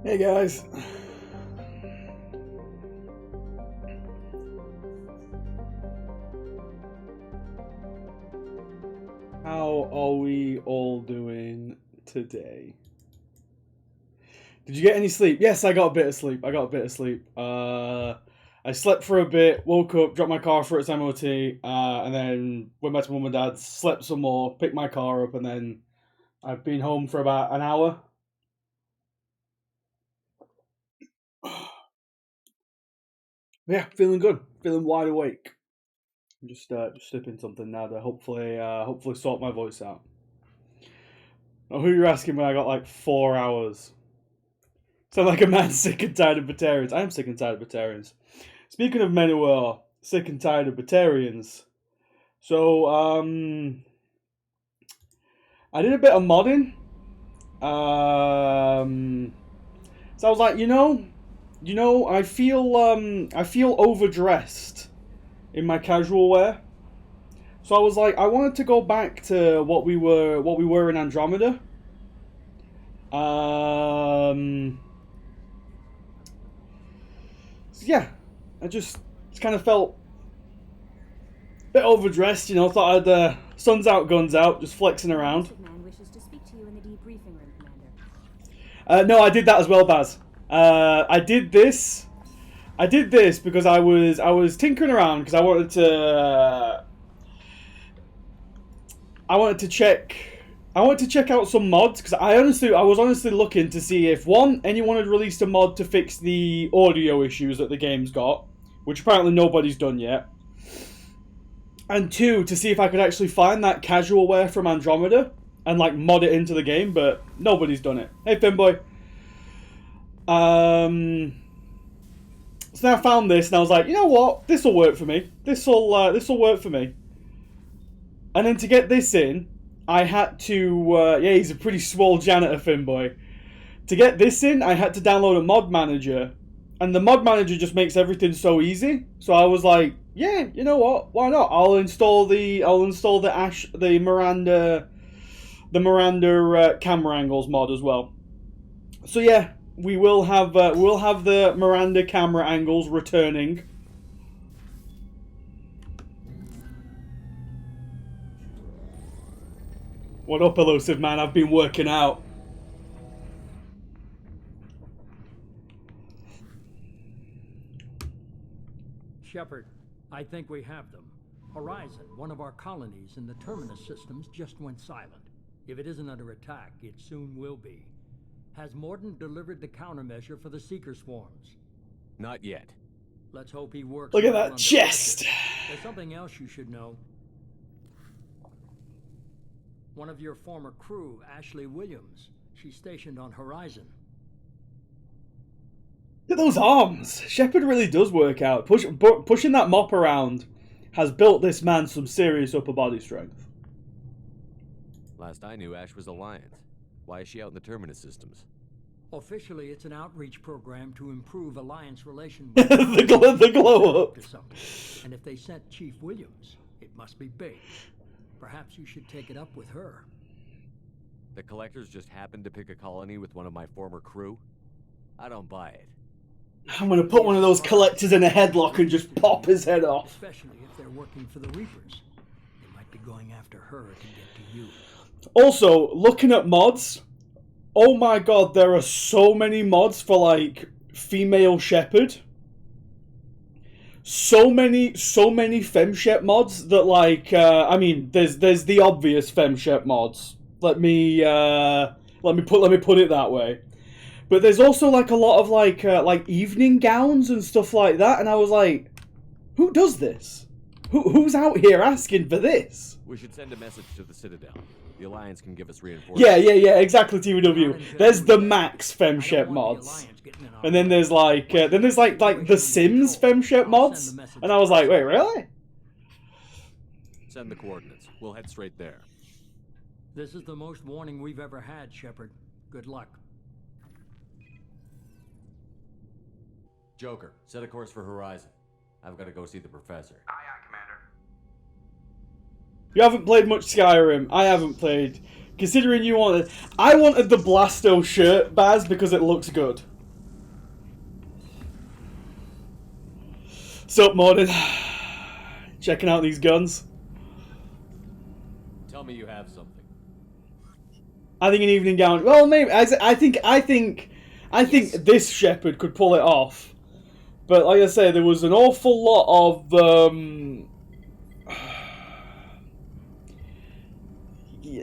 Hey guys. How are we all doing today? Did you get any sleep? Yes, I got a bit of sleep. I slept for a bit, woke up, dropped my car for its MOT, and then went back to mum and dad's, slept some more, picked my car up, and then I've been home for about an hour. Yeah, feeling good. Feeling wide awake. I'm just sipping something now to hopefully sort my voice out. Oh, who you're asking when I got like 4 hours? Sound like a man sick and tired of Batarians. I am sick and tired of Batarians. Speaking of men who are sick and tired of Batarians, so I did a bit of modding. So I was like, I feel overdressed in my casual wear. So I was like, I wanted to go back to what we were in Andromeda. So yeah, I just kind of felt a bit overdressed, thought I'd sun's out, guns out, just flexing around. No, I did that as well, Baz. I did this because I was tinkering around because I wanted to check out some mods because I was honestly looking to see if anyone had released a mod to fix the audio issues that the game's got, which apparently nobody's done yet, and two, to see if I could actually find that casual wear from Andromeda and like mod it into the game, but nobody's done it. Hey Finboy. So now I found this and I was like, you know what? This will work for me. This will work for me. And then to get this in, I had to he's a pretty swole janitor, Finboy. To get this in, I had to download a mod manager. And the mod manager just makes everything so easy. So I was like, yeah, you know what? Why not? I'll install the Miranda camera angles mod as well. So yeah, we'll have the Miranda camera angles returning. What up, elusive man? I've been working out. Shepard, I think we have them. Horizon, one of our colonies in the Terminus systems, just went silent. If it isn't under attack, it soon will be. Has Mordin delivered the countermeasure for the Seeker swarms? Not yet. Let's hope he works. Look at that chest! There's something else you should know. One of your former crew, Ashley Williams, she's stationed on Horizon. Look at those arms! Shepard really does work out. Pushing that mop around has built this man some serious upper body strength. Last I knew, Ash was Alliance. Why is she out in the Terminus systems? Officially, it's an outreach program to improve Alliance relations. the glow up. And if they sent Chief Williams, it must be big. Perhaps you should take it up with her. The Collectors just happened to pick a colony with one of my former crew? I don't buy it. I'm gonna put one of those Collectors in a headlock and just pop his head off. Especially if they're working for the Reapers. They might be going after her to get to you. Also, looking at mods, oh my god, there are so many mods for like female Shepard. So many FemShep mods that like I mean there's the obvious FemShep mods. Let me put it that way. But there's also like a lot of like evening gowns and stuff like that, and I was like, who does this? Who's out here asking for this? We should send a message to the Citadel. The Alliance can give us reinforcements. Yeah, exactly, TWW. There's the Max FemShep mods. And then there's like the Sims FemShep mods. And I was like, wait, really? Send the coordinates. We'll head straight there. This is the most warning we've ever had, Shepard. Good luck. Joker, set a course for Horizon. I've got to go see the professor. Aye, aye, Commander. You haven't played much Skyrim. I haven't played. Considering I wanted the Blasto shirt, Baz, because it looks good. Sup, Morden? Checking out these guns. Tell me you have something. I think an evening gown. Well, maybe. I think this Shepard could pull it off. But like I say, there was an awful lot of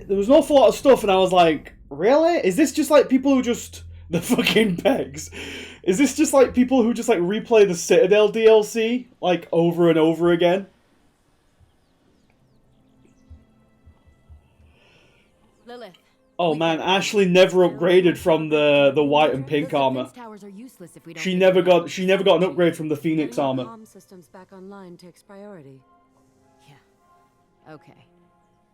there was an awful lot of stuff, and I was like, really? Is this just like people who just the fucking pegs? Is this just like people who just like replay the Citadel DLC like over and over again? Lilith. Oh man, Ashley never upgraded from the white and pink armor. She never got an upgrade from the Phoenix armor. Systems back online takes priority. Yeah. Okay.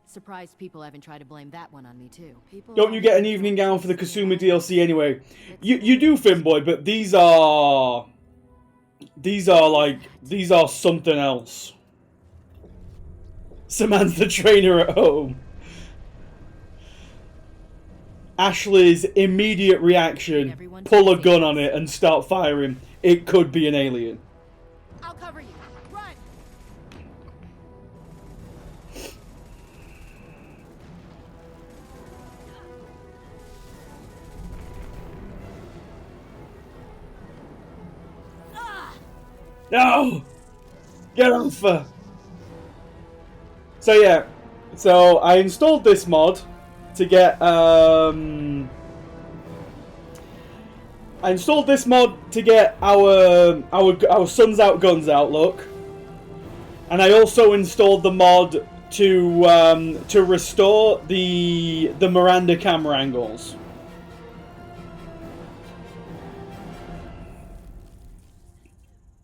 Surprised people haven't tried to blame that one on me too. Don't you get an evening gown for the Kasuma DLC anyway? You do, Finboy, but these are something else. Samantha trainer at home. Ashley's immediate reaction, pull a gun on it and start firing. It could be an alien. I'll cover you. Run. No! Get off her! So yeah, so I installed this mod to get our Suns Out Guns out look, and I also installed the mod to restore the Miranda camera angles.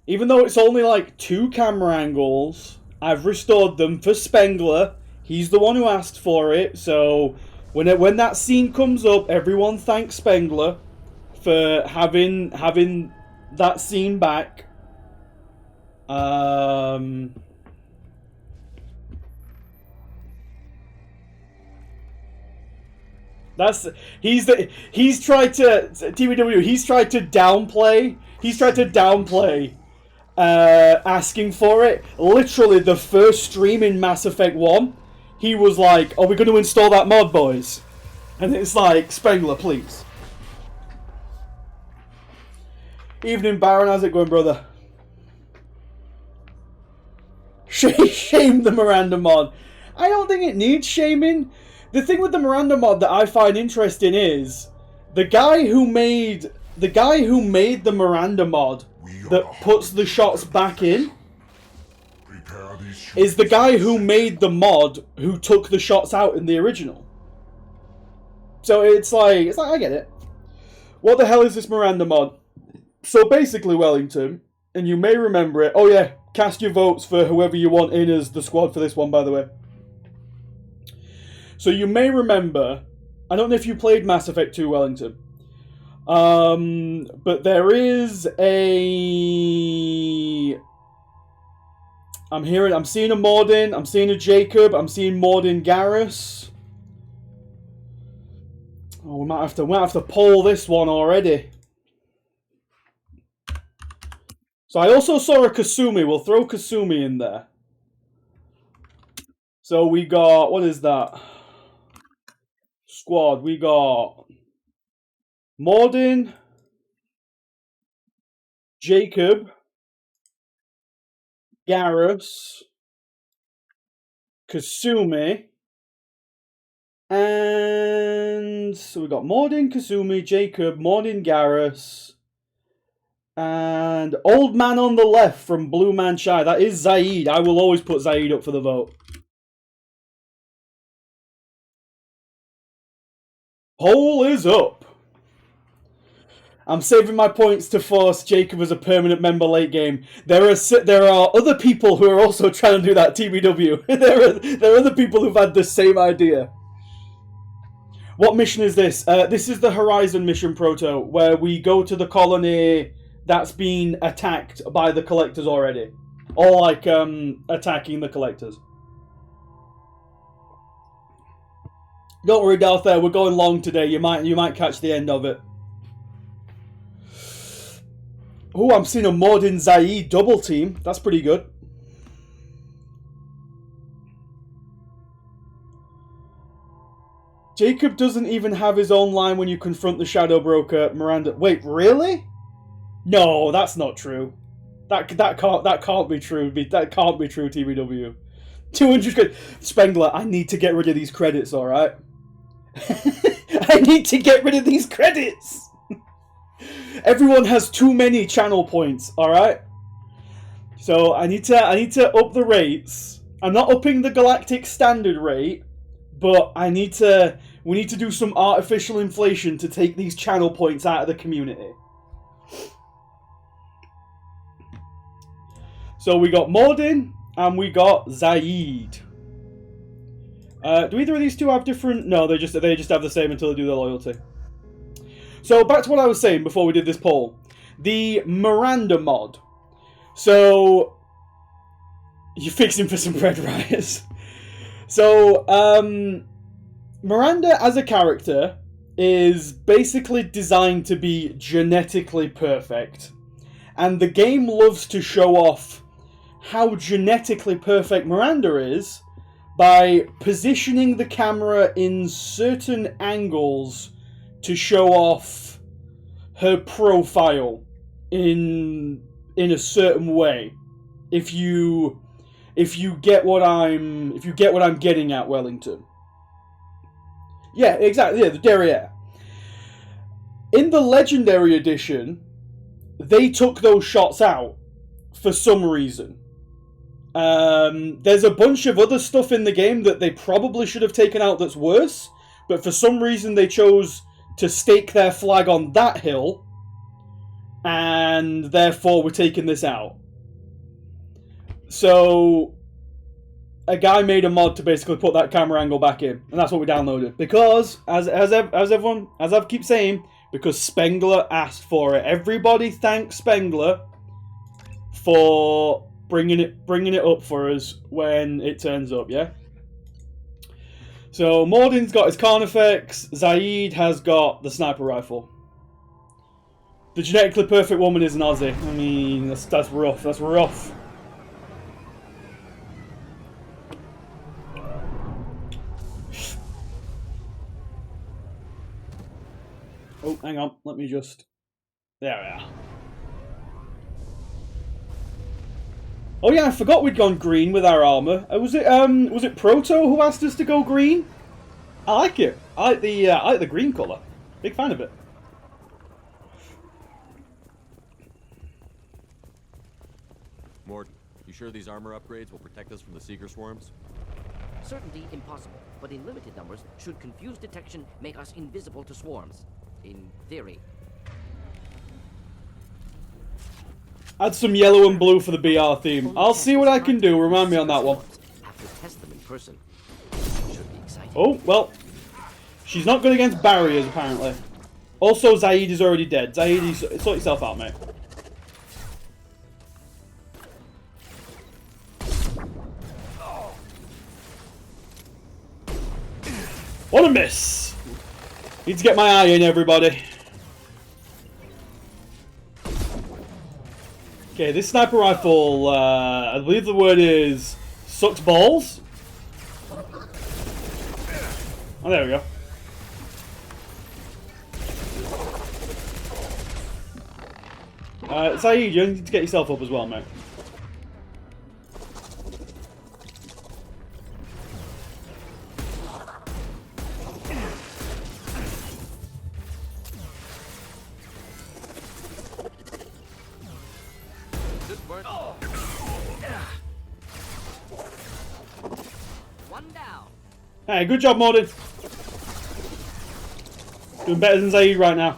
Even though it's only like 2 camera angles, I've restored them for Spengler. He's the one who asked for it, so when that scene comes up, everyone thanks Spengler for having that scene back. He's tried to downplay asking for it. Literally the first stream in Mass Effect 1, he was like, are we going to install that mod, boys? And it's like, Spengler, please. Evening, Baron. How's it going, brother? Shame the Miranda mod. I don't think it needs shaming. The thing with the Miranda mod that I find interesting is the guy who made the Miranda mod that puts the shots back in is the guy who made the mod who took the shots out in the original. So it's like I get it. What the hell is this Miranda mod? So basically, Wellington, and you may remember it. Oh yeah, cast your votes for whoever you want in as the squad for this one, by the way. So you may remember, I don't know if you played Mass Effect 2, Wellington, but there is a... I'm seeing a Morden, I'm seeing a Jacob, I'm seeing Morden Garrus. Oh, we might have to poll this one already. So I also saw a Kasumi. We'll throw Kasumi in there. So we got, what is that? Squad. We got Morden, Jacob, Garrus, Kasumi, and so we got Morden, Kasumi, Jacob, Morden, Garrus, and old man on the left from Blue Man Shy. That is Zaid. I will always put Zaid up for the vote. Poll is up. I'm saving my points to force Jacob as a permanent member late game. There are other people who are also trying to do that, TBW. there are other people who've had the same idea. What mission is this? This is the Horizon mission, Proto, where we go to the colony that's been attacked by the Collectors already. Or like attacking the Collectors. Don't worry, Dalthair, we're going long today. You might catch the end of it. Oh, I'm seeing a mod in Zaid double team. That's pretty good. Jacob doesn't even have his own line when you confront the Shadow Broker, Miranda. Wait, really? No, that's not true. That can't be true. That can't be true, TBW. 200 credits. Spengler, I need to get rid of these credits, alright? I need to get rid of these credits! Everyone has too many channel points, alright? So I need to up the rates. I'm not upping the galactic standard rate, but we need to do some artificial inflation to take these channel points out of the community. So we got Mordin and we got Zaid. Do either of these two have different? No, they just have the same until they do their loyalty. So back to what I was saying before we did this poll. The Miranda mod. So you're fixing for some bread riots. So Miranda as a character is basically designed to be genetically perfect. And the game loves to show off how genetically perfect Miranda is by positioning the camera in certain angles to show off her profile in a certain way. If you get what I'm getting at, Wellington. Yeah, exactly. Yeah, the derriere. In the Legendary Edition, they took those shots out for some reason. There's a bunch of other stuff in the game that they probably should have taken out that's worse, but for some reason they chose to stake their flag on that hill, and therefore we're taking this out. So a guy made a mod to basically put that camera angle back in, and that's what we downloaded. Because, as I keep saying, because Spengler asked for it. Everybody thanks Spengler for bringing it up for us when it turns up, yeah? So, Mordin's got his Carnifex, Zaid has got the sniper rifle. The genetically perfect woman is an Aussie. I mean, that's rough, that's rough. Oh, hang on, let me just... There we are. Oh yeah, I forgot we'd gone green with our armor. Was it Proto who asked us to go green? I like it. I like the green color. Big fan of it. Mort, you sure these armor upgrades will protect us from the Seeker swarms? Certainly impossible, but in limited numbers, should confused detection make us invisible to swarms. In theory. Add some yellow and blue for the BR theme. I'll see what I can do. Remind me on that one. Have to test them in person. Should be exciting. Oh, well. She's not good against barriers, apparently. Also, Zaid is already dead. Zaid, sort yourself out, mate. What a miss! Need to get my eye in, everybody. Okay, this sniper rifle, I believe the word is sucks balls. Oh, there we go. Zaid, you need to get yourself up as well, mate. One down. Hey, good job, Mordin. Doing better than Zaid right now.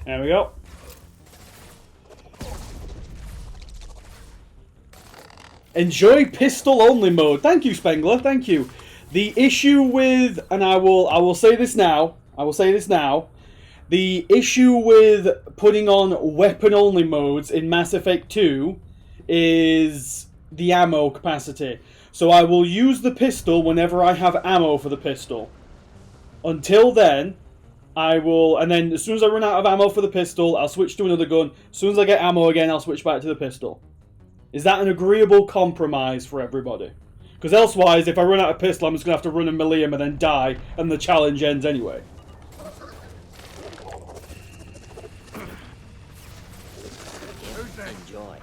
There we go. Enjoy pistol only mode. Thank you, Spengler. Thank you. The issue with, and I will say this now. The issue with putting on weapon only modes in Mass Effect 2 is the ammo capacity. So I will use the pistol whenever I have ammo for the pistol. Until then, I will, and then as soon as I run out of ammo for the pistol, I'll switch to another gun. As soon as I get ammo again, I'll switch back to the pistol. Is that an agreeable compromise for everybody? Because elsewise, if I run out of pistol, I'm just going to have to run a melee and then die, and the challenge ends anyway. Enjoy.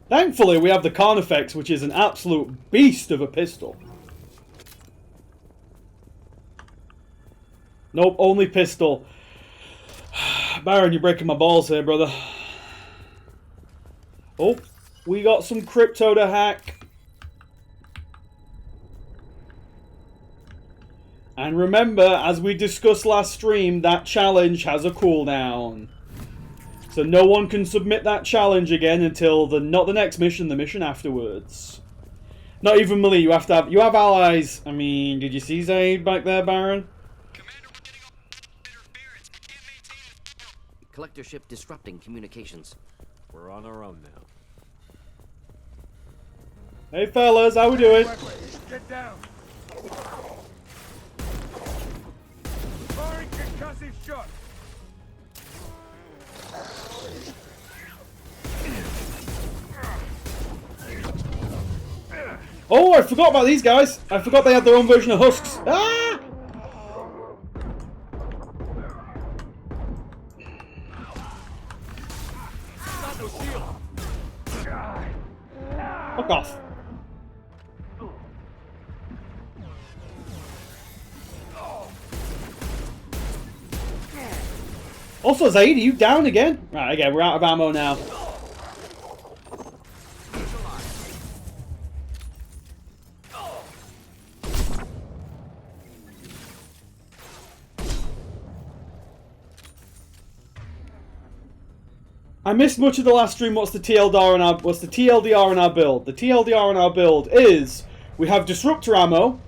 Thankfully, we have the Carnifex, which is an absolute beast of a pistol. Nope, only pistol. Baron, you're breaking my balls here, brother. Oh, we got some crypto to hack. And remember, as we discussed last stream, that challenge has a cooldown. So no one can submit that challenge again until not the next mission, the mission afterwards. Not even melee, you have allies. I mean, did you see Zaid back there, Baron? Commander, we're getting interference. We can't maintain. Collector ship disrupting communications. We're on our own now. Hey fellas, how we doing? Get down. Firing concussive shot. Oh, I forgot about these guys. I forgot they had their own version of husks. Ah! Fuck off. Also, Zaid, are you down again? Right, again, we're out of ammo now. I missed much of the last stream. What's the TLDR on our build? The TLDR on our build is we have Disruptor ammo,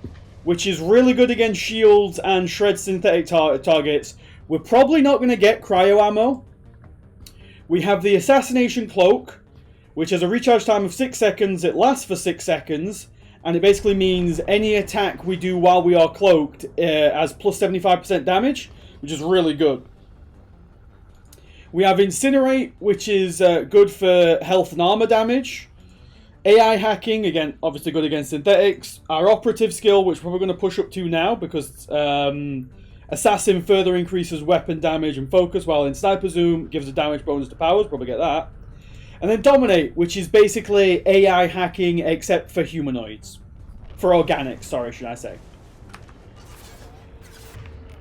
which is really good against shields and shred synthetic targets. We're probably not going to get cryo ammo. We have the Assassination Cloak, which has a recharge time of 6 seconds. It lasts for 6 seconds, and it basically means any attack we do while we are cloaked has plus 75% damage, which is really good. We have Incinerate, which is good for health and armor damage. AI hacking, again, obviously good against synthetics. Our operative skill, which we're going to push up to now, because Assassin further increases weapon damage and focus, while in Sniper Zoom gives a damage bonus to powers, probably get that. And then Dominate, which is basically AI hacking except for humanoids. For organics, sorry, should I say.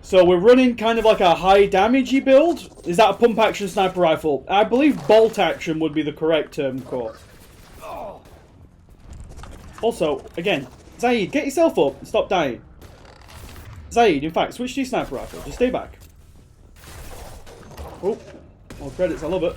So we're running kind of like a high damagey build. Is that a pump action sniper rifle? I believe bolt action would be the correct term, Core. Also, again, Zaid, get yourself up and stop dying. Zaid, in fact, switch to your sniper rifle. Just stay back. Oh, more credits, I love it.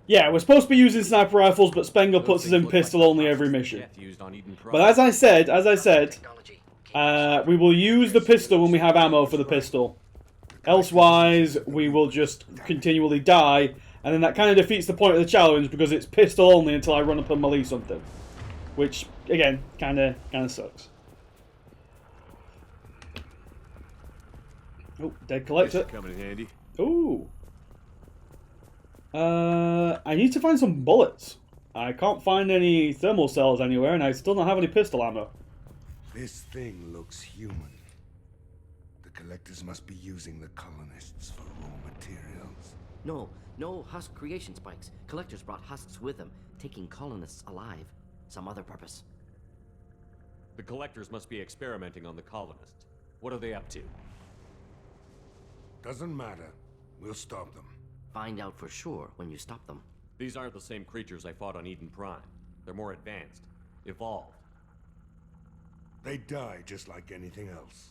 Yeah, we're supposed to be using sniper rifles, but Spengler puts us in pistol only every mission. But as I said, we will use the pistol when we have ammo for the pistol. Elsewise, we will just continually die, and then that kind of defeats the point of the challenge because it's pistol only until I run up and melee something, which again kind of sucks. Oh, dead collector. Coming in handy. Ooh. I need to find some bullets. I can't find any thermal cells anywhere, and I still don't have any pistol ammo. This thing looks human. The collectors must be using the colonists for raw materials. No husk creation spikes. Collectors brought husks with them, taking colonists alive. Some other purpose. The collectors must be experimenting on the colonists. What are they up to? Doesn't matter. We'll stop them. Find out for sure when you stop them. These aren't the same creatures I fought on Eden Prime. They're more advanced, evolved. They die just like anything else.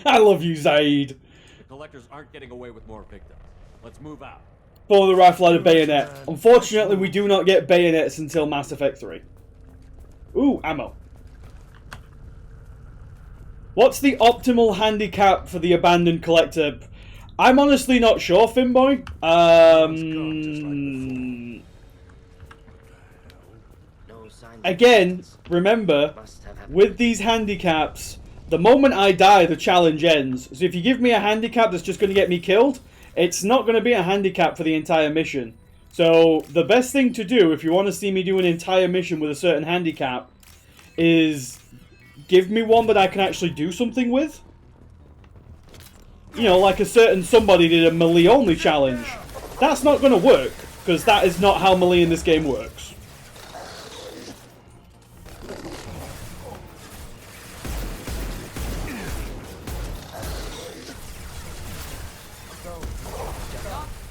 I love you, Zaid. The collectors aren't getting away with more victims. Let's move out. Follow the rifle out of bayonet. Unfortunately, we do not get bayonets until Mass Effect 3. Ooh, ammo. What's the optimal handicap for the abandoned collector? I'm honestly not sure, Finboy. No signs of Again, resistance. remember, Must have happened. with these handicaps, the moment I die, the challenge ends. So if you give me a handicap that's just going to get me killed, it's not going to be a handicap for the entire mission. So the best thing to do, if you want to see me do an entire mission with a certain handicap, is give me one that I can actually do something with. You know, like a certain somebody did a melee only challenge. That's not going to work, because that is not how melee in this game works.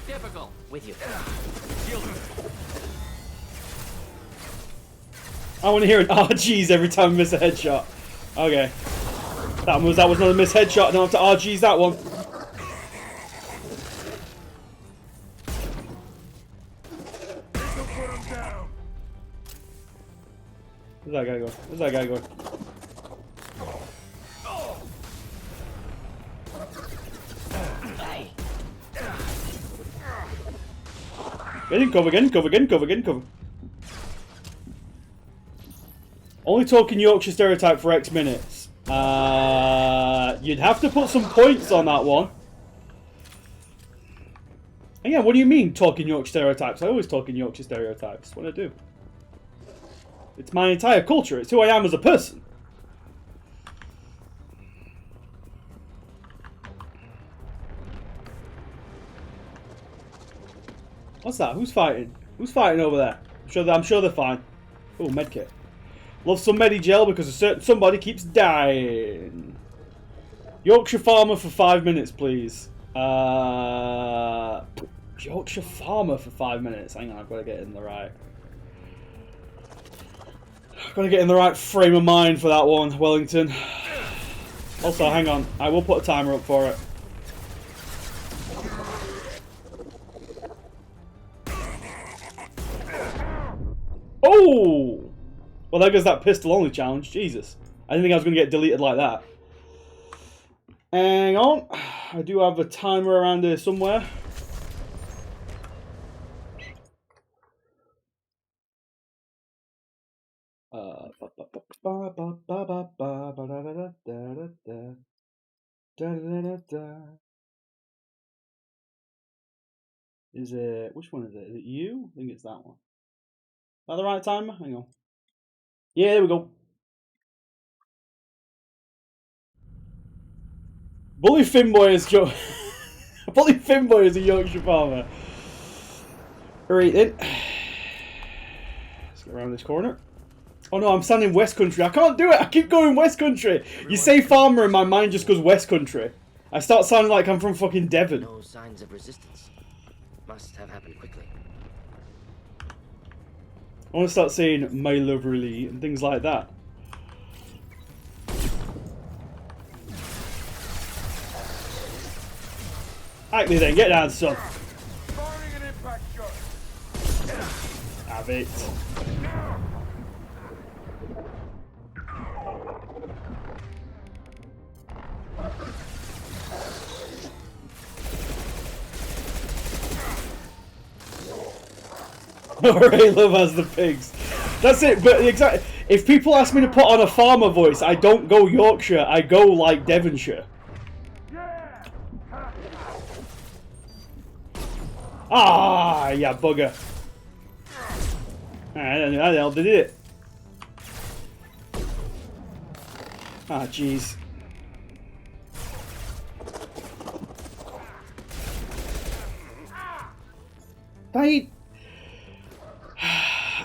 Difficult. With you. I want to hear an RGs every time I miss a headshot. Okay. That was not a miss headshot. I don't have to RGs that one. Where's that guy going? Where's that guy going? Get in, cover again, cover again, cover again, cover. Only talking Yorkshire stereotype for X minutes. You'd have to put some points on that one. And yeah, what do you mean talking Yorkshire stereotypes? I always talk in Yorkshire stereotypes. What do I do? It's my entire culture. It's who I am as a person. What's that? Who's fighting? Who's fighting over there? I'm sure they're fine. Oh, medkit. Love some Medi-gel because a certain somebody keeps dying. Yorkshire Farmer for 5 minutes, please. Yorkshire Farmer for 5 minutes. Hang on, I've got to get in the right. I've got to get in the right frame of mind for that one, Wellington. Also, hang on. I will put a timer up for it. Oh! Well, there goes that pistol only challenge. Jesus. I didn't think I was going to get deleted like that. Hang on. I do have a timer around here somewhere. Is it... Which one is it? Is it you? I think it's that one. Is that the right timer? Hang on. Yeah, there we go. Bully Finboy is Bully Finboy is a Yorkshire Farmer. Right then. Let's get around this corner. Oh no, I'm standing West Country. I can't do it. I keep going West Country. You say farmer and my mind just goes West Country. I start sounding like I'm from fucking Devon. No signs of resistance. Must have happened quickly. I want to start saying my loverly and things like that. Acme then, get down, son. Have it. Alright, love has the pigs. That's it, but exactly. If people ask me to put on a farmer voice, I don't go Yorkshire, I go like Devonshire. Ah, yeah, bugger. I don't know how the hell they did it. Ah, jeez. Bait.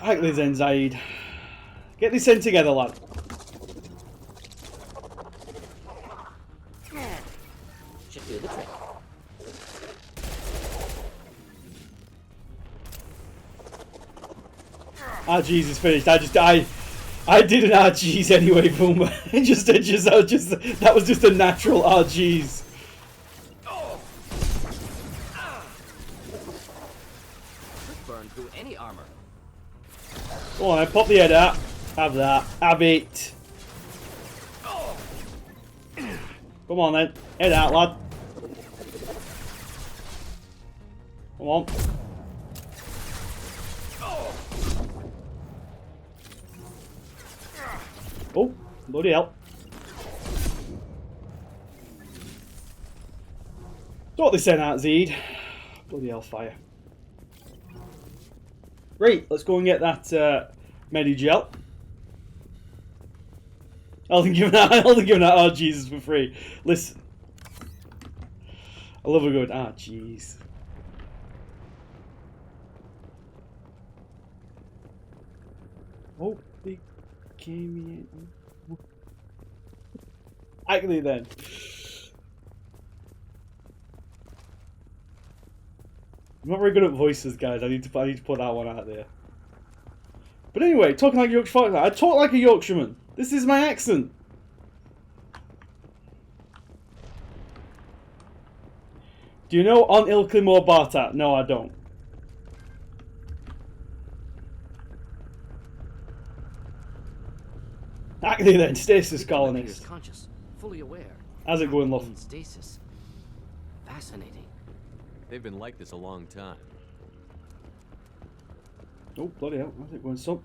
Ackley then, Zaid. Get this in together, lad. Should do the trick. RG's is finished. I did an RG's anyway, Boomer. That was just a natural RG's. Could burn through any armor. Go on, then, pop the head out. Have that. Have it. Come on then. Head out, lad. Come on. Oh, bloody hell. That's what they sent out, Zed. Bloody hellfire. Right, let's go and get that Medigel. I'll give him that, oh Jesus, for free. Listen. I love a good, ah jeez. Oh, they came in. Actually then. I'm not very good at voices, guys. I need to put that one out there. But anyway, talking like a Yorkshire, I talk like a Yorkshireman. This is my accent. Do you know On Ilklimor Bartat? No, I don't. Actually then, stasis colonist. Conscious, fully aware. How's it going, love? In stasis. Fascinating. They've been like this a long time. Oh, bloody hell. How's it going, son?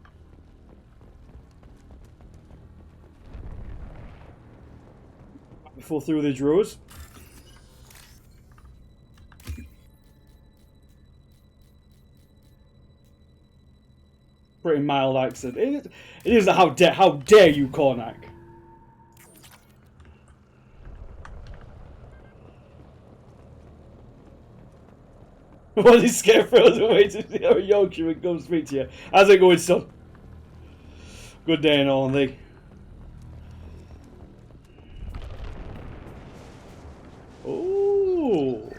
Before through the drawers. Pretty mild accent. It is a how dare you, Cornac. What is Scarecrow's away to see how Yorkshireman come speak to you? How's it going, son? Good day and all, and thee. Ooh.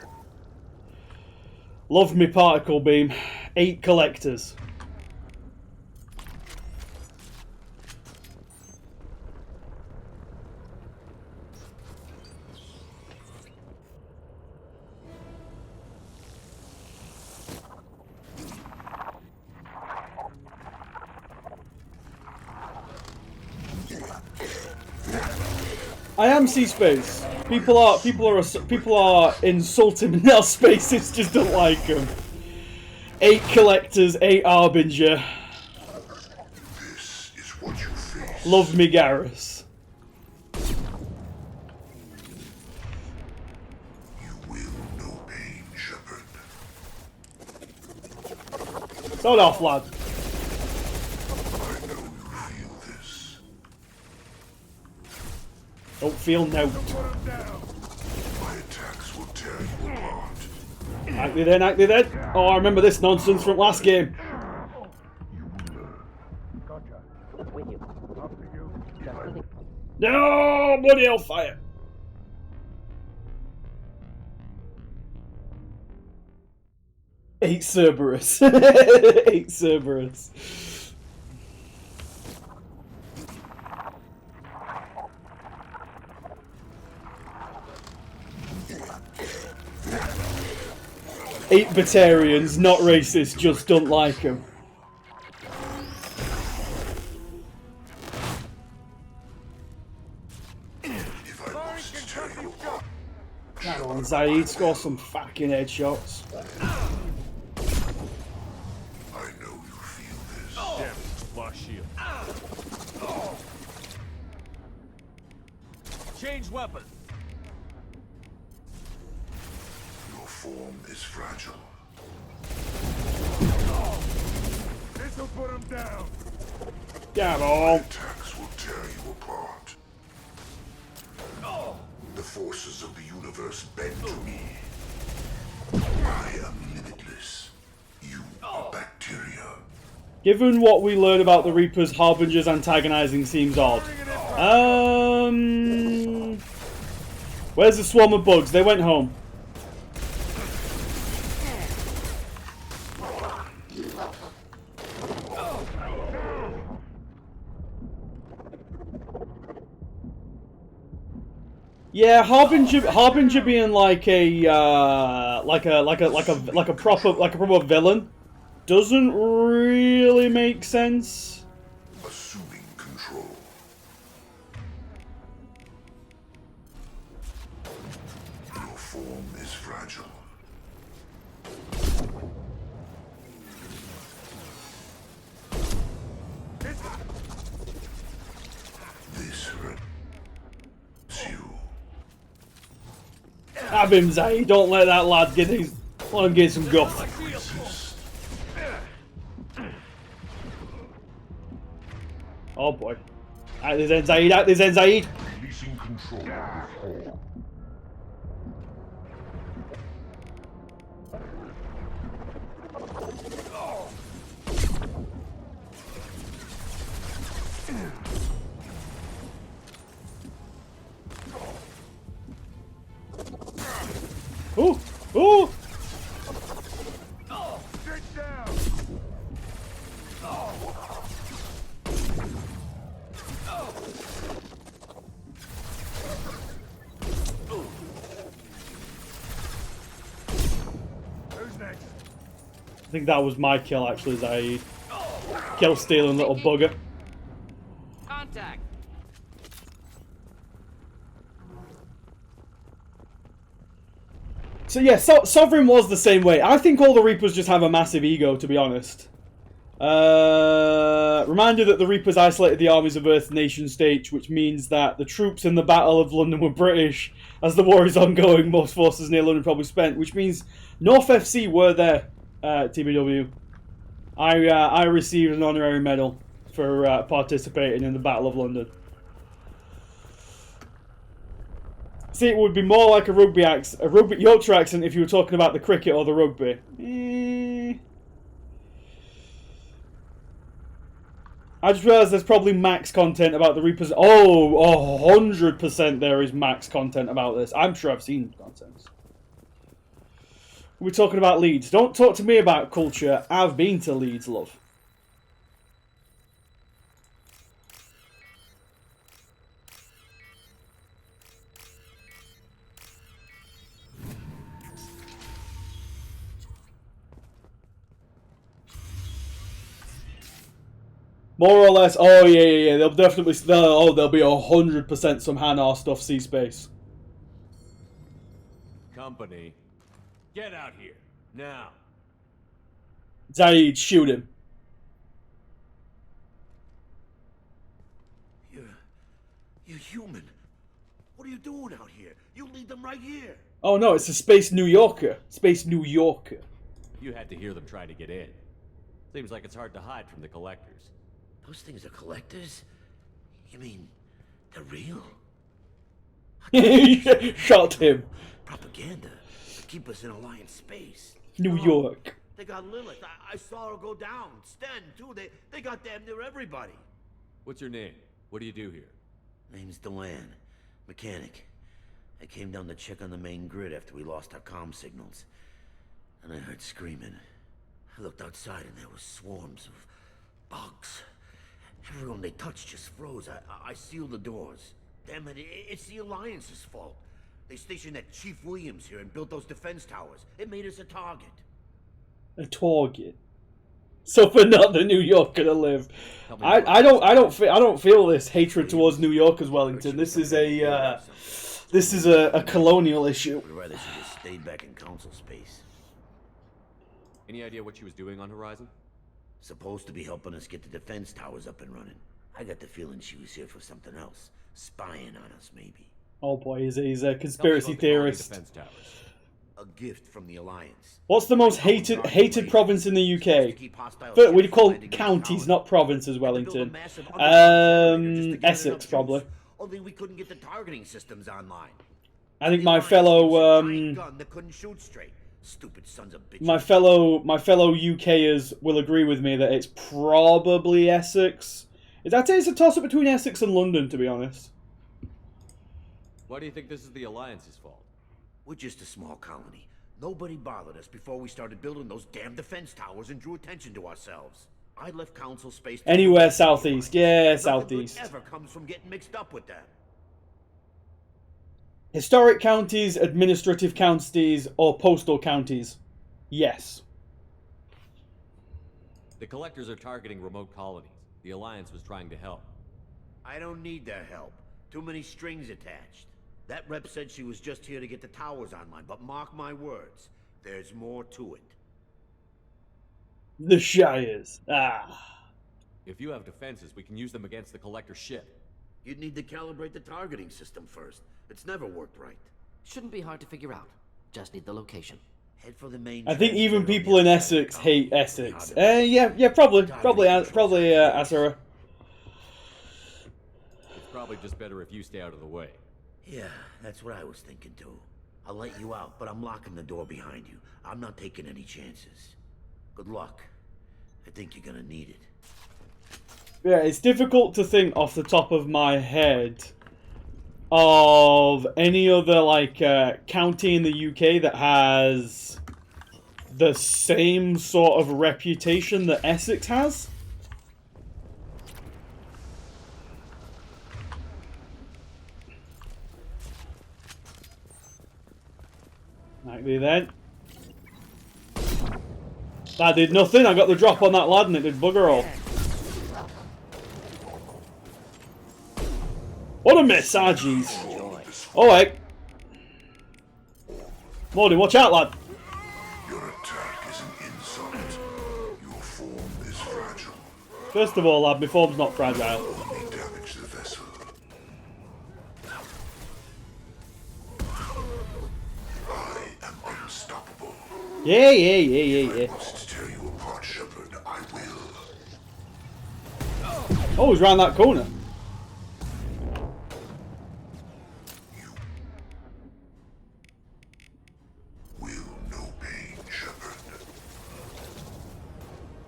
Love me particle beam. 8 collectors. I am C-Space. People are insulting me now. Spaces just don't like them. 8 collectors, 8 Harbinger. This is what you face. Love me, Garrus. You will know pain, Shepard. Start off, lad. I know you feel this. Don't feel no. My attacks will tear you apart. Actly then. Oh, I remember this nonsense from last game. With you. Definitely. No, bloody hellfire. Eight Cerberus. 8 Cerberus. Eight Batarians, not racist, just don't like him. If I must tear you apart, Come on, Zaid, score some fucking headshots. I know you feel this. Damn it, lost shield. Change weapon. Your form is fragile. This'll put him down. Come on. Attacks will tear you apart. The forces of the universe bend to me. I am limitless. You are bacteria. Given what we learned about the Reaper's Harbinger's antagonizing seems odd. Where's the swarm of bugs? They went home. Yeah, Harbinger being like a proper villain doesn't really make sense. Assuming control. fragile. This hurts you. Have him, Zay. Don't let that lad get his. Let him get some guff. Oh boy. Out this end, Zaid. Out this end, Zaid. Releasing control of this hole. Ooh! Ooh! Sit down. Who's next? I think that was my kill, actually, Zaid. Kill stealing little bugger. Contact. So yeah, Sovereign was the same way. I think all the Reapers just have a massive ego, to be honest. Reminder that the Reapers isolated the armies of Earth's nation state, which means that the troops in the Battle of London were British. As the war is ongoing, most forces near London probably spent, which means North FC were there, TBW. I received an honorary medal for participating in the Battle of London. See, it would be more like a rugby Yorkshire accent if you were talking about the cricket or the rugby. I just realised there's probably max content about the Reapers. Oh, 100% there is max content about this. I'm sure I've seen content. We're talking about Leeds. Don't talk to me about culture. I've been to Leeds, love. More or less. Oh yeah. They'll definitely. There'll be 100% some Hanar stuff. Sea space. Company, get out here now. Zaid, shoot him. You're human. What are you doing out here? You lead them right here. Oh no, it's a Space New Yorker. Space New Yorker. You had to hear them try to get in. Seems like it's hard to hide from the collectors. Those things are collectors? You mean they're real? Shot him. Propaganda to keep us in Alliance space. New York. They got Lilith. I saw her go down. Sten, too. They got damn near everybody. What's your name? What do you do here? Name's Dewan. Mechanic. I came down to check on the main grid after we lost our comm signals. And I heard screaming. I looked outside and there was swarms of bugs. Everyone they touched just froze. I sealed the doors. Damn it, it's the Alliance's fault. They stationed that Chief Williams here and built those defense towers. It made us a target. A target. So for not the New Yorker to live. I don't feel this hatred towards New Yorkers, Wellington. This is a colonial issue. I'd rather she just stayed back in council space. Any idea what she was doing on Horizon? Supposed to be helping us get the defense towers up and running. I got the feeling she was here for something else. Spying on us, maybe. Oh boy, he's a conspiracy theorist. Defense towers. A gift from the Alliance. What's the most hated province in the UK? But we'd call counties, not provinces, Wellington. Essex, probably. Only we couldn't get the targeting systems online. I think my fellow gun that couldn't shoot straight. Stupid sons of bitches. my fellow UKers will agree with me that it's probably Essex. I'd say it's a toss-up between Essex and London, to be honest. Why do you think this is the Alliance's fault? We're just a small colony. Nobody bothered us before we started building those damn defense towers and drew attention to ourselves. I left council space. Anywhere southeast, yeah, southeast. Nothing good ever comes from getting mixed up with them. Historic counties, administrative counties, or postal counties. Yes. The collectors are targeting remote colonies. The Alliance was trying to help. I don't need their help. Too many strings attached. That rep said she was just here to get the towers online, but mark my words, there's more to it. The Shires. Ah. If you have defenses, we can use them against the Collector's ship. You'd need to calibrate the targeting system first. It's never worked right. Shouldn't be hard to figure out. Just need the location. Head for the main. I think even transmitter on the people in other side of Essex the hate colony. Essex. Yeah, probably Asura. It's probably just better if you stay out of the way. Yeah, that's what I was thinking too. I'll let you out, but I'm locking the door behind you. I'm not taking any chances. Good luck. I think you're gonna need it. Yeah, it's difficult to think off the top of my head of any other like county in the UK that has the same sort of reputation that Essex has. Might be then. That did nothing. I got the drop on that lad and it did bugger all. What a miss, ah jeez. Oh wait. Morty, watch out, lad. Your attack is an insult. Your form is fragile. First of all, lad, my form's not fragile. Only damage the vessel. I am unstoppable. Yeah. Must tear you apart, Shepard. I will. Oh, he's round that corner.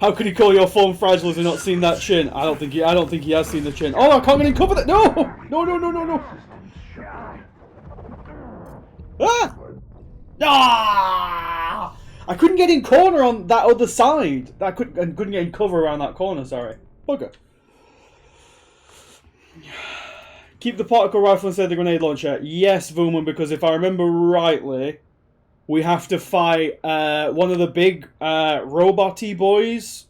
How could he call your form fragile if he's not seen that chin? I don't think he has seen the chin. Oh, I can't get in cover that. No! No. Ah! I couldn't get in corner on that other side. I couldn't get in cover around that corner, sorry. Bugger. Keep the particle rifle instead of the grenade launcher. Yes, Vuman, because if I remember rightly, we have to fight one of the big robot-y boys.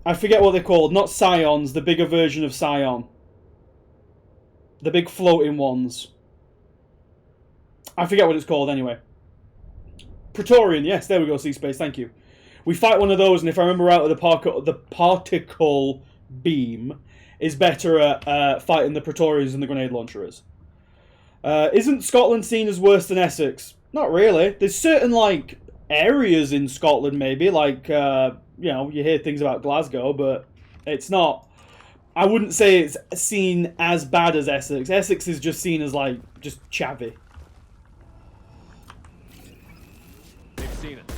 I forget what they're called. Not Scions, the bigger version of Scion. The big floating ones. I forget what it's called anyway. Praetorian, yes, there we go, C-Space, thank you. We fight one of those, and if I remember right, the particle beam is better at fighting the Praetorians than the grenade launcher is. Isn't Scotland seen as worse than Essex? Not really. There's certain, like, areas in Scotland, maybe, like, you know, you hear things about Glasgow, but it's not... I wouldn't say it's seen as bad as Essex. Essex is just seen as, like, just chavvy. They've seen it.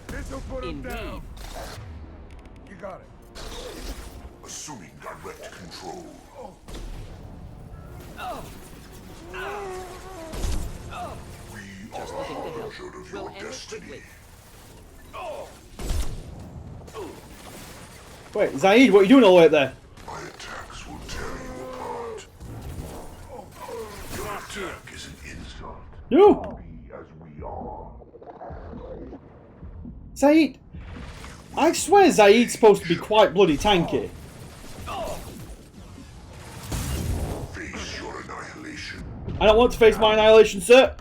This'll put him Indeed. down. You got it. Assuming direct control. We Just are looking to help. arbiter of We'll your end it destiny. quickly. Wait, Zaid, what are you doing all the way up there? My attacks will tear you apart. Your attack is an insult. No! Be as we are. Zaid! I swear Zaid's supposed to be quite bloody tanky. Face your annihilation. I don't want to face my annihilation, sir.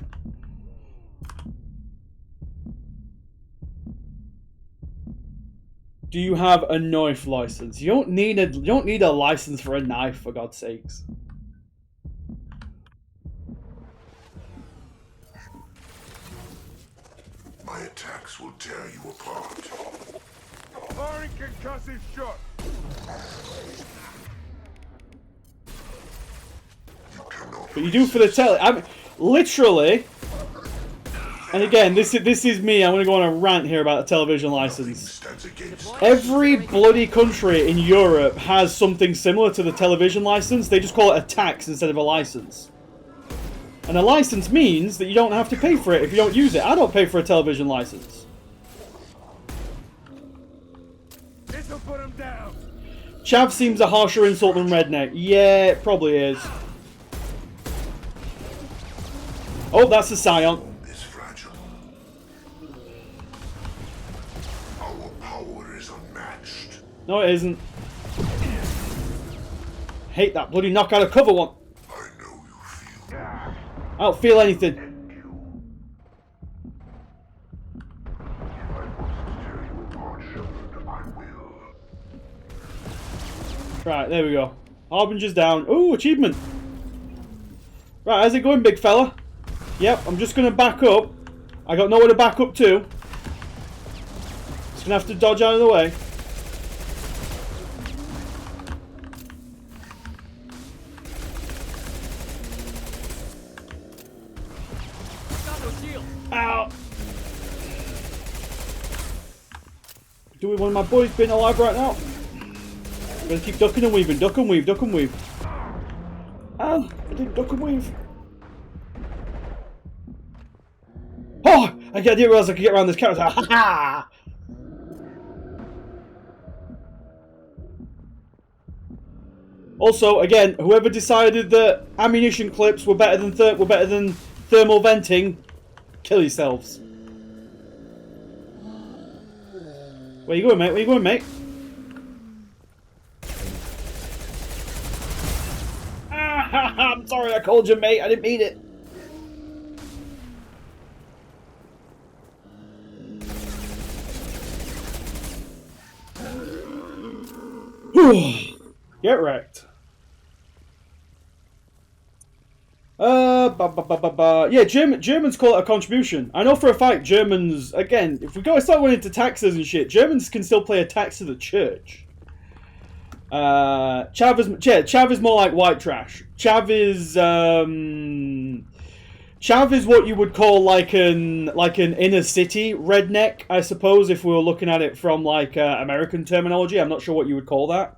Do you have a knife license? You don't need a license for a knife, for God's sakes. My attacks will tear you apart. Firing concussive shot. You cannot. But you do for the tele. I mean, literally. And again, this is me. I'm going to go on a rant here about the television license. Stands against. Every bloody country in Europe has something similar to the television license. They just call it a tax instead of a license. And a license means that you don't have to pay for it if you don't use it. I don't pay for a television license. This'll put him down. Chav seems a harsher insult than redneck. Yeah, it probably is. Oh, that's a Scion. Is fragile. Our power is unmatched. No, it isn't. Hate that bloody knock out of cover one. I don't feel anything. Right, there we go. Harbinger's down. Ooh, achievement. Right, how's it going, big fella? Yep, I'm just going to back up. I got nowhere to back up to. Just going to have to dodge out of the way. Ow! Do we want my boys being alive right now? I'm going to keep ducking and weaving. Duck and weave, duck and weave. Ah, I didn't duck and weave. Oh! I didn't realize I could get around this character. Ha ha! Also, again, whoever decided that ammunition clips were better than thermal venting, kill yourselves. Where you going, mate? Where you going, mate? Ah, I'm sorry, I called you, mate. I didn't mean it. Get wrecked. Yeah, Germans call it a contribution. I know for a fact Germans, again, if we start going into taxes and shit, Germans can still pay a tax to the church. Chav is more like white trash. Chav is what you would call like an inner city redneck, I suppose, if we were looking at it from like American terminology. I'm not sure what you would call that.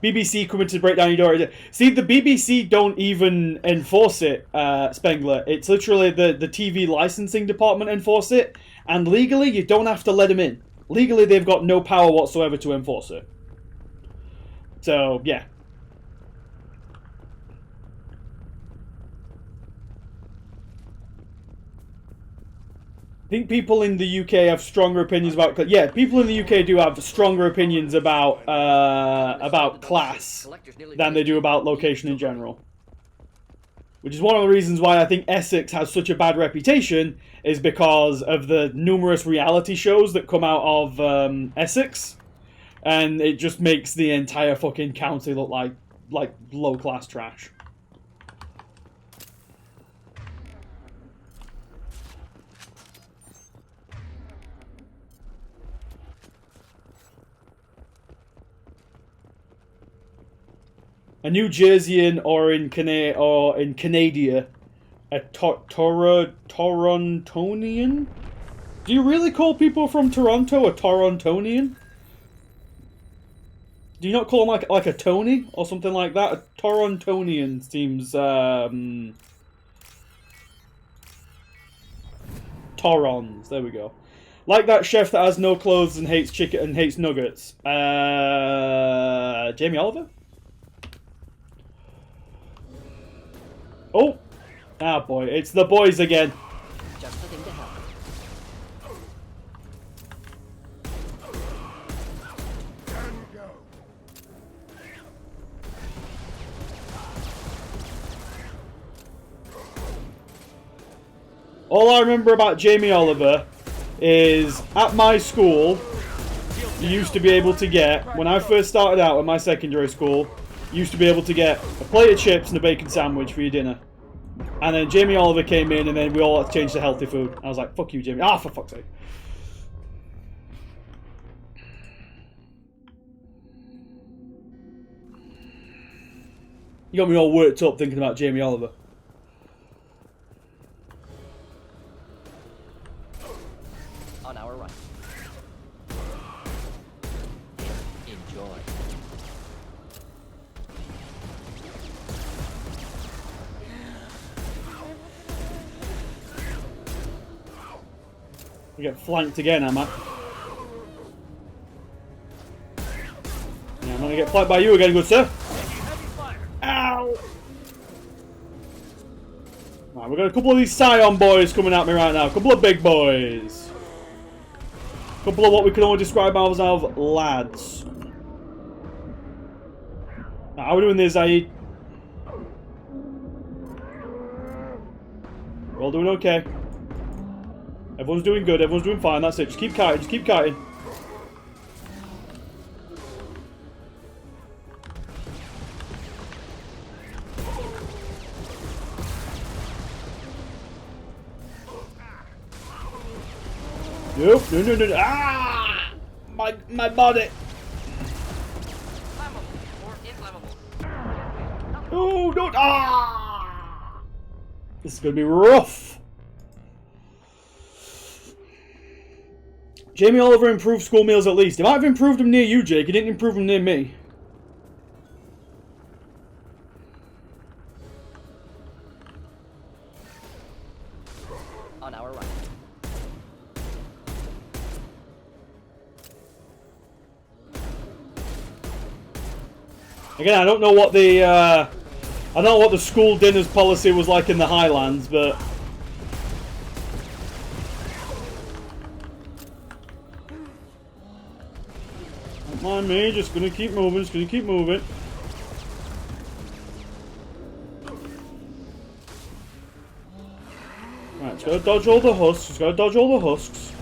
BBC coming to break down your door. See, the BBC don't even enforce it, Spengler. It's literally the TV licensing department enforce it, and legally you don't have to let them in. Legally they've got no power whatsoever to enforce it. So, yeah. I think people in the UK have stronger opinions about... Yeah, people in the UK do have stronger opinions about class than they do about location in general. Which is one of the reasons why I think Essex has such a bad reputation, is because of the numerous reality shows that come out of Essex. And it just makes the entire fucking county look like low-class trash. A New Jerseyan or in Canada, a Torontonian? Do you really call people from Toronto a Torontonian? Do you not call them like a Tony or something like that? A Torontonian seems Torons. There we go. Like that chef that has no clothes and hates chicken and hates nuggets. Jamie Oliver. Oh! Ah, boy. It's the boys again. Just looking to help. There you go. All I remember about Jamie Oliver is at my school, you used to be able to get, when I first started out at my secondary school, you used to be able to get a plate of chips and a bacon sandwich for your dinner. And then Jamie Oliver came in, and then we all had to change to healthy food. I was like, fuck you, Jamie. Ah, for fuck's sake. You got me all worked up thinking about Jamie Oliver. On our right. Enjoy. We get flanked again, am I? Yeah, I'm gonna get flanked by you again, good sir. Ow! Right, we've got a couple of these Scion boys coming at me right now. A couple of big boys. A couple of what we can only describe as lads. How are we doing this, Zaid? We're all doing okay. Everyone's doing good. Everyone's doing fine. That's it. Just keep kiting. Just keep kiting. Nope. No, no, no, no. Ah! My body. Oh, don't. Ah! This is going to be rough. Jamie Oliver improved school meals at least. He might have improved them near you, Jake. He didn't improve them near me. On our right. Again, I don't know what the I don't know what the school dinners policy was like in the Highlands, but don't mind me. Just gonna keep moving. Just gonna keep moving. Right, just gotta dodge all the husks. Just gotta dodge all the husks.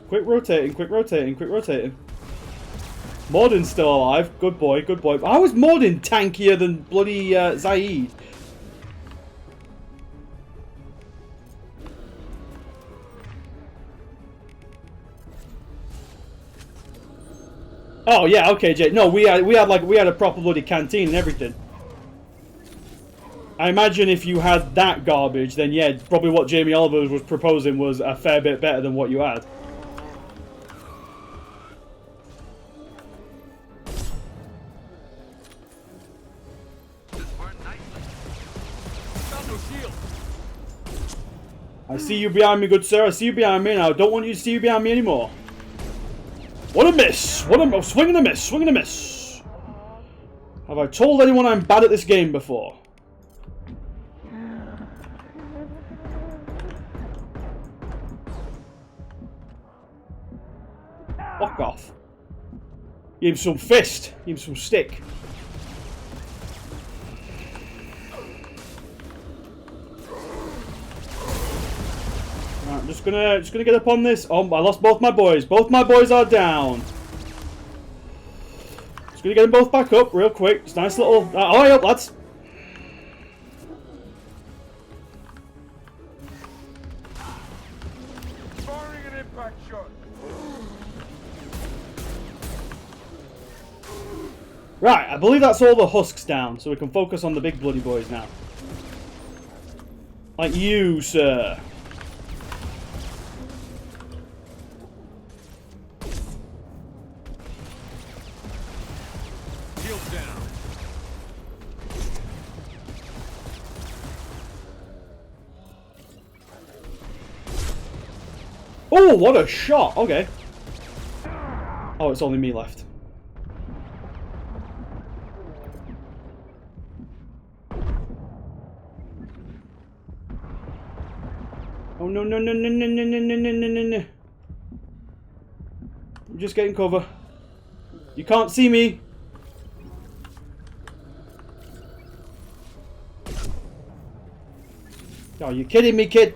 Quick rotating. Quick rotating. Quick rotating. Mordin's still alive. Good boy, good boy. How is Mordin tankier than bloody Zaid? Oh yeah, okay, Jay. No, we had a proper bloody canteen and everything. I imagine if you had that garbage, then yeah, probably what Jamie Oliver was proposing was a fair bit better than what you had. I see you behind me, good sir. I see you behind me now. I don't want you to see you behind me anymore. What a miss! What a swing and a miss! Swing and a miss! Have I told anyone I'm bad at this game before? Fuck off. Give him some fist. Give him some stick. Right, I'm just gonna get up on this. Oh, I lost both my boys. Both my boys are down. Just gonna get them both back up real quick. It's a nice little. Oh, yeah, lads. Firing an impact shot. Right, I believe that's all the husks down, so we can focus on the big bloody boys now. Like you, sir. Oh, what a shot! Okay. Oh, it's only me left. Oh no no no no no no no no no no no! I'm just getting cover. You can't see me. Oh, you kidding me, kid?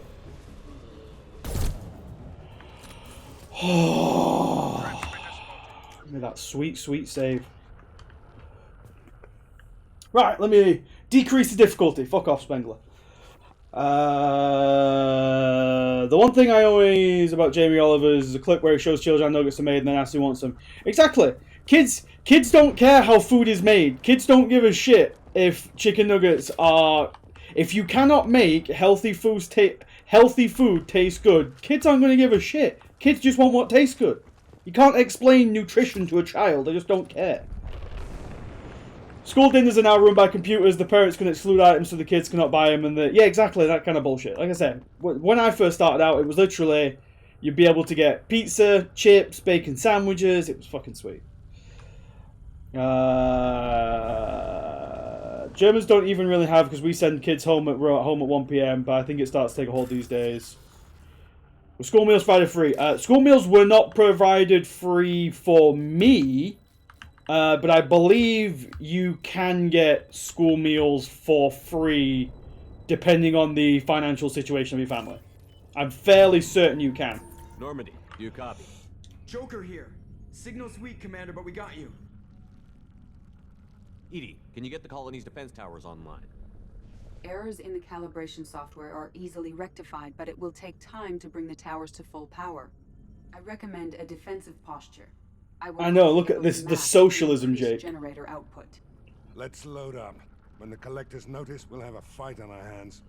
Oh, look at that sweet, sweet save. Right, let me decrease the difficulty. Fuck off, Spengler. The one thing I always about Jamie Oliver is a clip where he shows children how nuggets are made and then asks who wants them. Exactly. Kids don't care how food is made. Kids don't give a shit if chicken nuggets are. If you cannot make healthy food taste good, kids aren't going to give a shit. Kids just want what tastes good. You can't explain nutrition to a child. They just don't care. School dinners are now run by computers. The parents can exclude items so the kids cannot buy them. And yeah, exactly, that kind of bullshit. Like I said, when I first started out, it was literally you'd be able to get pizza, chips, bacon sandwiches. It was fucking sweet. Germans don't even really have, because we send kids home at 1 PM, but I think it starts to take a hold these days. Were school meals provided free? School meals were not provided free for me. But I believe you can get school meals for free depending on the financial situation of your family. I'm fairly certain you can. Normandy, do you copy? Joker here. Signal's weak, Commander, but we got you. Edie, can you get the colony's defense towers online? Errors in the calibration software are easily rectified, but it will take time to bring the towers to full power. I recommend a defensive posture. I know, look at this, the socialism, Jake. Generator output. Let's load up. When the collectors notice, we'll have a fight on our hands.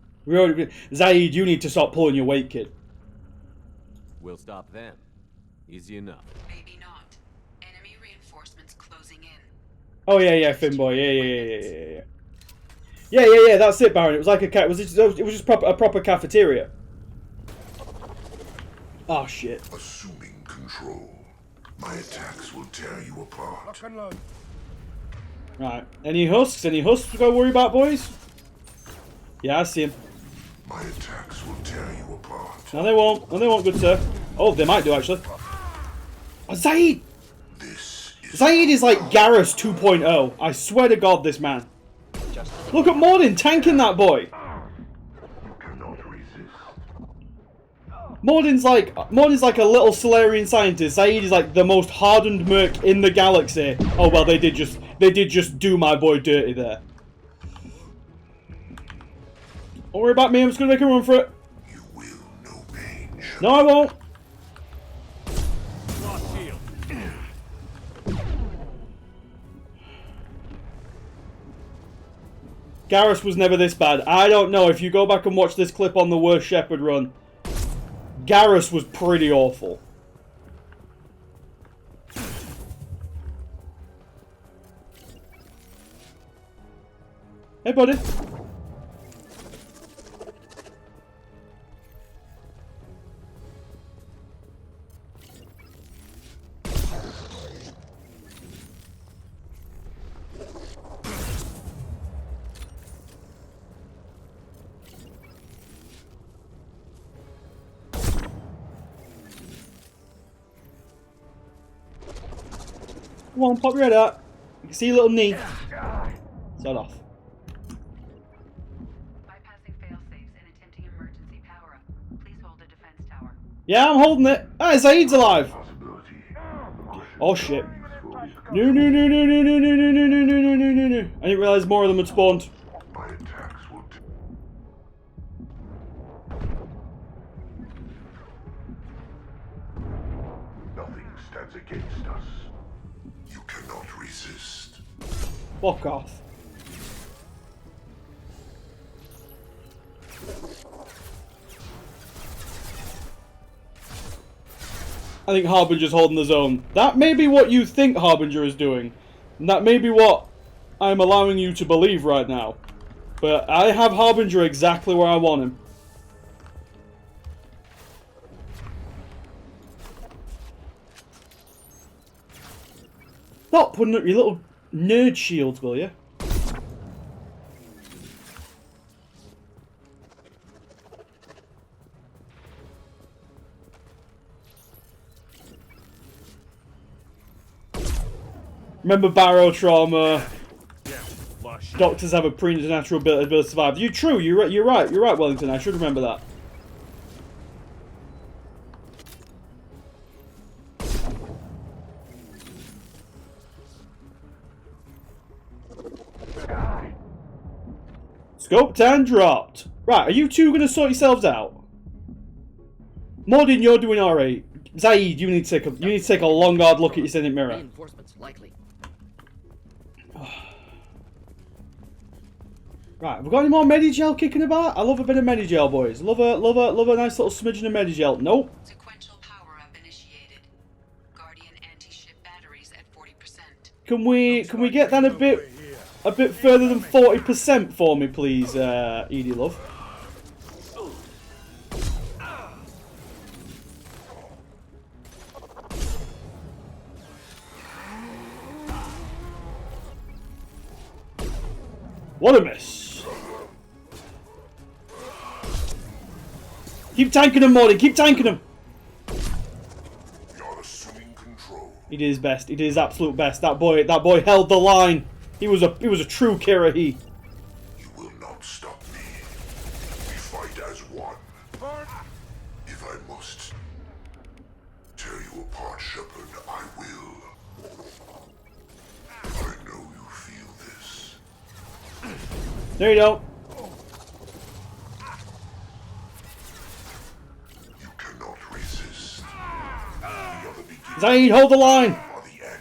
Zaid, you need to stop pulling your weight, kid. We'll stop them. Easy enough. Maybe not. Enemy reinforcements closing in. Oh yeah, Finboy, yeah. That's it, Baron. It was like a cat. It was just a proper cafeteria. Oh shit. Assuming control, my attacks will tear you apart. Lock and load. Right. Any husks? Any husks to go worry about, boys? Yeah, I see him. My attacks will tear you apart. No, they won't. No, they won't, good sir. Oh, they might do actually. Oh, Zaid! Zaid is like Garrus 2.0. I swear to God, this man. Look at Mordin tanking that boy. Mordin's like a little Solarian scientist. Zaid is like the most hardened merc in the galaxy. Oh well, they did just do my boy dirty there. Don't worry about me. I'm just gonna make a run for it. You will know pain. No, I won't. Garrus was never this bad. I don't know. If you go back and watch this clip on the worst Shepard run, Garrus was pretty awful. Hey, buddy. Come on, pop your head out. You can see your little knee. Start off. Bypassing fail-safes and attempting emergency power-up. Please hold the defense tower. Yeah, I'm holding it. Ah, Zaid's alive. Oh shit. No. I didn't realize more of them had spawned. Nothing stands against us. You cannot resist. Fuck off. I think Harbinger's holding the zone. That may be what you think Harbinger is doing. And that may be what I'm allowing you to believe right now. But I have Harbinger exactly where I want him. Stop putting up your little nerd shields, will you? Remember barotrauma. Doctors have a preternatural ability to survive. You're true. You're right, Wellington. I should remember that. Scoped and dropped. Right, are you two going to sort yourselves out? Mordin, you're doing alright. Zaid, you need to take a long hard look at your Senate mirror. Reinforcements likely. Right, have we got any more Medigel kicking about? I love a bit of Medigel, boys. Love a nice little smidgen of Medigel. Nope. Sequential power-up initiated. Guardian anti-ship batteries at 40%. Can we get that a bit further than 40% for me, please, Edie love? What a miss. Keep tanking him, Morty. Keep tanking him. He did his best. He did his absolute best. That boy held the line. He was a true killer. He. You will not stop me. We fight as one. If I must tear you apart, Shepard, I will. I know you feel this. There you go. You cannot resist. The other begins. Zaid, hold the line. Are the end.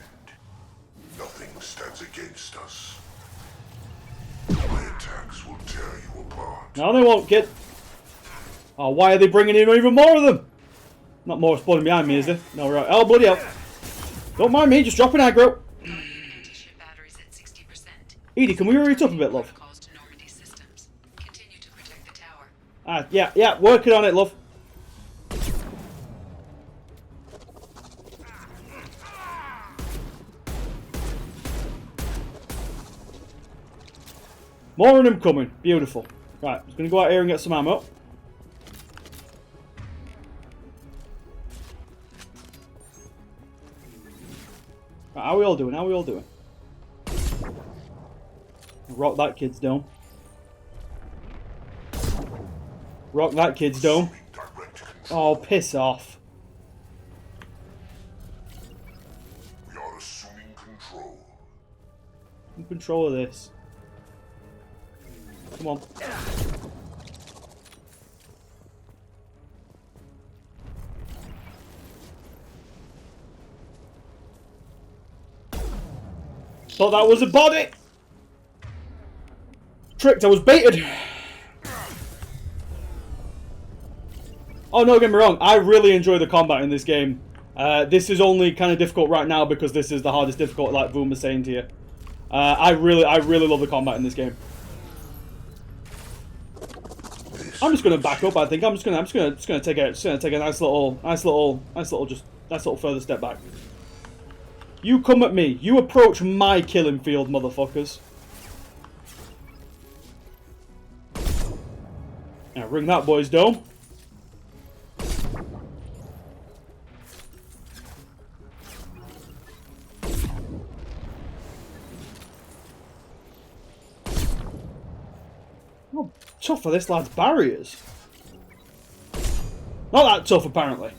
Nothing stands against us. My attacks will tear you apart. No, they won't, kid. Oh, why are they bringing in even more of them? Not more exploding behind me, is there? No, right. Oh, bloody hell. Don't mind me, just dropping aggro. Anti-ship batteries at 60%. Edie, can we hurry it up a bit, love? Calls to Normandy systems. Continue to protect the tower. Ah, yeah, working on it, love. More of them coming. Beautiful. Right, I'm just going to go out here and get some ammo. Right, how are we all doing? How are we all doing? Rock that kid's dome. Rock that kid's dome. Oh, piss off. We are assuming control. In control of this. Come on. Thought that was a body! Tricked, I was baited! Oh, no, get me wrong, I really enjoy the combat in this game. This is only kind of difficult right now because this is the hardest difficult, like Boom was saying to you. I really love the combat in this game. I'm just gonna back up. I think I'm just gonna take a nice little further step back. You come at me. You approach my killing field, motherfuckers. Now ring that boy's dome. Oh, tough for this lad's barriers. Not that tough, apparently.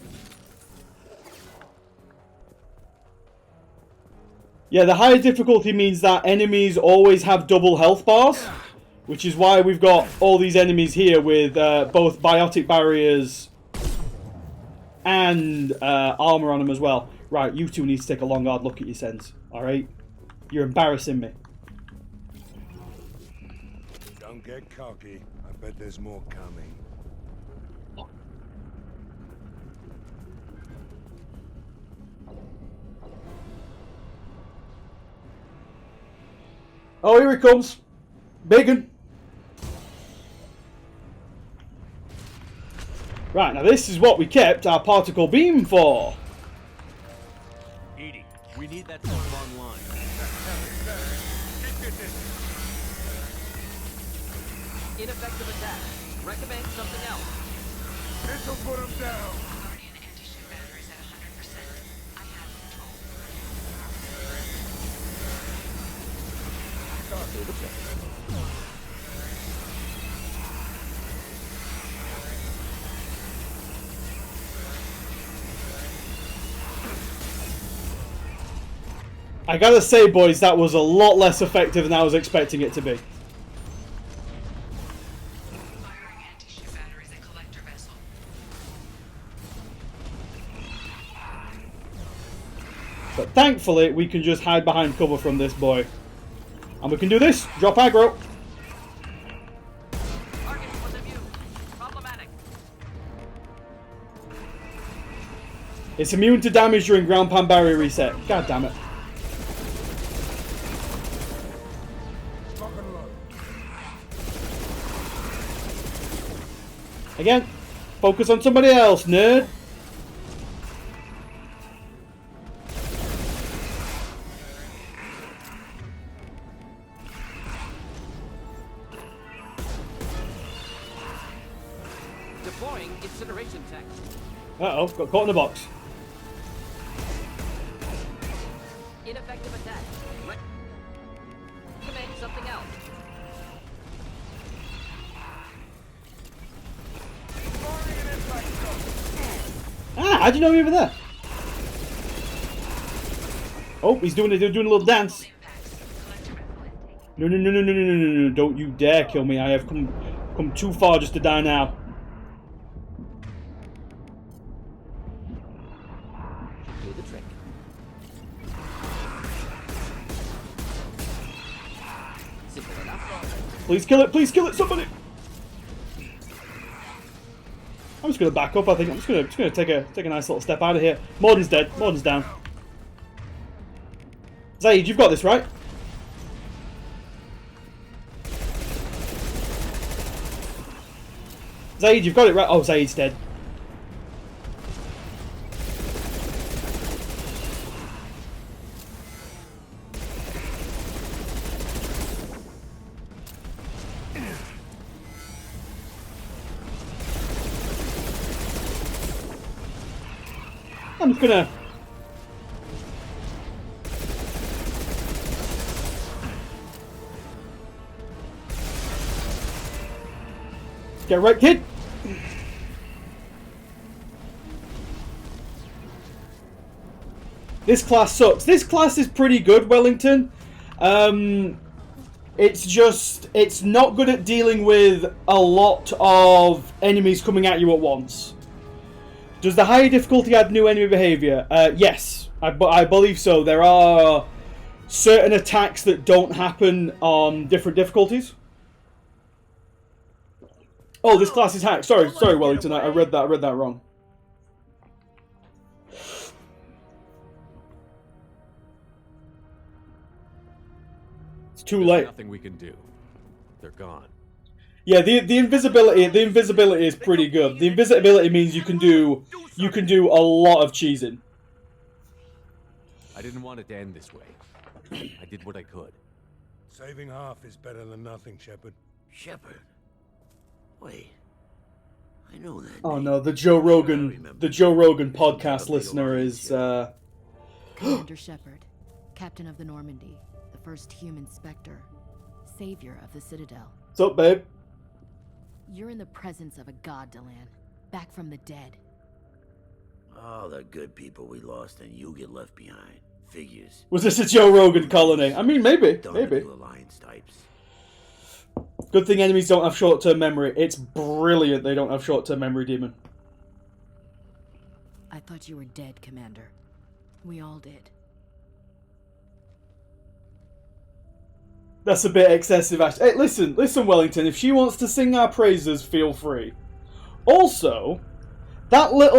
Yeah, the higher difficulty means that enemies always have double health bars, which is why we've got all these enemies here with both biotic barriers and armor on them as well. Right, you two need to take a long hard look at your sens, alright? You're embarrassing me. Don't get cocky. I bet there's more coming. Oh, here he comes. Biggin. Right, now this is what we kept our particle beam for. Edie, we need that stuff online. Ineffective attack. Recommend something else. This'll put him down. Guardian anti-ship batteries at 100%. I have control. I gotta say, boys, that was a lot less effective than I was expecting it to be. Firing anti-ship batteries at collector vessel. But thankfully, we can just hide behind cover from this boy. And we can do this. Drop aggro. Target was of you. Problematic. It's immune to damage during ground pound barrier reset. God damn it. Again, focus on somebody else, nerd. Deploying incineration tank. Uh-oh, got caught in a box. How do you know you were there? Oh, he's doing a little dance. No, no, no, no, no, no, no, no, no. Don't you dare kill me. I have come too far just to die now. Do the trick. Simple enough. Please kill it, somebody! I'm just gonna back up, I think. I'm just gonna take a nice little step out of here. Morden's dead. Morden's down. Zaid, you've got this, right? Zaid, you've got it right. Oh, Zaid's dead. I'm just gonna... Get right, kid! This class sucks. This class is pretty good, Wellington. It's just... It's not good at dealing with a lot of enemies coming at you at once. Does the higher difficulty add new enemy behavior? Yes, I believe so. There are certain attacks that don't happen on different difficulties. Oh, this class is hacked. Sorry, Wellington. I read that wrong. It's too There's late. nothing we can do. They're gone. Yeah, the invisibility is pretty good. The invisibility means you can do a lot of cheesing. I didn't want it to end this way. I did what I could. Saving half is better than nothing, Shepard. Shepard? Wait. I know that Oh name. no, the Joe Rogan podcast listener is Commander Shepard, Captain of the Normandy, the first human Spectre, savior of the Citadel. What's up, babe? You're in the presence of a god, Delan, back from the dead. All the good people we lost and you get left behind. Figures. Was this a Joe Rogan colony? I mean, maybe. Alliance types. Good thing enemies don't have short-term memory. It's brilliant they don't have short-term memory, Demon. I thought you were dead, Commander. We all did. That's a bit excessive, Ash. Hey, listen, Wellington. If she wants to sing our praises, feel free. Also, that little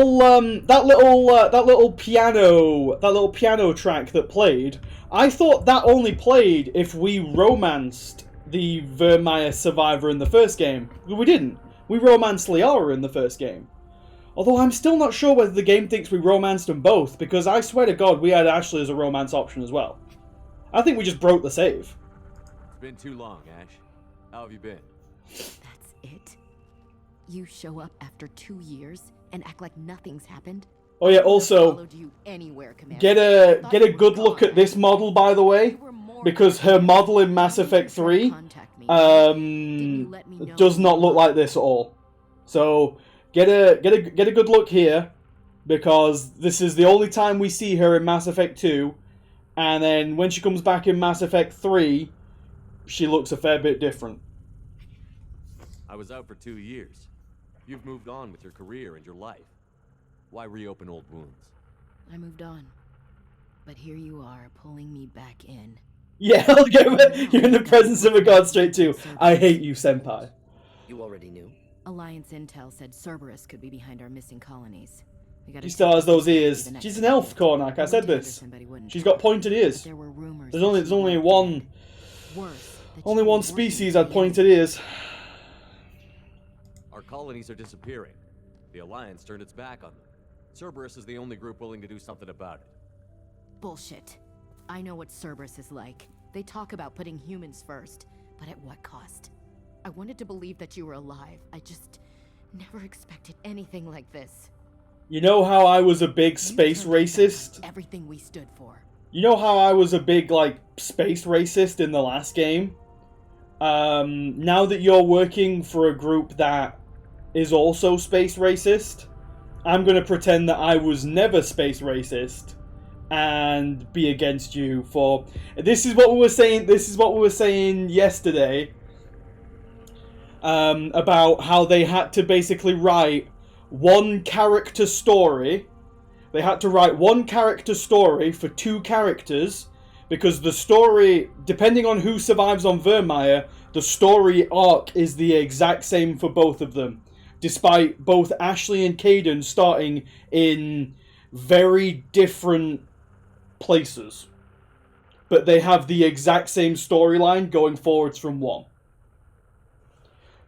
piano track that played, I thought that only played if we romanced the Vermeer survivor in the first game. We didn't. We romanced Liara in the first game. Although I'm still not sure whether the game thinks we romanced them both, because I swear to God we had Ashley as a romance option as well. I think we just broke the save. It's been too long, Ash. How have you been? That's it? You show up after 2 years and act like nothing's happened? Oh yeah, also, You anywhere, Commander. get a good look at this model, by the way, because her model in Mass Effect 3 does not look like this at all. So get a good look here, because this is the only time we see her in Mass Effect 2, and then when she comes back in Mass Effect 3, she looks a fair bit different. I was out for 2 years. You've moved on with your career and your life. Why reopen old wounds? I moved on. But here you are, pulling me back in. Yeah, you're in the presence of a god straight too. I hate you, senpai. You already knew. Alliance intel said Cerberus could be behind our missing colonies. She still has those ears. She's an elf, Kornak. I said this. She's got pointed ears. There's only one species had pointed ears. Our colonies are disappearing. The Alliance turned its back on them. Cerberus is the only group willing to do something about it. Bullshit. I know what Cerberus is like. They talk about putting humans first, but at what cost? I wanted to believe that you were alive. I just never expected anything like this. You know how I was a big space racist? Everything we stood for. You know how I was a big, space racist in the last game? Now that you're working for a group that is also space racist, I'm going to pretend that I was never space racist and be against you for... This is what we were saying. This is what we were saying yesterday about how they had to basically write one character story. They had to write one character story for two characters because the story, depending on who survives on Vermeer, the story arc is the exact same for both of them, despite both Ashley and Kaidan starting in very different places. But they have the exact same storyline going forwards from one.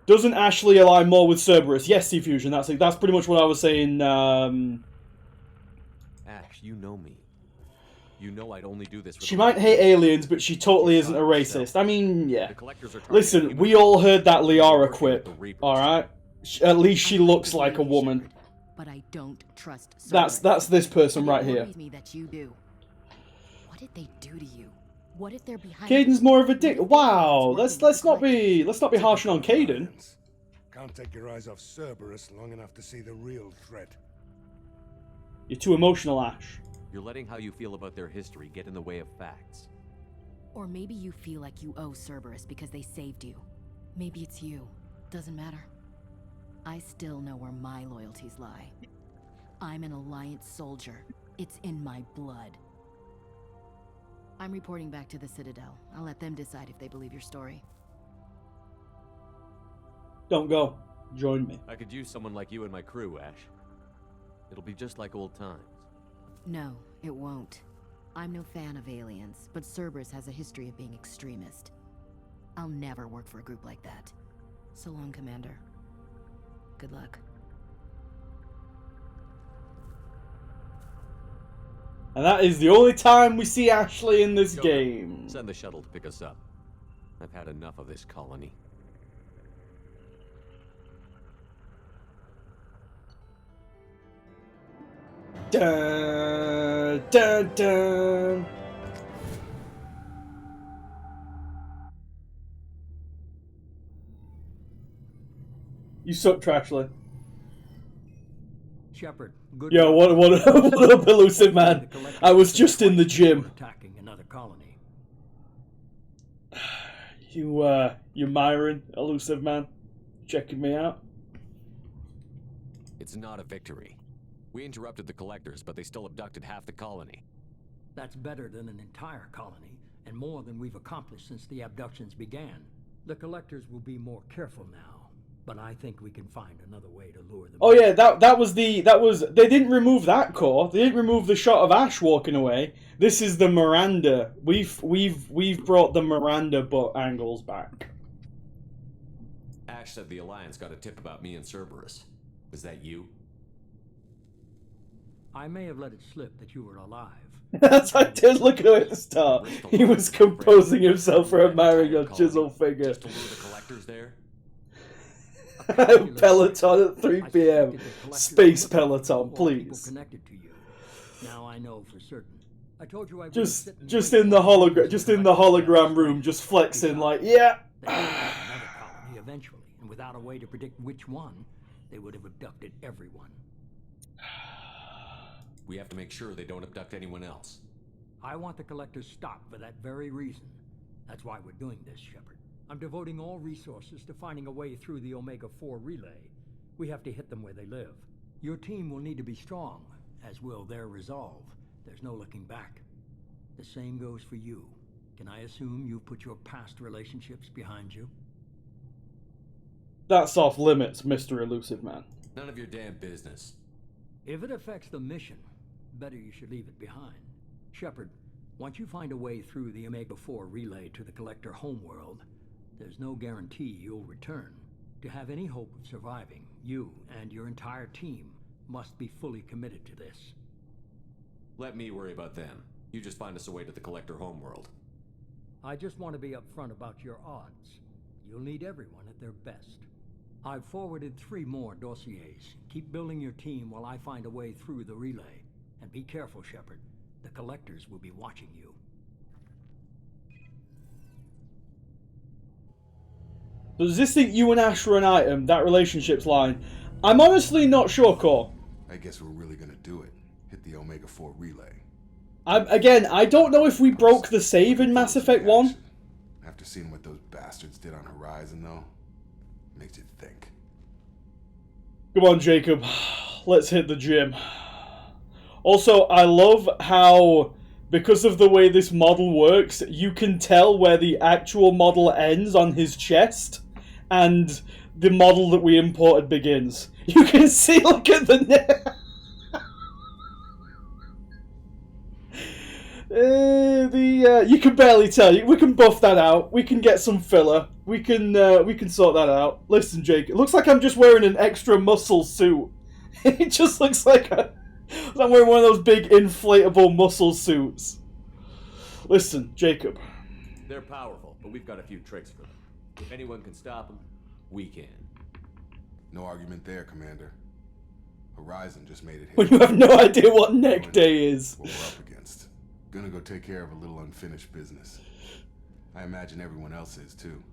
Doesn't Ashley align more with Cerberus? Yes, C-Fusion, that's pretty much what I was saying. Ash, you know me. You know I'd only do this for She might hate aliens, but she totally isn't a racist. I mean, yeah. Listen, we all heard that Liara quip, alright? At least she looks like a woman. But I don't trust Cerberus. That's this person right here. It worries me that you do. What did they do to you? What if they're behind? Kaidan's more of a dick. Wow, let's not be harshing on Kaidan. Can't take your eyes off Cerberus long enough to see the real threat. You're too emotional, Ash. You're letting how you feel about their history get in the way of facts. Or maybe you feel like you owe Cerberus because they saved you. Maybe it's you. Doesn't matter. I still know where my loyalties lie. I'm an Alliance soldier. It's in my blood. I'm reporting back to the Citadel. I'll let them decide if they believe your story. Don't go. Join me. I could use someone like you in my crew, Ash. It'll be just like old times. No, it won't. I'm no fan of aliens, but Cerberus has a history of being extremist. I'll never work for a group like that. So long, Commander. Good luck. And that is the only time we see Ashley in this game. Send the shuttle to pick us up. I've had enough of this colony. Dun, dun, dun. You suck, Trashley. Shepard, good. Yo, what up, elusive man? I was just in the gym. Attacking another colony. You Myron, elusive man, checking me out. It's not a victory. We interrupted the collectors, but they still abducted half the colony. That's better than an entire colony, and more than we've accomplished since the abductions began. The collectors will be more careful now, but I think we can find another way to lure them. Oh yeah, that was they didn't remove that core. They didn't remove the shot of Ash walking away. This is the Miranda. We've brought the Miranda butt angles back. Ash said the Alliance got a tip about me and Cerberus. Was that you? I may have let it slip that you were alive. That's I did look at him at the start. He was composing himself for admiring a chisel figure. Just to lure the collectors there? Peloton at 3 p.m. Space Peloton, please. Connected to you. Now I know for certain. I told you I just in the hologram room, just flexing like, yeah. Another colony eventually, and without a way to predict which one, they would have abducted everyone. We have to make sure they don't abduct anyone else. I want the collectors stopped for that very reason. That's why we're doing this, Shepard. I'm devoting all resources to finding a way through the Omega-4 relay. We have to hit them where they live. Your team will need to be strong, as will their resolve. There's no looking back. The same goes for you. Can I assume you've put your past relationships behind you? That's off limits, Mr. Elusive Man. None of your damn business. If it affects the mission, better you should leave it behind. Shepard, once you find a way through the Omega-4 relay to the Collector homeworld, there's no guarantee you'll return. To have any hope of surviving, you and your entire team must be fully committed to this. Let me worry about them. You just find us a way to the Collector homeworld. I just want to be upfront about your odds. You'll need everyone at their best. I've forwarded 3 more dossiers. Keep building your team while I find a way through the relay. And be careful, Shepard. The Collectors will be watching you. Does this think you and Ash were an item, that relationship's line? I'm honestly not sure, Core. I guess we're really gonna do it. Hit the Omega-4 relay. Again, I don't know if we broke the save in Mass Effect 1. After seeing what those bastards did on Horizon, though, makes you think. Come on, Jacob. Let's hit the gym. Also, I love how, because of the way this model works, you can tell where the actual model ends on his chest, and the model that we imported begins. You can see, look at the neck. You can barely tell. We can buff that out. We can get some filler. We can sort that out. Listen, Jake. It looks like I'm just wearing an extra muscle suit. It just looks like I'm wearing one of those big inflatable muscle suits. Listen, Jacob. They're powerful, but we've got a few tricks for them. If anyone can stop them, we can. No argument there, Commander. Horizon just made it here. When you have no idea what neck day is. What we're up against. Gonna go take care of a little unfinished business. I imagine everyone else is too.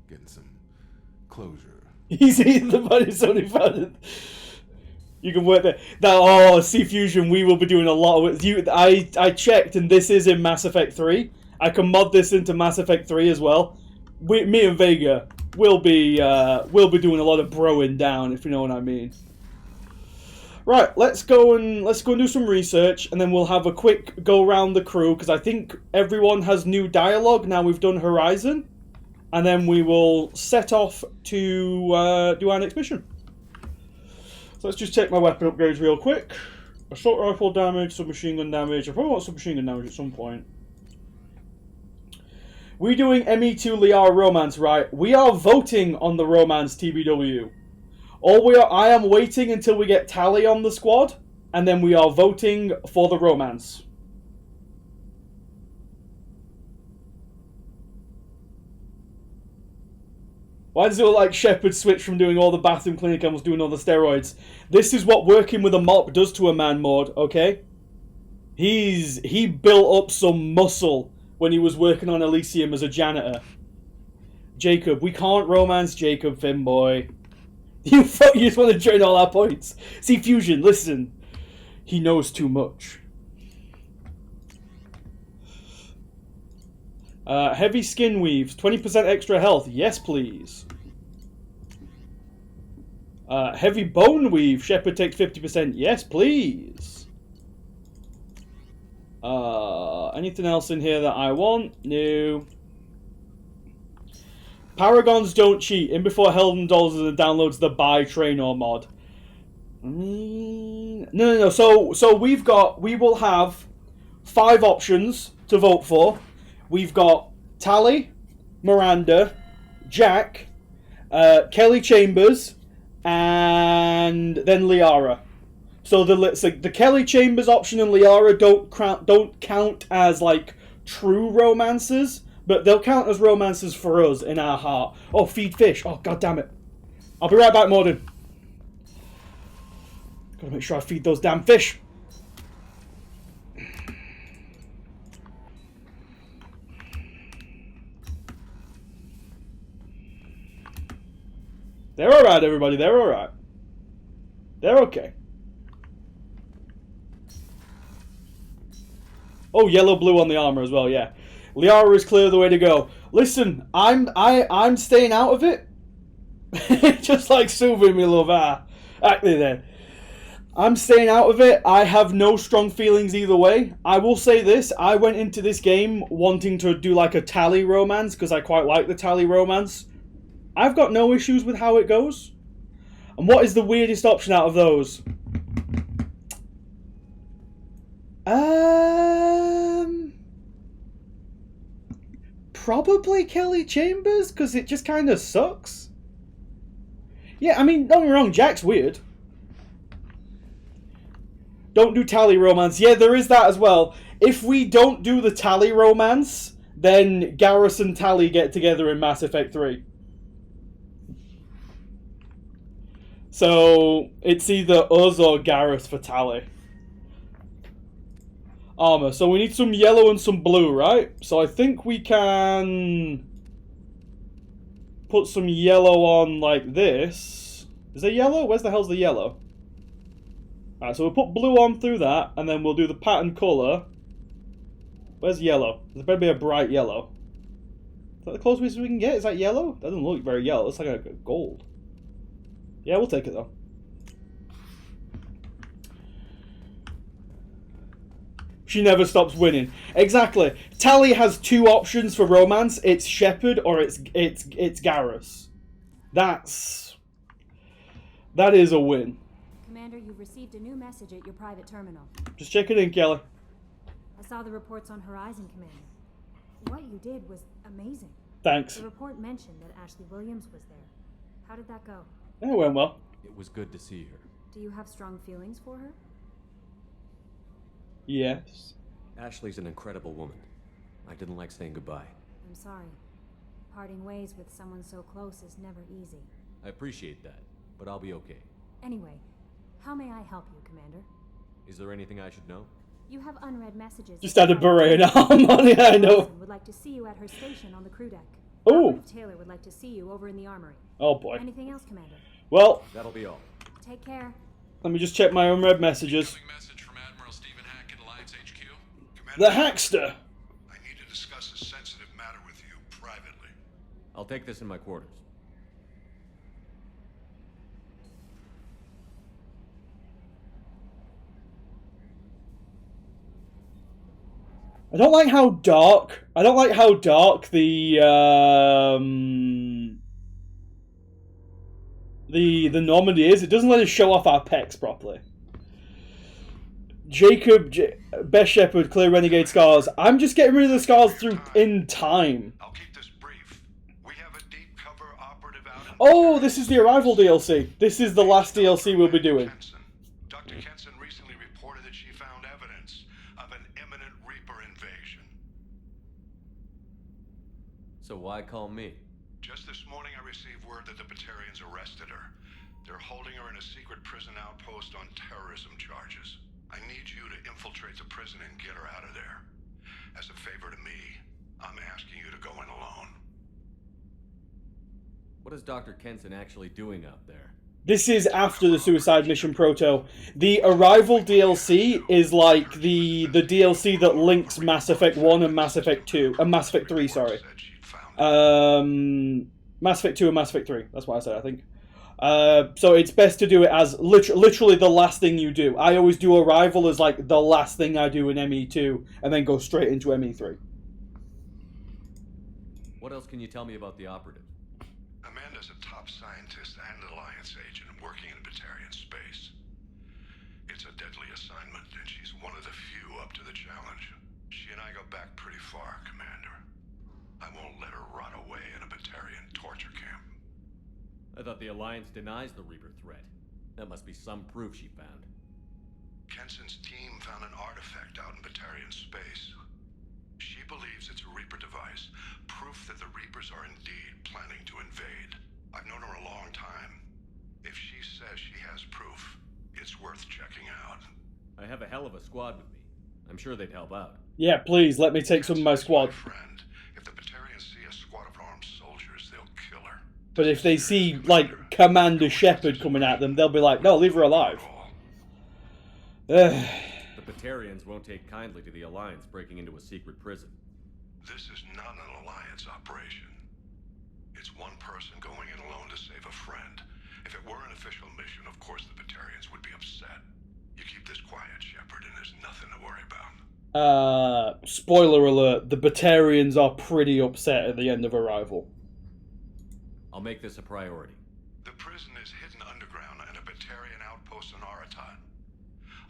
Getting some closure. He's eating the money, so he found it. You can work there. Oh, C-Fusion, we will be doing a lot of it. I checked, and this is in Mass Effect 3. I can mod this into Mass Effect 3 as well. Me and Vega will be doing a lot of broing down, if you know what I mean. Right, let's go and do some research, and then we'll have a quick go around the crew, because I think everyone has new dialogue now we've done Horizon, and then we will set off to do our next mission. So let's just check my weapon upgrades real quick. Assault rifle damage, submachine gun damage. I probably want submachine gun damage at some point. We're doing ME2 Liara romance, right? We are voting on the romance TBW. I am waiting until we get Tali on the squad, and then we are voting for the romance. Why does it look like Shepard switched from doing all the bathroom cleaning and was doing all the steroids? This is what working with a mop does to a man, Maud, okay? He built up some muscle when he was working on Elysium as a janitor. Jacob, we can't romance Jacob, Finboy. You just want to drain all our points. See, Fusion, listen. He knows too much. Heavy skin weaves, 20% extra health. Yes, please. Heavy bone weave, Shepard takes 50%. Yes, please. Anything else in here that I want? No. Paragons don't cheat. In before Helden Dolls and downloads the buy Trainor mod. No. So we will have 5 options to vote for. We've got Tali, Miranda, Jack, Kelly Chambers, and then Liara. So the Kelly Chambers option and Liara don't count as like true romances. But they'll count as romances for us in our heart. Oh, feed fish. Oh, god damn it. I'll be right back, Morden. Gotta make sure I feed those damn fish. They're alright, everybody. They're alright. They're okay. Oh, yellow-blue on the armor as well, yeah. Liara is clearly the way to go. Listen, I'm staying out of it. Just like Sylvie, me love. Actually then. I'm staying out of it. I have no strong feelings either way. I will say this. I went into this game wanting to do like a Tali romance because I quite like the Tali romance. I've got no issues with how it goes. And what is the weirdest option out of those? Probably Kelly Chambers, because it just kind of sucks. Yeah, I mean, don't get me wrong, Jack's weird. Don't do Tali romance. Yeah, there is that as well. If we don't do the Tali romance, then Garrus and Tali get together in Mass Effect 3. So, it's either us or Garrus for Tali. Armor. So we need some yellow and some blue, right? So I think we can put some yellow on like this. Is there yellow? Where's the hell's the yellow? Alright, so we'll put blue on through that, and then we'll do the pattern colour. Where's yellow? There better be a bright yellow. Is that the closest we can get? Is that yellow? That doesn't look very yellow. It's like a gold. Yeah, we'll take it though. She never stops winning. Exactly. Tally has two options for romance. It's Shepard or it's Garrus. That is a win. Commander, you've received a new message at your private terminal. Just check it in, Kelly. I saw the reports on Horizon, Commander. What you did was amazing. Thanks. The report mentioned that Ashley Williams was there. How did that go? It went well. It was good to see her. Do you have strong feelings for her? Yes. Ashley's an incredible woman. I didn't like saying goodbye. I'm sorry. Parting ways with someone so close is never easy. I appreciate that, but I'll be okay. Anyway, how may I help you, Commander? Is there anything I should know? You have unread messages. Just had a beret and arm on it, I know. Would like to see you at her station on the crew deck. Oh. Taylor would like to see you over in the armory. Oh boy. Anything else, Commander? Well, that'll be all. Take care. Let me just check my unread messages. The Hackster. I need to discuss a sensitive matter with you privately. I'll take this in my quarters. I don't like how dark. I don't like how dark the Normandy is. It doesn't let us show off our pecs properly. Best Shepard, clear renegade scars. I'm just getting rid of the scars through in time. I'll keep this brief. We have a deep cover operative out. Oh, this is the Arrival DLC. This is the last DLC we'll be doing. Dr. Kenson recently reported that she found evidence of an imminent Reaper invasion. So why call me? Just this morning I received word that the Batarians arrested her. They're holding her in a secret prison outpost on terrorism charges. I need you to infiltrate the prison and get her out of there. As a favor to me, I'm asking you to go in alone. What is Dr. Kenson actually doing out there? This is after the Suicide Mission Proto. The Arrival DLC is like the DLC that links Mass Effect 1 and Mass Effect 2. And Mass Effect 3, sorry. Mass Effect 2 and Mass Effect 3. That's what I said, I think. So it's best to do it as literally the last thing you do. I always do Arrival as like the last thing I do in ME2 and then go straight into ME3. What else can you tell me about the operative? Amanda's a top scientist and Alliance agent working in Batarian space. It's a deadly assignment, and she's one of the few up to the challenge. She and I go back pretty far, Commander. I won't let her rot away in a Batarian torture camp. I thought the Alliance denies the Reaper threat. That must be some proof she found. Kenson's team found an artifact out in Batarian space. She believes it's a Reaper device, proof that the Reapers are indeed planning to invade. I've known her a long time. If she says she has proof, it's worth checking out. I have a hell of a squad with me. I'm sure they'd help out. Yeah, please, let me take some of my squad. If the Batarians see a squad of armed soldiers, they'll kill her. But if they see, like, Commander Shepard coming at them, they'll be like, no, leave her alive. The Batarians won't take kindly to the Alliance breaking into a secret prison. This is not an Alliance operation. It's one person going in alone to save a friend. If it were an official mission, of course the Batarians would be upset. You keep this quiet, Shepard, and there's nothing to worry about. Spoiler alert, the Batarians are pretty upset at the end of Arrival. I'll make this a priority. The prison is hidden underground in a Batarian outpost in Araton.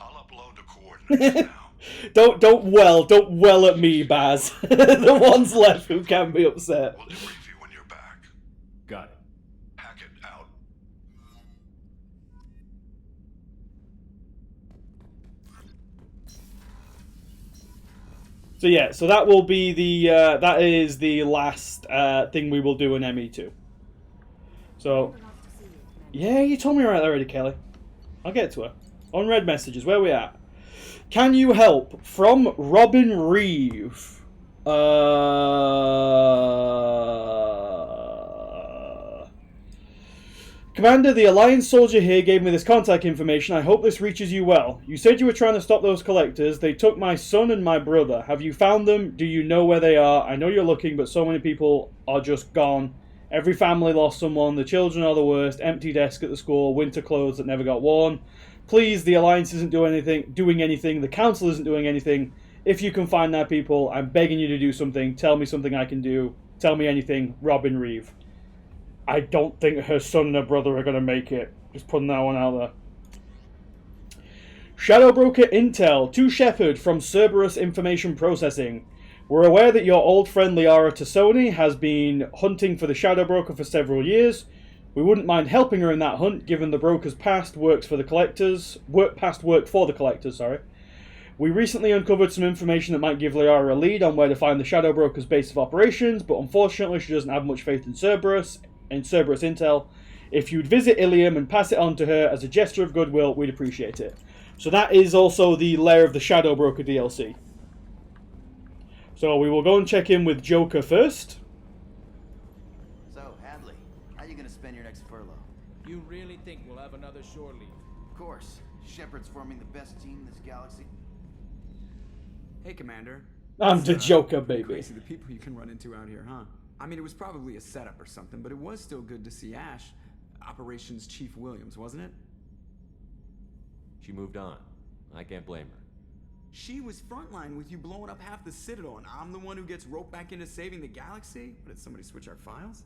I'll upload the coordinates now. Don't well at me, Baz. The ones left who can be upset. We'll debrief you when you're back. Got it. Hackett out. So yeah, so that will be the that is the last thing we will do in ME2. So yeah, you told me right there already, Kelly. I'll get to her. Unread messages, where are we at? Can you help? From Robin Reeve. Commander, the Alliance soldier here gave me this contact information. I hope this reaches you well. You said you were trying to stop those collectors. They took my son and my brother. Have you found them? Do you know where they are? I know you're looking, but so many people are just gone. Every family lost someone. The children are the worst. Empty desk at the school. Winter clothes that never got worn. Please, the Alliance isn't doing anything. The Council isn't doing anything. If you can find that people, I'm begging you to do something. Tell me something I can do. Tell me anything. Robin Reeve. I don't think her son and her brother are going to make it. Just putting that one out there. Shadow Broker Intel to Shepard from Cerberus Information Processing. We're aware that your old friend Liara Tassoni has been hunting for the Shadow Broker for several years. We wouldn't mind helping her in that hunt, given the broker's past worked for the Collectors. Sorry. We recently uncovered some information that might give Liara a lead on where to find the Shadow Broker's base of operations, but unfortunately she doesn't have much faith in Cerberus Intel. If you'd visit Ilium and pass it on to her as a gesture of goodwill, we'd appreciate it. So that is also the Lair of the Shadow Broker DLC. So we will go and check in with Joker first. So, Hadley, how are you going to spend your next furlough? You really think we'll have another shore leave? Of course. Shepard's forming the best team in this galaxy. Hey, Commander. I'm the Joker, baby. Crazy the people you can run into out here, huh? I mean, it was probably a setup or something, but it was still good to see Ash, Operations Chief Williams, wasn't it? She moved on. I can't blame her. She was frontline with you blowing up half the Citadel, and I'm the one who gets roped back into saving the galaxy? What, did somebody switch our files?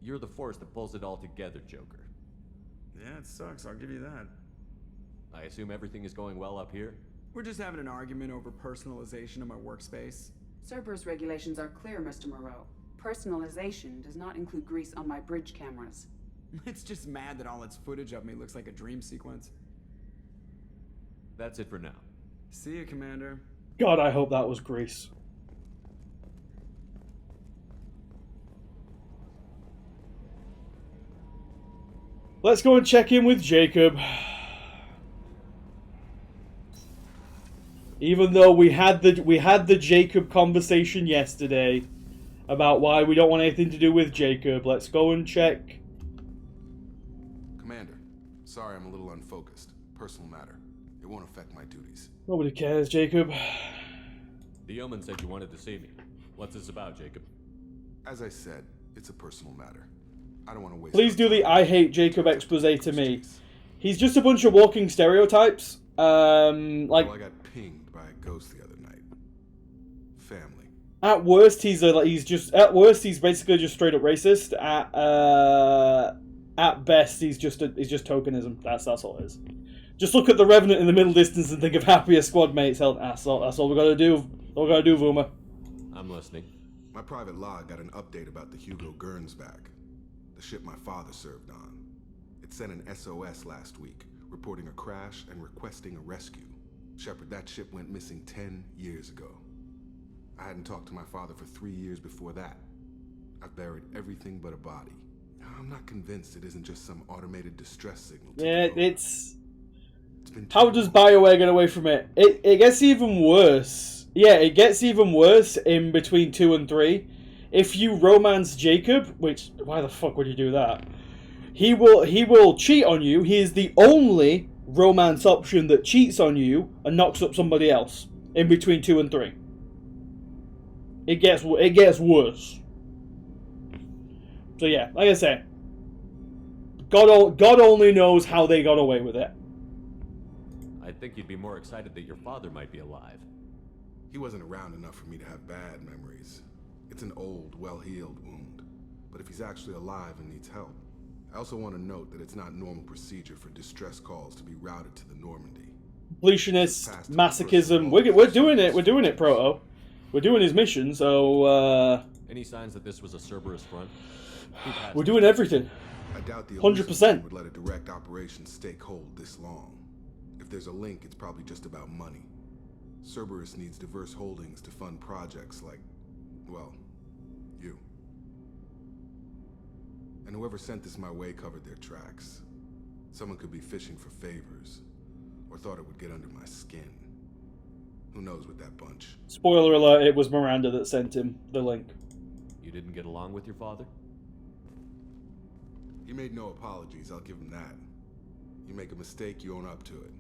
You're the force that pulls it all together, Joker. Yeah, it sucks, I'll give you that. I assume everything is going well up here? We're just having an argument over personalization of my workspace. Cerberus regulations are clear, Mr. Moreau. Personalization does not include grease on my bridge cameras. It's just mad that all its footage of me looks like a dream sequence. That's it for now. See you, Commander. God, I hope that was grease. Let's go and check in with Jacob. Even though we had the Jacob conversation yesterday about why we don't want anything to do with Jacob, let's go and check. Commander, sorry I'm a little unfocused. Personal matter. It won't affect my duties. Nobody cares, Jacob. The yeoman said you wanted to see me. What's this about, Jacob? As I said, it's a personal matter. I don't want to waste. Please do the I hate Jacob expose to me. He's just a bunch of walking stereotypes. Like, well, I got pinged by a ghost the other night. Family. At worst, he's basically just straight up racist. At best, he's just tokenism. That's all it is. Just look at the Revenant in the middle distance and think of happier squad mates. Hell, that's all we gotta do. All we gotta do, Vuma. I'm listening. My private log got an update about the Hugo Gernsback, the ship my father served on. It sent an SOS last week, reporting a crash and requesting a rescue. Shepard, that ship went missing 10 years ago. I hadn't talked to my father for 3 years before that. I've buried everything but a body. I'm not convinced it isn't just some automated distress signal. Yeah, how does BioWare get away from it? It gets even worse. Yeah, it gets even worse in between 2 and 3. If you romance Jacob, which, why the fuck would you do that? He will cheat on you. He is the only romance option that cheats on you and knocks up somebody else in between 2 and 3. It gets worse. So yeah, like I say, God only knows how they got away with it. I think you'd be more excited that your father might be alive. He wasn't around enough for me to have bad memories. It's an old, well-healed wound. But if he's actually alive and needs help, I also want to note that it's not normal procedure for distress calls to be routed to the Normandy. Completionist, masochism. We're doing it. We're doing it, Proto. We're doing his mission, so... Any signs that this was a Cerberus front? We're doing everything. I doubt the 100% would let a direct operations stake hold this long. If there's a link, it's probably just about money. Cerberus needs diverse holdings to fund projects like, well, you. And whoever sent this my way covered their tracks. Someone could be fishing for favors, or thought it would get under my skin. Who knows with that bunch? Spoiler alert, it was Miranda that sent him the link. You didn't get along with your father? He made no apologies, I'll give him that. You make a mistake, you own up to it.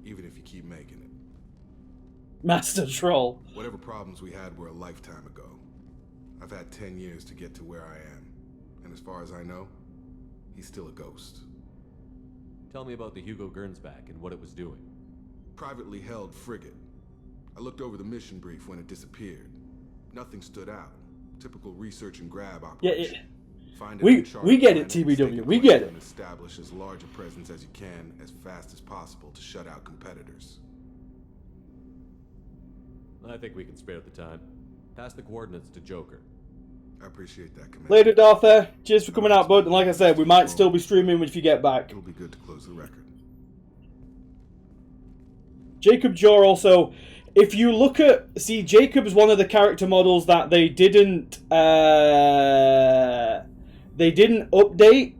Even if you keep making it. Master Troll. Whatever problems we had were a lifetime ago. I've had 10 years to get to where I am. And as far as I know, he's still a ghost. Tell me about the Hugo Gernsback and what it was doing. Privately held frigate. I looked over the mission brief when it disappeared. Nothing stood out. Typical research and grab operation. Yeah. Find We get it, planet, TBW. We get it. and establish as large a presence as you can as fast as possible to shut out competitors. I think we can spare the time. Pass the coordinates to Joker. I appreciate that, Commander. Later, Darther. Cheers for coming out, bud. And like I said, we might still be streaming if you get back. It'll be good to close the record. Jacob Jaw also, if you look at... See, Jacob's one of the character models that they didn't update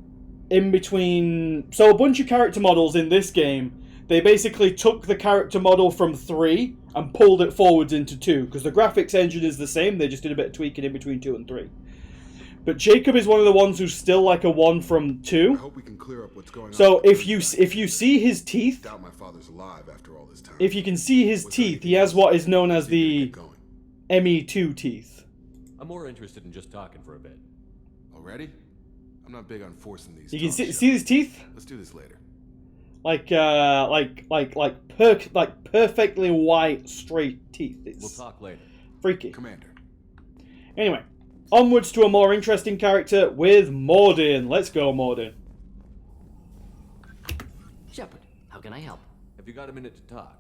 in between... So a bunch of character models in this game, they basically took the character model from 3 and pulled it forwards into 2, because the graphics engine is the same, they just did a bit of tweaking in between 2 and 3. But Jacob is one of the ones who's still like a 1 from 2. I hope we can clear up what's going So on. if you see his teeth, Doubt my father's alive after all this time. if you can see his teeth, he has what is known as the ME2 teeth. I'm more interested in just talking for a bit. Already? I'm not big on forcing these. You can talks, see his teeth, Let's do this later. like perfectly white, straight teeth. It's We'll talk later. freaky. Commander. Anyway, onwards to a more interesting character with Mordin. Let's go, Mordin. Shepard, how can I help? Have you got a minute to talk?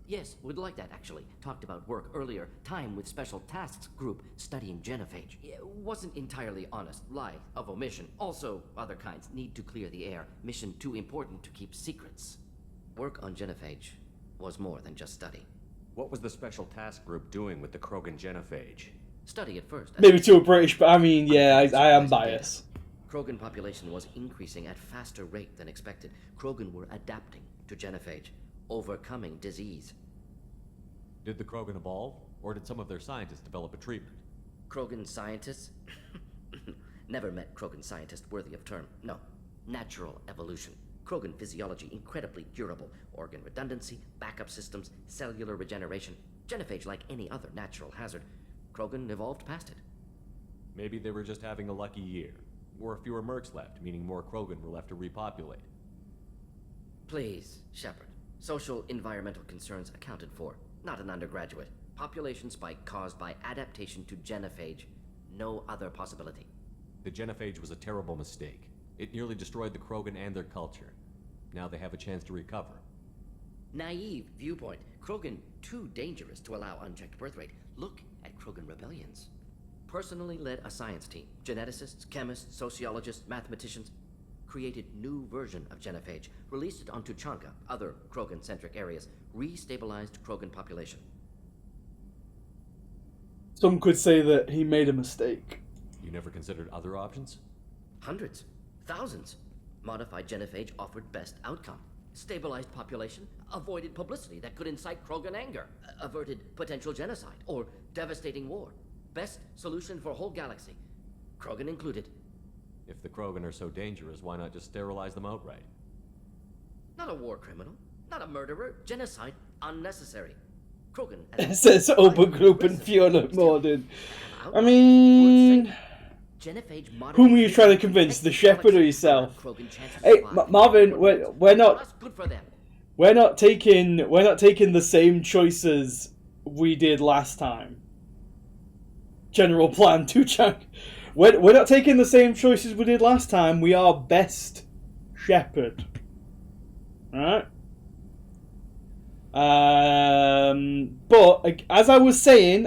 Yes, would like that actually. Talked about work earlier. Time with Special Tasks Group studying genophage. Wasn't entirely honest. Lie of omission. Also, other kinds. Need to clear the air. Mission too important to keep secrets. Work on genophage was more than just study. What was the Special Task Group doing with the Krogan genophage? Study at first. Maybe to a British, but I mean, yeah, I am biased. Krogan population was increasing at faster rate than expected. Krogan were adapting to genophage, overcoming disease. Did the Krogan evolve, or did some of their scientists develop a treatment? Krogan scientists? Never met Krogan scientist worthy of term. No. Natural evolution. Krogan physiology incredibly durable. Organ redundancy, backup systems, cellular regeneration. Genophage like any other natural hazard. Krogan evolved past it. Maybe they were just having a lucky year. Or fewer mercs left, meaning more Krogan were left to repopulate. Please, Shepard. Social environmental concerns accounted for. Not an undergraduate. Population spike caused by adaptation to genophage. No other possibility. The genophage was a terrible mistake. It nearly destroyed the Krogan and their culture. Now they have a chance to recover. Naive viewpoint. Krogan too dangerous to allow unchecked birth rate. Look at Krogan rebellions. Personally led a science team. Geneticists, chemists, sociologists, mathematicians. Created new version of genophage. Released it on Tuchanka, other Krogan-centric areas. Restabilized Krogan population. Some could say that he made a mistake. You never considered other options? Hundreds. Thousands. Modified genophage offered best outcome. Stabilized population, avoided publicity that could incite Krogan anger, averted potential genocide, or devastating war. Best solution for whole galaxy. Krogan included. If the Krogan are so dangerous, why not just sterilize them outright? Not a war criminal, not a murderer, genocide, unnecessary. Krogan... It says open group and Fiona Mordin. I mean... Whom are you trying to convince, the Shepard or yourself? Hey, Marvin, we're not taking the same choices we did last time. General Plan 2 Chunk. We're not taking the same choices we did last time. We are best Shepard. Alright? But as I was saying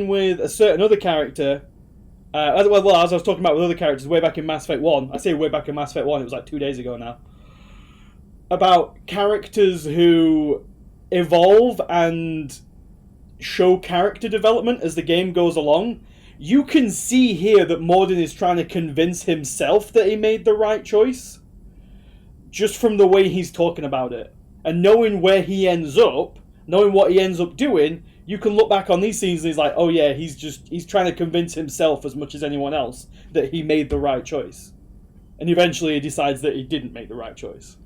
with a certain other character, as I was talking about with other characters way back in Mass Effect 1, I say way back in Mass Effect 1, it was like 2 days ago now, about characters who evolve and show character development as the game goes along. You can see here that Mordin is trying to convince himself that he made the right choice, just from the way he's talking about it. And knowing where he ends up, knowing what he ends up doing, you can look back on these scenes and he's like, oh yeah, he's trying to convince himself as much as anyone else that he made the right choice. And eventually he decides that he didn't make the right choice.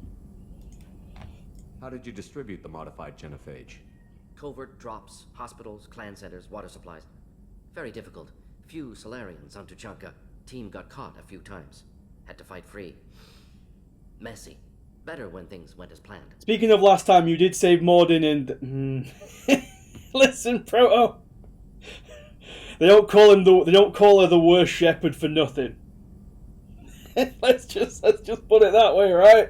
How did you distribute the modified genophage? Covert drops, hospitals, clan centers, water supplies. Very difficult. Few Solarians on Tuchanka. Team got caught a few times. Had to fight free. Messy. Better when things went as planned. Speaking of last time, you did save Morden and... Listen, Proto. They don't call her the worst Shepard for nothing. let's just put it that way, right?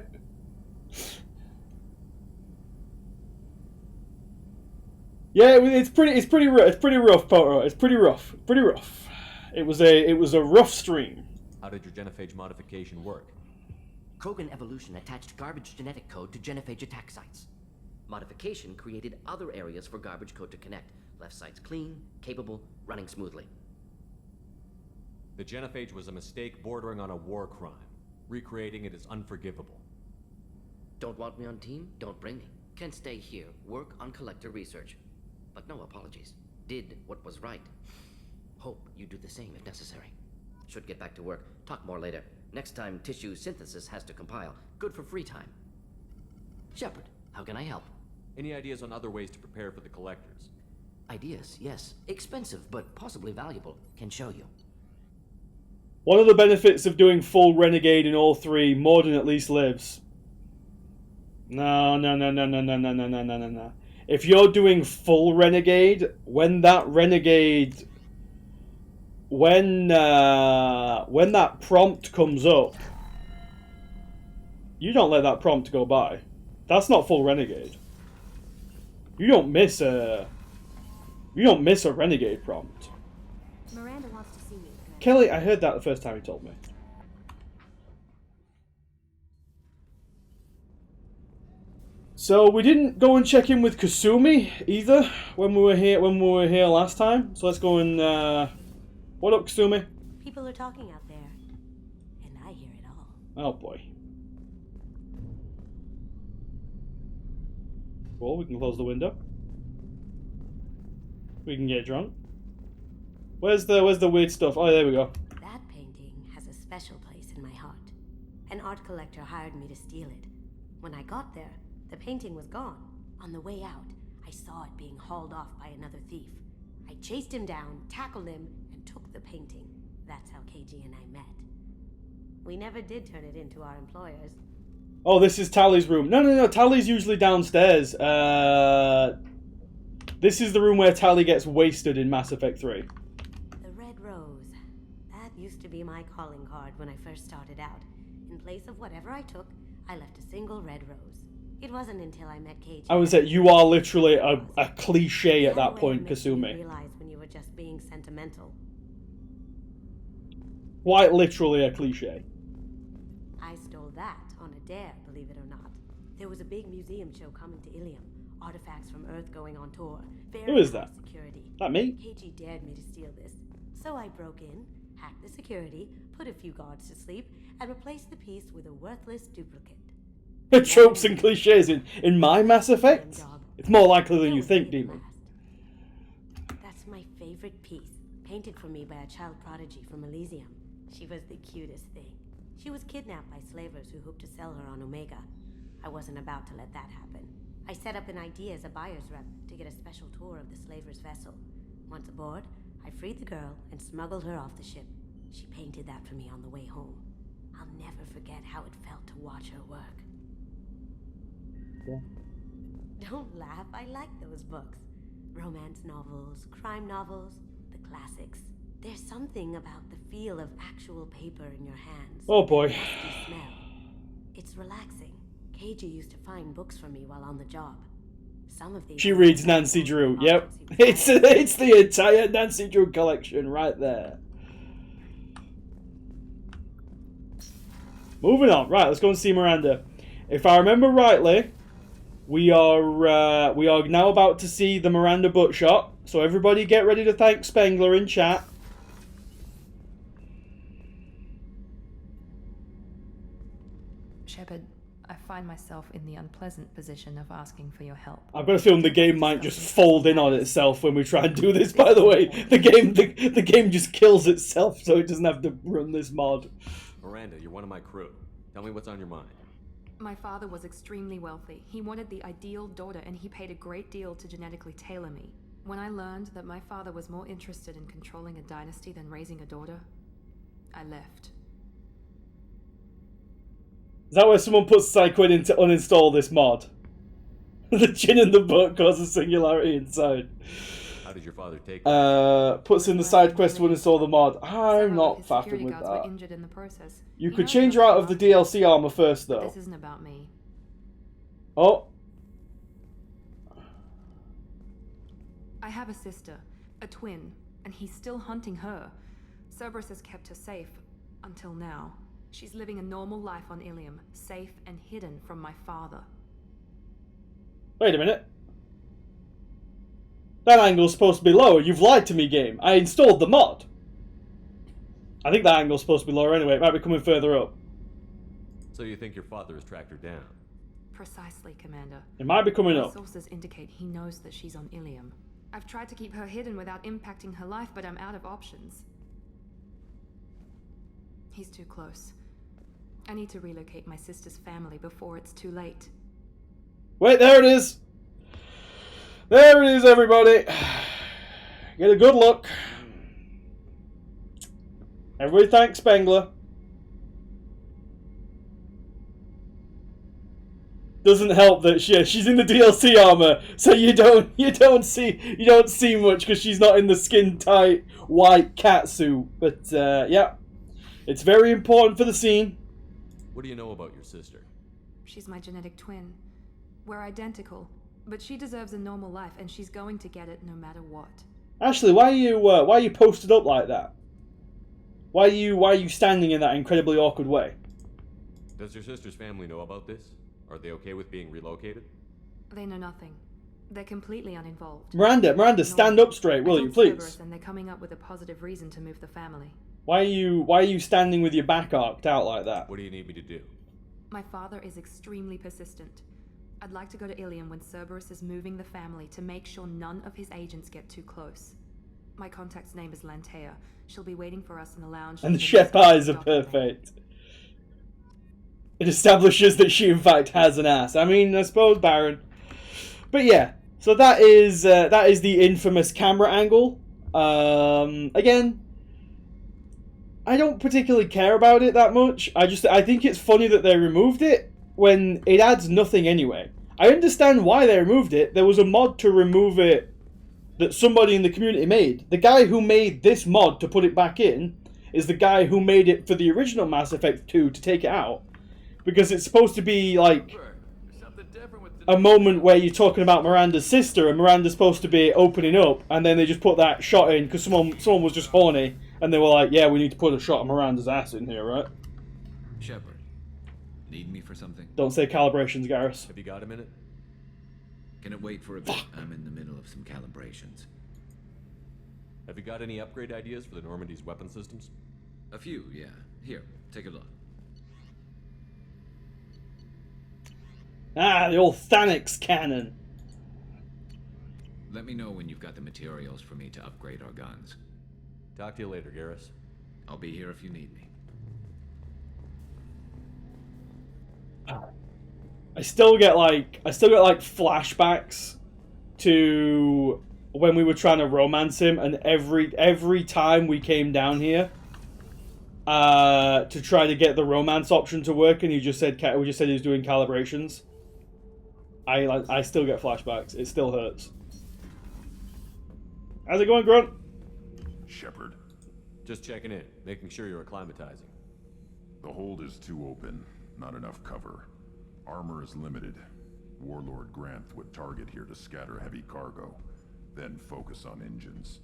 Yeah, it's pretty rough, Proto. It's pretty rough. It was a rough stream. How did your genophage modification work? Krogan evolution attached garbage genetic code to genophage attack sites. Modification created other areas for garbage code to connect. Left sites clean, capable, running smoothly. The genophage was a mistake bordering on a war crime. Recreating it is unforgivable. Don't want me on team? Don't bring me. Can stay here, work on collector research. But no apologies. Did what was right. Hope you do the same if necessary. Should get back to work. Talk more later. Next time tissue synthesis has to compile. Good for free time. Shepard, how can I help? Any ideas on other ways to prepare for the collectors? Ideas, yes. Expensive, but possibly valuable. Can show you. One of the benefits of doing full Renegade in all three, Morden at least lives. No. If you're doing full Renegade, when that prompt comes up, you don't let that prompt go by. That's not full Renegade. You don't miss a Renegade prompt. Miranda wants to see you. Kelly, I heard that the first time you told me. So we didn't go and check in with Kasumi either when we were here last time. So let's go and what up, Kasumi? People are talking out there, and I hear it all. Oh boy. Well, we can close the window. We can get drunk. Where's the weird stuff? Oh, there we go. That painting has a special place in my heart. An art collector hired me to steal it. When I got there, the painting was gone. On the way out, I saw it being hauled off by another thief. I chased him down, tackled him, and took the painting. That's how KG and I met. We never did turn it into our employers. Oh, this is Tally's room. No. Tally's usually downstairs. This is the room where Tally gets wasted in Mass Effect 3. The Red Rose. That used to be my calling card when I first started out. In place of whatever I took, I left a single red rose. It wasn't until I met KG. I would say you are literally a cliche at that point, Kasumi. Realize when you were just being sentimental. Quite literally a cliche. I stole that on a dare, believe it or not. There was a big museum show coming to Ilium. Artifacts from Earth going on tour. Who is that? Security. That me? KG dared me to steal this. So I broke in, hacked the security, put a few guards to sleep, and replaced the piece with a worthless duplicate. Tropes and cliches in my Mass Effect? It's more likely than you think, Demon. That's my favorite piece, painted for me by a child prodigy from Elysium. She was the cutest thing. She was kidnapped by slavers who hoped to sell her on Omega. I wasn't about to let that happen. I set up an idea as a buyer's rep to get a special tour of the slaver's vessel. Once aboard, I freed the girl and smuggled her off the ship. She painted that for me on the way home. I'll never forget how it felt to watch her work. Yeah. Don't laugh, I like those books. Romance novels, crime novels, the classics. There's something about the feel of actual paper in your hands. Oh boy. The musty smell. It's relaxing. KG used to find books for me while on the job. Some of these. She reads Nancy Drew. Yep. It's the entire Nancy Drew collection right there. Moving on. Right, let's go and see Miranda. If I remember rightly, we are now about to see the Miranda butt shot. So everybody get ready to thank Spengler in chat. Shepard, I find myself in the unpleasant position of asking for your help. I've got a feeling the game might just fold in on itself when we try and do this, by the way. The game just kills itself so it doesn't have to run this mod. Miranda, you're one of my crew. Tell me what's on your mind. My father was extremely wealthy. He wanted the ideal daughter, and he paid a great deal to genetically tailor me. When I learned that my father was more interested in controlling a dynasty than raising a daughter, I left. Is that where someone puts Psyquid in to uninstall this mod? The chin in the butt causes singularity inside. How did your father take Puts in the side quest to uninstall the mod. I'm not faffing with Were that. injured in the process. You He could knows change her nothing out of the about DLC armor first, But though. this isn't about me. Oh. I have a sister, a twin, and he's still hunting her. Cerberus has kept her safe, until now. She's living a normal life on Ilium, safe and hidden from my father. Wait a minute. That angle's supposed to be lower. You've lied to me, game. I installed the mod. I think that angle's supposed to be lower anyway. It might be coming further up. So you think your father has tracked her down? Precisely, Commander. It might be coming My up. sources indicate he knows that she's on Ilium. I've tried to keep her hidden without impacting her life, but I'm out of options. He's too close. I need to relocate my sister's family before it's too late. Wait, there it is. There it is, everybody. Get a good look. Everybody thank Spengler. Doesn't help that she's in the DLC armor, so you don't see much because she's not in the skin tight white cat suit. But yeah, it's very important for the scene. What do you know about your sister? She's my genetic twin. We're identical, but she deserves a normal life, and she's going to get it no matter what. Ashley, why are you posted up like that? Why are you standing in that incredibly awkward way? Does your sister's family know about this? Are they okay with being relocated? They know nothing. They're completely uninvolved. Miranda, stand up straight, will you, please? And they're coming up with a positive reason to move the family. Why are you standing with your back arced out like that? What do you need me to do? My father is extremely persistent. I'd like to go to Ilium when Cerberus is moving the family to make sure none of his agents get too close. My contact's name is Lantea. She'll be waiting for us in the lounge. And the chef eyes are perfect. It establishes that she in fact has an ass. I mean, I suppose Baron. But yeah, so that is the infamous camera angle. Again, I don't particularly care about it that much. I think it's funny that they removed it when it adds nothing anyway. I understand why they removed it. There was a mod to remove it that somebody in the community made. The guy who made this mod to put it back in is the guy who made it for the original Mass Effect 2 to take it out. Because it's supposed to be like a moment where you're talking about Miranda's sister, and Miranda's supposed to be opening up, and then they just put that shot in because someone was just horny, and they were like, "Yeah, we need to put a shot of Miranda's ass in here, right?" Shepard, need me for something? Don't say calibrations, Garrus. Have you got a minute? Can it wait for a bit? I'm in the middle of some calibrations. Have you got any upgrade ideas for the Normandy's weapon systems? A few, yeah. Here, take a look. Ah, the old Thanix cannon. Let me know when you've got the materials for me to upgrade our guns. Talk to you later, Garrus. I'll be here if you need me. I still get like flashbacks to when we were trying to romance him, and every time we came down here to try to get the romance option to work, and we just said he was doing calibrations. I still get flashbacks. It still hurts. How's it going, Grunt? Shepard. Just checking in, making sure you're acclimatizing. The hold is too open, not enough cover. Armor is limited. Warlord Granth would target here to scatter heavy cargo, then focus on engines.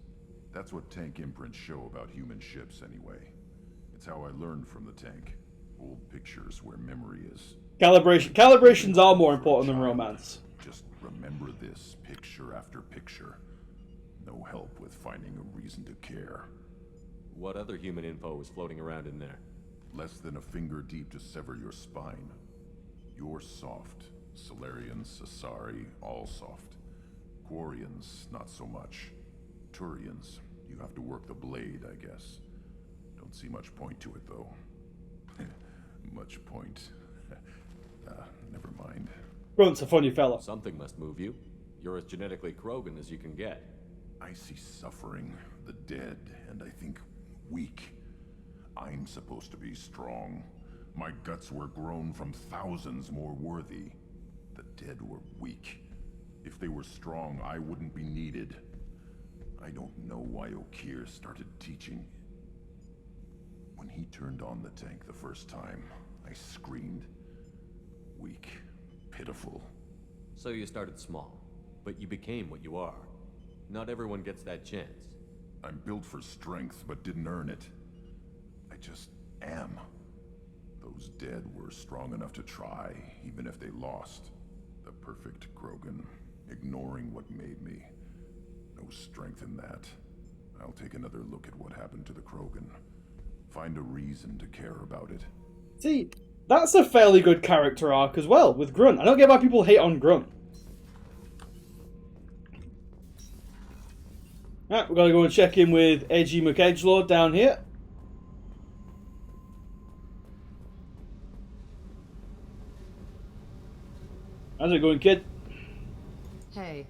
That's what tank imprints show about human ships anyway. It's how I learned from the tank. Old pictures where memory is. Calibrations are more important than romance. Just remember this picture after picture. No help with finding a reason to care. What other human info is floating around in there? Less than a finger deep to sever your spine. You're soft. Solarians, Asari, all soft. Quarians, not so much. Turians, you have to work the blade, I guess. Don't see much point to it, though. Much point. Never mind. Grunt's a funny fella. Something must move you. You're as genetically Krogan as you can get. I see suffering, the dead, and I think weak. I'm supposed to be strong. My guts were grown from thousands more worthy. The dead were weak. If they were strong, I wouldn't be needed. I don't know why Okeer started teaching. When he turned on the tank the first time, I screamed. Weak. Pitiful. So you started small, but you became what you are. Not everyone gets that chance. I'm built for strength, but didn't earn it. I just am. Those dead were strong enough to try, even if they lost. The perfect Krogan, ignoring what made me. No strength in that. I'll take another look at what happened to the Krogan. Find a reason to care about it. See, that's a fairly good character arc as well, with Grunt. I don't get why people hate on Grunt. Alright, we're going to go and check in with Edgy McEdgelord down here. How's it going, kid? Hey.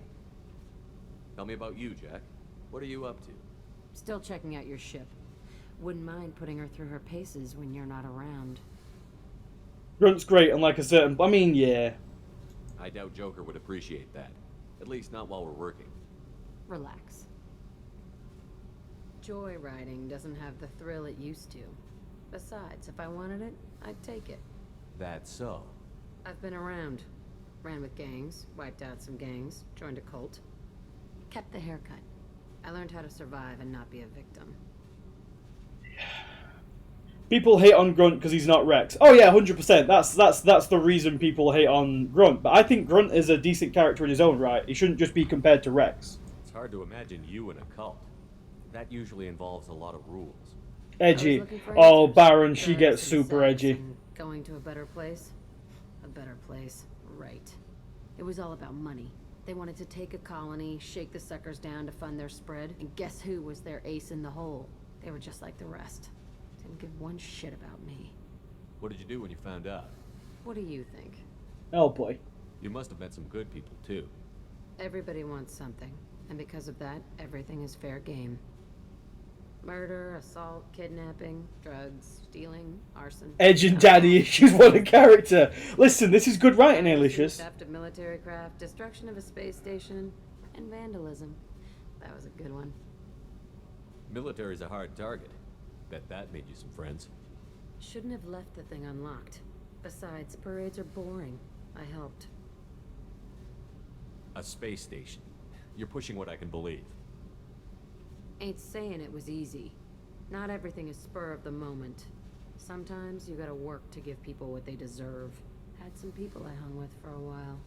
Tell me about you, Jack. What are you up to? Still checking out your ship. Wouldn't mind putting her through her paces when you're not around. Grunt's great, and like a certain... I mean, yeah. I doubt Joker would appreciate that. At least not while we're working. Relax. Joyriding doesn't have the thrill it used to. Besides, if I wanted it, I'd take it. That's so. I've been around. Ran with gangs, wiped out some gangs, joined a cult. Kept the haircut. I learned how to survive and not be a victim. People hate on Grunt because he's not Rex. Oh yeah, 100%. That's the reason people hate on Grunt. But I think Grunt is a decent character in his own right. He shouldn't just be compared to Rex. It's hard to imagine you in a cult. That usually involves a lot of rules. Edgy. Oh, Baron, she gets super edgy. Going to a better place? A better place. Right. It was all about money. They wanted to take a colony, shake the suckers down to fund their spread, and guess who was their ace in the hole? They were just like the rest. Didn't give one shit about me. What did you do when you found out? What do you think? Oh boy. You must have met some good people, too. Everybody wants something, and because of that, everything is fair game. Murder, assault, kidnapping, drugs, stealing, arson. Edge and daddy issues, what a character. Listen, this is good writing, Alicious. Theft of military craft, destruction of a space station, and vandalism. That was a good one. Military's a hard target. Bet that made you some friends. Shouldn't have left the thing unlocked. Besides, parades are boring. I helped. A space station. You're pushing what I can believe. Ain't saying it was easy. Not everything is spur of the moment. Sometimes you gotta work to give people what they deserve. Had some people I hung with for a while.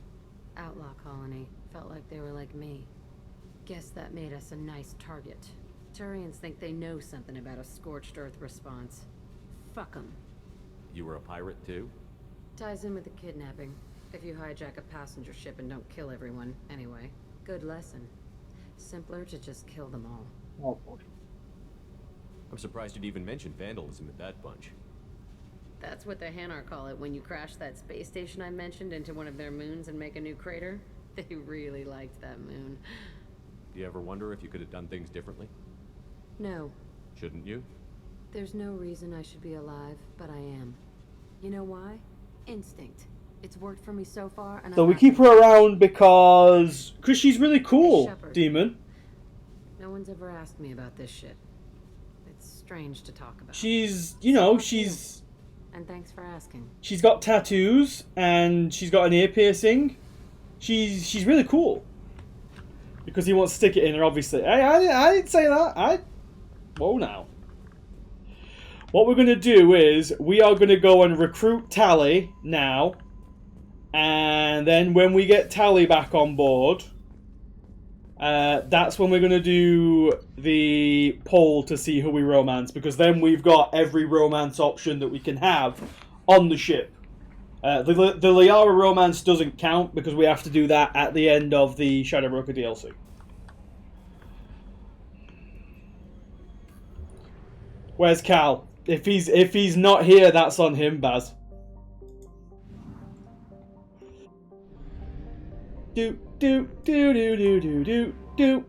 Outlaw colony. Felt like they were like me. Guess that made us a nice target. Turians think they know something about a scorched earth response. Fuck 'em. You were a pirate, too? Ties in with the kidnapping. If you hijack a passenger ship and don't kill everyone, anyway. Good lesson. Simpler to just kill them all. Oh boy. I'm surprised you'd even mention vandalism at that bunch. That's what the Hanar call it when you crash that space station I mentioned into one of their moons and make a new crater. They really liked that moon. Do you ever wonder if you could have done things differently? No. Shouldn't you? There's no reason I should be alive, but I am. You know why? Instinct. It's worked for me so far, and So we keep her around because she's really cool, Shepard. Demon. No one's ever asked me about this shit. It's strange to talk about. She's, you know, she's... And thanks for asking. She's got tattoos, and she's got an ear piercing. She's really cool. Because he wants to stick it in her, obviously. I didn't say that. Whoa, now. What we're going to do is, we are going to go and recruit Tally now. And then when we get Tally back on board, that's when we're going to do the poll to see who we romance. Because then we've got every romance option that we can have on the ship. The Liara romance doesn't count because we have to do that at the end of the Shadow Broker DLC. Where's Cal? If he's not here, that's on him, Baz. Do do do do do do do do.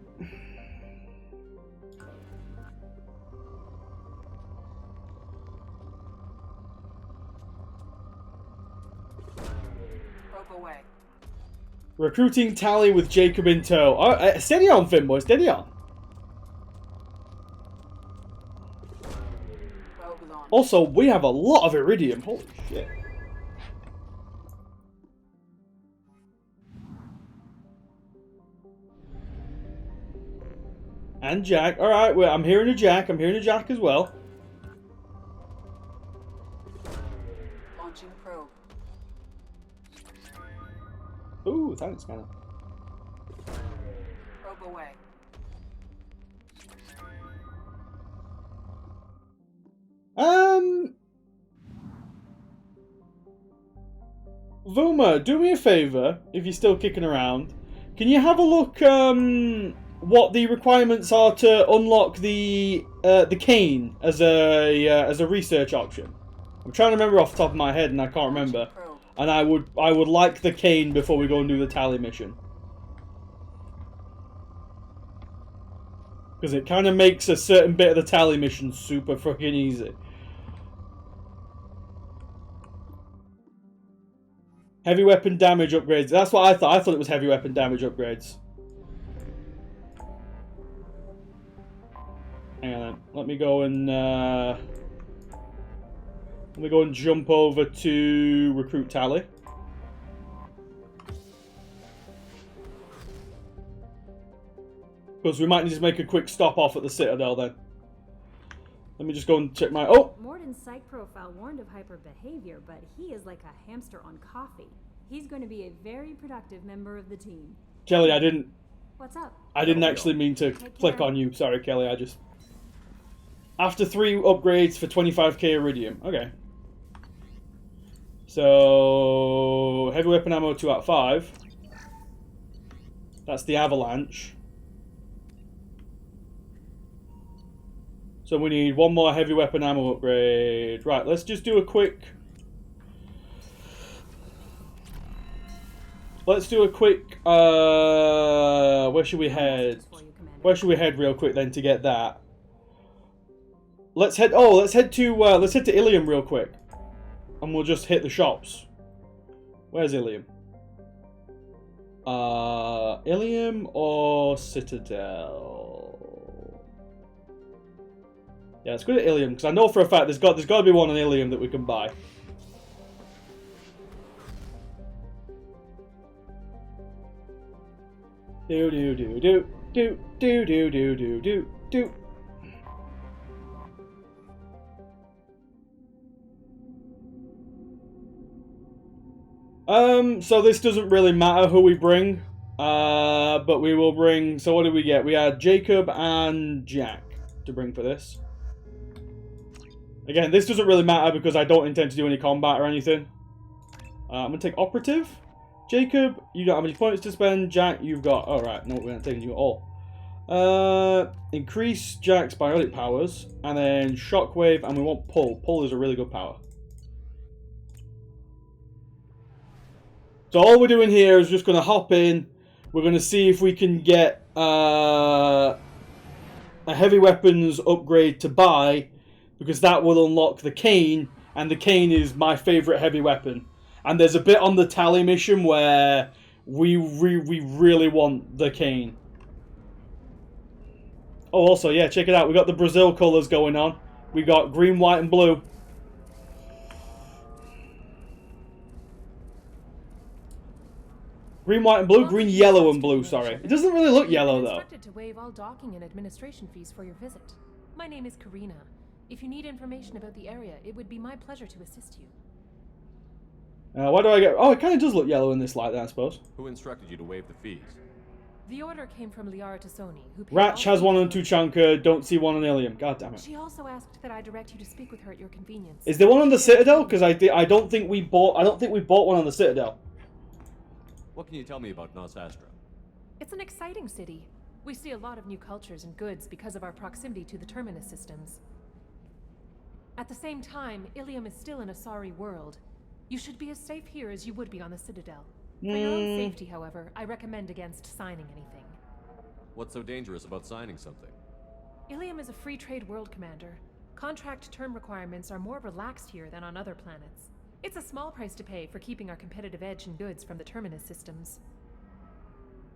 Probe away. Recruiting tally with Jacob in tow. Oh, steady on, Finboy, steady on. Also, we have a lot of iridium. Holy shit. And Jack. Alright, well, I'm hearing a Jack. I'm hearing a Jack as well. Launching probe. Ooh, thanks, man. Probe away. Vuma, do me a favor, if you're still kicking around. Can you have a look, what the requirements are to unlock the cane as a research option? I'm trying to remember off the top of my head and I can't remember. And I would like the cane before we go and do the tally mission. Because it kind of makes a certain bit of the tally mission super fucking easy. Heavy weapon damage upgrades. That's what I thought. I thought it was heavy weapon damage upgrades. Hang on then. Let me go and jump over to recruit tally. Because we might need to make a quick stop off at the Citadel then. Let me just go and check my... Oh! Morden's psych profile warned of hyper behavior, but he is like a hamster on coffee. He's going to be a very productive member of the team. Kelly, I didn't... What's up? I didn't actually mean to click on you. Sorry, Kelly, I just... After 3 upgrades for 25k iridium. Okay. So... Heavy weapon ammo 2 out of 5. That's the avalanche. So we need 1 more heavy weapon ammo upgrade. Right, let's just do a quick... Let's do a quick... where should we head? Where should we head real quick then to get that? Let's head... Oh, let's head to Ilium real quick. And we'll just hit the shops. Where's Ilium? Ilium or Citadel? Yeah, let's go to Ilium, because I know for a fact there's got to be one on Ilium that we can buy. Do do do do do do do do do do do. So this doesn't really matter who we bring, but we will bring. So what did we get? We had Jacob and Jack to bring for this. Again, this doesn't really matter because I don't intend to do any combat or anything. I'm gonna take operative. Jacob, you don't have any points to spend. Jack, you've got... Oh, right. No, we're not taking you at all. Increase Jack's biotic powers. And then shockwave. And we want pull. Pull is a really good power. So all we're doing here is just going to hop in. We're going to see if we can get a heavy weapons upgrade to buy. Because that will unlock the cane. And the cane is my favourite heavy weapon. And there's a bit on the tally mission where we really want the cane. Oh, also, yeah, check it out. We got the Brazil colours going on. We got green, white, and blue. Green, white, and blue? Green, yellow, and blue, sorry. It doesn't really look yellow, though. Instructed to waive all docking and administration fees for your visit. My name is Karina. If you need information about the area, it would be my pleasure to assist you. Why do I get... Oh, it kind of does look yellow in this light, then, I suppose. Who instructed you to waive the fees? The order came from Liara Tassoni, who... Ratch has one on Tuchanka, don't see one on Ilium. God damn it. She also asked that I direct you to speak with her at your convenience. Is there one on the Citadel? Because I don't think we bought one on the Citadel. What can you tell me about Nos Astra? It's an exciting city. We see a lot of new cultures and goods because of our proximity to the terminus systems. At the same time, Ilium is still an Asari world. You should be as safe here as you would be on the Citadel. For your own safety, however, I recommend against signing anything. What's so dangerous about signing something? Ilium is a free trade world, Commander. Contract term requirements are more relaxed here than on other planets. It's a small price to pay for keeping our competitive edge in goods from the Terminus systems.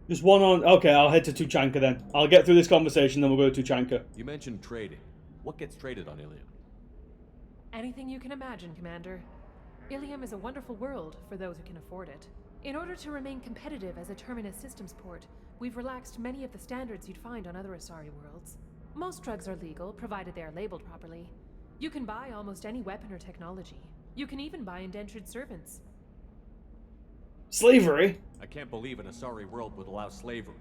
Just one on... Okay, I'll head to Tuchanka then. I'll get through this conversation, then we'll go to Tuchanka. You mentioned trading. What gets traded on Ilium? Anything you can imagine, Commander. Ilium is a wonderful world for those who can afford it. In order to remain competitive as a Terminus systems port, we've relaxed many of the standards you'd find on other Asari worlds. Most drugs are legal, provided they are labeled properly. You can buy almost any weapon or technology. You can even buy indentured servants. Slavery? I can't believe an Asari world would allow slavery.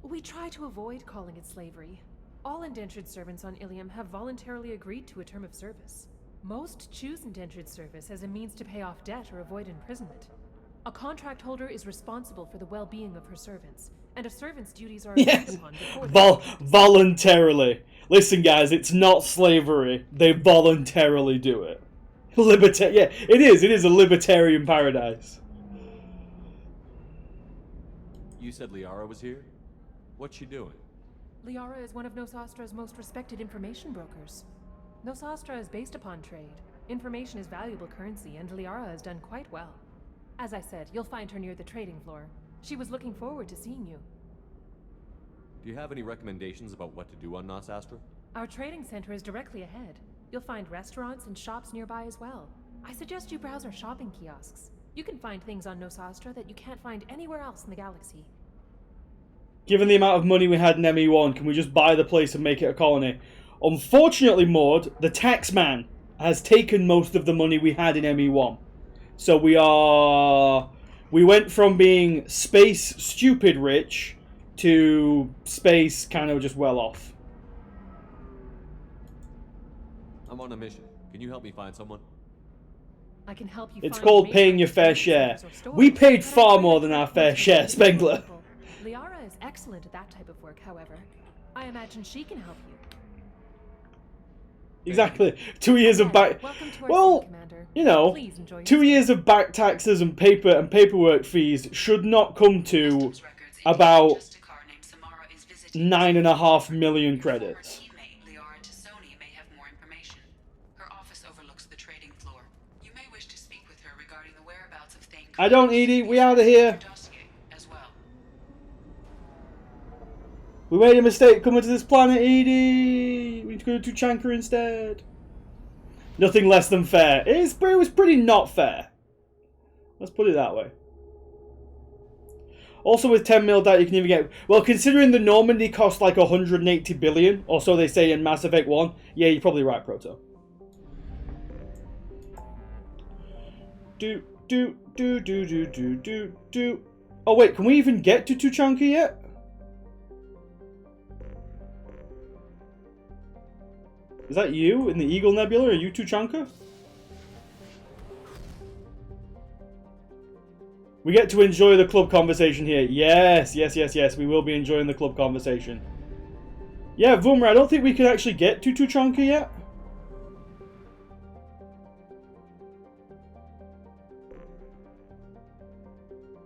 We try to avoid calling it slavery. All indentured servants on Ilium have voluntarily agreed to a term of service. Most choose indentured service as a means to pay off debt or avoid imprisonment. A contract holder is responsible for the well-being of her servants, and a servant's duties are agreed upon before voluntarily. Listen, guys, it's not slavery. They voluntarily do it. Yeah, it is. It is a libertarian paradise. You said Liara was here? What's she doing? Liara is one of Nosastra's most respected information brokers. Nosastra is based upon trade. Information is valuable currency, and Liara has done quite well. As I said, you'll find her near the trading floor. She was looking forward to seeing you. Do you have any recommendations about what to do on Nosastra? Our trading center is directly ahead. You'll find restaurants and shops nearby as well. I suggest you browse our shopping kiosks. You can find things on Nosastra that you can't find anywhere else in the galaxy. Given the amount of money we had in ME1, can we just buy the place and make it a colony? Unfortunately, Maud, the tax man has taken most of the money we had in ME1. So we went from being space stupid rich to space kind of just well off. I'm on a mission. Can you help me find someone? I can help you. It's called paying your fair share. We paid far more than our fair share, Spengler. Liara is excellent at that type of work, however. I imagine she can help you. Exactly. 2 years of back... Well, you know, 2 years of back taxes and paperwork fees should not come to about 9.5 million credits. I don't, Edie. We out of here. We made a mistake coming to this planet, Edie. We need to go to Tuchanka instead. Nothing less than fair. It was pretty not fair. Let's put it that way. Also, with 10 mil that you can even get... Well, considering the Normandy cost like 180 billion, or so they say in Mass Effect 1, yeah, you're probably right, Proto. Oh, wait, can we even get to Tuchanka yet? Is that you in the Eagle Nebula? Are you Tuchanka? We get to enjoy the club conversation here. Yes, yes, yes, yes. We will be enjoying the club conversation. Yeah, Vumra, I don't think we can actually get to Tuchanka yet.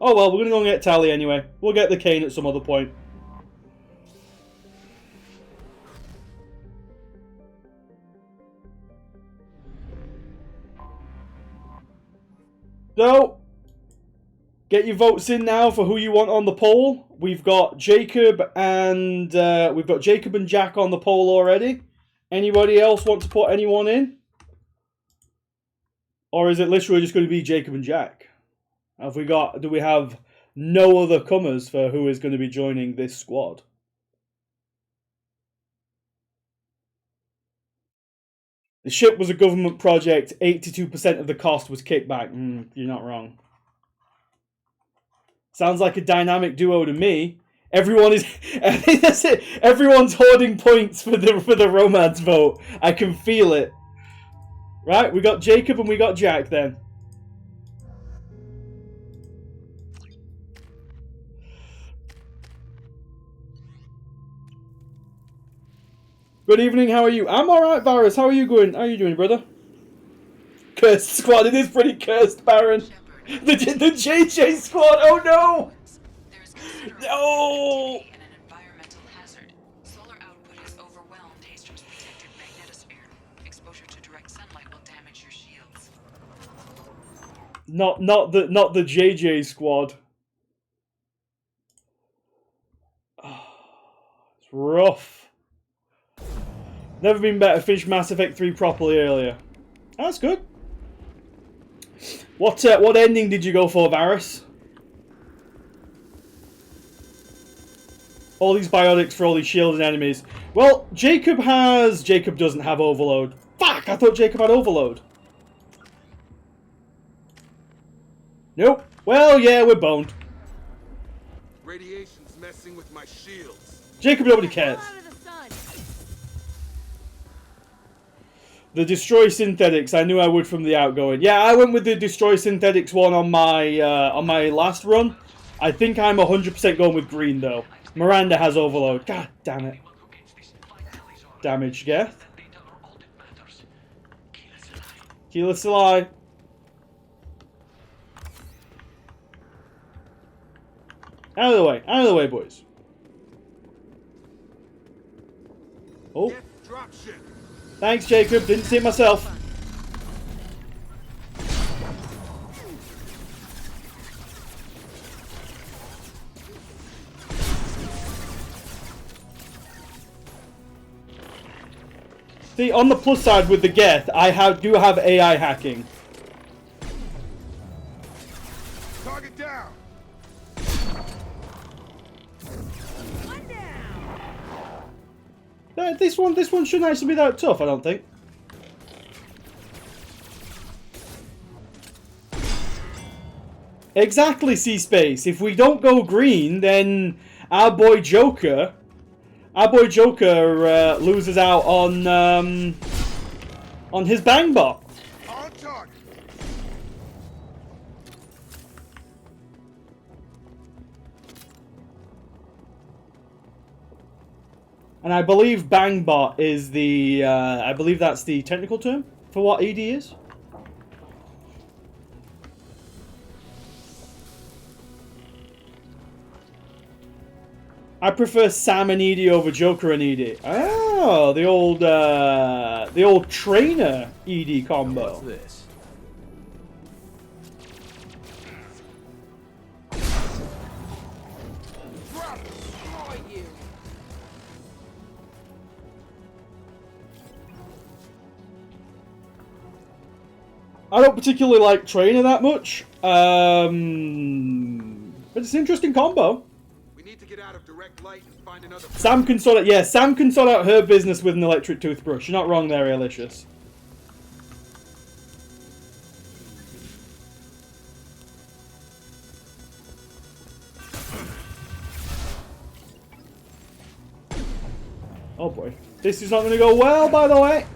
Oh well, we're going to go and get Tally anyway. We'll get the cane at some other point. So, get your votes in now for who you want on the poll. We've got Jacob and Jack on the poll already. Anybody else want to put anyone in? Or is it literally just going to be Jacob and Jack? Do we have no other comers for who is going to be joining this squad? The ship was a government project. 82% of the cost was kickback. You're not wrong. Sounds like a dynamic duo to me. Everyone is... I think that's it. Everyone's hoarding points for the romance vote. I can feel it. Right, we got Jacob and we got Jack then. Good evening, how are you? I'm alright, Varus. How are you going? How are you doing, brother? Cursed squad. It is pretty cursed, Baron. The JJ squad. Oh no! No! Solar output has overwhelmed Haster's protected magnetosphere. Exposure to direct sunlight will damage your shields. Not the JJ squad. It's rough. Never been better. Finished Mass Effect 3 properly earlier. That's good. What ending did you go for, Varus? All these biotics for all these shielded enemies. Well, Jacob doesn't have Overload. Fuck! I thought Jacob had Overload. Nope. Well, yeah, we're boned. Radiation's messing with my shields. Jacob, nobody cares. The Destroy Synthetics, I knew I would from the outgoing. Yeah, I went with the Destroy Synthetics one on my last run. I think I'm 100% going with green, though. Miranda has Overload. God damn it. Damage, Geth. Keyless Ally. Out of the way, boys. Oh. Thanks, Jacob. Didn't see it myself. See, on the plus side with the Geth, I do have AI hacking. Target down. This one shouldn't actually be that tough, I don't think. Exactly, C-Space. If we don't go green, then our boy Joker loses out on his bang bot. On target. And I believe Bangbot is the, I believe that's the technical term for what ED is. I prefer Sam and ED over Joker and ED. Oh, the old trainer ED combo. What's this? I don't particularly like Trainer that much, but it's an interesting combo. We need to get out of direct light and find another. Sam can sort out her business with an electric toothbrush. You're not wrong there, Alicious. Oh boy, this is not going to go well, by the way.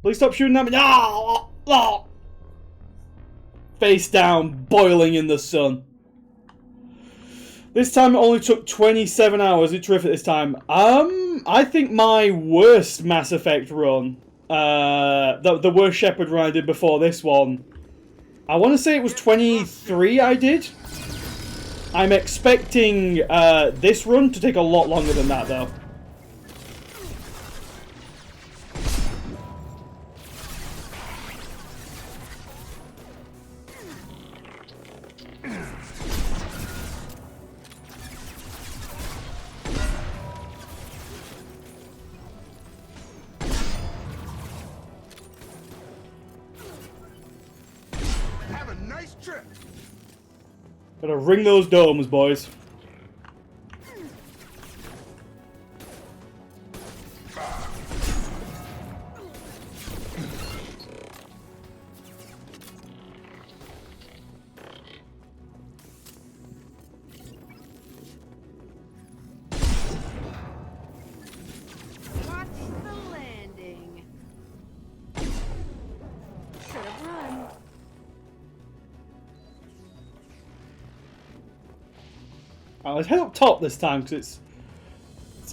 Please stop shooting at me. Oh, oh. Face down, boiling in the sun. This time it only took 27 hours. It's terrific this time. I think my worst Mass Effect run, the worst Shepard run I did before this one, I want to say it was 23 I did. I'm expecting this run to take a lot longer than that, though. Have a nice trip. Gotta ring those domes, boys. Watch the landing. Should have run. Let's head up top this time because it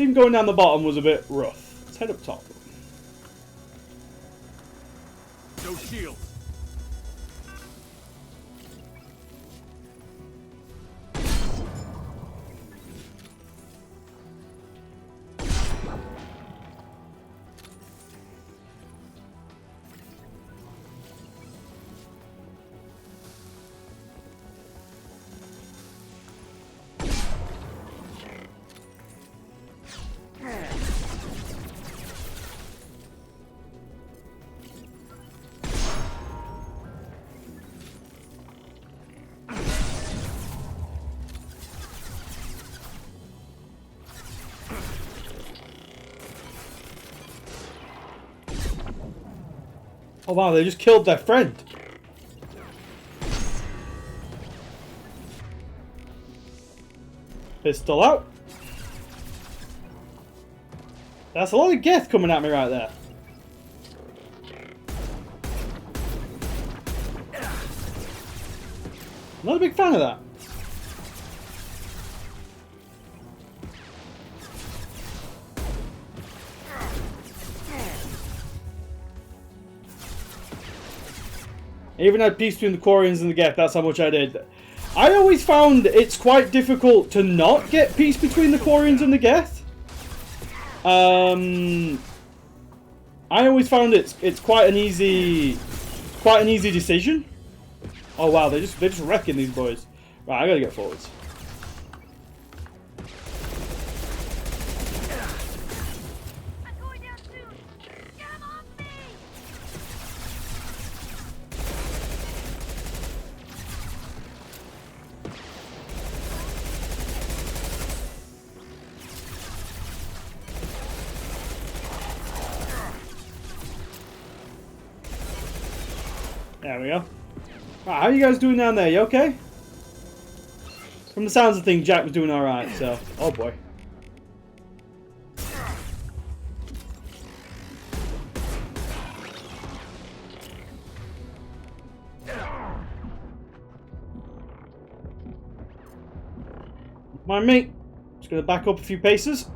Seemed going down the bottom was a bit rough. Let's head up top. No shields. Oh wow, they just killed their friend. Pistol out. That's a lot of Geth coming at me right there. Not a big fan of that. I even had peace between the Quarians and the Geth, that's how much I did. I always found it's quite difficult to not get peace between the Quarians and the Geth. I always found it's quite an easy decision. Oh wow, they're just wrecking these boys. Right, I gotta get forwards. There we go. Right, how are you guys doing down there? You okay? From the sounds of things, Jack was doing alright, so... Oh boy. Mind me. Just gonna back up a few paces.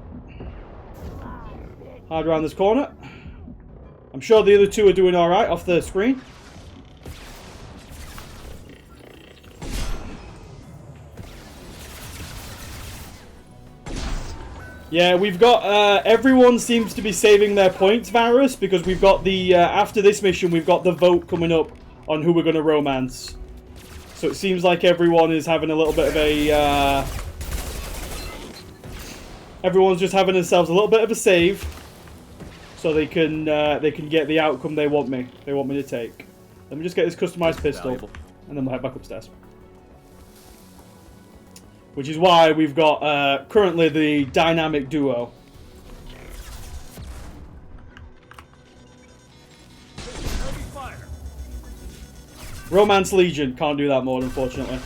Hide around this corner. I'm sure the other two are doing alright off the screen. Yeah, we've got, everyone seems to be saving their points, Varus, because we've got the, after this mission, we've got the vote coming up on who we're going to romance. So it seems like everyone is having a little bit of a, everyone's just having themselves a little bit of a save, so they can get the outcome they want me to take. Let me just get this customized pistol, and then we'll head back upstairs. Which is why we've got currently the dynamic duo. Romance Legion can't do that mode, unfortunately.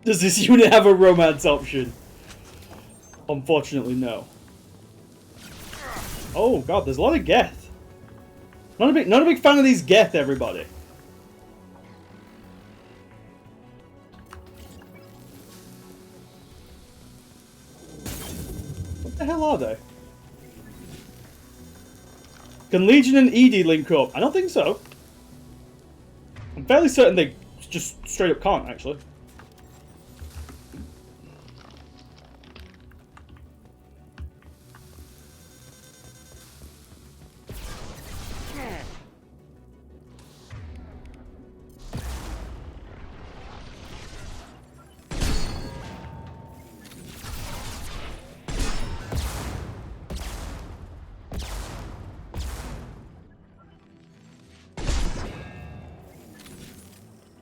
Does this unit have a romance option? Unfortunately, no. Oh god, there's a lot of Geth. Not a big fan of these Geth, everybody. What the hell are they? Can Legion and ED link up? I don't think so. I'm fairly certain they just straight up can't, actually.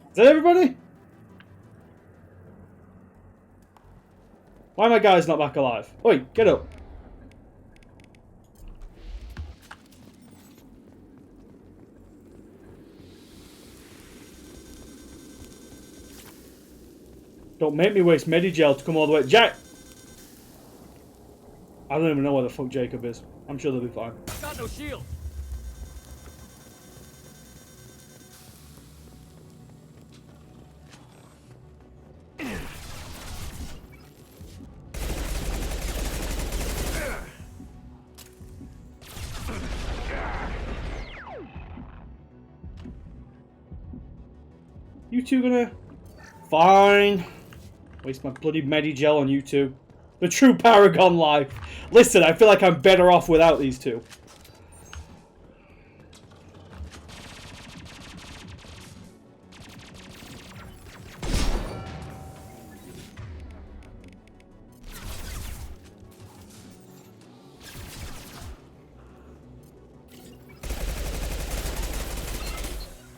Is that everybody? Why are my guys not back alive? Oi, get up. Don't make me waste Medigel to come all the way. Jack! I don't even know where the fuck Jacob is. I'm sure they'll be fine. Got no shield. You two gonna... Fine. Waste my bloody Medigel on you two. The true Paragon life. Listen, I feel like I'm better off without these two.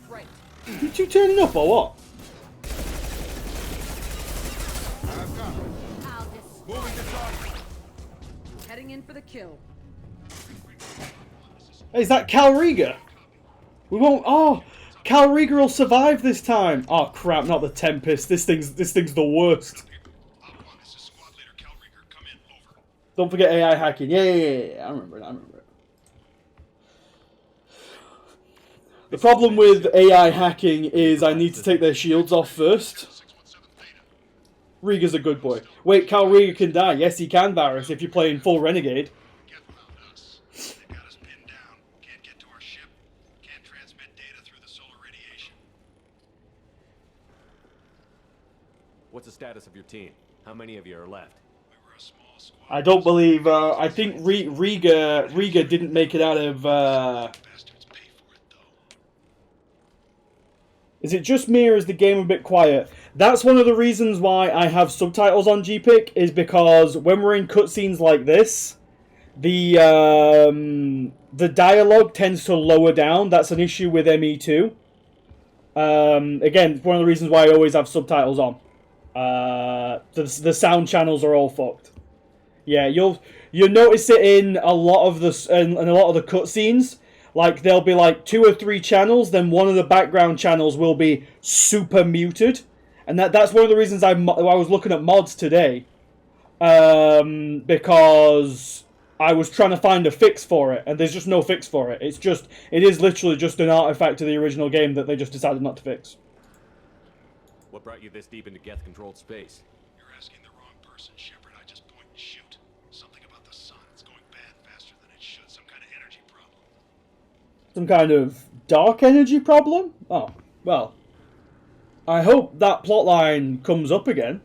Right. You two turning up or what? Heading in for the kill. Hey, is that Cal Riga? We won't. Oh, Cal Riga will survive this time. Oh crap! Not the Tempest. This thing's the worst. Don't forget AI hacking. Yeah. I remember it. The problem with AI hacking is I need to take their shields off first. Riga's a good boy. Wait, Cal Riga can die. Yes, he can, Varys, if you're playing full Renegade. What's the status of your team? How many of you are left? I don't believe. I think Riga didn't make it out of. Is it just me or is the game a bit quiet? That's one of the reasons why I have subtitles on GPIC, is because when we're in cutscenes like this, the dialogue tends to lower down. That's an issue with ME2. Again, one of the reasons why I always have subtitles on. The sound channels are all fucked. Yeah, you'll notice it in a lot of the cutscenes. Like, there'll be like 2 or 3 channels, then one of the background channels will be super muted. And that's one of the reasons I was looking at mods today. Because I was trying to find a fix for it, and there's just no fix for it. It is literally just an artifact of the original game that they just decided not to fix. What brought you this deep into Geth-controlled space? You're asking the wrong person, Shepard. I just point and shoot. Something about the sun. It's going bad faster than it should. Some kind of energy problem. Some kind of dark energy problem? Oh, well. I hope that plotline comes up again.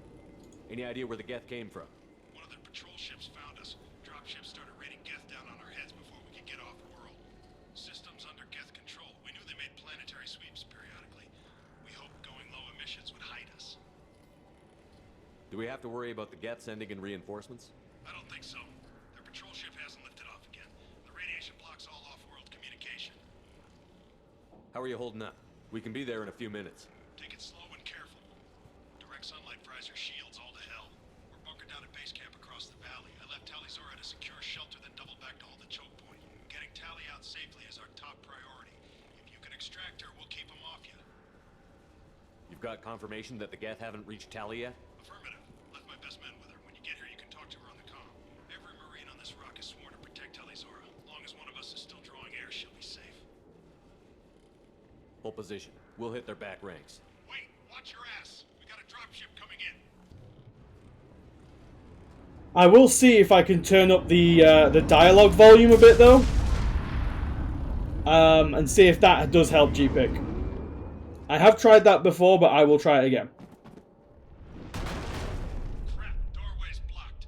Any idea where the Geth came from? One of their patrol ships found us. Dropships started raining Geth down on our heads before we could get off-world. Systems under Geth control. We knew they made planetary sweeps periodically. We hoped going low emissions would hide us. Do we have to worry about the Geth sending in reinforcements? I don't think so. Their patrol ship hasn't lifted off again. The radiation blocks all off-world communication. How are you holding up? We can be there in a few minutes. Take it slow and careful. Direct sunlight fries your shields all to hell. We're bunkered down at base camp across the valley. I left Talizora to secure shelter, then double back to hold the choke point. Getting Tali out safely is our top priority. If you can extract her, we'll keep them off you. You've got confirmation that the Geth haven't reached Tali yet? Affirmative. Left my best men with her. When you get here, you can talk to her on the comm. Every Marine on this rock is sworn to protect Talizora. As long as one of us is still drawing air, she'll be safe. Hold position. We'll hit their back ranks. Wait, watch your ass. We got a dropship coming in. I will see if I can turn up the dialogue volume a bit though, and see if that does help GPIC. I have tried that before, but I will try it again. Crap, doorway's blocked.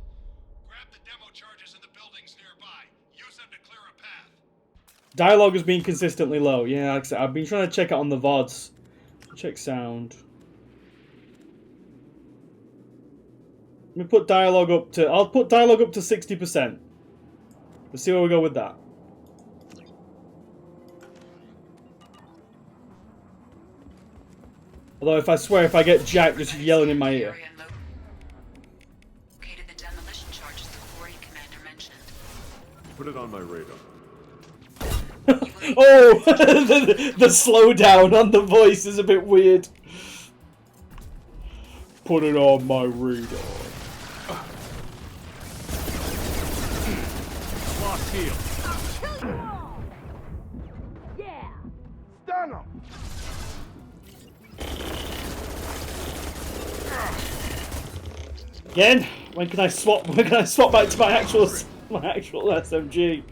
Grab the demo charges in the buildings nearby. Use them to clear a path. Dialogue has been consistently low. Yeah, like I said, I've been trying to check it on the VODs. Check sound. Let me put dialogue up to... I'll put dialogue up to 60%. Let's see where we go with that. Although if I swear, if I get Jack just yelling in my ear. Located the demolition charges the quarry commander mentioned. Put it on my radar. Oh, the slowdown on the voice is a bit weird. put it on my radar. Lost shield. Yeah. Stun him. Again, when can I swap? When can I swap back to my actual SMG?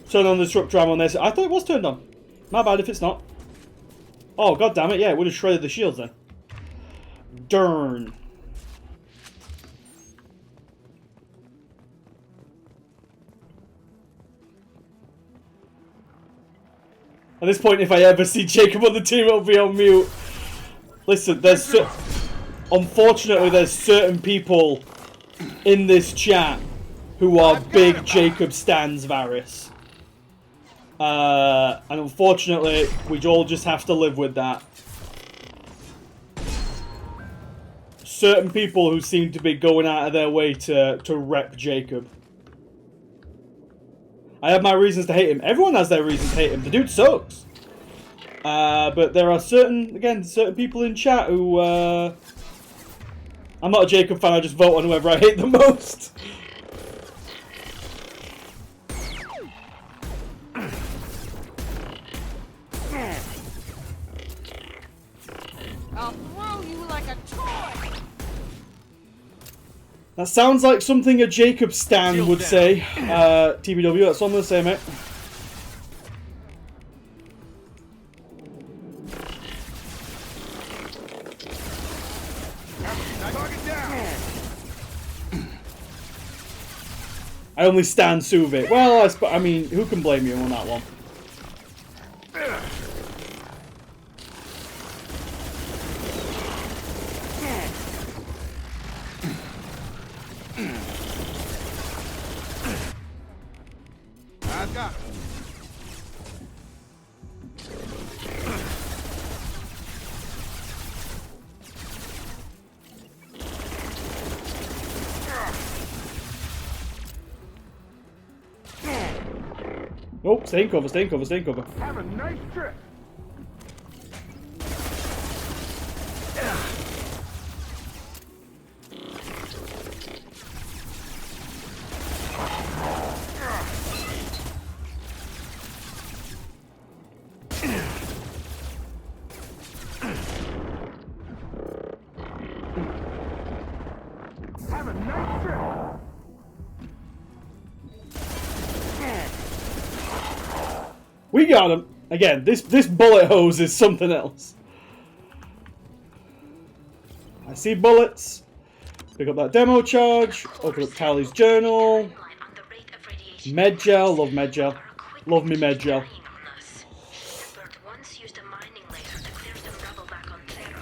Turn on the disruptor ammo on this. I thought it was turned on. My bad if it's not. Oh god damn it! Yeah, it would have shredded the shields then. Darn. At this point, if I ever see Jacob on the team, it'll be on mute. Listen, unfortunately, there's certain people in this chat who are big Jacob stans, Varys. And unfortunately, we all just have to live with that. Certain people who seem to be going out of their way to rep Jacob. I have my reasons to hate him. Everyone has their reasons to hate him. The dude sucks. But there are certain people in chat who... I'm not a Jacob fan, I just vote on whoever I hate the most. I'll throw you like a toy. That sounds like something a Jacob stan would say. TBW, that's what I'm going to say, mate. I only stand Suvik. Well, I mean, who can blame you on that one? I've got it. Oh, stay in cover, stay in cover, stay in cover. Have a nice trip. Have a nice trip. We got him! Again, this bullet hose is something else. I see bullets. Pick up that demo charge. Open up Tally's journal. Med gel. Love med gel. Love me med gel. Shepard once used a mining laser to clear some rubble back on Zero.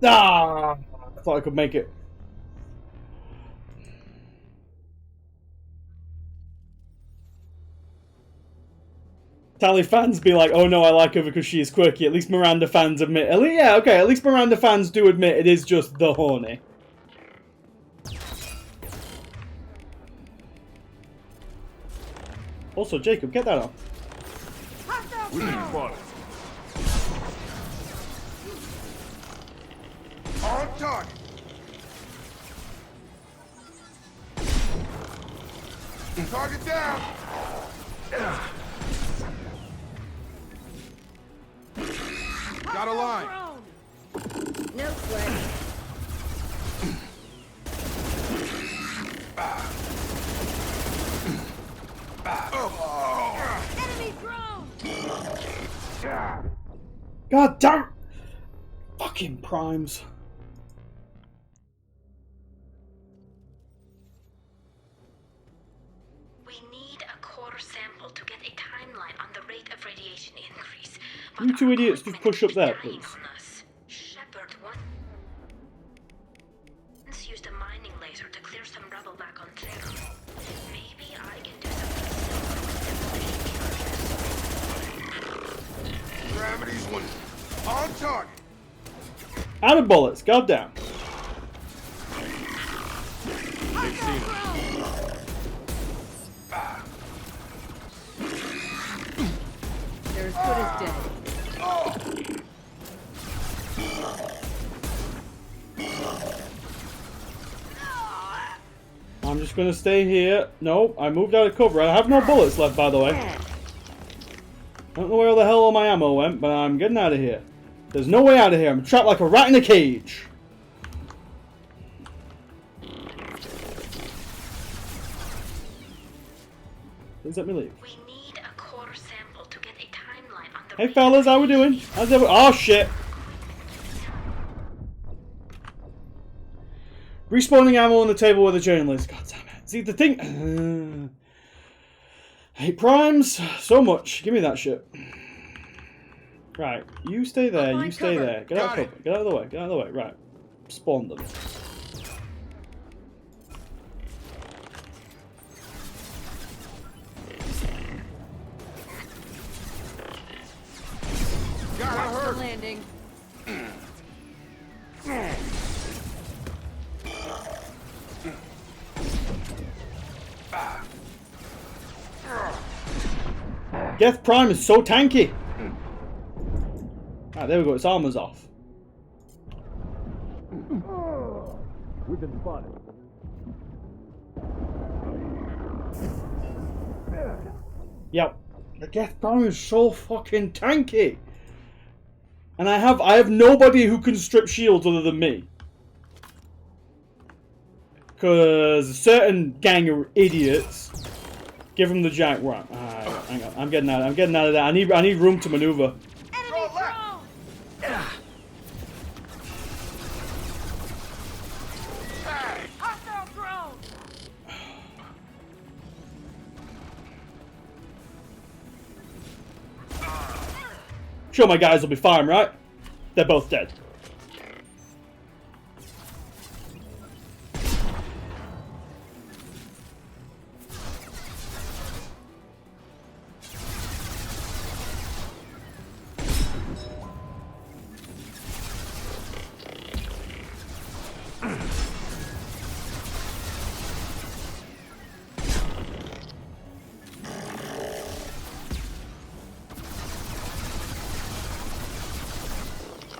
Ah! I thought I could make it. Tally fans be like, oh no, I like her because she is quirky. At least Miranda fans admit. Yeah, okay, at least Miranda fans do admit it is just the horny. Also, Jacob, get that up. We need fun. On target. Target down. Got a line. No sweat. Enemy drone. God damn! Fucking primes. We need a core sample to get a timeline on the rate of radiation increase. You two idiots just push up there, please. Shepard, what? laser to clear some rubble back on Terra. Maybe I can do something similar with demolition charges. Gravity's one on target. Out of bullets. Goddamn. They've seen him. They're as good as dead. I'm just gonna stay here. No, I moved out of cover. I have no bullets left, by the way. I don't know where the hell all my ammo went, but I'm getting out of here. There's no way out of here. I'm trapped like a rat in a cage. Please let me leave. We need a core sample to get a timeline on the Hey fellas, how we doing? How's everyone? Oh shit! Respawning ammo on the table with a journalist. God damn it. See the thing. I hate primes so much. Give me that shit. Right, you stay there. You stay there. Get out of cover. Get out of the way. Get out of the way. Right, spawn them. Watch the landing. Geth Prime is so tanky. Right, there we go. Its armor's off. We've been spotted. Yep. The Geth Prime is so fucking tanky. And I have nobody who can strip shields other than me. Because a certain gang of idiots give them the jack. Right, hang on. I'm getting out of that. I need room to maneuver. Sure, my guys will be fine, right? They're both dead.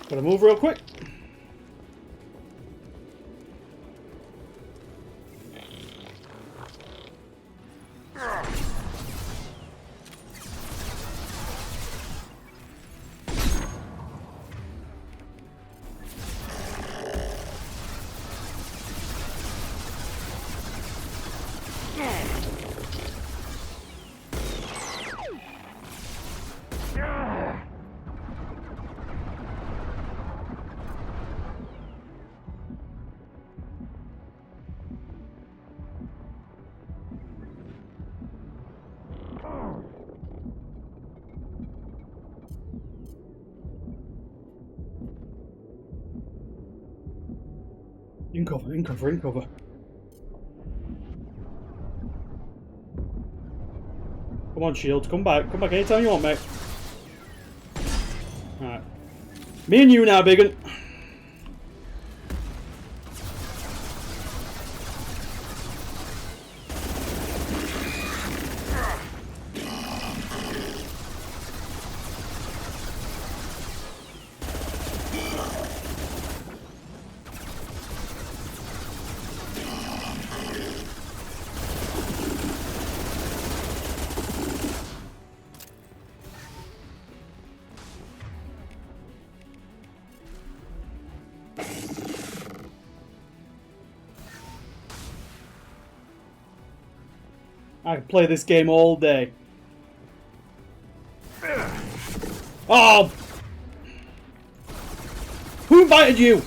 Gotta move real quick. In cover, in cover, in cover. Come on, Shields, come back. Come back anytime you want, mate. Alright. Me and you now, biggin. I can play this game all day. Oh! Who invited you?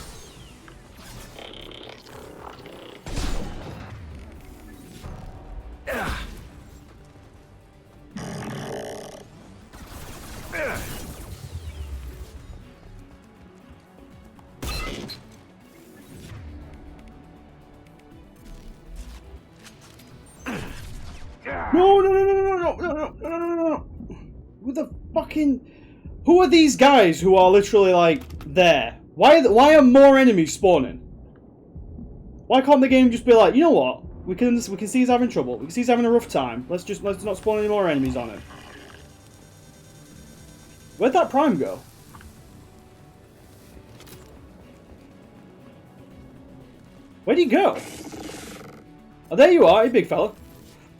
No, no, no, no, no, no, no, no, no, no, no, no. Who the fucking... Who are these guys who are literally, like, there? Why are more enemies spawning? Why can't the game just be like, you know what? We can see he's having trouble. We can see he's having a rough time. Let's not spawn any more enemies on him. Where'd that Prime go? Where'd he go? Oh, there you are, you big fella.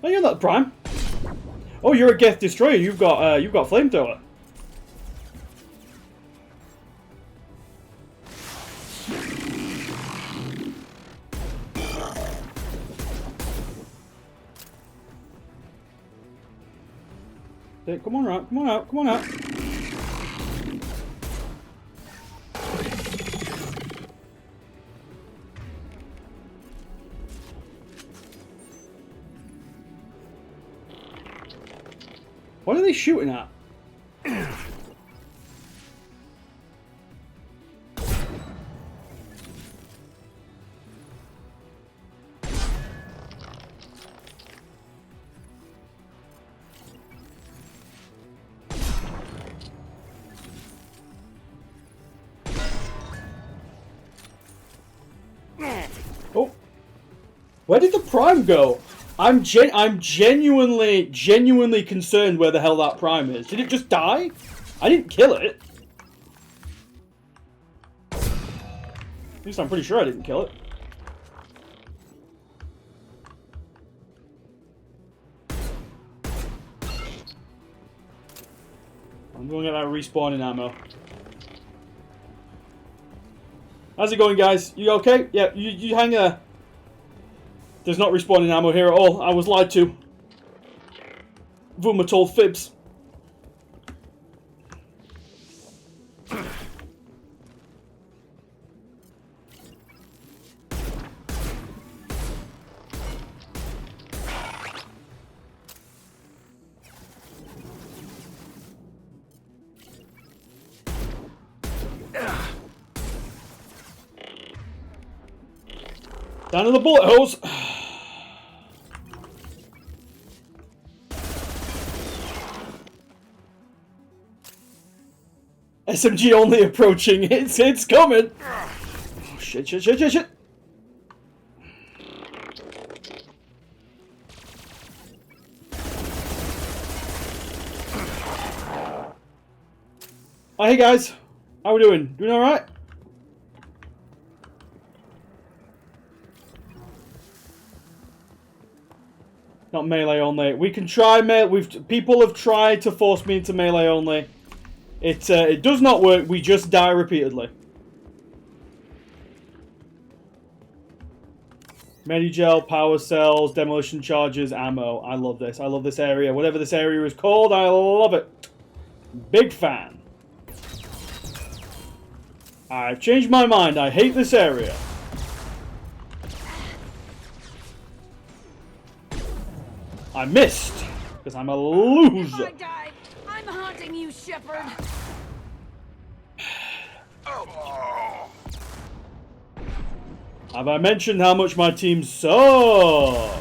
Oh, you're not Prime. Oh, you're a Geth Destroyer. You've got flamethrower. Okay, come on out, come on out, come on out. What are they shooting at? Oh, where did the Prime go? I'm genuinely concerned where the hell that Prime is. Did it just die? I didn't kill it. At least I'm pretty sure I didn't kill it. I'm going to get that respawning ammo. How's it going, guys? You okay? Yeah, you hang there. There's not respawning ammo here at all. I was lied to. Vuma told fibs. Down to the bullet holes. SMG only approaching. It's coming. Oh, shit. Oh, hey guys. How we doing? Doing alright? Not melee only. We can try melee. People have tried to force me into melee only. It does not work. We just die repeatedly. Medigel, power cells, demolition charges, ammo. I love this. I love this area. Whatever this area is called, I love it. Big fan. I've changed my mind. I hate this area. I missed because I'm a loser. I died. I'm haunting you, Shepard. Have I mentioned how much my team sucks?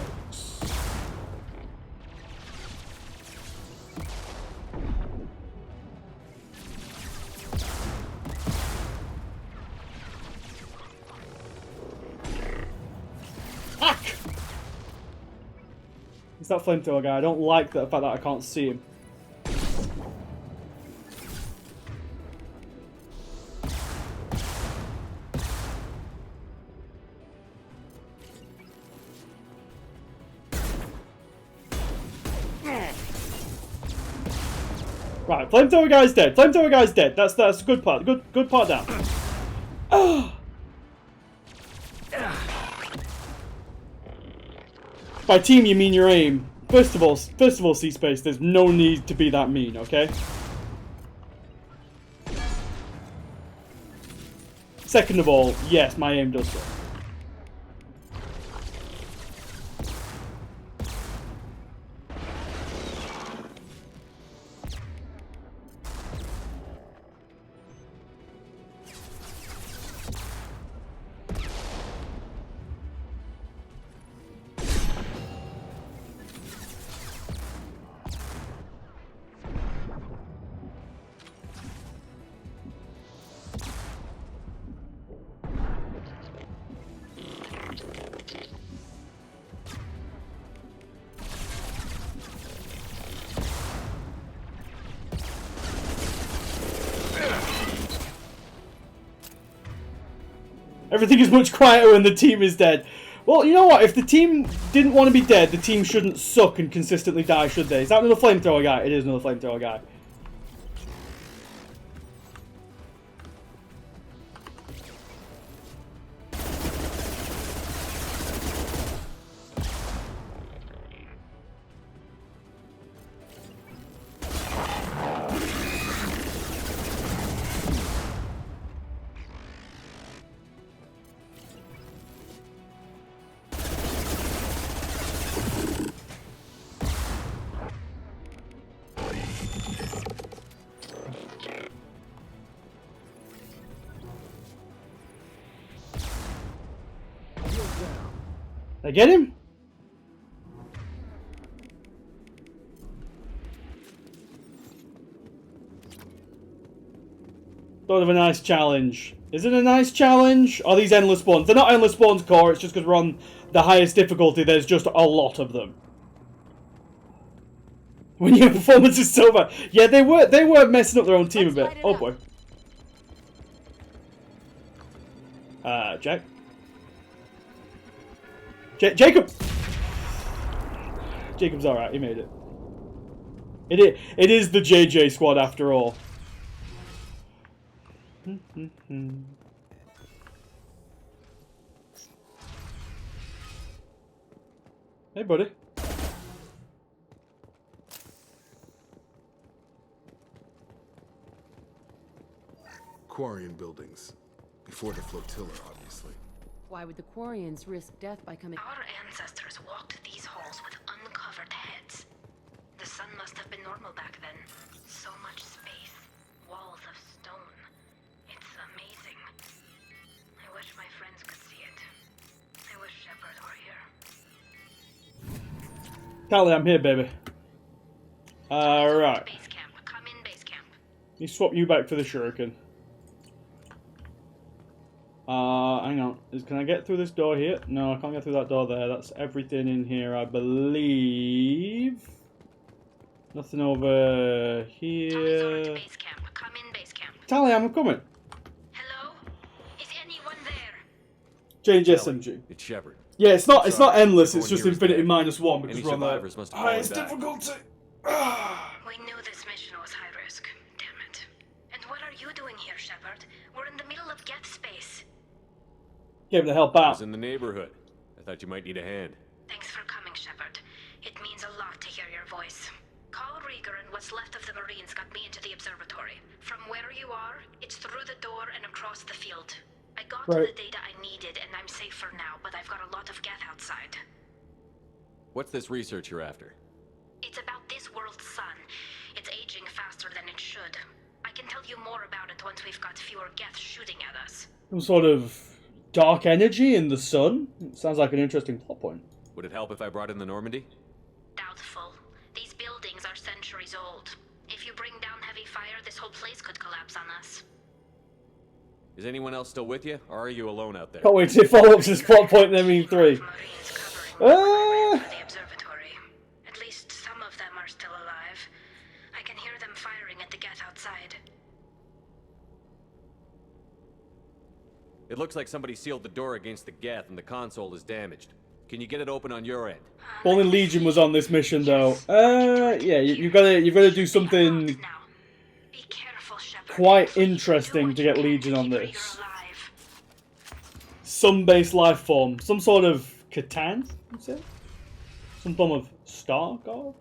Fuck! It's that flamethrower guy. I don't like the fact that I can't see him. Right, flamethrower guy's dead. Flamethrower guy's dead. That's a good part. Good part down. By team, you mean your aim. First of all, C-Space, there's no need to be that mean, okay? Second of all, yes, my aim does suck. Everything is much quieter when the team is dead. Well, you know what? If the team didn't want to be dead, the team shouldn't suck and consistently die, should they? Is that another flamethrower guy? It is another flamethrower guy. I get him? Thought of a nice challenge. Is it a nice challenge? Are these endless spawns? They're not endless spawns, Core. It's just because we're on the highest difficulty. There's just a lot of them. When your performance is so bad. Yeah, they were messing up their own team a bit. Oh boy. Jack? Jacob! Jacob's alright, he made it. It is the JJ squad after all. Hey, buddy. Quarian buildings. Before the flotilla, obviously. Why would the Quarians risk death by coming? Our ancestors walked these halls with uncovered heads. The sun must have been normal back then. So much space. Walls of stone. It's amazing. I wish my friends could see it. I wish Shepard were here. Callie, I'm here, baby. Alright. Base camp. Come in base camp. Let me swap you back for the shuriken. Hang on. Can I get through this door here? No, I can't get through that door there. That's everything in here, I believe. Nothing over here. Base camp. Come in base camp. Tally, I'm coming. Hello? Is anyone there? Change SMG. It's Shepard. Yeah, it's not endless. It's Everyone just here is infinity dead. -1 because Any we're on there. survivors must have fallen It's back. difficult. We knew this mission was high risk. Damn it. And what are you doing here, Shepard? We're in the middle of Geth space. Came to help I out. was in the neighborhood. I thought you might need a hand. Thanks for coming, Shepard. It means a lot to hear your voice. Carl Rieger and what's left of the Marines got me into the observatory. From where you are, it's through the door and across the field. I got to the data I needed and I'm safe for now, but I've got a lot of Geth outside. What's this research you're after? It's about this world's sun. It's aging faster than it should. I can tell you more about it once we've got fewer Geth shooting at us. Some sort of dark energy in the sun? Sounds like an interesting plot point. Would it help if I brought in the Normandy? Doubtful. These buildings are centuries old. If you bring down heavy fire, this whole place could collapse on us. Is anyone else still with you, or are you alone out there? Can't wait to follow up this plot point in ME3. The observatory. At least some of them are still alive. I can hear them firing at the Geth outside. It looks like somebody sealed the door against the Geth and the console is damaged. Can you get it open on your end? Only Legion was on this mission, though. Yeah, you've got to do something quite interesting to get Legion on this. Sun-based life form, some sort of Catan, you'd say? Some form of star god.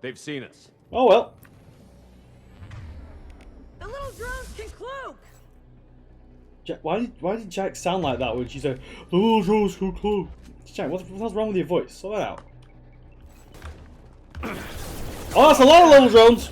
They've seen us. Oh well. The little drones can cloak! Jack, why did Jack sound like that when she said, "The little drones can cloak"? Jack, what's wrong with your voice? Sort that out. Oh, that's a lot of little drones.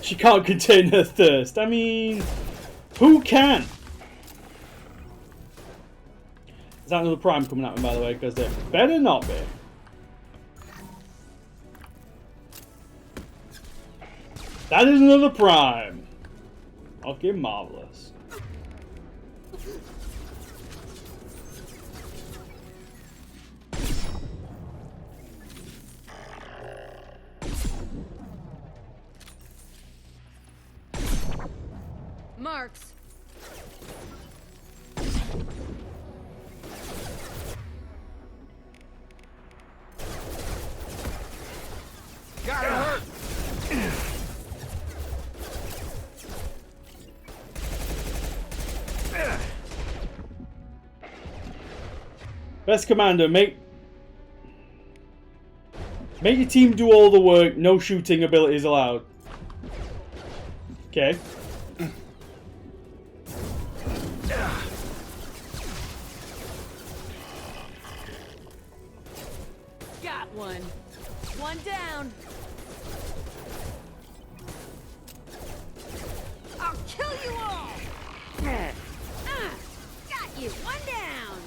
She can't contain her thirst. I mean, who can? Is that another prime coming at me, by the way? Because it better not be. That is another prime. Okay, marvelous. Marks. Got hurt. Best commander, make your team do all the work. No shooting abilities allowed. Okay. Got one. One down. I'll kill you all. Got you. One down.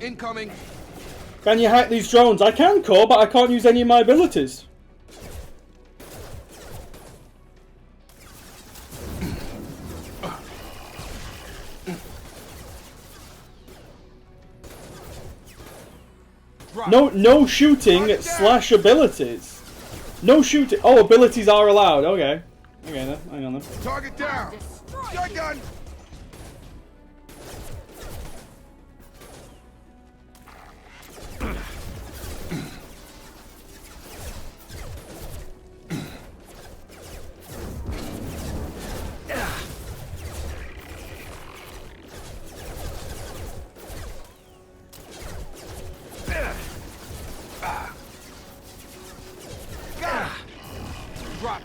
Incoming. Can you hack these drones? I can, Core, but I can't use any of my abilities. No shooting slash abilities. No shooting. Oh, abilities are allowed. Okay. Okay then. Hang on then. Target down. Shotgun. Drop.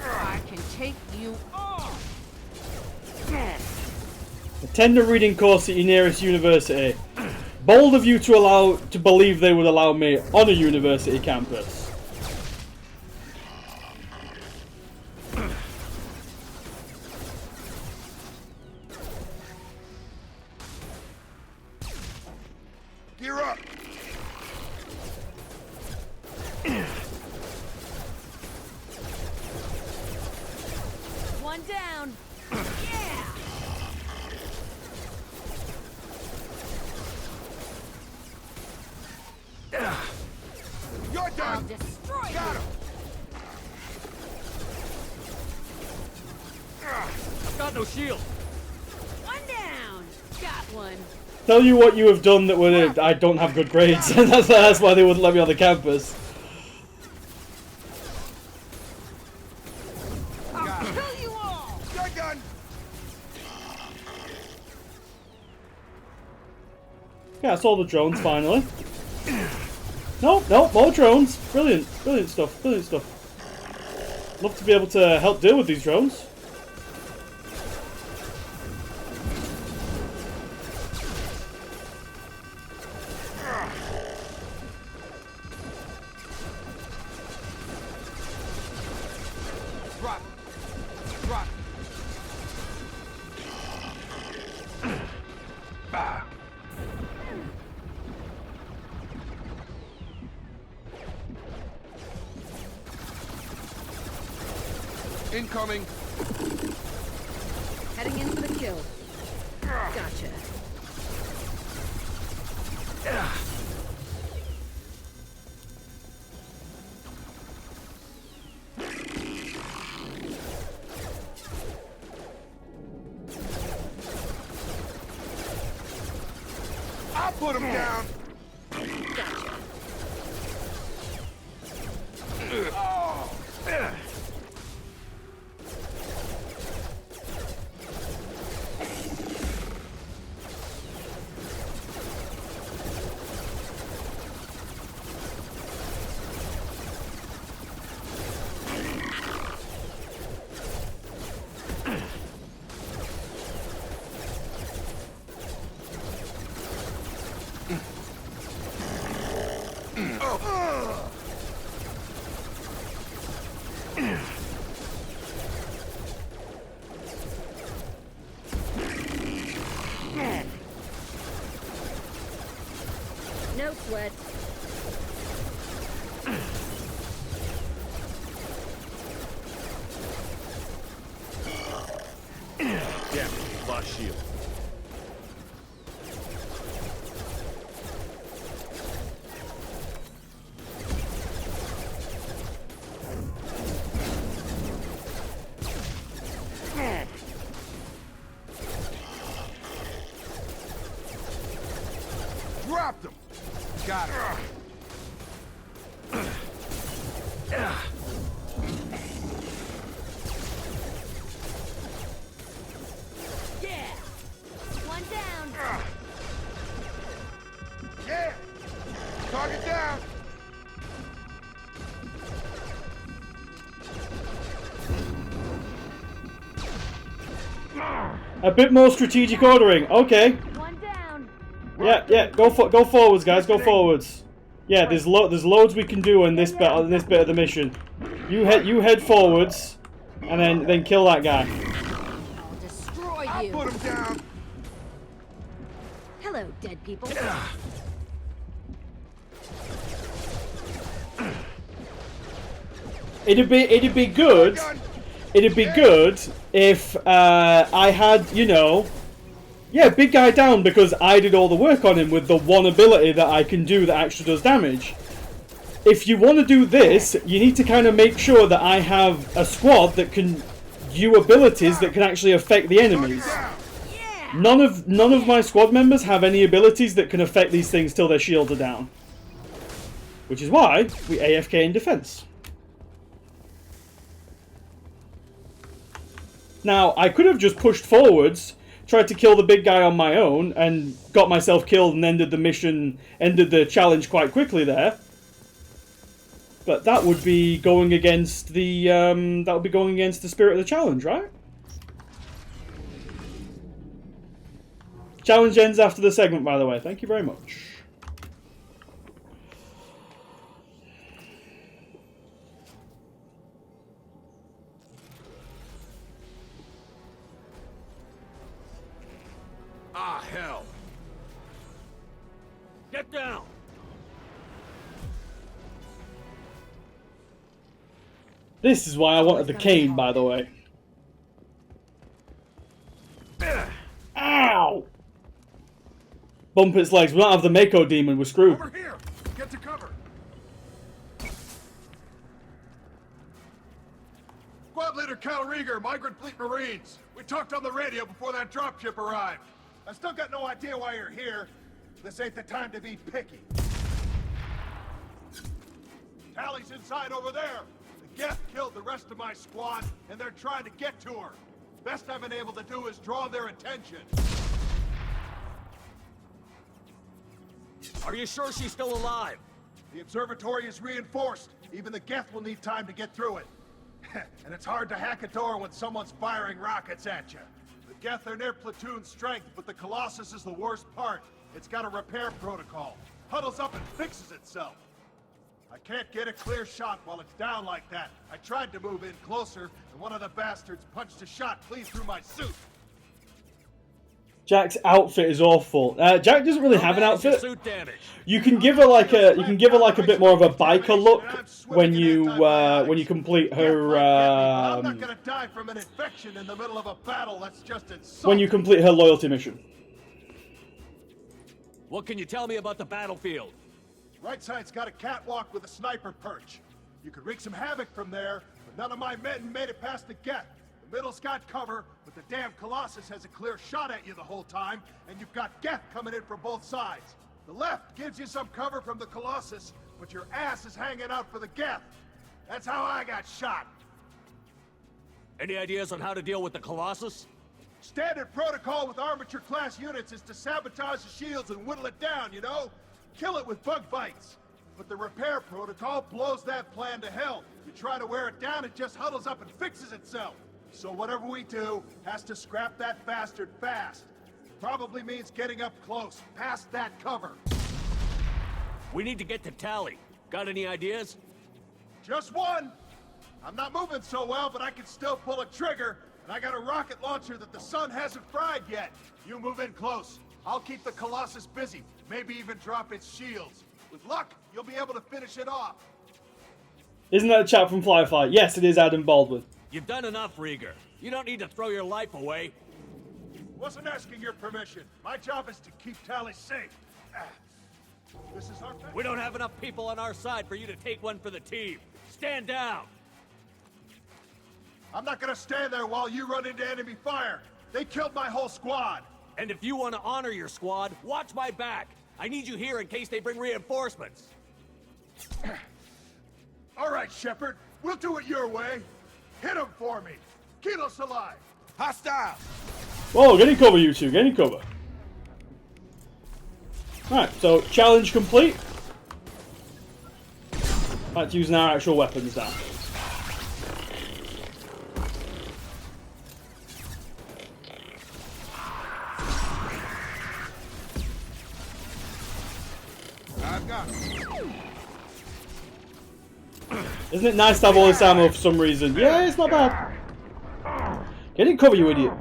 I can take you off. Attend a reading course at your nearest university. Bold of you to believe they would allow me on a university campus. Gear up. One down. Yeah. You're done. I'll destroy Got you. him. I've got no shield. One down. Got one. Tell you what you have done that would I don't have good grades. that's why they wouldn't let me on the campus. I'll kill you all. Shotgun. Yeah, I saw the drones finally. Nope, more drones. Brilliant stuff, brilliant stuff. Love to be able to help deal with these drones. Drop. Drop. Incoming. Heading in for the kill. Gotcha. I'll put him down. Gotcha. Oh. No sweat. Damn it, lost shield. Dropped him. Got it. Yeah. One down. Yeah. Target down. A bit more strategic ordering. Okay. One down. Yeah. Go forwards, guys. Go forwards. Yeah, there's loads we can do in this bit of the mission. You head forwards, and then kill that guy. I'll destroy you. I put him down. Hello, dead people. It'd be good. It'd be good if I had, you know, yeah, big guy down, because I did all the work on him with the one ability that I can do that actually does damage. If you want to do this, you need to kind of make sure that I have a squad that can do abilities that can actually affect the enemies. None of my squad members have any abilities that can affect these things till their shields are down. Which is why we AFK in defense. Now, I could have just pushed forwards, tried to kill the big guy on my own, and got myself killed and ended the mission, ended the challenge quite quickly there. But that would be going against the spirit of the challenge, right? Challenge ends after the segment, by the way. Thank you very much. Ah, hell. Get down. This is why I wanted the cane, by the way. Ow! Bump its legs. We don't have the Mako demon. We're screwed. Over here. Get to cover. Squad leader Cal Rieger, Migrant Fleet Marines. We talked on the radio before that dropship arrived. I still got no idea why you're here. This ain't the time to be picky. Tally's inside over there. The Geth killed the rest of my squad, and they're trying to get to her. Best I've been able to do is draw their attention. Are you sure she's still alive? The observatory is reinforced. Even the Geth will need time to get through it. And it's hard to hack a door when someone's firing rockets at you. The Geth are near platoon strength, but the Colossus is the worst part. It's got a repair protocol. Huddles up and fixes itself. I can't get a clear shot while it's down like that. I tried to move in closer, and one of the bastards punched a shot clean through my suit. Jack's outfit is awful. Jack doesn't really have an outfit. You can give her like a bit more of a biker look when you complete her I'm not gonna die from an infection in the middle of a battle. That's just insulting. when you complete her loyalty mission. What can you tell me about the battlefield? Right side's got a catwalk with a sniper perch. You could wreak some havoc from there, but none of my men made it past the Geth. The middle's got cover, but the damn Colossus has a clear shot at you the whole time, and you've got Geth coming in from both sides. The left gives you some cover from the Colossus, but your ass is hanging out for the Geth. That's how I got shot. Any ideas on how to deal with the Colossus? Standard protocol with armature-class units is to sabotage the shields and whittle it down, you know? Kill it with bug bites. But the repair protocol blows that plan to hell. You try to wear it down, it just huddles up and fixes itself. So whatever we do has to scrap that bastard fast. Probably means getting up close, past that cover. We need to get to Tally. Got any ideas? Just one. I'm not moving so well, but I can still pull a trigger, and I got a rocket launcher that the sun hasn't fried yet. You move in close. I'll keep the Colossus busy, maybe even drop its shields. With luck, you'll be able to finish it off. Isn't that a chap from Firefly? Yes, it is Adam Baldwin. You've done enough, Rieger. You don't need to throw your life away. Wasn't asking your permission. My job is to keep Tally safe. This is our best. We don't have enough people on our side for you to take one for the team. Stand down. I'm not gonna stand there while you run into enemy fire. They killed my whole squad. And if you want to honor your squad, watch my back. I need you here in case they bring reinforcements. All right, Shepard. We'll do it your way. Hit him for me. Kilos alive. Hostile. Whoa, get in cover, you two. Get in cover. Alright, so challenge complete. Back to using our actual weapons now. I've got it. Isn't it nice to have all this ammo for some reason? Yeah, it's not bad. Get in cover, you idiot.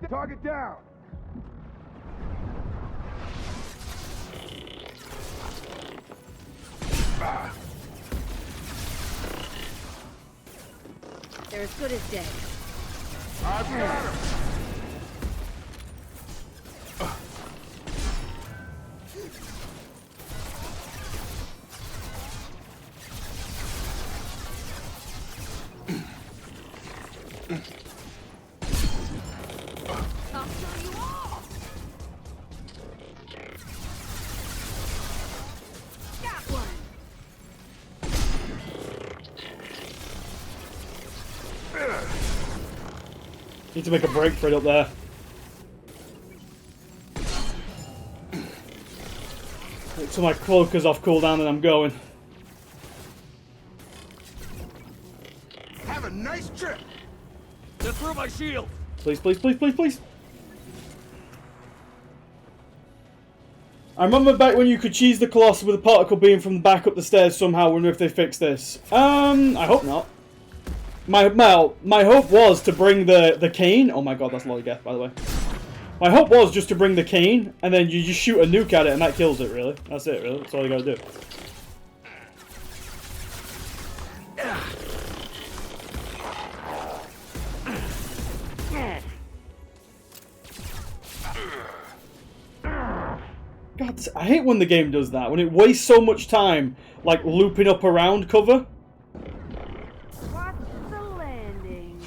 Target down. They're as good as dead. I've got him. Need to make a break for it up there. So my cloak is off cooldown and I'm going. Have a nice trip. They're through my shield. Please, please, please, please, please. I remember back when you could cheese the Colossus with a particle beam from the back up the stairs somehow. Wonder if they fixed this. I hope not. My hope was to bring the cane. Oh my god, that's a lot of death, by the way. My hope was just to bring the cane, and then you just shoot a nuke at it, and that kills it, really. That's it, really. That's all you gotta do. God, I hate when the game does that. When it wastes so much time, like, looping up around cover. Watch the landing.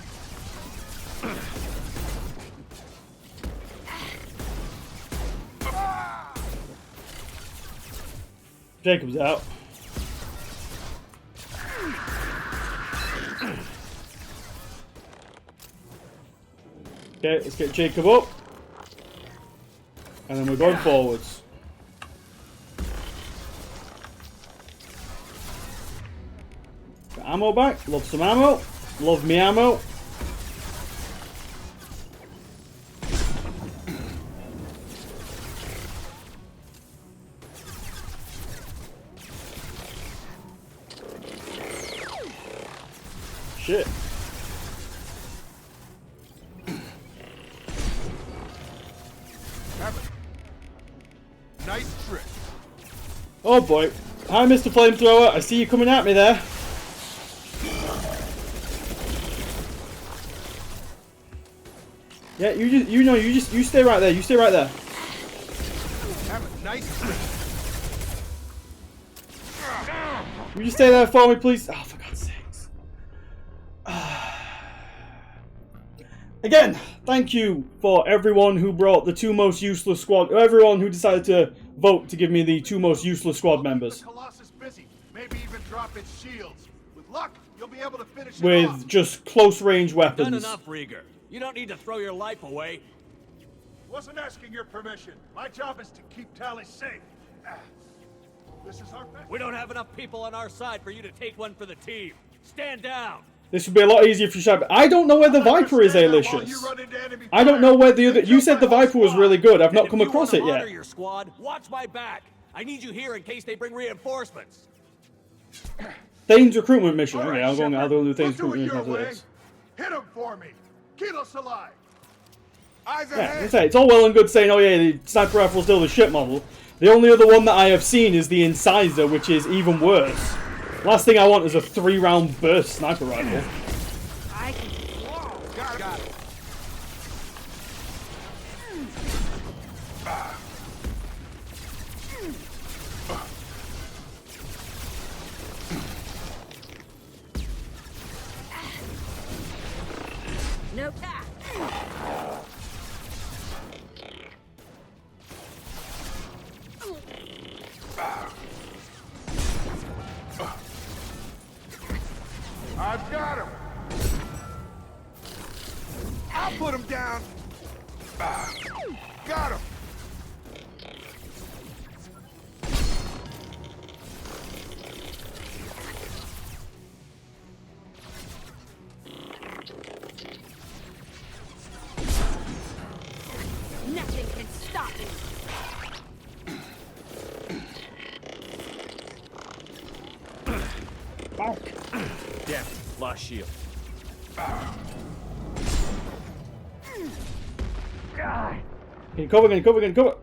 Jacob's out. Okay, let's get Jacob up. And then we're going forwards. Got ammo back. Love some ammo. Love me ammo. Shit. Nice trick. Oh boy. Hi, Mr. Flamethrower. I see you coming at me there. Yeah, you stay right there. You stay right there. Have a nice trick. You just stay there for me, please. Oh, for God's sakes. Again, thank you for everyone who brought the two most useless squad. Everyone who decided to vote to give me the two most useless squad members. The Colossus busy. Maybe even drop its shields. With luck, you'll be able to finish it With off. just close range weapons. Done enough, Rieger. You don't need to throw your life away. Wasn't asking your permission. My job is to keep Tally safe. This is our best. We don't have enough people on our side for you to take one for the team. Stand down. This would be a lot easier for Shepard. I don't know where the Viper is, Alicious. I don't know where the other... You said the Viper was really good. I've not come across it yet. Your squad, watch my back. I need you here in case they bring reinforcements. Thane's recruitment mission. All Okay, right, I'll go do Thane's we'll do it recruitment mission your after way. this. Hit him for me. Keep us alive. Eyes Yeah, ahead. that's it. It's all well and good saying, oh yeah, the sniper rifle's still the shit model. The only other one that I have seen is the Incisor, which is even worse. Last thing I want is a 3-round burst sniper rifle. I can. Whoa. Got it. No cap. I've got him. I'll put him down. Got him. Nothing can stop me. Damn, lost shield. Can you cover, can you cover, can you cover?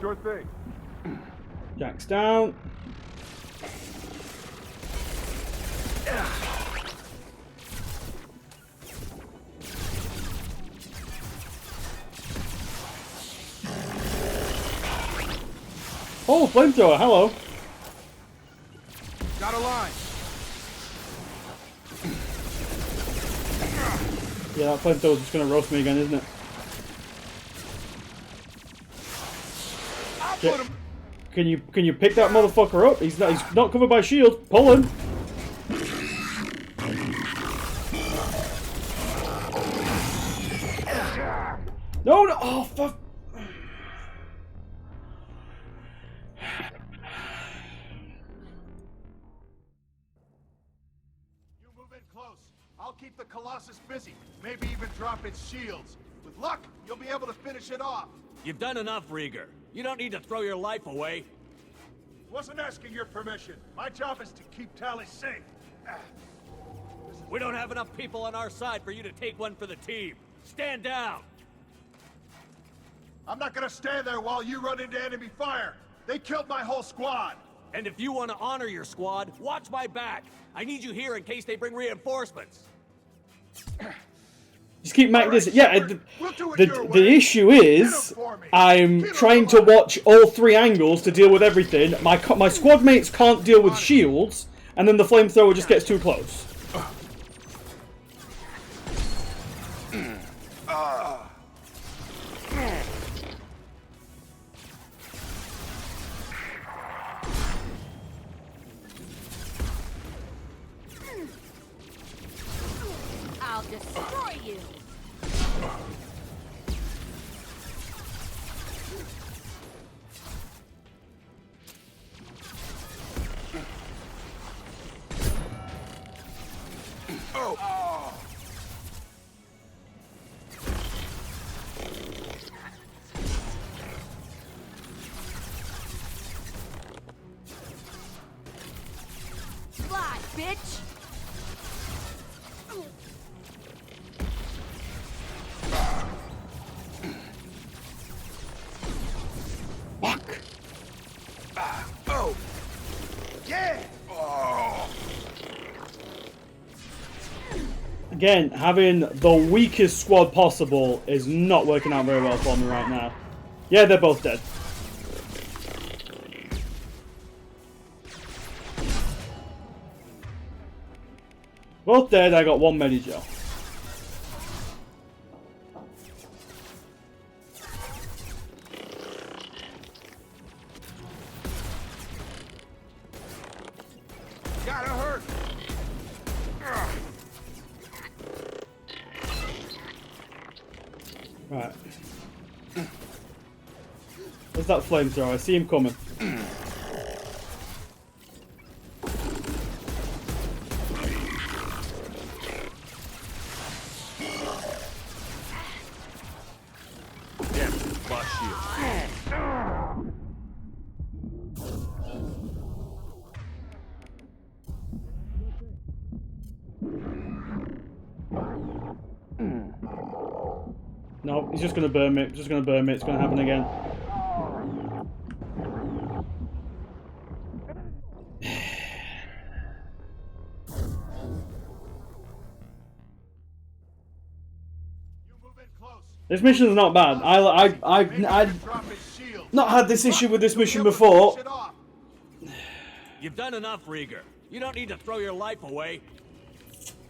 Sure thing. Jack's down. Oh, flamethrower, hello. Got a line. Yeah, that flamethrower's just gonna roast me again, isn't it? I'll put him. Can you pick that motherfucker up? He's not covered by shield. Pull him. No, no. Oh, fuck. You move in close. I'll keep the Colossus busy. Maybe even drop its shields. With luck, you'll be able to finish it off. You've done enough, Rieger. You don't need to throw your life away. Wasn't asking your permission. My job is to keep Tally safe. We don't have enough people on our side for you to take one for the team. Stand down. I'm not gonna stand there while you run into enemy fire. They killed my whole squad. And if you want to honor your squad, watch my back. I need you here in case they bring reinforcements. Just keep making this. Yeah, the issue is I'm trying to watch all 3 angles to deal with everything. My squad mates can't deal with shields, and then the flamethrower just gets too close. I'll destroy you. Oh. Fly, bitch. Fuck. Oh. Yeah. Oh. Again, having the weakest squad possible is not working out very well for me right now. Yeah, they're both dead. Both dead, I got 1 Medi-Gel. Gotta hurt. Right. Where's that flamethrower? I see him coming. Damn, lost shield. No, he's just gonna burn me. Just gonna burn me. It's gonna happen again. This mission's not bad. I've not had this issue with this mission before. You've done enough, Rieger. You don't need to throw your life away.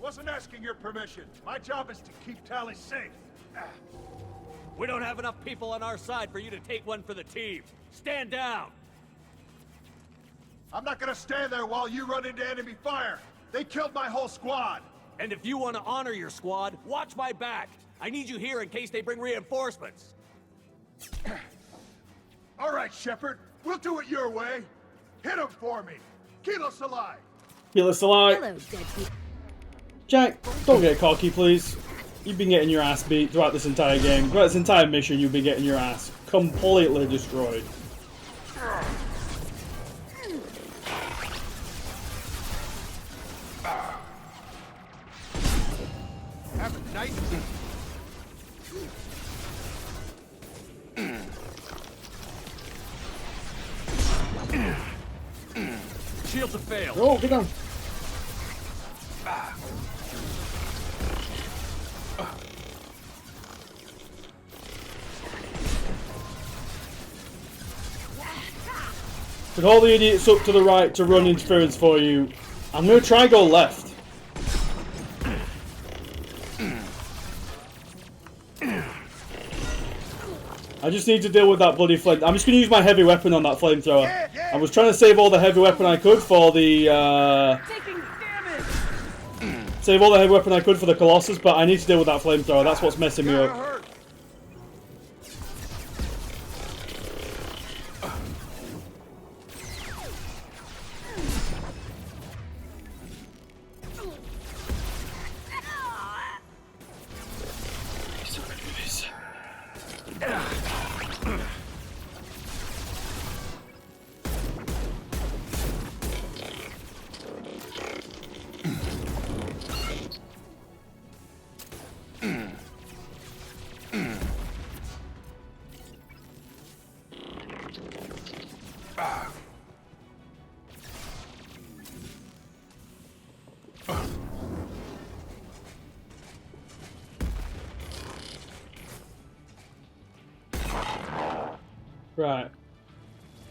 Wasn't asking your permission. My job is to keep Tally safe. We don't have enough people on our side for you to take one for the team. Stand down. I'm not gonna stand there while you run into enemy fire. They killed my whole squad. And if you want to honor your squad, watch my back. I need you here in case they bring reinforcements. All right, Shepard. We'll do it your way. Hit him for me. Kilo Salai. Kilo Salai. Hello, dead. Jack, don't get cocky, please. You've been getting your ass beat throughout this entire game. Throughout this entire mission, you've been getting your ass completely destroyed. Have a nice... Shields have failed. Oh, get down. With all the idiots up to the right to run interference for you, I'm going to try go left. I just need to deal with that bloody flame. I'm just going to use my heavy weapon on that flamethrower. I was trying to save all the heavy weapon I could for the... Save all the heavy weapon I could for the Colossus, but I need to deal with that flamethrower. That's what's messing me up. Right.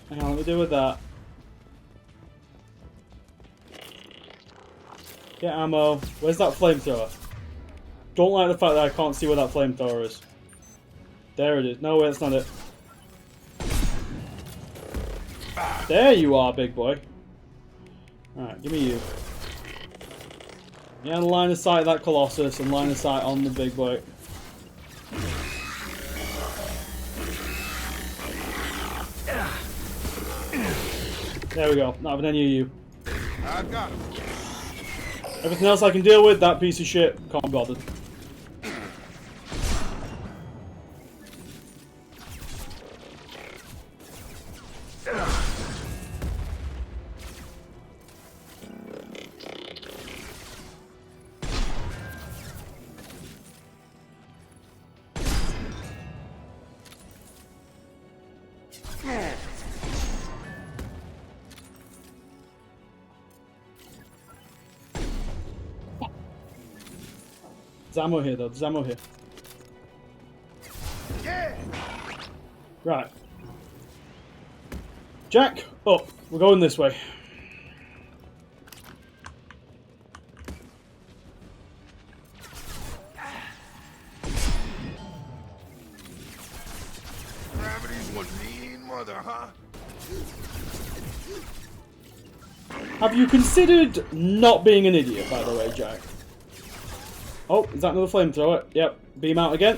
Hang on, let me deal with that. Get ammo. Where's that flamethrower? Don't like the fact that I can't see where that flamethrower is. There it is. No, wait, that's not it. There you are, big boy. Alright, give me you. Yeah, line of sight that Colossus and line of sight on the big boy. There we go. Not having any of you. I got him. Everything else I can deal with, that piece of shit, can't be bothered. There's ammo here, though. There's ammo here. Yeah. Right. Jack, up. We're going this way. Gravity's one mean mother, huh? Have you considered not being an idiot, by the way, Jack? Oh, is that another flamethrower? Yep. Beam out again.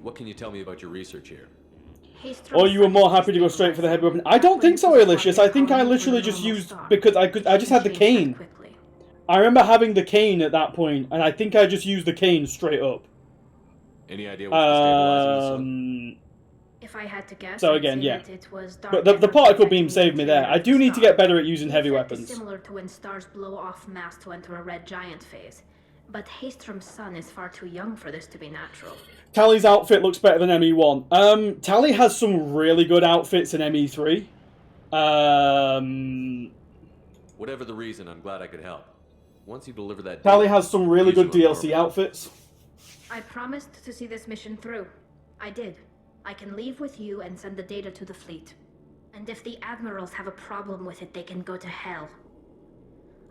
What can you tell me about your research here? Or you were more happy to go straight for the heavy weapon? I don't think so, Alicious. I think I literally just used because I just had the cane. I remember having the cane at that point, and I think I just used the cane straight up. Any idea what's destabilizing the sun? If I had to guess, So I'd again, say yeah. that it was But dark the particle beam saved me there. I do need to get better at using The heavy effect is weapons. similar to when stars blow off mass to enter a red giant phase. But haste from sun is far too young for this to be natural. Tally's outfit looks better than ME1. Tally has some really good outfits in ME3. Whatever the reason, I'm glad I could help. Once you deliver that... Tally data, has some really use good you DLC outfits. I promised to see this mission through. I did. I can leave with you and send the data to the fleet. And if the admirals have a problem with it, they can go to hell.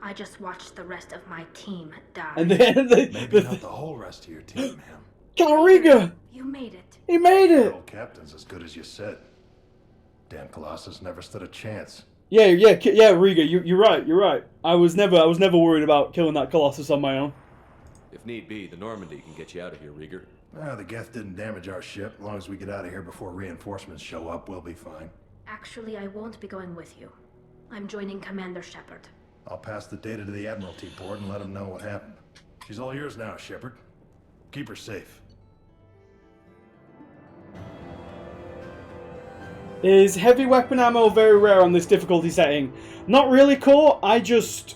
I just watched the rest of my team die. And then Maybe not the whole rest of your team, ma'am. Calriga! You made it. He made it! Old captain's as good as you said. Damn Colossus never stood a chance. Yeah, Riga, you're right. I was never worried about killing that Colossus on my own. If need be, the Normandy can get you out of here, Rieger. The Geth didn't damage our ship. As long as we get out of here before reinforcements show up, we'll be fine. Actually, I won't be going with you. I'm joining Commander Shepard. I'll pass the data to the Admiralty port and let them know what happened. She's all yours now, Shepard. Keep her safe. Is heavy weapon ammo very rare on this difficulty setting? Not really, Core. I just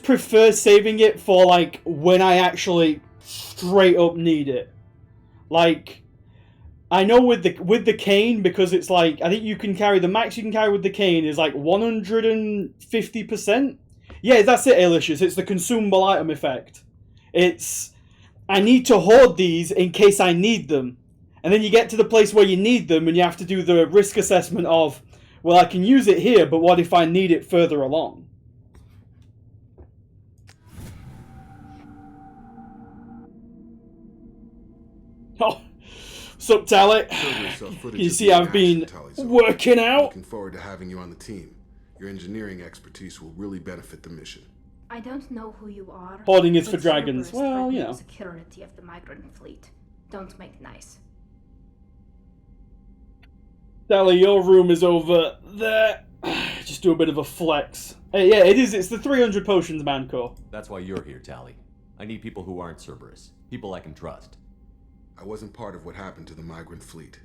prefer saving it for, like, when I actually straight up need it. Like, I know with the cane, because it's like, I think you can carry, the max you can carry with the cane is like 150%. Yeah, that's it, Alicious. It's the consumable item effect. It's, I need to hoard these in case I need them. And then you get to the place where you need them and you have to do the risk assessment of, well, I can use it here, but what if I need it further along? Oh, sup, Tally? You see, I've been working out. Looking forward to having you on the team. Your engineering expertise will really benefit the mission. I don't know who you are. Hoarding is for but dragons. Cerberus Well, you threatened know. the security of the migrant fleet. Don't make nice. Tally, your room is over there. Just do a bit of a flex. Hey, yeah, it is. It's the 300 potions, Manco. That's why you're here, Tally. I need people who aren't Cerberus. People I can trust. I wasn't part of what happened to the migrant fleet,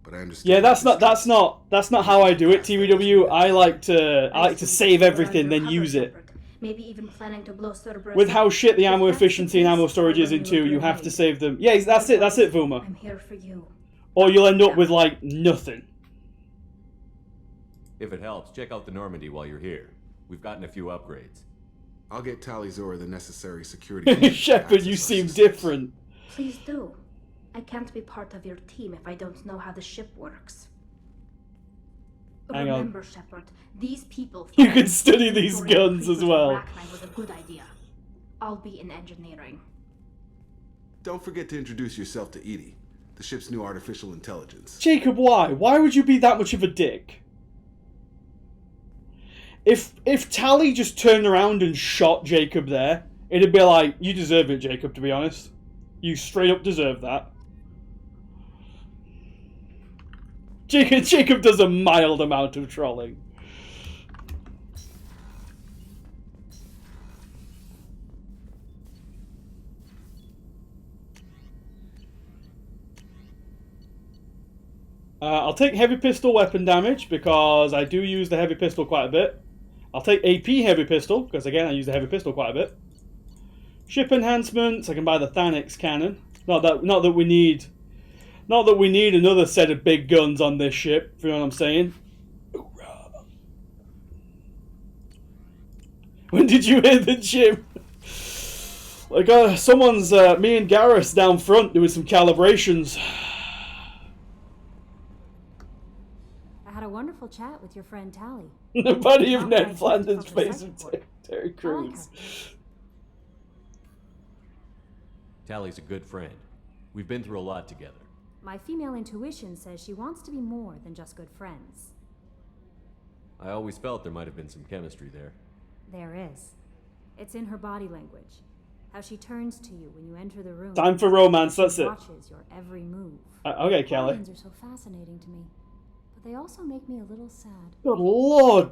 but I understand. Yeah, that's not how I do it, TWW. I like to save everything, then use it. Maybe even planning to blow Cerberus. With how shit the ammo efficiency and ammo storage is in 2, you have to save them. Yeah, that's it, Vuma. I'm here for you. Or you'll end up with, like, nothing. If it helps, check out the Normandy while you're here. We've gotten a few upgrades. I'll get Tally Zora the necessary security. Shepard, you seem different. Please do. I can't be part of your team if I don't know how the ship works. Hang on. Remember, Shepard, these people... You can study these guns as well. Arachnite was a good idea. I'll be in engineering. Don't forget to introduce yourself to Edie, the ship's new artificial intelligence. Jacob, why? Why would you be that much of a dick? If Tally just turned around and shot Jacob there, it'd be like, you deserve it, Jacob, to be honest. You straight up deserve that. Jacob does a mild amount of trolling. I'll take heavy pistol weapon damage because I do use the heavy pistol quite a bit. I'll take AP heavy pistol because again I use the heavy pistol quite a bit. Ship enhancements. I can buy the Thanix cannon. Not that we need another set of big guns on this ship. If you know what I'm saying. Hoorah. When did you hear the gym? Like someone's me and Garrus down front doing some calibrations. I had a wonderful chat with your friend Tally. The buddy of Not Ned my Flanders typical face of Terry Crews. Tally's a good friend. We've been through a lot together. My female intuition says she wants to be more than just good friends. I always felt there might have been some chemistry there. There is. It's in her body language. How she turns to you when you enter the room. Time for romance, that's she it. Watches your every move. Okay, Kelly. Aliens are so fascinating to me, but they also make me a little sad. Good lord.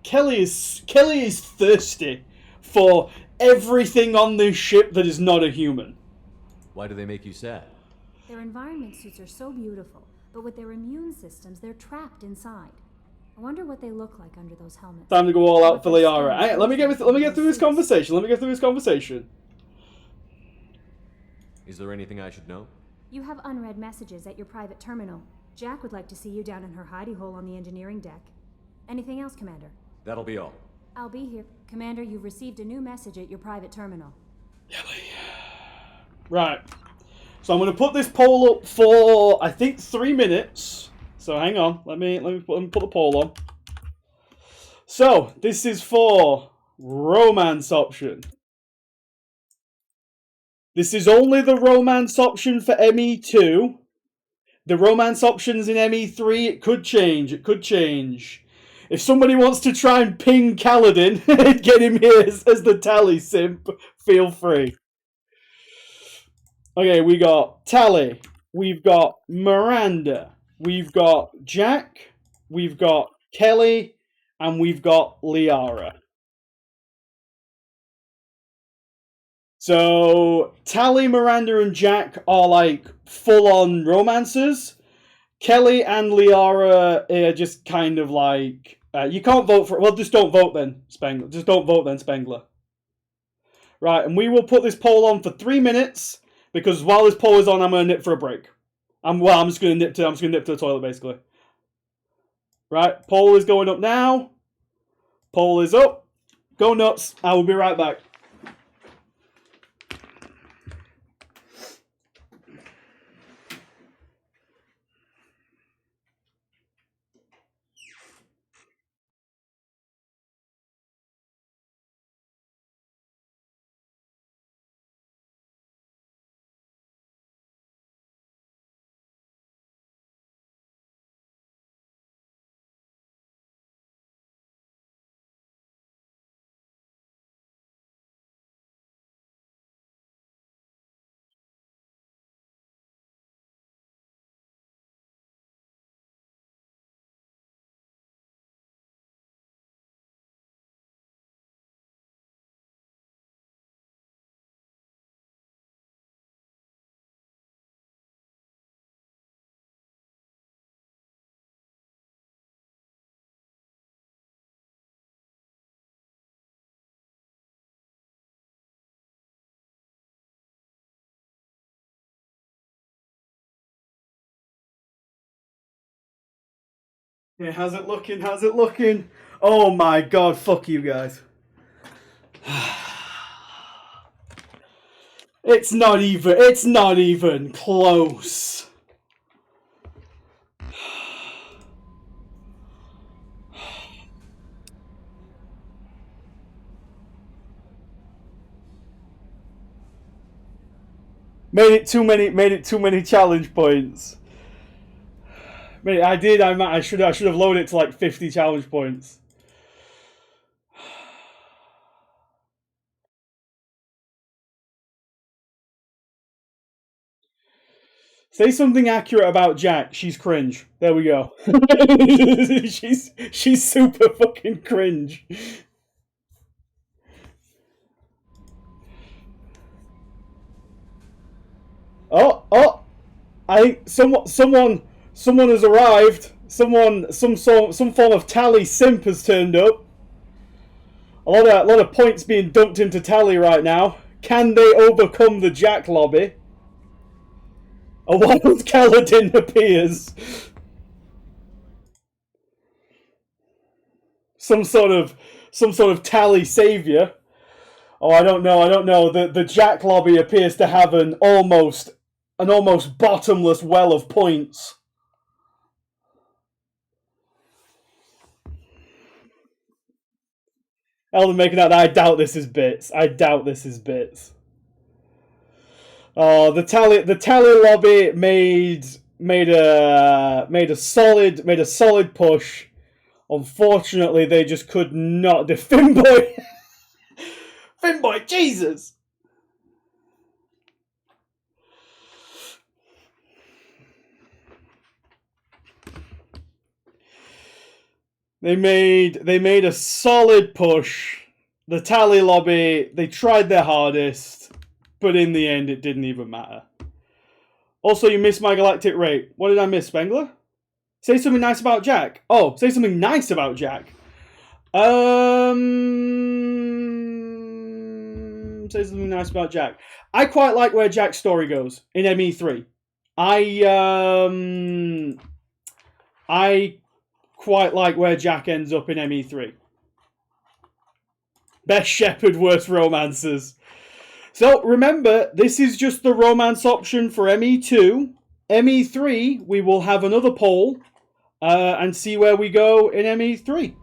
Kelly is thirsty for everything on this ship that is not a human. Why do they make you sad? Their environment suits are so beautiful, but with their immune systems, they're trapped inside. I wonder what they look like under those helmets. Time to go all out for Liara. Hey, let me get through this conversation. Is there anything I should know? You have unread messages at your private terminal. Jack would like to see you down in her hidey hole on the engineering deck. Anything else, Commander? That'll be all. I'll be here. Commander, you've received a new message at your private terminal. Right. So I'm going to put this poll up for, I think, 3 minutes. So hang on. Let me put the poll on. So, this is for romance option. This is only the romance option for ME2. The romance options in ME3, it could change. If somebody wants to try and ping Kaladin and get him here as the Tally simp, feel free. Okay, we got Tally, we've got Miranda, we've got Jack, we've got Kelly, and we've got Liara. So, Tally, Miranda, and Jack are like full-on romancers. Kelly and Liara are just kind of like, you can't vote for it. Well, just don't vote then, Spengler. Just don't vote then, Spengler. Right, and we will put this poll on for 3 minutes, because while this poll is on, I'm going to nip for a break. I'm just going to nip to the toilet, basically. Right, poll is going up now. Poll is up. Go nuts. I will be right back. Yeah, how's it looking? How's it looking? Oh my god, fuck you guys. It's not even close. Made it too many challenge points. I should have loaded it to like 50 challenge points. Say something accurate about Jack. She's cringe. There we go. she's super fucking cringe. Oh! I think someone has arrived. Some form of Tally simp has turned up. A lot of points being dumped into Tally right now. Can they overcome the Jack lobby? A wild Kaladin appears. Some sort of Tally savior. Oh, I don't know. The Jack lobby appears to have an almost bottomless well of points. Elden making out that I doubt this is bits. Oh, the tally lobby made a solid push. Unfortunately, they just could not. Finboy, Jesus. They made a solid push. The Tally lobby, they tried their hardest, but in the end it didn't even matter. Also, you missed my galactic rate. What did I miss, Spengler? Say something nice about Jack. Oh, say something nice about Jack. Say something nice about Jack. I quite like where Jack's story goes in ME3. I quite like where Jack ends up in ME3. Best Shepard, worst romances. So remember, this is just the romance option for ME2. ME3, we will have another poll and see where we go in ME3.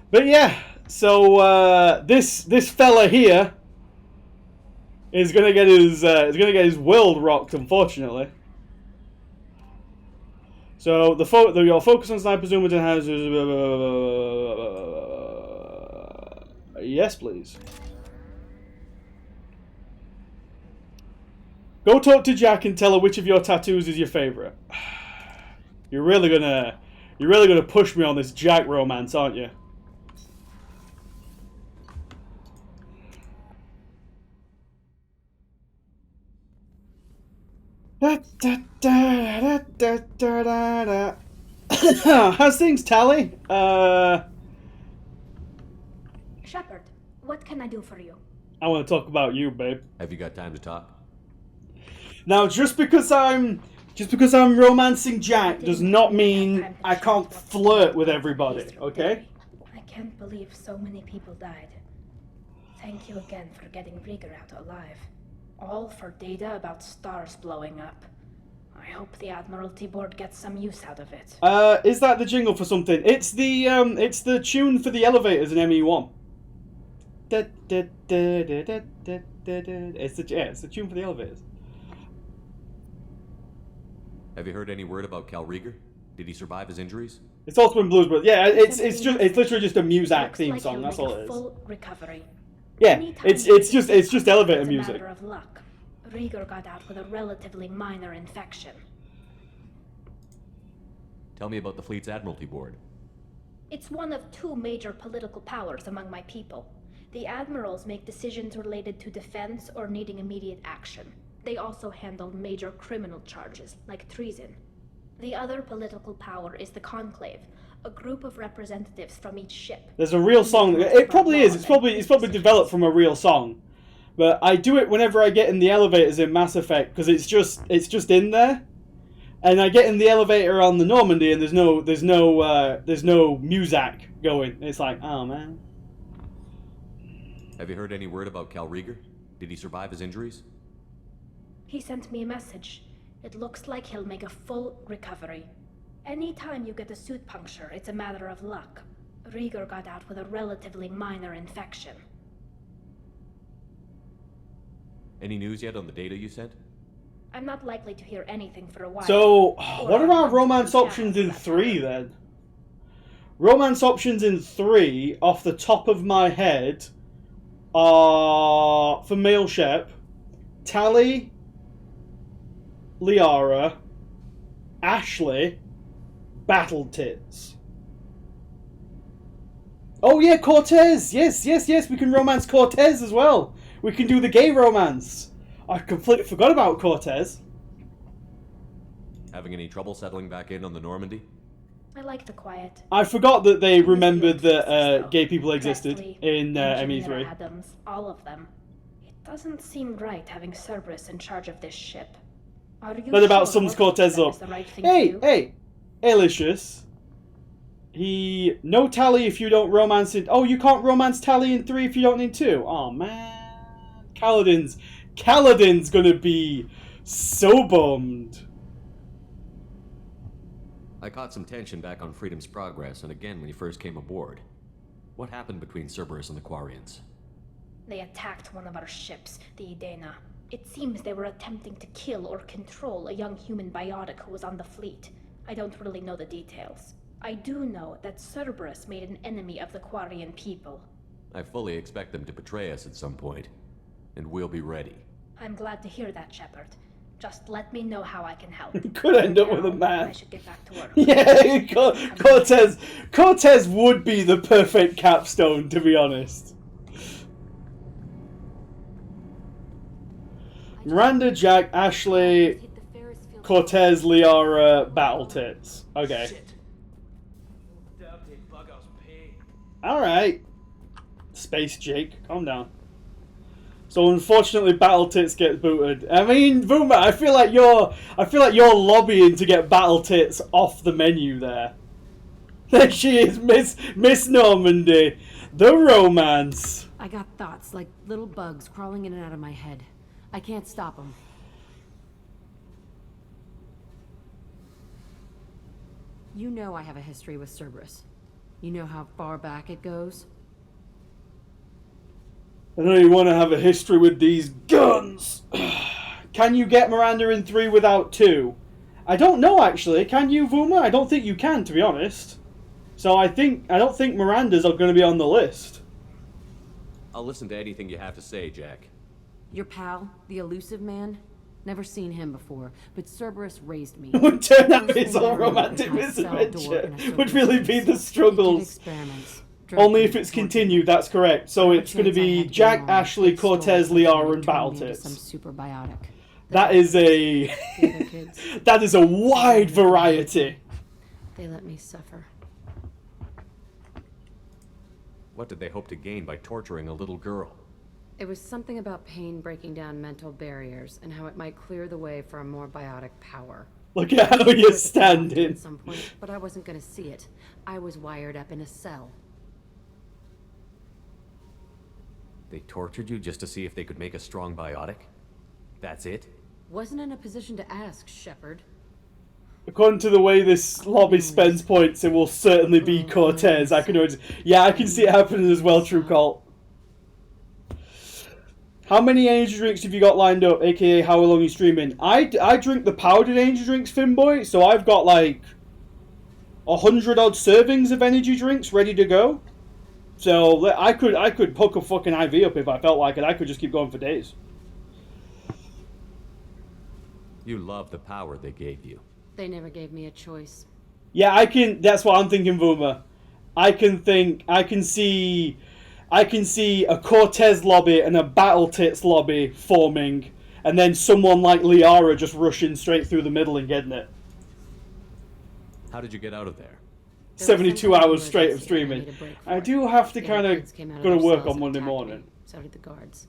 But yeah, so this fella here is gonna get his world rocked, unfortunately. So your focus on sniper zoom and has yes, please. Go talk to Jack and tell her which of your tattoos is your favorite. You're really gonna push me on this Jack romance, aren't you? How's things, Tally? Shepard, what can I do for you? I want to talk about you, babe. Have you got time to talk? Now, just because I'm romancing Jack does not mean I can't flirt with everybody, okay? I can't believe so many people died. Thank you again for getting Rieger out alive. All for data about stars blowing up. I hope the Admiralty Board gets some use out of it. Is that the jingle for something? It's the tune for the elevators in ME1. It's the tune for the elevators. Have you heard any word about Cal Rieger? Did he survive his injuries? It's Ultimate Blues, but yeah, it's literally just a Muzak theme song. That's all it is. Full recovery. Yeah, it's just elevator music. It's a matter of luck. Rieger got out with a relatively minor infection. Tell me about the fleet's Admiralty Board. It's one of two major political powers among my people. The admirals make decisions related to defense or needing immediate action. They also handle major criminal charges, like treason. The other political power is the Conclave, a group of representatives from each ship. There's a real song. It probably is. It's probably developed from a real song. But I do it whenever I get in the elevators in Mass Effect because it's just in there. And I get in the elevator on the Normandy and there's no Muzak going. It's like, oh man. Have you heard any word about Cal Rieger? Did he survive his injuries? He sent me a message. It looks like he'll make a full recovery. Anytime you get a suit puncture, it's a matter of luck. Rieger got out with a relatively minor infection. Any news yet on the data you sent? I'm not likely to hear anything for a while. So, what about romance options in 3 then? Romance options in 3, off the top of my head, are for MShep, Tally, Liara, Ashley, Battle Tits. Oh yeah, Cortez! Yes, we can romance Cortez as well. We can do the gay romance. I completely forgot about Cortez. Having any trouble settling back in on the Normandy? I like the quiet. I forgot that they remembered that gay people existed in ME3. Adams, all of them. It doesn't seem right having Cerberus in charge of this ship. Are you That about sure sums Cortez up. Hey, Alicious. No Tally if you don't romance it. Oh, you can't romance Tally in 3 if you don't need 2. Oh man. Kaladin's gonna be so bummed. I caught some tension back on Freedom's Progress and again when you first came aboard. What happened between Cerberus and the Quarians? They attacked one of our ships, the Edena. It seems they were attempting to kill or control a young human biotic who was on the fleet. I don't really know the details. I do know that Cerberus made an enemy of the Quarian people. I fully expect them to betray us at some point, and we'll be ready. I'm glad to hear that, Shepard. Just let me know how I can help. Could end up with a Now, man. I should get back to work. Yeah, Cortez would be the perfect capstone, to be honest. Miranda, Jack, Ashley, Cortez, Liara, Battle Tits. Okay. Alright. Space Jake, calm down. So unfortunately Battle Tits gets booted. I mean, Vuma, I feel like you're lobbying to get Battle Tits off the menu there. There she is, Miss Normandy. The romance. I got thoughts like little bugs crawling in and out of my head. I can't stop them. You know I have a history with Cerberus. You know how far back it goes? I know you want to have a history with these guns. Can you get Miranda in 3 without 2? I don't know, actually. Can you, Vuma? I don't think you can, to be honest. So I don't think Miranda's are going to be on the list. I'll listen to anything you have to say, Jack. Your pal, the elusive man? Never seen him before, but Cerberus raised me. Would turn out his whole romantic misadventure would really be the struggles. Only if it's continued, that's correct. So it's going to be Jack, Ashley, Cortez, Liara, and Battle Tits. Some superbiotic. That is a that is a wide variety. They let me suffer. What did they hope to gain by torturing a little girl? It was something about pain breaking down mental barriers and how it might clear the way for a more biotic power. Look at how you're standing. At some point, but I wasn't going to see it. I was wired up in a cell. They tortured you just to see if they could make a strong biotic? That's it? Wasn't in a position to ask, Shepard. According to the way this lobby spends points, it will certainly be Cortez. I can see it happening as well, True Cult. How many energy drinks have you got lined up, aka how long are you streaming? I drink the powdered energy drinks, Finboy, so I've got like 100 odd servings of energy drinks ready to go. So I could hook a fucking IV up if I felt like it. I could just keep going for days. You love the power they gave you. They never gave me a choice. Yeah, I can. That's what I'm thinking, Vuma. I can see a Cortez lobby and a Battle Tits lobby forming, and then someone like Liara just rushing straight through the middle and getting it. How did you get out of there? 72 hours straight of streaming. I do have to kind of go to work on Monday morning. So did the guards.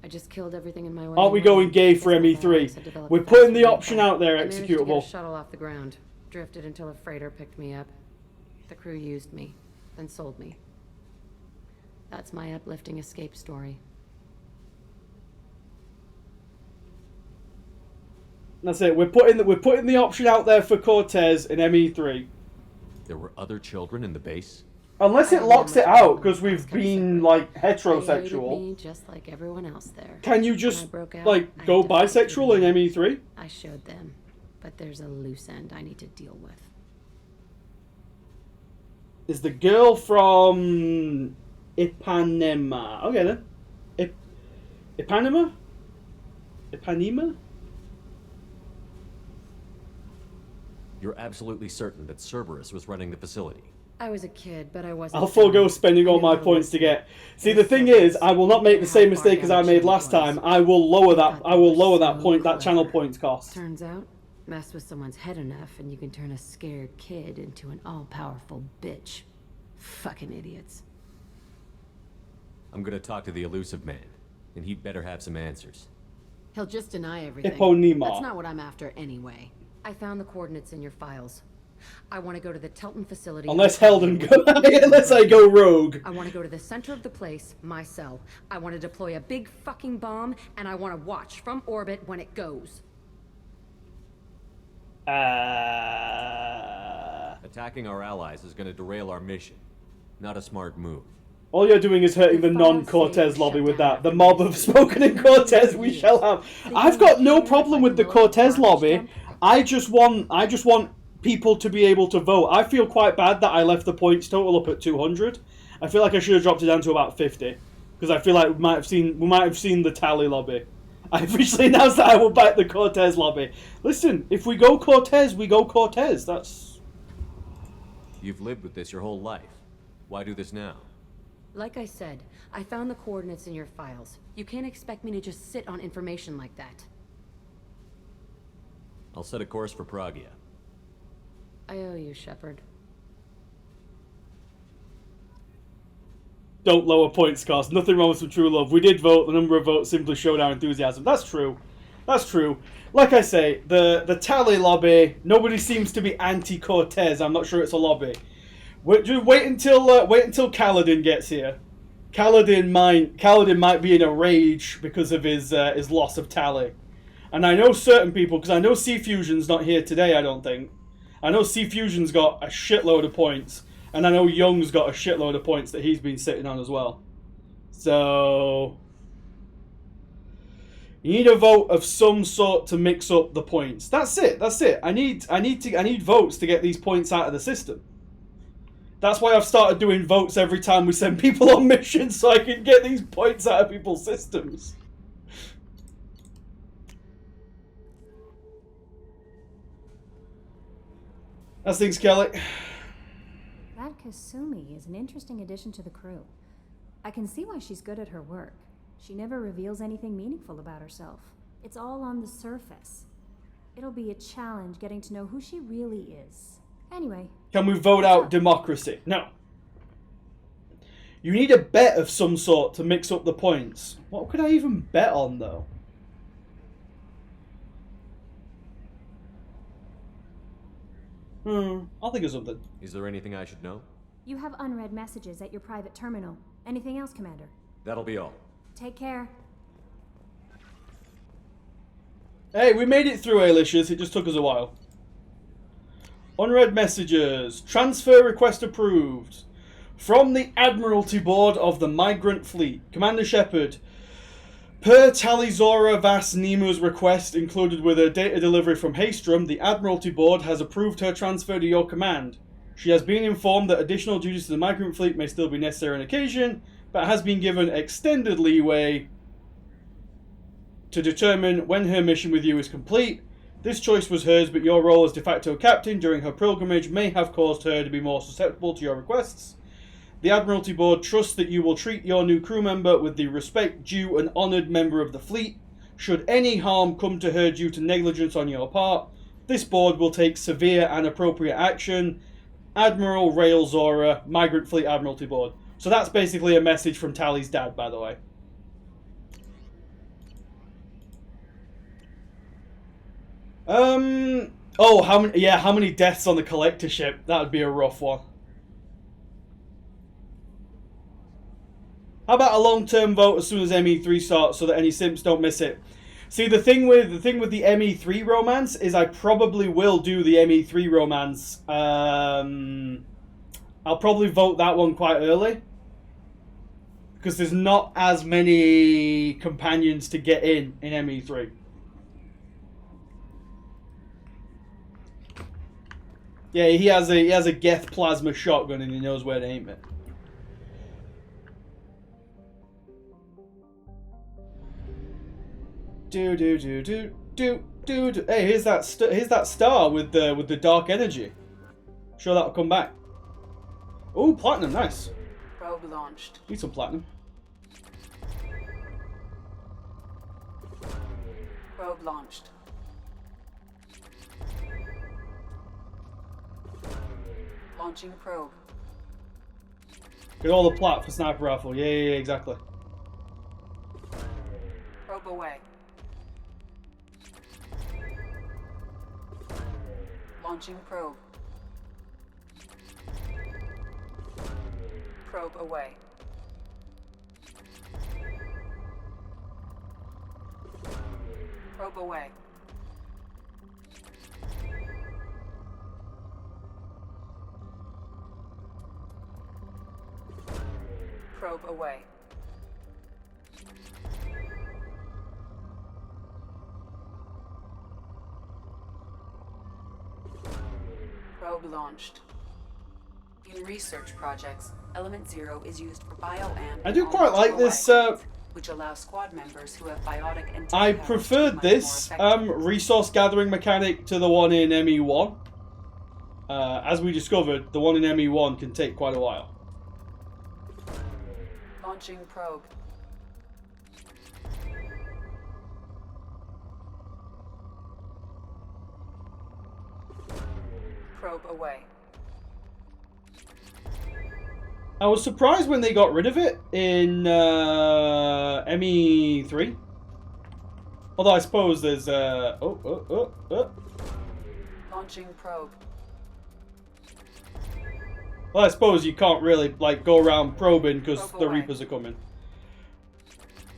I just killed everything in my way. Aren't we going gay for ME3? We're putting the option out there, executable. I managed to get a shuttle off the ground. Drifted until a freighter picked me up. The crew used me, then sold me. That's my uplifting escape story. That's it. We're putting the option out there for Cortez and ME3. There were other children in the base? Unless it locks it out because we've been like heterosexual. Me just like everyone else there. Can you just like go bisexual in ME3? I showed them, but there's a loose end I need to deal with. Is the girl from Ipanema? Okay then. Ipanema? Ipanema? You're absolutely certain that Cerberus was running the facility? I was a kid, but I wasn't. I'll forego spending all my points to get. See, the thing is, I will not make the same mistake as I made last time. I will lower that channel points cost. Turns out, mess with someone's head enough, and you can turn a scared kid into an all-powerful bitch. Fucking idiots. I'm gonna talk to the elusive man, and he'd better have some answers. He'll just deny everything. Eponema. That's not what I'm after anyway. I found the coordinates in your files. I want to go to the Telton facility. Unless I go rogue. I want to go to the center of the place, my cell. I want to deploy a big fucking bomb, and I want to watch from orbit when it goes. Attacking our allies is going to derail our mission. Not a smart move. All you're doing is hurting the non-Cortez lobby with that. The mob of spoken in Cortez we shall have. I've got no problem with the Cortez lobby. I just want people to be able to vote. I feel quite bad that I left the points total up at 200. I feel like I should have dropped it down to about 50 because I feel like we might have seen the tally lobby. I officially announced that I will back the Cortez lobby. Listen, if we go Cortez, we go Cortez. That's... You've lived with this your whole life. Why do this now? Like I said, I found the coordinates in your files. You can't expect me to just sit on information like that. I'll set a course for Pragia. I owe you, Shepard. Don't lower points cost. Nothing wrong with some true love. We did vote. The number of votes simply showed our enthusiasm. That's true. That's true. Like I say, the tally lobby, nobody seems to be anti-Cortez. I'm not sure it's a lobby. Wait until Kaladin gets here. Kaladin might be in a rage because of his loss of tally. And I know certain people, because I know C Fusion's not here today, I don't think. I know C Fusion's got a shitload of points. And I know Young's got a shitload of points that he's been sitting on as well. So you need a vote of some sort to mix up the points. That's it. That's it. I need votes to get these points out of the system. That's why I've started doing votes every time we send people on missions, so I can get these points out of people's systems. How's things, Kelly? That Kasumi is an interesting addition to the crew. I can see why she's good at her work. She never reveals anything meaningful about herself. It's all on the surface. It'll be a challenge getting to know who she really is. Anyway. Can we vote out democracy? No. You need a bet of some sort to mix up the points. What could I even bet on, though? I'll think of something. Is there anything I should know? You have unread messages at your private terminal. Anything else, Commander? That'll be all. Take care. Hey, we made it through, Alicious. It just took us a while. Unread messages. Transfer request approved. From the Admiralty Board of the Migrant Fleet. Commander Shepard. Per Talizora Vas Nemu's request, included with a data delivery from Haystrom, the Admiralty Board has approved her transfer to your command. She has been informed that additional duties to the Migrant Fleet may still be necessary on occasion, but has been given extended leeway to determine when her mission with you is complete. This choice was hers, but your role as de facto captain during her pilgrimage may have caused her to be more susceptible to your requests. The Admiralty Board trusts that you will treat your new crew member with the respect due an honoured member of the fleet. Should any harm come to her due to negligence on your part, this board will take severe and appropriate action. Admiral Rail Zora, Migrant Fleet Admiralty Board. So that's basically a message from Tally's dad, by the way. Oh, how many deaths on the collector ship? That would be a rough one. How about a long-term vote as soon as ME3 starts, so that any simps don't miss it? See, the thing with the ME3 romance is I probably will do the ME3 romance. I'll probably vote that one quite early, because there's not as many companions to get in ME3. Yeah, he has a Geth plasma shotgun and he knows where to aim it. Hey, here's that star with the dark energy. Sure that'll come back. Oh, platinum, nice. Probe launched. Need some platinum. Probe launched. Launching probe. Get all the plat for sniper rifle. Yeah, exactly. Probe away. Launching probe. Probe away. Probe away. Probe away. Probe launched. In research projects, Element 0 is used for bioamp. I do quite like this. which allow squad members who have biotic and I tech powers to be preferred much this more effective. resource gathering mechanic to the one in ME1. As we discovered, the one in ME1 can take quite a while. Launching probe. Probe away. I was surprised when they got rid of it in ME3. Although I suppose there's Launching probe. Well, I suppose you can't really like go around probing because the Reapers are coming.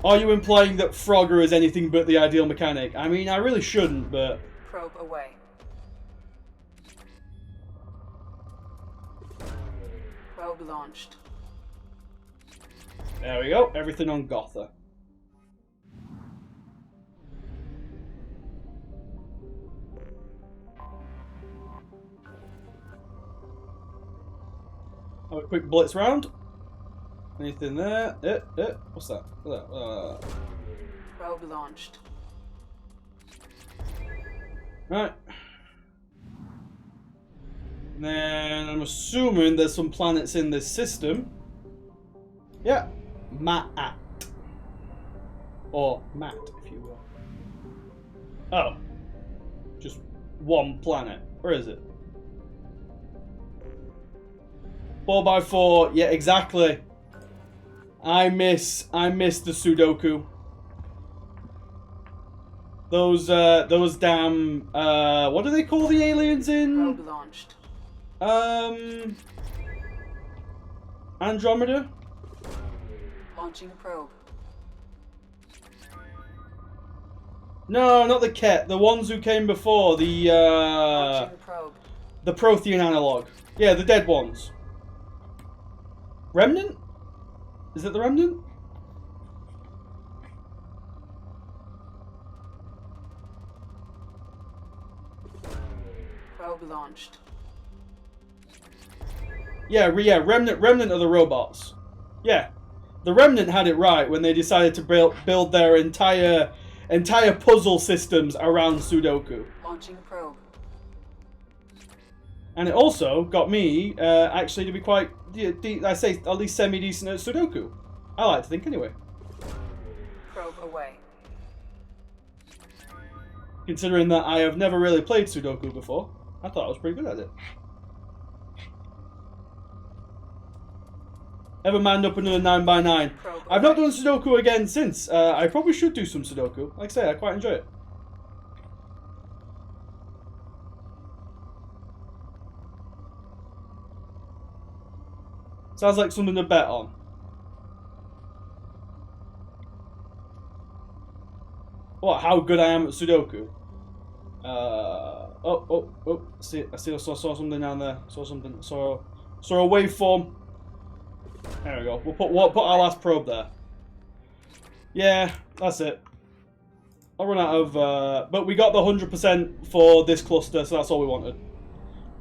Are you implying that Frogger is anything but the ideal mechanic? I mean, I really shouldn't, but... Probe away. Probe launched. There we go. Everything on Gotha. Have a quick blitz round. Anything there? What's that? Probe launched. Right. And then I'm assuming there's some planets in this system. Yeah. Ma'at. Or Matt, if you will. Oh. Just one planet. Where is it? 4x4. Yeah, exactly. I miss the Sudoku. Those damn what do they call the aliens in? Probe launched. Andromeda? Launching probe. No, not the Ket. The ones who came before. The Launching probe. the Prothean analog. Yeah, the dead ones. Remnant? Is it the Remnant? Probe launched. Yeah, Remnant are the robots. Yeah. The Remnant had it right when they decided to build their entire puzzle systems around Sudoku. Launching probe. And it also got me actually to be quite, I say, at least semi-decent at Sudoku. I like to think anyway. Probe away. Considering that I have never really played Sudoku before, I thought I was pretty good at it. Ever manned up another 9x9? I've not done Sudoku again since. I probably should do some Sudoku. Like I say, I quite enjoy it. Sounds like something to bet on. What? How good I am at Sudoku? I saw something down there. Saw a waveform. There we go. We'll put our last probe there. Yeah, that's it. I'll run out of. But we got the 100% for this cluster, so that's all we wanted.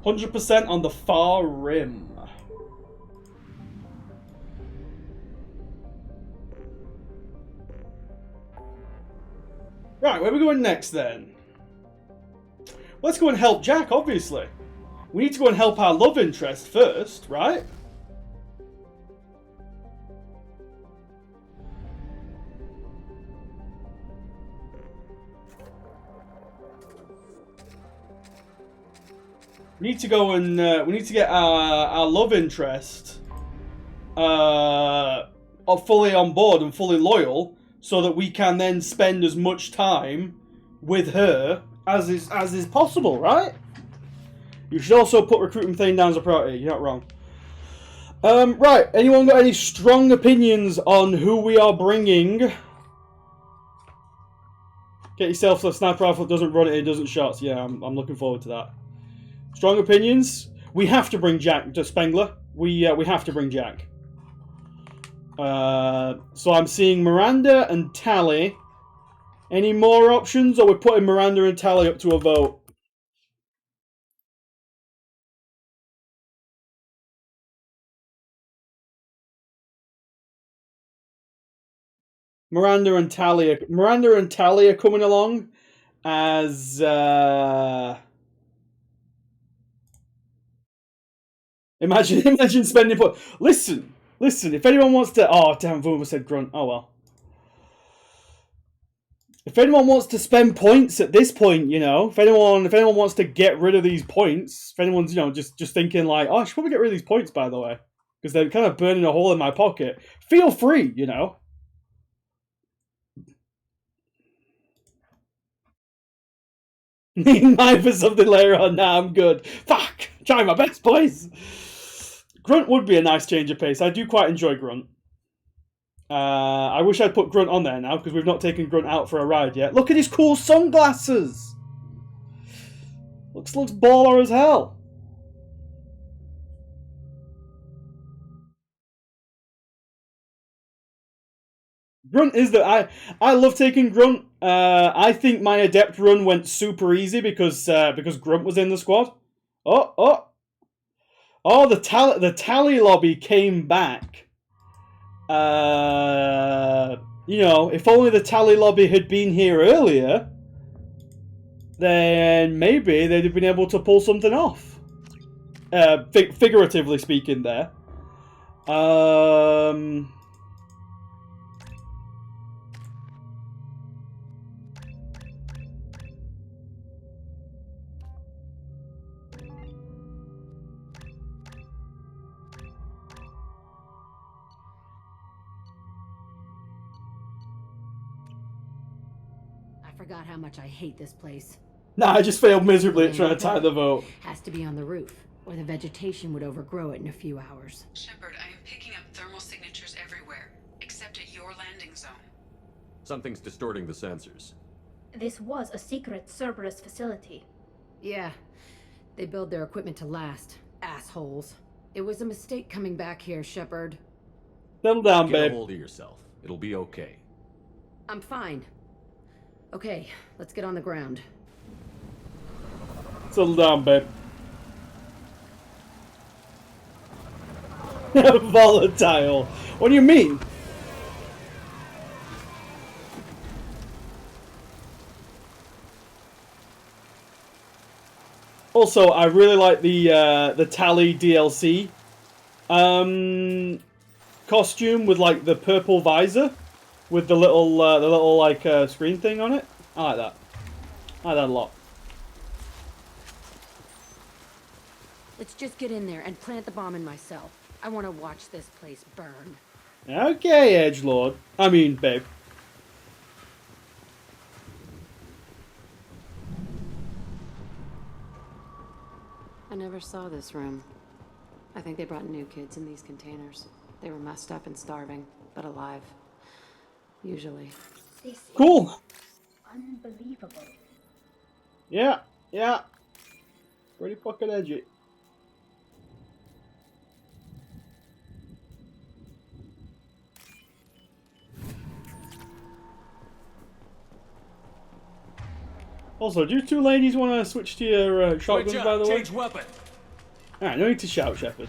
100% on the far rim. Right, where are we going next then? Let's go and help Jack, obviously. We need to go and help our love interest first, right? We need to go and we need to get our love interest fully on board and fully loyal, so that we can then spend as much time with her as is possible, right? You should also put recruiting thing down as a priority. You're not wrong. Right. Anyone got any strong opinions on who we are bringing? Get yourself a sniper rifle that doesn't run it doesn't shots. Yeah, I'm looking forward to that. Strong opinions? We have to bring Jack to Spengler. We have to bring Jack. So I'm seeing Miranda and Tally. Any more options, or we're putting Miranda and Tally up to a vote? Miranda and Tally are coming along as imagine spending points. Listen, if anyone wants to damn, Vuma said grunt. Oh well. If anyone wants to spend points at this point, you know, if anyone wants to get rid of these points, if anyone's, you know, just thinking like, oh, I should probably get rid of these points, by the way, because they're kind of burning a hole in my pocket, feel free, you know. 9 for something later on. Nah, I'm good. Fuck! Try my best, boys. Grunt would be a nice change of pace. I do quite enjoy Grunt. I wish I'd put Grunt on there now, because we've not taken Grunt out for a ride yet. Look at his cool sunglasses! Looks baller as hell. Grunt is the... I love taking Grunt. I think my Adept run went super easy because Grunt was in the squad. Oh, the tally lobby came back. You know, if only the tally lobby had been here earlier, then maybe they'd have been able to pull something off. Figuratively speaking there. I forgot how much I hate this place. Nah, I just failed miserably at trying to tie the vote. Has to be on the roof, or the vegetation would overgrow it in a few hours. Shepard, I am picking up thermal signatures everywhere, except at your landing zone. Something's distorting the sensors. This was a secret Cerberus facility. Yeah, they build their equipment to last. Assholes. It was a mistake coming back here, Shepard. Settle down, Get babe. a hold of yourself. It'll be okay. I'm fine. Okay, let's get on the ground. Settle down, babe. Volatile. What do you mean? Also, I really like the Tally DLC costume with like the purple visor with the little like screen thing on it. I like that. I like that a lot. Let's just get in there and plant the bomb in myself. I want to watch this place burn. Okay, edgelord. I mean, babe. I never saw this room. I think they brought new kids in these containers. They were messed up and starving, but alive. Usually. Cool. Unbelievable. Yeah. Pretty fucking edgy. Also, do you two ladies want to switch to your shotguns, by the way? Change weapon. Alright, no need to shout, Shepard.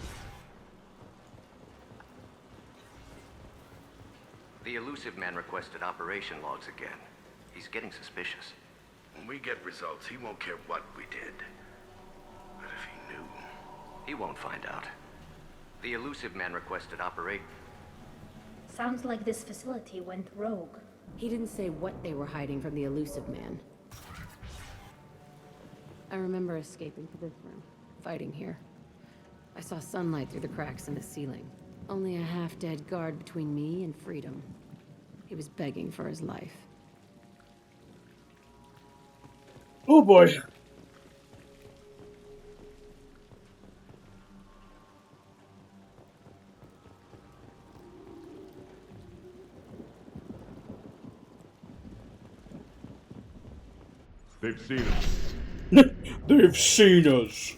The elusive man requested operation logs again. He's getting suspicious. When we get results, he won't care what we did. But if he knew... He won't find out. The elusive man requested operation... Sounds like this facility went rogue. He didn't say what they were hiding from the elusive man. I remember escaping to this room, fighting here. I saw sunlight through the cracks in the ceiling. Only a half-dead guard between me and freedom. He was begging for his life. Oh boy. They've seen us. They've seen us.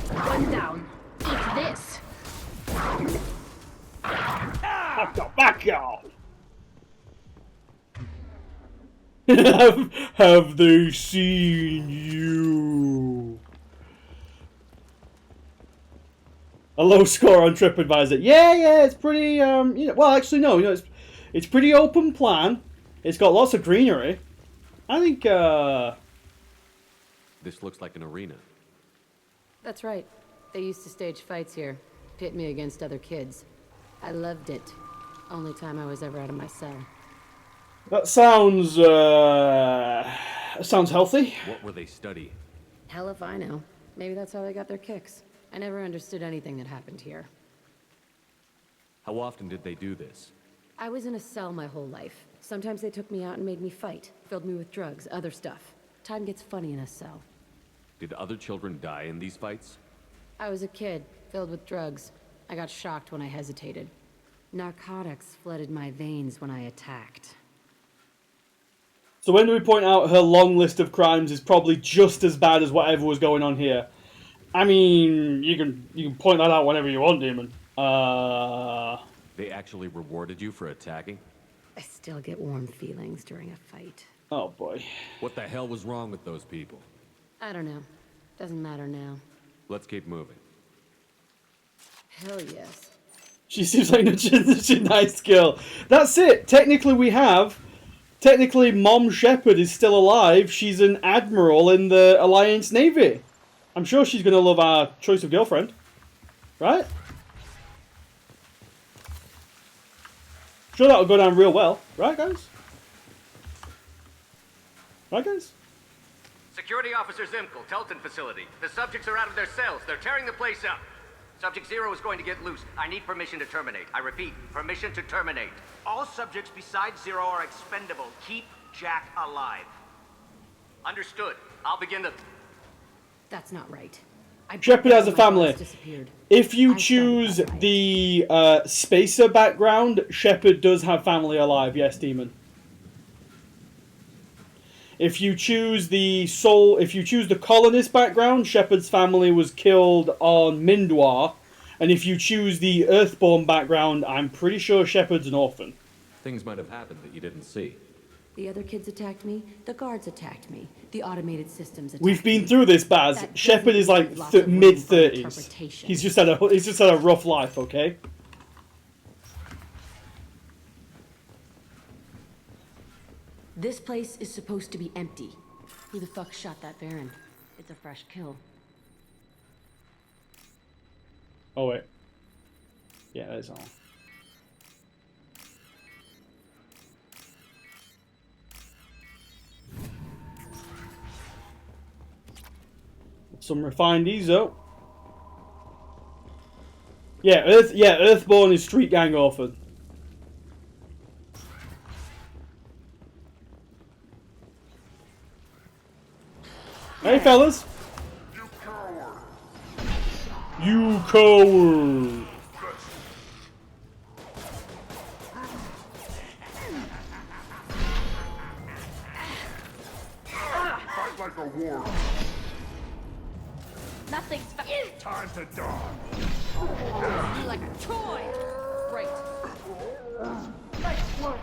One down. Eat this. Back y'all. Have they seen you? A low score on TripAdvisor. Yeah, it's pretty. Well, actually, no. It's pretty open plan. It's got lots of greenery. I think. This looks like an arena. That's right. They used to stage fights here, pit me against other kids. I loved it. Only time I was ever out of my cell. That sounds. Sounds healthy. What were they studying? Hell if I know. Maybe that's how they got their kicks. I never understood anything that happened here. How often did they do this? I was in a cell my whole life. Sometimes they took me out and made me fight. Filled me with drugs, other stuff. Time gets funny in a cell. Did other children die in these fights? I was a kid, filled with drugs. I got shocked when I hesitated. Narcotics flooded my veins when I attacked. So when do we point out her long list of crimes is probably just as bad as whatever was going on here? I mean, you can point that out whenever you want, Demon. They actually rewarded you for attacking? I still get warm feelings during a fight. Oh boy. What the hell was wrong with those people? I don't know. Doesn't matter now. Let's keep moving. Hell yes. She seems like such a nice girl. That's it. Technically, Mom Shepard is still alive. She's an admiral in the Alliance Navy. I'm sure she's going to love our choice of girlfriend. Right? Sure that'll go down real well. Right, guys? Right, guys? Security Officer Zimkel, Telton facility. The subjects are out of their cells. They're tearing the place up. Subject 0 is going to get loose. I need permission to terminate. I repeat, permission to terminate. All subjects besides 0 are expendable. Keep Jack alive. Understood. I'll begin the... That's not right. Shepard has a family. If you choose the Spacer background, Shepard does have family alive. Yes, Demon. If you choose the colonist background, Shepard's family was killed on Mindwar. And if you choose the Earthborn background, I'm pretty sure Shepard's an orphan. Things might have happened that you didn't see. The other kids attacked me. The guards attacked me. The automated systems attacked We've been me. through this, Baz. Shepard is like mid-30s. He's just had a rough life, okay? This place is supposed to be empty. Who the fuck shot that Baron? It's a fresh kill. Oh, wait. Yeah, that's all. Some refined Ezo. Yeah, Earthborn is Street Gang Orphan. Hey, fellas. You coward. Fight like a war. Nothing's time to die. You like a toy. Great. Nice work.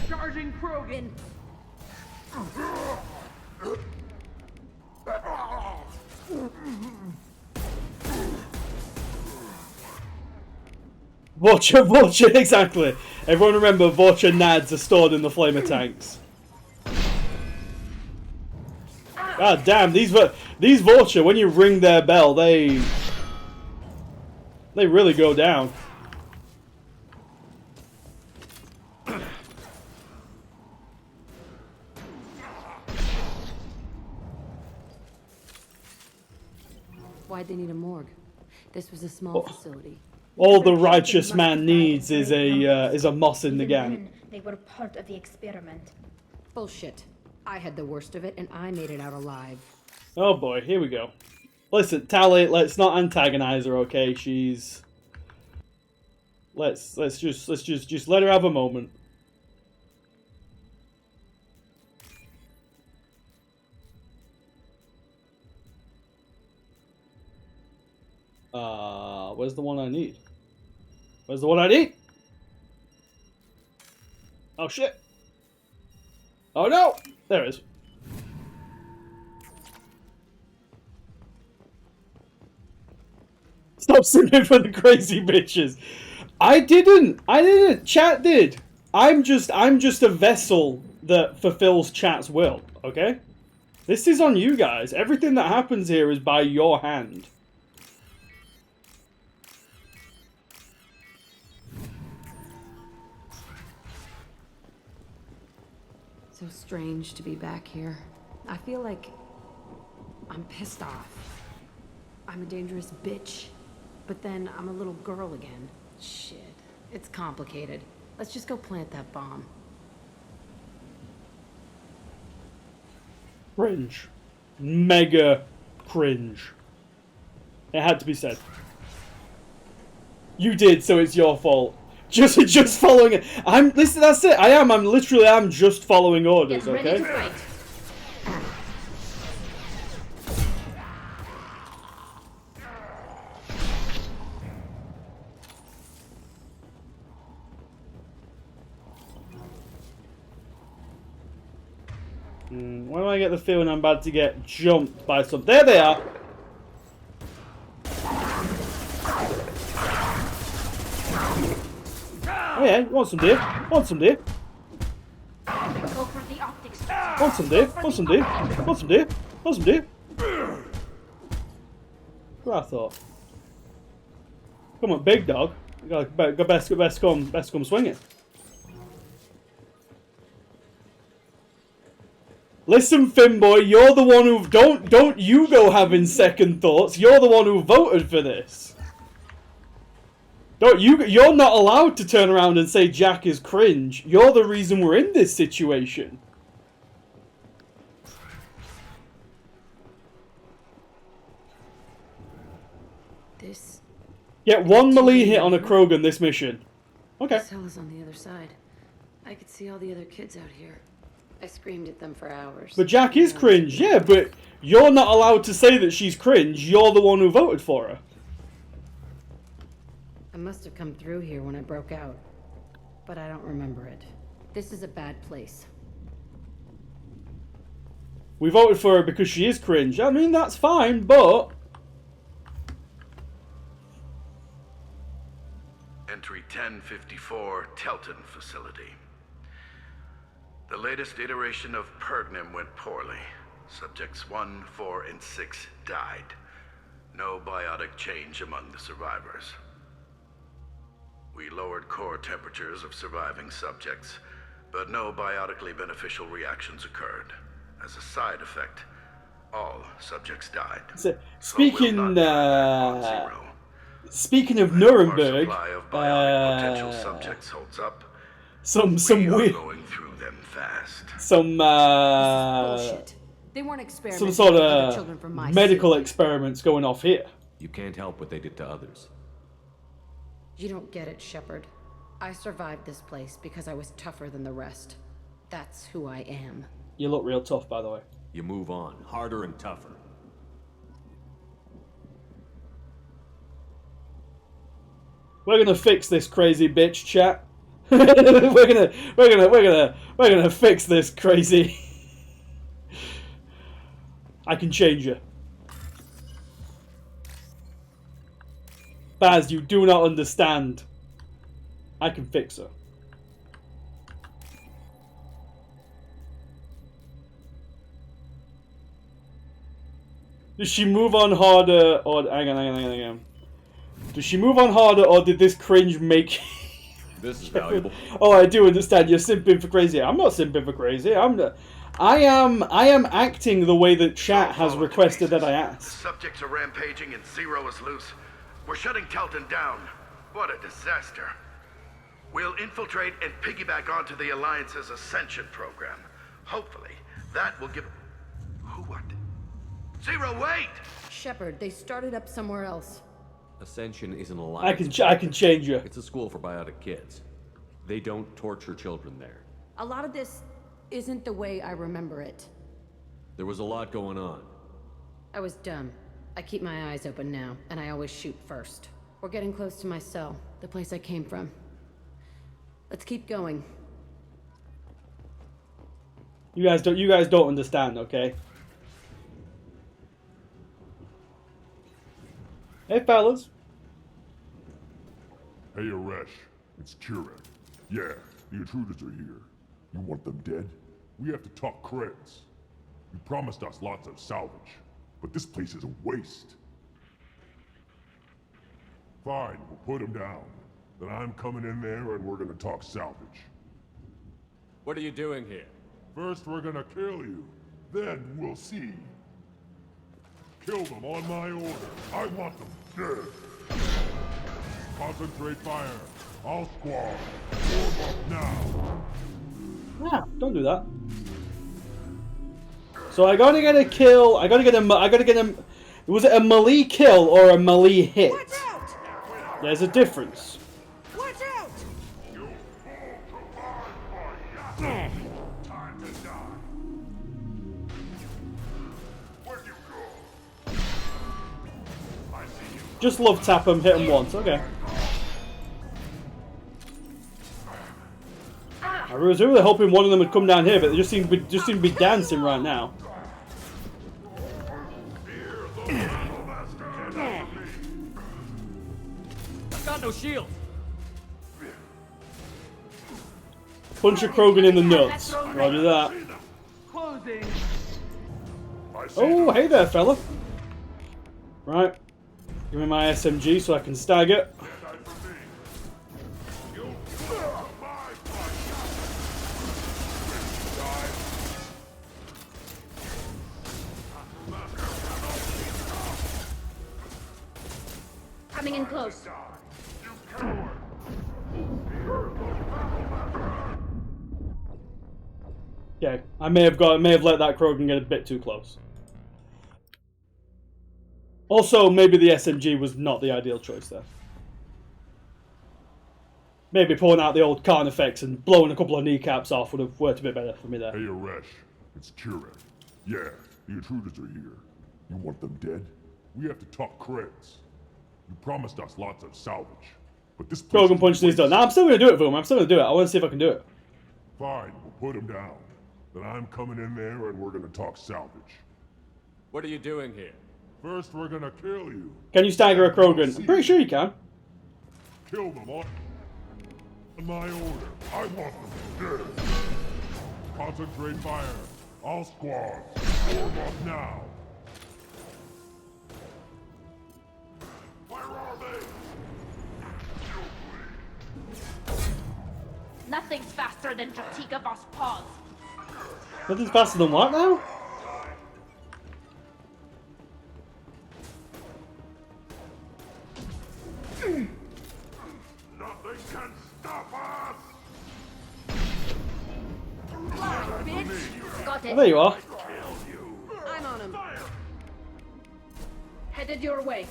Charging Krogan. Vorcha, exactly. Everyone remember, Vorcha nads are stored in the flamer tanks. God damn, these Vorcha, when you ring their bell, they really go down. Why'd they need a morgue? This was a small facility. All the righteous man needs is a moss in the gang. They were part of the experiment. Bullshit. I had the worst of it, and I made it out alive. Oh boy, here we go. Listen, Tally, let's not antagonize her, okay? She's. Let's just let her have a moment. Where's the one I need? Where's the one I need? Oh shit. Oh no! There it is. Stop singing for the crazy bitches. I didn't. Chat did. I'm just a vessel that fulfills chat's will, okay? This is on you guys. Everything that happens here is by your hand. So strange to be back here. I feel like I'm pissed off. I'm a dangerous bitch. But then I'm a little girl again. Shit. It's complicated. Let's just go plant that bomb. Cringe. Mega cringe. It had to be said. You did, so it's your fault. Just following it. Listen, that's it. I'm literally just following orders, Get ready okay? to fight. Why do I get the feeling I'm about to get jumped by some... There they are! Oh yeah, you want some, dear? Want some, dear? Go for the optics. Want some, dear? Want some, dear? Want some, dear? Want some, dear? What I thought. Come on, big dog. You gotta best come swing it. Listen, Finboy, you're the one who don't you go having second thoughts. You're the one who voted for this. You're not allowed to turn around and say Jack is cringe. You're the reason we're in this situation. This... Get one melee hit on a Krogan this mission. Okay. The cell is on the other side. I could see all the other kids out here. I screamed at them for hours. But Jack is cringe, yeah, but you're not allowed to say that she's cringe. You're the one who voted for her. I must have come through here when I broke out. But I don't remember it. This is a bad place. We voted for her because she is cringe. I mean, that's fine, but... Entry 1054, Telton Facility. The latest iteration of Pergnum went poorly. Subjects 1, 4, and 6 died. No biotic change among the survivors. We lowered core temperatures of surviving subjects, but no biotically beneficial reactions occurred. As a side effect, all subjects died. So, speaking of Nuremberg, potential subjects holds up. Some weird, going through them fast. some Bullshit. They weren't experimenting some sort with other children of from my medical city. experiments going off here. You can't help what they did to others. You don't get it, Shepard. I survived this place because I was tougher than the rest. That's who I am. You look real tough, by the way. You move on, harder and tougher. We're gonna fix this crazy bitch, chat. we're gonna fix this crazy. I can change her. Baz, you do not understand. I can fix her. Does she move on harder or hang on. Does she move on harder or did this cringe make This is valuable. Oh, I do understand. You're simping for crazy. I'm not simping for crazy. I am acting the way that chat has requested that I act. Subjects are rampaging and Zero is loose. We're shutting Telton down. What a disaster. We'll infiltrate and piggyback onto the Alliance's Ascension program. Hopefully, that will give... Who what? Zero, wait! Shepard, they started up somewhere else. Ascension is an alliance. I can change you. It's a school for biotic kids. They don't torture children there. A lot of this isn't the way I remember it. There was a lot going on. I was dumb. I keep my eyes open now, and I always shoot first. We're getting close to my cell, the place I came from. Let's keep going. You guys don't understand, okay? Hey, fellas. Hey, Aresh. It's Kurek. Yeah, the intruders are here. You want them dead? We have to talk creds. You promised us lots of salvage, but this place is a waste. Fine, we'll put them down. Then I'm coming in there and we're gonna talk salvage. What are you doing here? First, we're gonna kill you. Then we'll see. Kill them on my order. I want them dead. Concentrate fire. All squad. Form up now. Yeah, don't do that. So I gotta get a kill. I gotta get a. Was it a melee kill or a melee hit? There's a difference. Watch out! Time to die. Where'd you go? I see you. Just love tap him, hit him once. Okay. I was really hoping one of them would come down here, but they just seem to be dancing right now. I've got no shield. Punch a Krogan in the nuts. Roger that. Oh, hey there, fella. Right. Give me my SMG so I can stagger. Coming in close. Okay, I may have let that Krogan get a bit too close. Also, maybe the SMG was not the ideal choice there. Maybe pulling out the old Khan effects and blowing a couple of kneecaps off would have worked a bit better for me there. Hey, Aresh. It's Kurek. Yeah, the intruders are here. You want them dead? We have to talk creds. You promised us lots of salvage, but this place Krogan punch these done. Nah, I'm still gonna do it for him. I'm still gonna do it. I want to see if I can do it. Fine, we'll put him down. Then I'm coming in there and we're gonna talk salvage. What are you doing here? First, we're gonna kill you. Can you stagger a Krogan? I'm pretty sure you can. Kill them on my order. I want them dead. Concentrate fire. All squads, form up now. Where are they? Nothing's faster than Jatikavos paws. Nothing's faster than what now? Nothing can stop us! Bitch! Got it. Oh, there you are. I'm on him. Headed your way.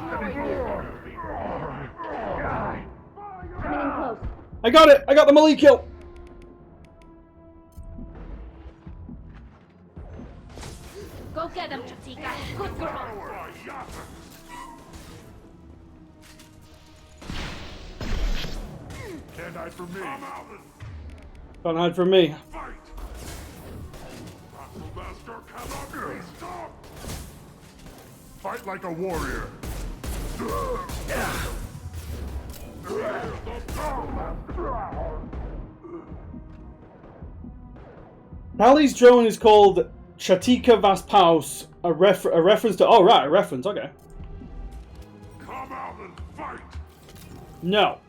Coming in close. I got it! I got the melee kill! Go get him, Chatika. Good girl. Can't hide from me. Can't hide from me. Fight! Master cannot be stopped! Fight like a warrior. Pally's drone is called Chatika Vaspaus, a reference to... Oh, right, a reference, okay. Come out and fight! No.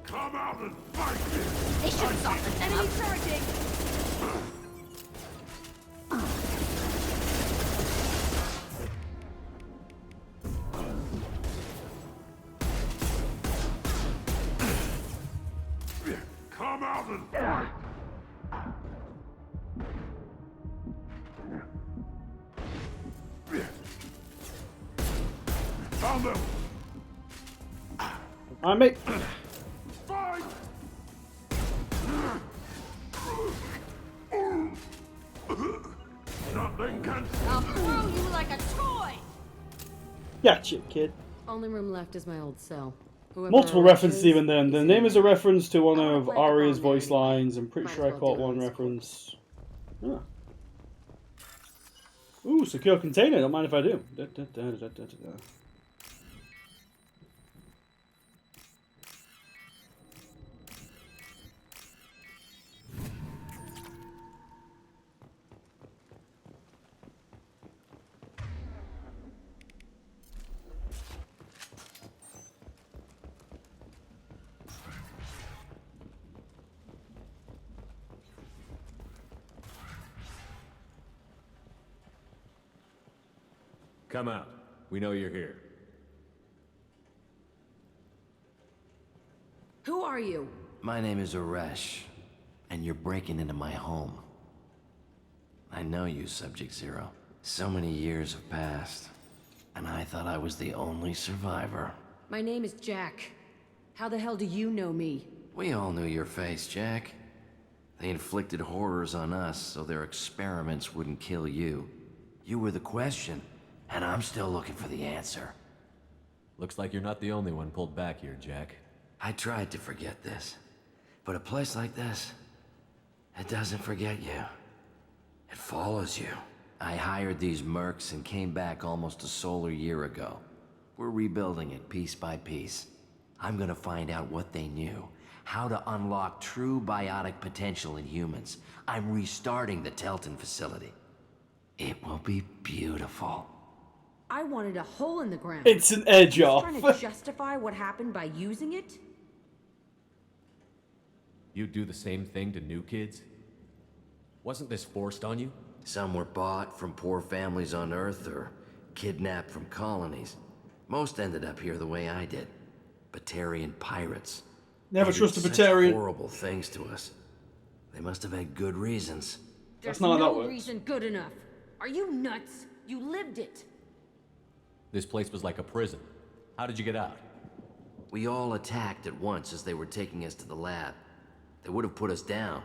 Come out and fight! They should stop this. Enemy charging! Come out and fight! Found them! Alright, mate. Fight! Nothing can... I'll throw you like a toy! Gotcha, kid. Only room left is my old cell. Whoever Multiple arranges, references even then. The he's name in is a there. reference to one I wanna of play the Arya's phone voice anyway. lines. I'm pretty Might sure I as well caught do it one on this reference. Yeah. Ooh, secure container. Don't mind if I do. Da, da, da, da, da, da. Come out. We know you're here. Who are you? My name is Aresh, and you're breaking into my home. I know you, Subject Zero. So many years have passed, and I thought I was the only survivor. My name is Jack. How the hell do you know me? We all knew your face, Jack. They inflicted horrors on us so their experiments wouldn't kill you. You were the question, and I'm still looking for the answer. Looks like you're not the only one pulled back here, Jack. I tried to forget this, but a place like this, it doesn't forget you. It follows you. I hired these mercs and came back almost a solar year ago. We're rebuilding it piece by piece. I'm gonna find out what they knew, how to unlock true biotic potential in humans. I'm restarting the Telton facility. It will be beautiful. I wanted a hole in the ground. It's an edge You're off. trying to justify what happened by using it? You do the same thing to new kids? Wasn't this forced on you? Some were bought from poor families on Earth or kidnapped from colonies. Most ended up here the way I did. Batarian pirates. Never They trust did a such Batarian. horrible things to us. They must have had good reasons. There's not how that no works. reason good enough. Are you nuts? You lived it. This place was like a prison. How did you get out? We all attacked at once as they were taking us to the lab. They would have put us down.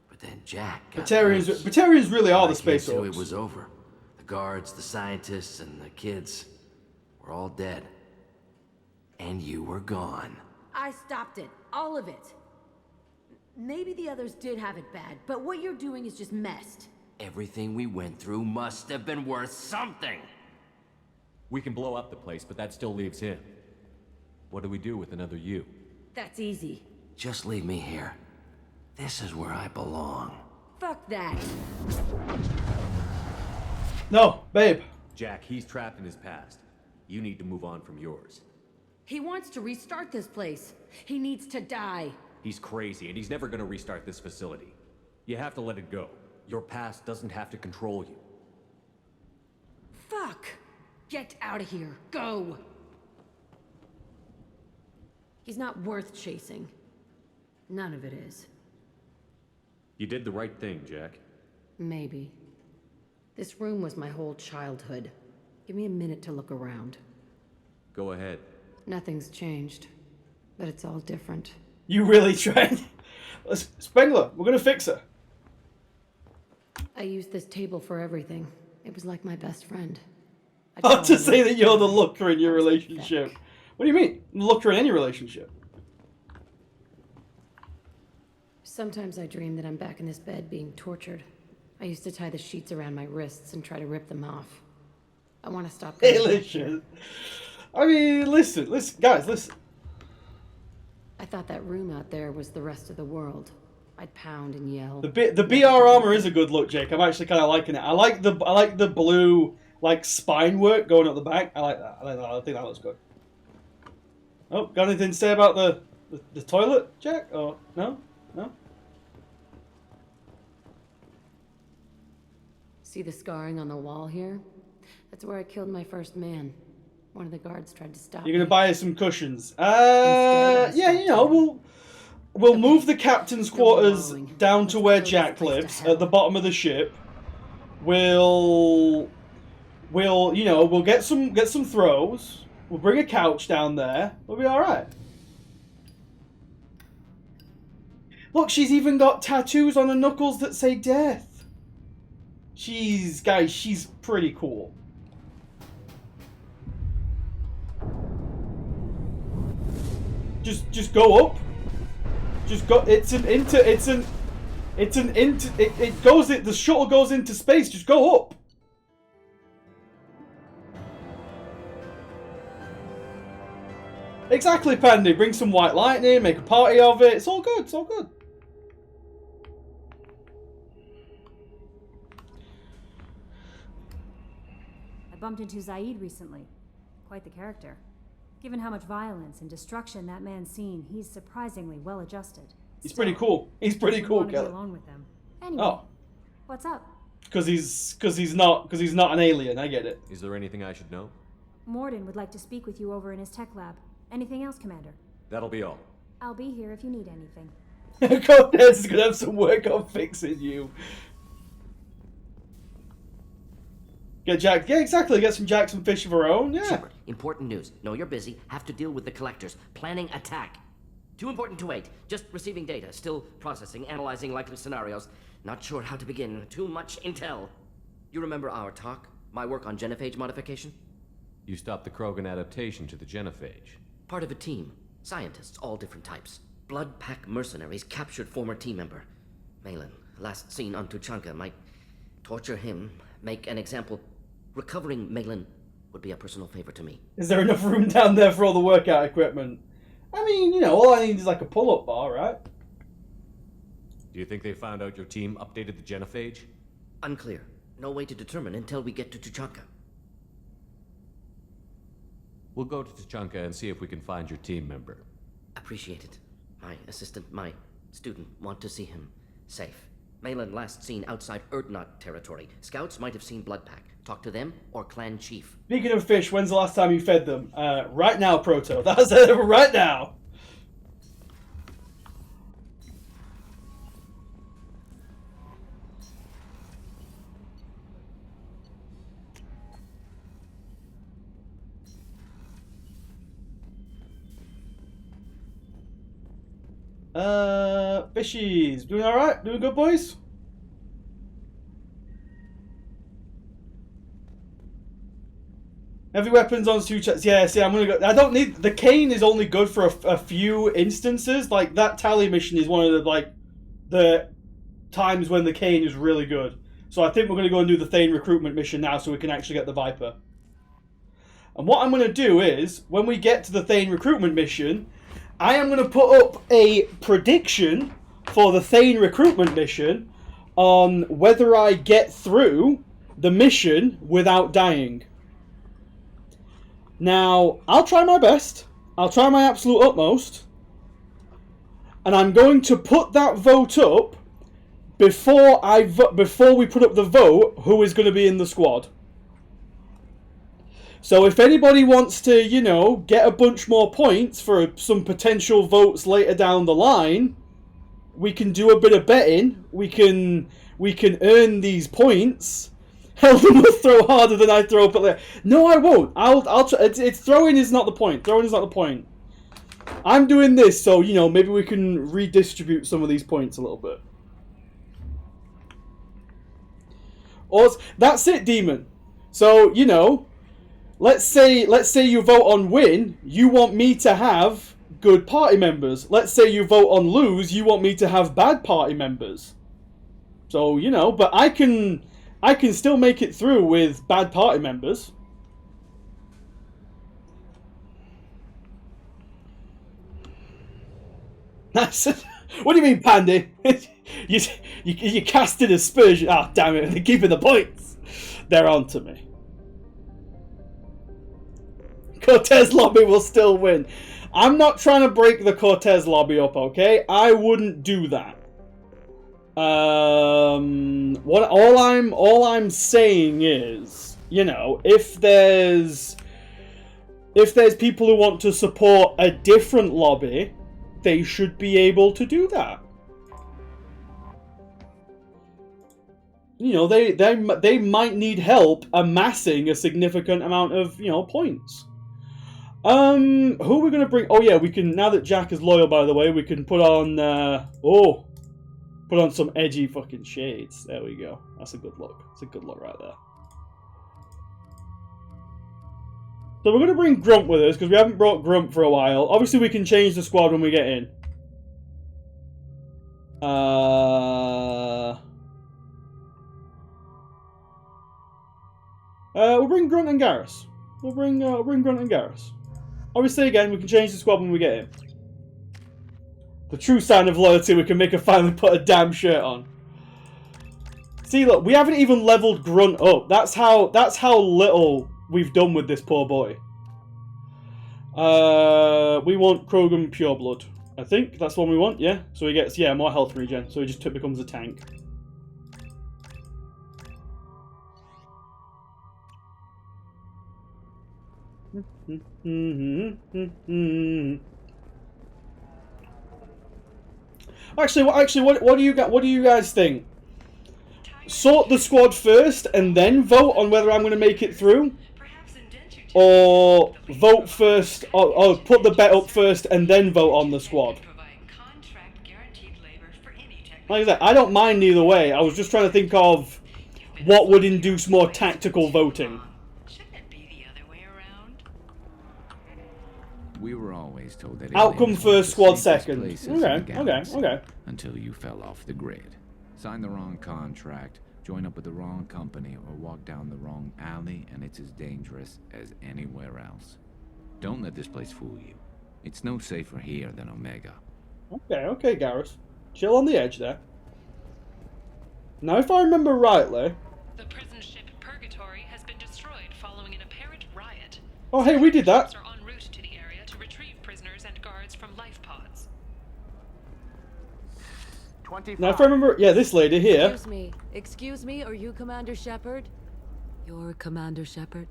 But then Jack got loose. Batarians really are When the I came space to, orcs. It was over. The guards, the scientists, and the kids were all dead. And you were gone. I stopped it. All of it. Maybe the others did have it bad, but what you're doing is just messed. Everything we went through must have been worth something. We can blow up the place, but that still leaves him. What do we do with another you? That's easy. Just leave me here. This is where I belong. Fuck that. No, babe. Jack, he's trapped in his past. You need to move on from yours. He wants to restart this place. He needs to die. He's crazy, and he's never gonna restart this facility. You have to let it go. Your past doesn't have to control you. Fuck! Get out of here. Go! He's not worth chasing. None of it is. You did the right thing, Jack. Maybe. This room was my whole childhood. Give me a minute to look around. Go ahead. Nothing's changed, but it's all different. You really tried. Spengler, we're gonna fix her. I used this table for everything. It was like my best friend. Hard to say that you're the looker in your relationship. What do you mean? Looker in any relationship? Sometimes I dream that I'm back in this bed being tortured. I used to tie the sheets around my wrists and try to rip them off. I want to stop. Hey, listen. I mean, listen, guys, listen. I thought that room out there was the rest of the world. I'd pound and yell. The BR armor is a good look, Jake. I'm actually kind of liking it. I like the blue like spine work going up the back. I like that. I think that looks good. Oh, got anything to say about the toilet, Jack? Oh, no? See the scarring on the wall here? That's where I killed my first man. One of the guards tried to stop me. You're gonna buy us some cushions. Yeah, you know, we'll move the captain's quarters down to where Jack lives, at the bottom of the ship. We'll get some throws. We'll bring a couch down there. We'll be all right. Look, she's even got tattoos on her knuckles that say death. Guys, she's pretty cool. Just go up. Just go. The shuttle goes into space. Just go up. Exactly, Pandy. Bring some white lightning, make a party of it. It's all good. It's all good. I bumped into Zaid recently. Quite the character. Given how much violence and destruction that man's seen, he's surprisingly well adjusted. He's pretty cool. He's pretty cool, Kelly. Kelly. Along with them. Anyway, Oh, what's up? because he's not an alien. I get it. Is there anything I should know? Morden would like to speak with you over in his tech lab. Anything else, Commander? That'll be all. I'll be here if you need anything. Cortez is gonna have some work on fixing you. Get Jack. Yeah, exactly. Get some Jackson fish of her own. Yeah. Shepard, important news. No, you're busy. Have to deal with the collectors. Planning attack. Too important to wait. Just receiving data. Still processing, analyzing likely scenarios. Not sure how to begin. Too much intel. You remember our talk? My work on genophage modification? You stopped the Krogan adaptation to the genophage. Part of a team. Scientists, all different types. Blood pack mercenaries captured former team member. Malin, last seen on Tuchanka, might torture him, make an example. Recovering Malin would be a personal favor to me. Is there enough room down there for all the workout equipment? I mean, you know, all I need is like a pull-up bar, right? Do you think they found out your team updated the genophage? Unclear. No way to determine until we get to Tuchanka. We'll go to Tuchanka and see if we can find your team member. Appreciate it. My assistant, my student, want to see him safe. Malin last seen outside Erdnot territory. Scouts might have seen Bloodpack. Talk to them or clan chief. Speaking of fish, when's the last time you fed them? Right now, Proto. That's it. Right now. Fishies. Doing alright? Doing good, boys? Heavy weapons on 2 checks. Yeah, see, I'm gonna go. I don't need. The cane is only good for a few instances. Like, that tally mission is one of the times when the cane is really good. So I think we're gonna go and do the Thane recruitment mission now so we can actually get the Viper. And what I'm gonna do is, when we get to the Thane recruitment mission, I am going to put up a prediction for the Thane recruitment mission on whether I get through the mission without dying. Now, I'll try my best. I'll try my absolute utmost. And I'm going to put that vote up before we put up the vote who is going to be in the squad. So if anybody wants to, you know, get a bunch more points for some potential votes later down the line, we can do a bit of betting. We can earn these points. Helden will throw harder than I throw, but no, I won't. I'll try. It's throwing is not the point. Throwing is not the point. I'm doing this so, you know, maybe we can redistribute some of these points a little bit. Or that's it, Demon. So, you know, let's say you vote on win, you want me to have good party members. Let's say you vote on lose, you want me to have bad party members. So, you know, but I can still make it through with bad party members. That's what do you mean, Pandy? you casted aspersion. Ah, damn it! They're keeping the points. They're on to me. Cortez lobby will still win. I'm not trying to break the Cortez lobby up, okay? I wouldn't do that. All I'm saying is, you know, if there's people who want to support a different lobby, they should be able to do that. You know, they might need help amassing a significant amount of, you know, points. Who are we gonna bring? Oh yeah, we can, now that Jack is loyal, by the way, we can put on Put on some edgy fucking shades. There we go. That's a good look. That's a good look right there. So we're going to bring Grump with us, because we haven't brought Grump for a while. Obviously, we can change the squad when we get in. We'll bring Grunt and Garrus. We'll bring Grunt and Garrus. Obviously, again, we can change the squad when we get in. The true sign of loyalty, we can make her finally put a damn shirt on. See, look, we haven't even leveled Grunt up. That's how little we've done with this poor boy. We want Krogan Pureblood. I think that's what we want, yeah? So he gets, yeah, more health regen. So he just becomes a tank. Actually, what do you guys think? Sort the squad first and then vote on whether I'm going to make it through, or vote first, or put the bet up first and then vote on the squad. Like I said, I don't mind either way. I was just trying to think of what would induce more tactical voting. We were always told that outcome first, squad second. Okay. Until you fell off the grid, signed the wrong contract, join up with the wrong company, or walk down the wrong alley, and it's as dangerous as anywhere else. Don't let this place fool you. It's no safer here than Omega. Okay, Garrus. Chill on the edge there. Now, if I remember rightly... The prison ship Purgatory has been destroyed following an apparent riot. Oh, hey, we did that. Are en route to the area to retrieve prisoners and guards from life pods. 25. Now, if I remember... Yeah, this lady here. Excuse me, are you Commander Shepard? You're Commander Shepard?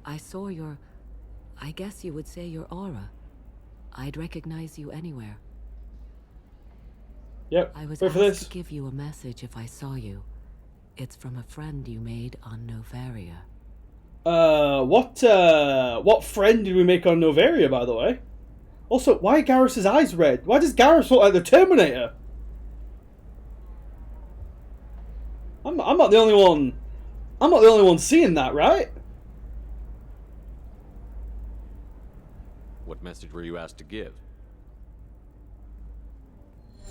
I saw your... I guess you would say your aura. I'd recognize you anywhere. Yep, I was wait for asked this. to give you a message if I saw you. It's from a friend you made on Novaria. What friend did we make on Novaria, by the way? Also, why are Garrus's eyes red? Why does Garrus look like the Terminator? I'm not the only one. I'm not the only one seeing that, right? What message were you asked to give?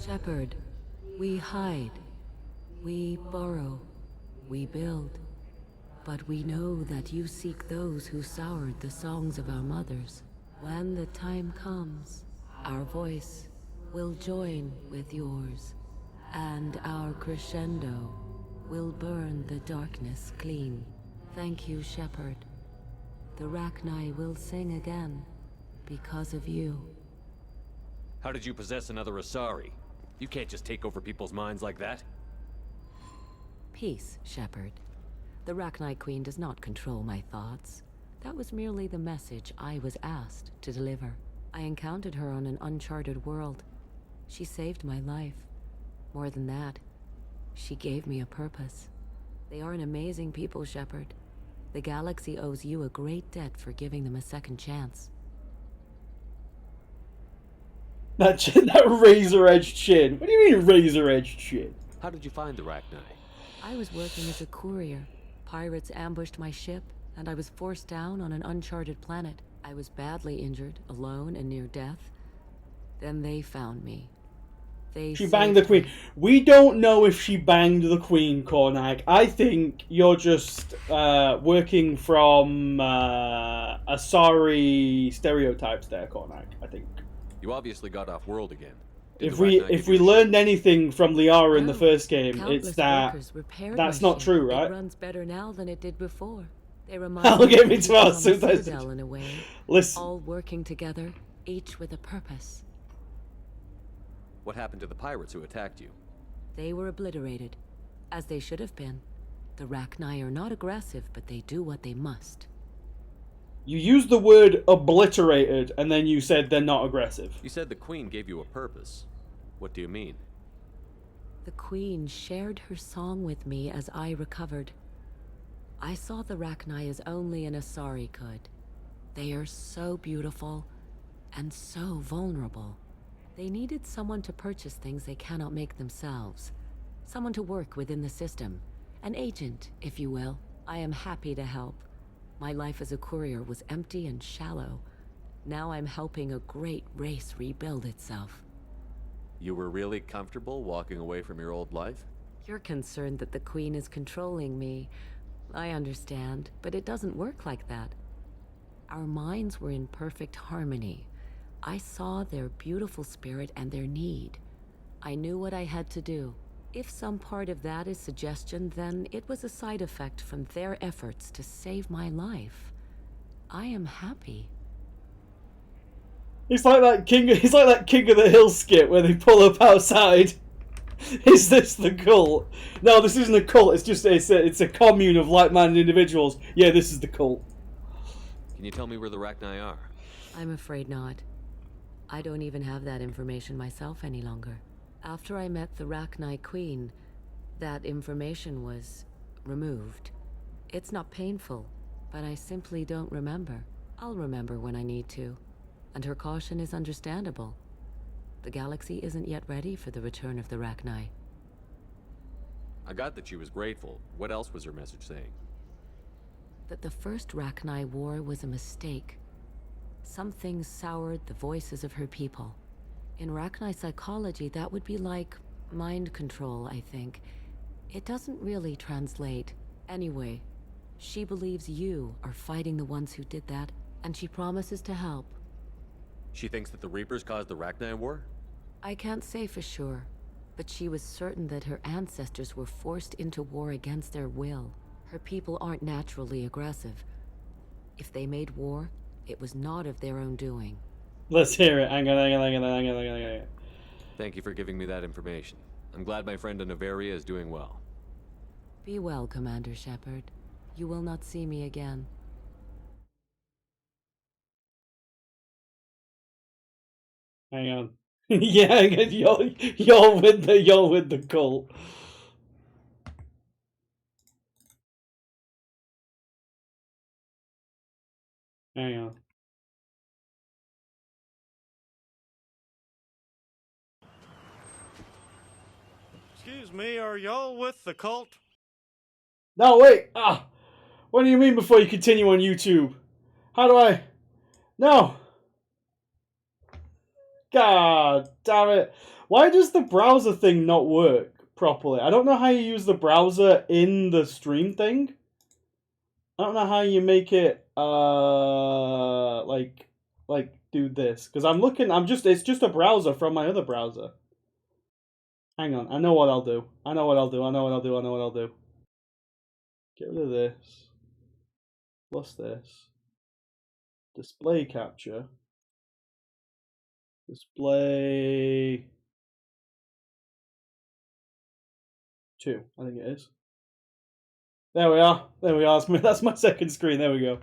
Shepard, we hide, we borrow, we build, but we know that you seek those who soured the songs of our mothers. When the time comes, our voice will join with yours, and our crescendo will burn the darkness clean. Thank you, Shepard. The Rachni will sing again because of you. How did you possess another Asari? You can't just take over people's minds like that. Peace, Shepard. The Rachni Queen does not control my thoughts. That was merely the message I was asked to deliver. I encountered her on an uncharted world. She saved my life. More than that, she gave me a purpose. They are an amazing people, Shepard. The galaxy owes you a great debt for giving them a second chance. That razor-edged chin. What do you mean razor-edged chin? How did you find the Rachni? I was working as a courier. Pirates ambushed my ship, and I was forced down on an uncharted planet. I was badly injured, alone and near death. Then they found me. She banged the Queen. We don't know if she banged the Queen, Cornag. I think you're just working from Asari stereotypes there, Cornag, I think. You obviously got off world again. If we learned anything from Liara in the first game, it's that that's not true, right? It runs better now than it did before. They I'll get me to our citadel in a way. Listen. All working together, each with a purpose. What happened to the pirates who attacked you? They were obliterated, as they should have been. The Rachni are not aggressive, but they do what they must. You used the word obliterated, and then you said they're not aggressive. You said the Queen gave you a purpose. What do you mean? The Queen shared her song with me as I recovered. I saw the Rachni as only an Asari could. They are so beautiful, and so vulnerable. They needed someone to purchase things they cannot make themselves. Someone to work within the system. An agent, if you will. I am happy to help. My life as a courier was empty and shallow. Now I'm helping a great race rebuild itself. You were really comfortable walking away from your old life? You're concerned that the Queen is controlling me. I understand, but it doesn't work like that. Our minds were in perfect harmony. I saw their beautiful spirit and their need. I knew what I had to do. If some part of that is suggestion, then it was a side effect from their efforts to save my life. I am happy. It's like that King of the Hill skit where they pull up outside. Is this the cult? No, this isn't a cult. It's just it's a commune of like-minded individuals. Yeah, this is the cult. Can you tell me where the Rachni are? I'm afraid not. I don't even have that information myself any longer. After I met the Rachni Queen, that information was removed. It's not painful, but I simply don't remember. I'll remember when I need to. And her caution is understandable. The galaxy isn't yet ready for the return of the Rachni. I got that she was grateful. What else was her message saying? That the first Rachni war was a mistake. Some things soured the voices of her people. In Rachni psychology, that would be like mind control, I think. It doesn't really translate. Anyway, she believes you are fighting the ones who did that, and she promises to help. She thinks that the Reapers caused the Rachni War? I can't say for sure, but she was certain that her ancestors were forced into war against their will. Her people aren't naturally aggressive. If they made war, it was not of their own doing. Let's hear it. Hang on. Thank you for giving me that information. I'm glad my friend in Noveria is doing well. Be well, Commander Shepard. You will not see me again. Hang on. Yeah, you're with the cult. Hang on. Excuse me, are y'all with the cult? No, wait. What do you mean before you continue on YouTube? How do I? No. God damn it. Why does the browser thing not work properly? I don't know how you use the browser in the stream thing. I don't know how you make it like do this, because it's just a browser from my other browser. Hang on, I know what I'll do. Get rid of this. Plus this. Display capture. Display 2, I think it is. There we are. That's my second screen. There we go.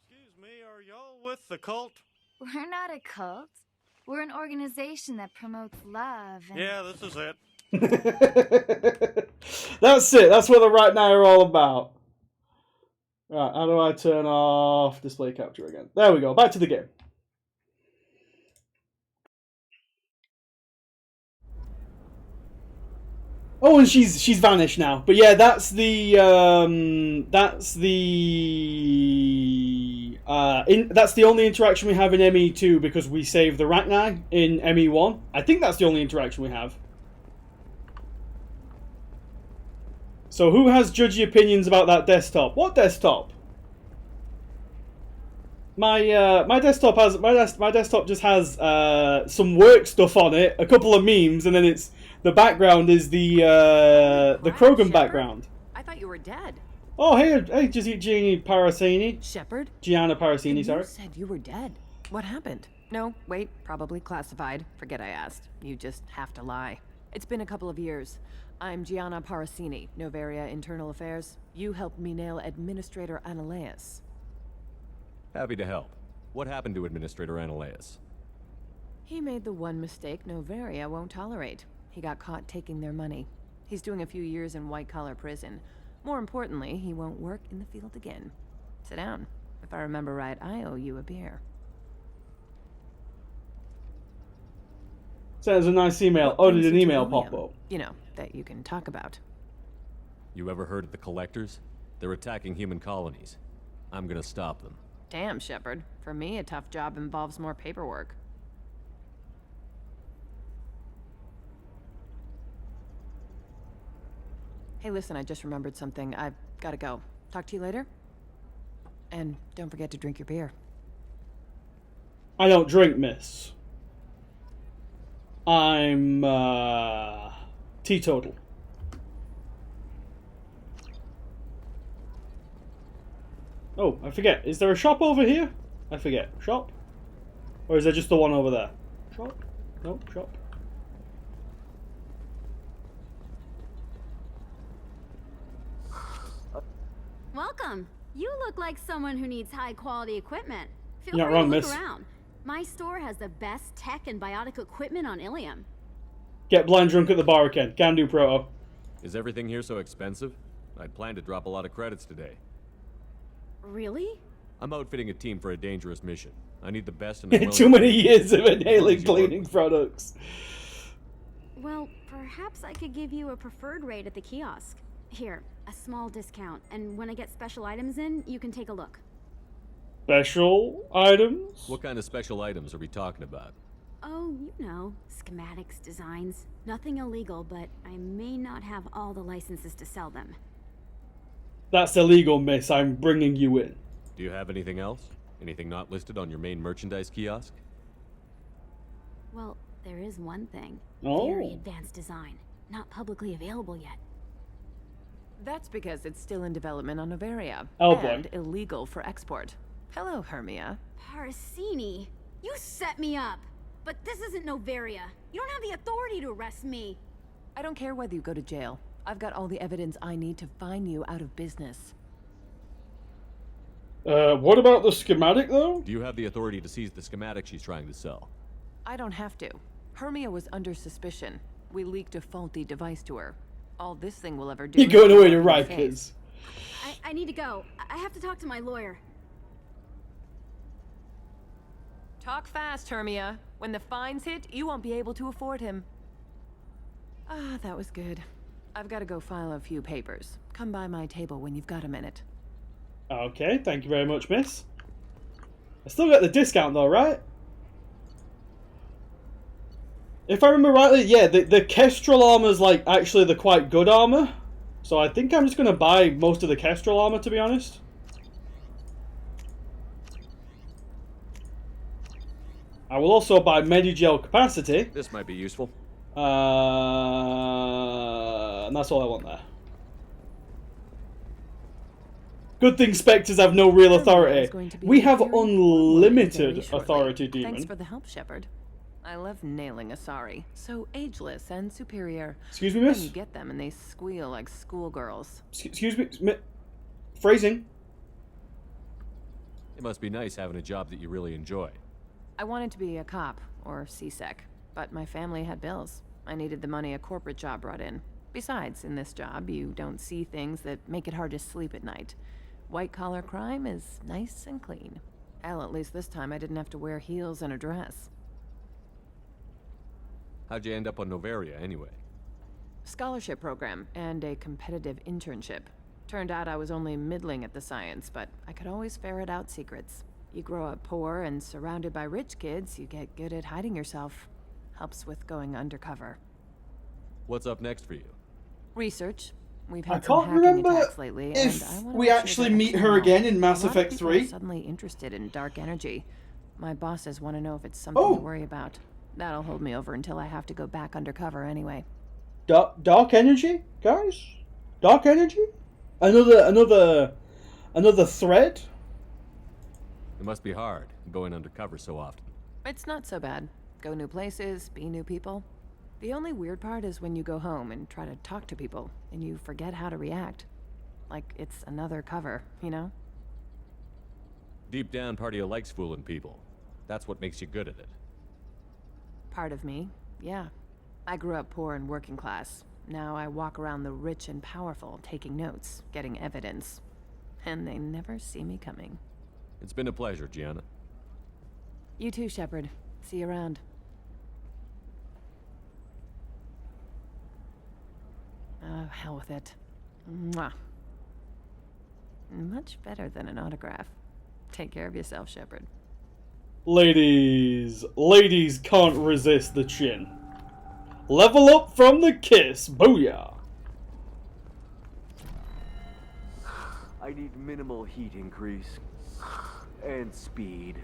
Excuse me, are y'all with the cult? We're not a cult. We're an organization that promotes love and... Yeah, this is it. That's it. That's what the Rachni are all about. Right, how do I turn off display capture again? There we go. Back to the game. Oh, and she's vanished now. But yeah, that's the only interaction we have in ME2 because we saved the Rachni in ME1. I think that's the only interaction we have. So who has judgy opinions about that desktop? What desktop? My desktop just has some work stuff on it, a couple of memes, and then the background is the Krogan background. I thought you were dead. Oh, hey, Gianni Parasini. Shepard? Gianna Parasini, sorry. You said you were dead. What happened? No, wait, probably classified. Forget I asked. You just have to lie. It's been a couple of years. I'm Gianna Parasini, Noveria Internal Affairs. You helped me nail Administrator Analeas. Happy to help. What happened to Administrator Analeas? He made the one mistake Noveria won't tolerate. He got caught taking their money. He's doing a few years in white-collar prison. More importantly, he won't work in the field again. Sit down. If I remember right, I owe you a beer. Sent us a nice email. Oh, did an email pop up? You know, that you can talk about. You ever heard of the Collectors? They're attacking human colonies. I'm gonna stop them. Damn, Shepard. For me, a tough job involves more paperwork. Hey, listen, I just remembered something. I've gotta go. Talk to you later? And don't forget to drink your beer. I don't drink, miss. I'm, teetotal. Oh, I forget. Is there a shop over here? I forget. Shop? Or is there just the one over there? Shop? No, shop. Welcome. You look like someone who needs high-quality equipment. Feel You're not free wrong, to look miss. around. My store has the best tech and biotic equipment on Ilium. Get blind drunk at the bar again. Can do, Proto. Is everything here so expensive? I'd planned to drop a lot of credits today. Really? I'm outfitting a team for a dangerous mission. I need the best and I'm willing Too to- many years of inhaling cleaning products. Well, perhaps I could give you a preferred rate at the kiosk. Here, a small discount, and when I get special items in, you can take a look. Special items? What kind of special items are we talking about? Oh, you know, schematics, designs. Nothing illegal, but I may not have all the licenses to sell them. That's illegal, miss. I'm bringing you in. Do you have anything else? Anything not listed on your main merchandise kiosk? Well, there is one thing. Oh. Very advanced design. Not publicly available yet. That's because it's still in development on Noveria. Oh, boy. And illegal for export. Hello, Hermia. Parasini, you set me up. But this isn't Noveria. You don't have the authority to arrest me. I don't care whether you go to jail. I've got all the evidence I need to find you out of business. What about the schematic, though? Do you have the authority to seize the schematic she's trying to sell? I don't have to. Hermia was under suspicion. We leaked a faulty device to her. All this thing will ever do. You're going away to Rikers. I need to go. I have to talk to my lawyer. Talk fast, Hermia. When the fines hit, you won't be able to afford him. Ah, that was good. I've got to go file a few papers. Come by my table when you've got a minute. Okay, thank you very much, miss. I still get the discount, though, right? If I remember rightly, yeah, the Kestrel armor's like actually the quite good armor. So I think I'm just going to buy most of the Kestrel armor, to be honest. I will also buy Medigel capacity. This might be useful. And that's all I want there. Good thing Spectres have no real authority. We have unlimited authority, Demon. Thanks for the help, Shepard. I love nailing Asari. So ageless and superior. Excuse me, miss? Then you get them and they squeal like schoolgirls. Excuse me, phrasing. It must be nice having a job that you really enjoy. I wanted to be a cop, or CSEC, but my family had bills. I needed the money a corporate job brought in. Besides, in this job, you don't see things that make it hard to sleep at night. White-collar crime is nice and clean. Hell, at least this time I didn't have to wear heels and a dress. How'd you end up on Noveria, anyway? Scholarship program and a competitive internship. Turned out I was only middling at the science, but I could always ferret out secrets. You grow up poor and surrounded by rich kids, you get good at hiding yourself. Helps with going undercover. What's up next for you? Research. We've I had some can't hacking remember attacks lately, if and I want to we make sure actually they're meet her external. again in Mass A lot of Effect people 3. are suddenly interested in dark energy. My bosses want to know if it's something Oh. to worry about. That'll hold me over until I have to go back undercover anyway. Dark energy, guys? Dark energy? Another thread? It must be hard, going undercover so often. It's not so bad. Go new places, be new people. The only weird part is when you go home and try to talk to people, and you forget how to react. Like it's another cover, you know? Deep down, part of you likes fooling people. That's what makes you good at it. Part of me, yeah. I grew up poor and working class. Now I walk around the rich and powerful, taking notes, getting evidence. And they never see me coming. It's been a pleasure, Gianna. You too, Shepard. See you around. Oh, hell with it. Mwah. Much better than an autograph. Take care of yourself, Shepard. Ladies can't resist the chin. Level up from the kiss. Booyah. I need minimal heat increase. And speed.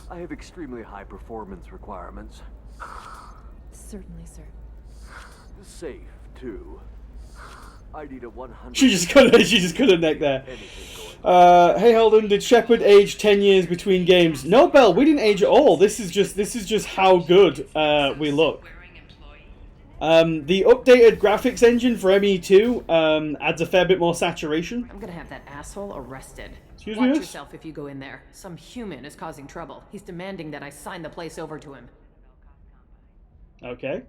I have extremely high performance requirements. Certainly, sir. Safe, too. I need a 100... She just couldn't neck there. Hey Holden, did Shepard age 10 years between games? No, Belle, we didn't age at all. This is just how good we look. The updated graphics engine for ME2 adds a fair bit more saturation. I'm gonna have that asshole arrested. Excuse me, Watch miss? yourself if you go in there. Some human is causing trouble. He's demanding that I sign the place over to him. Okay.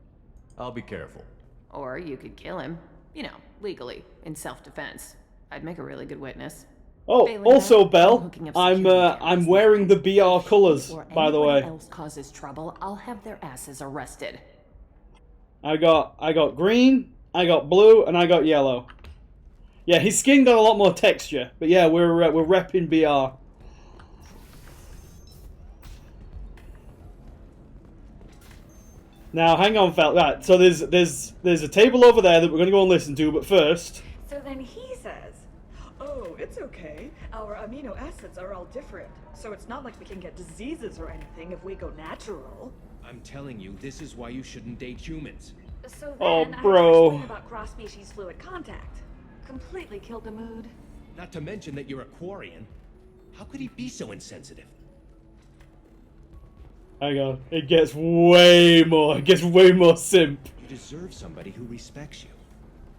I'll be careful. Or you could kill him. You know, legally, in self-defense. I'd make a really good witness. Oh, Failing also, that, Belle, hooking up I'm wearing the BR colors, by the way. If else causes trouble, I'll have their asses arrested. I got green, I got blue, and I got yellow. Yeah, his skin got a lot more texture, but yeah, we're repping BR. Now, hang on, fella. Right, so there's a table over there that we're gonna go and listen to, but first. So then he says, "Oh, it's okay. Our amino acids are all different, so it's not like we can get diseases or anything if we go natural." I'm telling you, this is why you shouldn't date humans. So then Oh, I had to bro. explain about cross-species fluid contact. Completely killed the mood. Not to mention that you're a Quarian. How could he be so insensitive? Hang on, it gets way more simp. You deserve somebody who respects you.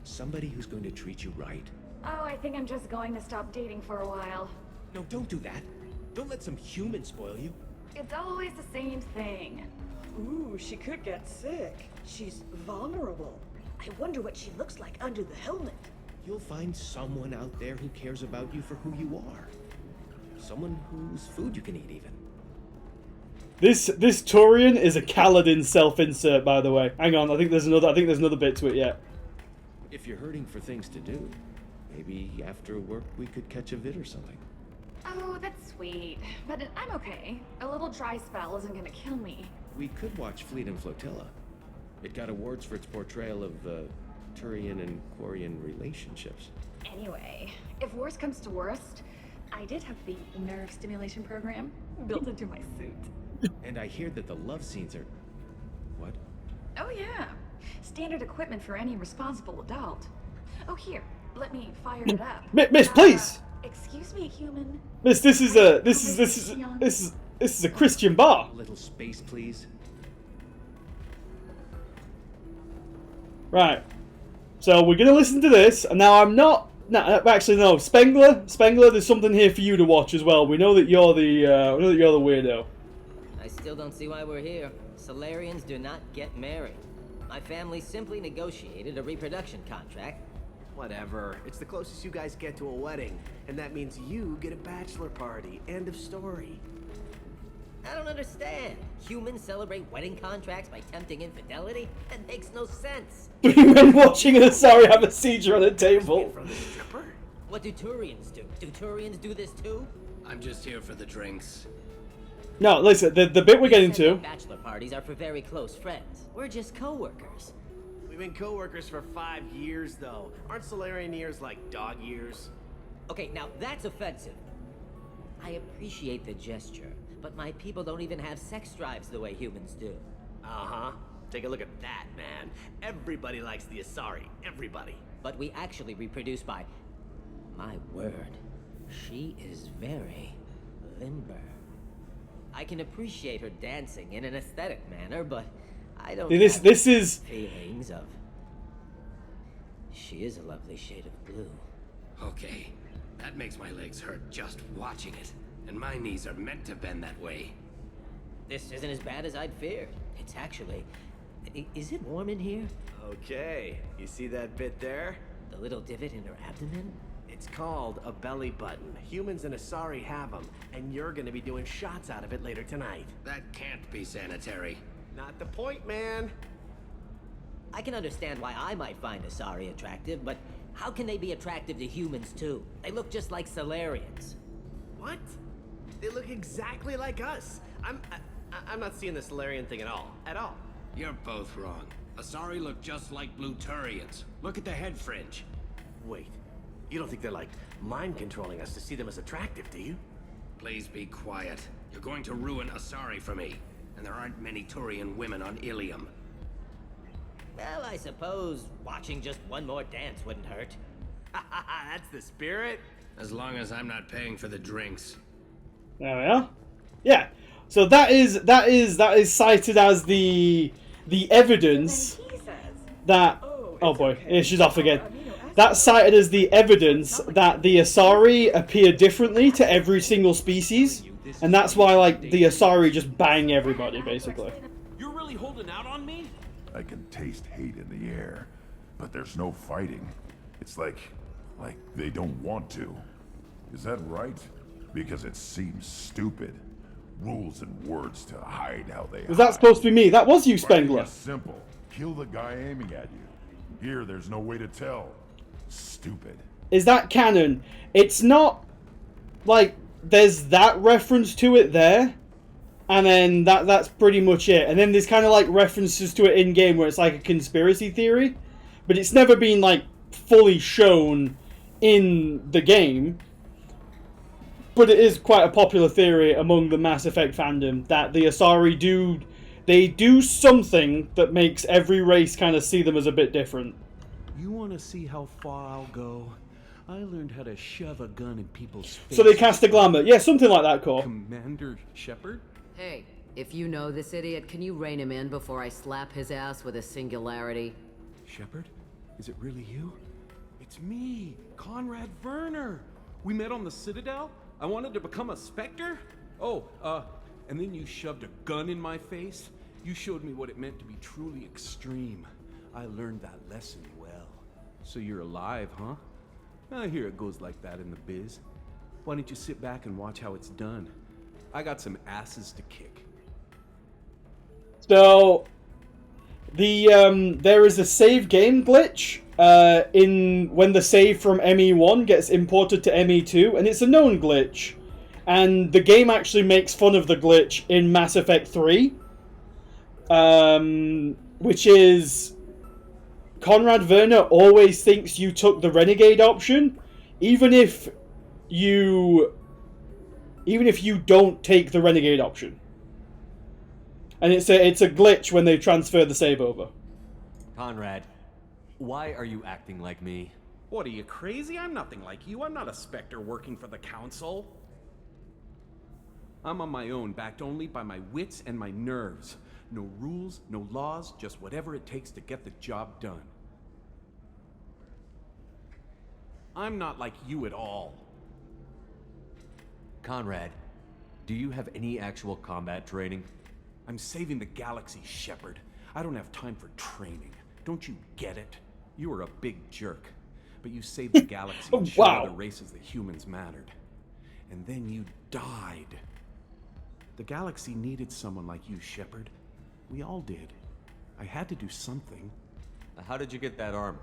Somebody who's going to treat you right. Oh, I think I'm just going to stop dating for a while. No, don't do that. Don't let some human spoil you. It's always the same thing. Ooh, she could get sick. She's vulnerable. I wonder what she looks like under the helmet. You'll find someone out there who cares about you for who you are. Someone whose food you can eat, even. This Turian is a Kaladin self-insert, by the way. Hang on, I think there's another bit to it yet. If you're hurting for things to do, maybe after work we could catch a vid or something. Oh, that's sweet. But I'm okay. A little dry spell isn't gonna kill me. We could watch Fleet and Flotilla. It got awards for its portrayal of Turian and Quarian relationships. Anyway, if worst comes to worst, I did have the nerve stimulation program built into my suit. And I hear that the love scenes are... What? Oh yeah. Standard equipment for any responsible adult. Oh here, let me fire it up. Miss, please! Excuse me, human. Miss, this is a Christian bar. A little space, please. Right. So we're gonna listen to this, and now I'm not. No, actually, no. Spengler, there's something here for you to watch as well. We know that you're the weirdo. I still don't see why we're here. Solarians do not get married. My family simply negotiated a reproduction contract. Whatever. It's the closest you guys get to a wedding, and that means you get a bachelor party. End of story. I don't understand. Humans celebrate wedding contracts by tempting infidelity? That makes no sense. Men watching an Asari have a seizure on a table. What do Turians do? Do Turians do this too? I'm just here for the drinks. No, listen, the bit we're getting to. Bachelor parties are for very close friends. We're just co-workers. We've been co-workers for 5 years, though. Aren't Solarian years like dog years? Okay, now that's offensive. I appreciate the gesture, but my people don't even have sex drives the way humans do. Uh-huh. Take a look at that, man. Everybody likes the Asari. Everybody. But we actually reproduce by... My word. She is very limber. I can appreciate her dancing in an aesthetic manner, but I don't This is feelings of... She is a lovely shade of blue. Okay, that makes my legs hurt just watching it. And my knees are meant to bend that way. This isn't as bad as I'd feared. It's actually... Is it warm in here? Okay, you see that bit there? The little divot in her abdomen? It's called a belly button. Humans and Asari have them, and you're gonna be doing shots out of it later tonight. That can't be sanitary. Not the point, man. I can understand why I might find Asari attractive, but how can they be attractive to humans too? They look just like Solarians. What? They look exactly like us. I'm not seeing the Solarian thing at all. At all. You're both wrong. Asari look just like Blue Turians. Look at the head fringe. Wait, you don't think they're like mind controlling us to see them as attractive, do you? Please be quiet. You're going to ruin Asari for me. And there aren't many Turian women on Ilium. Well, I suppose watching just one more dance wouldn't hurt. That's the spirit. As long as I'm not paying for the drinks. There we are. Yeah. So that is cited as the evidence that. Oh boy, yeah, she's off again. That's cited as the evidence that the Asari appear differently to every single species, and that's why like the Asari just bang everybody basically. You're really holding out on me? I can taste hate in the air, but there's no fighting. It's like they don't want to. Is that right? Because it seems stupid. Rules and words to hide how they Was that supposed to be me? That was you, Spengler. It's simple. Kill the guy aiming at you. Here, there's no way to tell. Stupid. Is that canon? It's not like there's that reference to it there, and then that's pretty much it. And then there's kind of like references to it in game where it's like a conspiracy theory, but it's never been like fully shown in the game. But it is quite a popular theory among the Mass Effect fandom that the Asari do something that makes every race kind of see them as a bit different. You want to see how far I'll go? I learned how to shove a gun in people's faces. So they cast a glamour. Yeah, something like that, Cor. Commander Shepard? Hey, if you know this idiot, can you rein him in before I slap his ass with a singularity? Shepard? Is it really you? It's me, Conrad Werner. We met on the Citadel? I wanted to become a Spectre? Oh, and then you shoved a gun in my face? You showed me what it meant to be truly extreme. I learned that lesson well. So you're alive, huh? I hear it goes like that in the biz. Why don't you sit back and watch how it's done? I got some asses to kick. So, there is a save game glitch when the save from ME1 gets imported to ME2, and it's a known glitch. And the game actually makes fun of the glitch in Mass Effect 3, which is Conrad Werner always thinks you took the Renegade option, even if you don't take the Renegade option. And it's a glitch when they transfer the save over. Conrad, why are you acting like me? What, are you crazy? I'm nothing like you. I'm not a Spectre working for the Council. I'm on my own, backed only by my wits and my nerves. No rules, no laws, just whatever it takes to get the job done. I'm not like you at all. Conrad, do you have any actual combat training? I'm saving the galaxy, Shepard. I don't have time for training. Don't you get it? You were a big jerk, but you saved the galaxy and showed other races that humans mattered. And then you died. The galaxy needed someone like you, Shepard. We all did. I had to do something. How did you get that armor?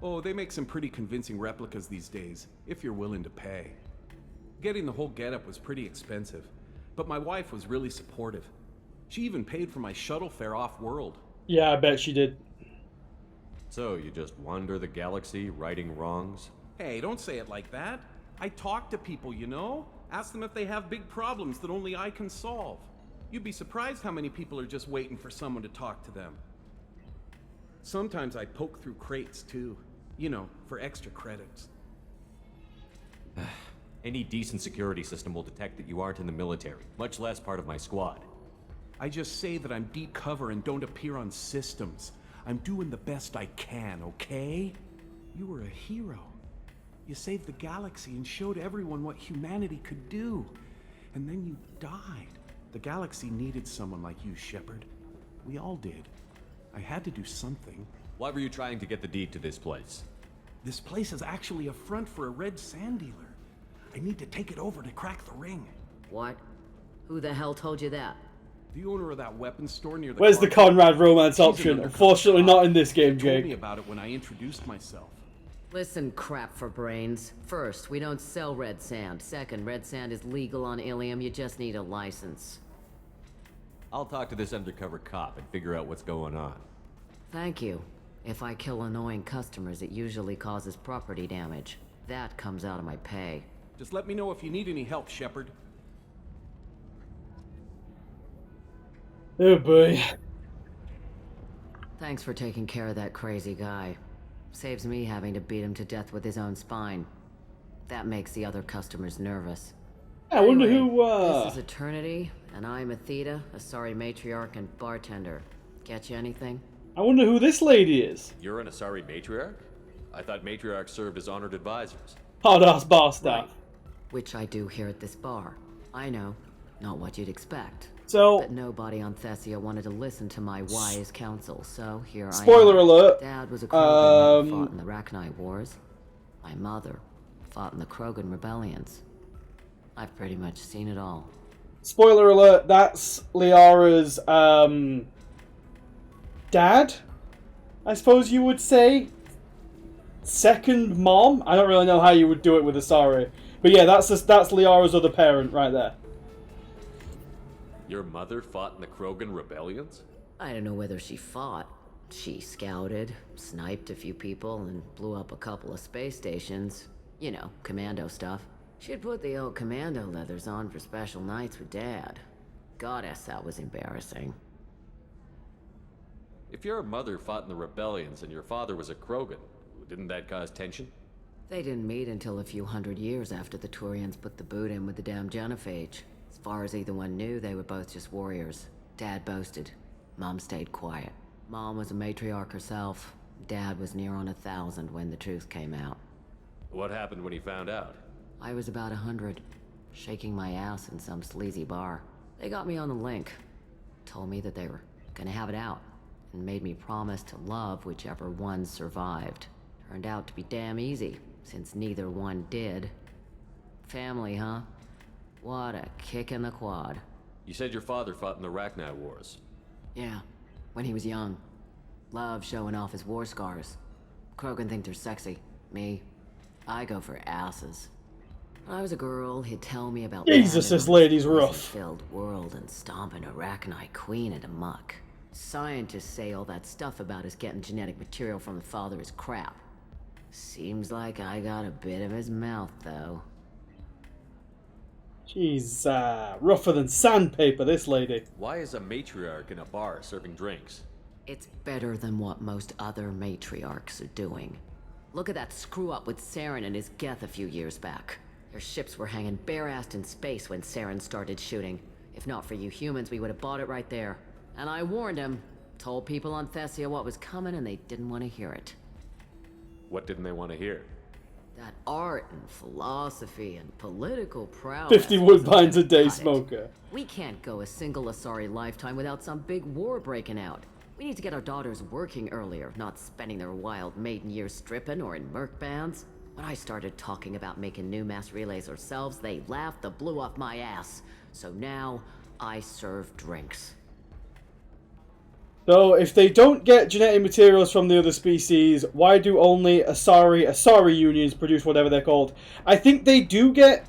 Oh, they make some pretty convincing replicas these days, if you're willing to pay. Getting the whole getup was pretty expensive, but my wife was really supportive. She even paid for my shuttle fare off-world. Yeah, I bet she did. So, you just wander the galaxy, righting wrongs? Hey, don't say it like that. I talk to people, you know? Ask them if they have big problems that only I can solve. You'd be surprised how many people are just waiting for someone to talk to them. Sometimes I poke through crates, too. You know, for extra credits. Any decent security system will detect that you aren't in the military, much less part of my squad. I just say that I'm deep cover and don't appear on systems. I'm doing the best I can, okay? You were a hero. You saved the galaxy and showed everyone what humanity could do. And then you died. The galaxy needed someone like you, Shepard. We all did. I had to do something. Why were you trying to get the deed to this place? This place is actually a front for a red sand dealer. I need to take it over to crack the ring. What? Who the hell told you that? The owner of that weapons store near the Where's the car Conrad romance She's an option? undercover Unfortunately, cop. not in this game, She told me Jake. about it when I introduced myself. Listen, crap for brains. First, we don't sell red sand. Second, red sand is legal on Ilium. You just need a license. I'll talk to this undercover cop and figure out what's going on. Thank you. If I kill annoying customers, it usually causes property damage. That comes out of my pay. Just let me know if you need any help, Shepard. Oh boy. Thanks for taking care of that crazy guy. Saves me having to beat him to death with his own spine. That makes the other customers nervous. I wonder Anyway, who, This is Eternity, and I'm Athena, a sorry matriarch and bartender. Get you anything? I wonder who this lady is. You're an Asari matriarch? I thought matriarchs served as honored advisors. Hard-ass bar staff. Which I do here at this bar. I know, not what you'd expect. So, but nobody on Thessia wanted to listen to my wise counsel, so here I am. Spoiler alert. Dad was a Krogan who fought in the Rachni Wars. My mother fought in the Krogan rebellions. I've pretty much seen it all. Spoiler alert, that's Liara's, dad? I suppose you would say? Second mom? I don't really know how you would do it with Asari. But yeah, that's Liara's other parent right there. Your mother fought in the Krogan rebellions? I don't know whether she fought. She scouted, sniped a few people, and blew up a couple of space stations. You know, commando stuff. She'd put the old commando leathers on for special nights with Dad. Goddess, that was embarrassing. If your mother fought in the rebellions and your father was a Krogan, didn't that cause tension? They didn't meet until a few hundred years after the Turians put the boot in with the damn genophage. As far as either one knew, they were both just warriors. Dad boasted. Mom stayed quiet. Mom was a matriarch herself. Dad was near on 1,000 when the truth came out. What happened when he found out? I was about 100, shaking my ass in some sleazy bar. They got me on the link. Told me that they were gonna have it out, and made me promise to love whichever one survived. Turned out to be damn easy, since neither one did. Family, huh? What a kick in the quad. You said your father fought in the Rachni Wars. Yeah, when he was young. Loved showing off his war scars. Krogan think they're sexy. Me, I go for asses. When I was a girl, he'd tell me about Jesus, this lady's rough. filled world and stomping a Rachni queen into muck. Scientists say all that stuff about us getting genetic material from the father is crap. Seems like I got a bit of his mouth, though. She's rougher than sandpaper, this lady. Why is a matriarch in a bar serving drinks? It's better than what most other matriarchs are doing. Look at that screw-up with Saren and his Geth a few years back. Their ships were hanging bare-assed in space when Saren started shooting. If not for you humans, we would have bought it right there. And I warned him. Told people on Thessia what was coming and they didn't want to hear it. What didn't they want to hear? That art and philosophy and political prowess. 50 woodbines a day smoker. We can't go a single Asari lifetime without some big war breaking out. We need to get our daughters working earlier, not spending their wild maiden years stripping or in merc bands. When I started talking about making new mass relays ourselves, they laughed the blue off my ass. So now, I serve drinks. So, if they don't get genetic materials from the other species, why do only Asari unions produce whatever they're called? I think they do get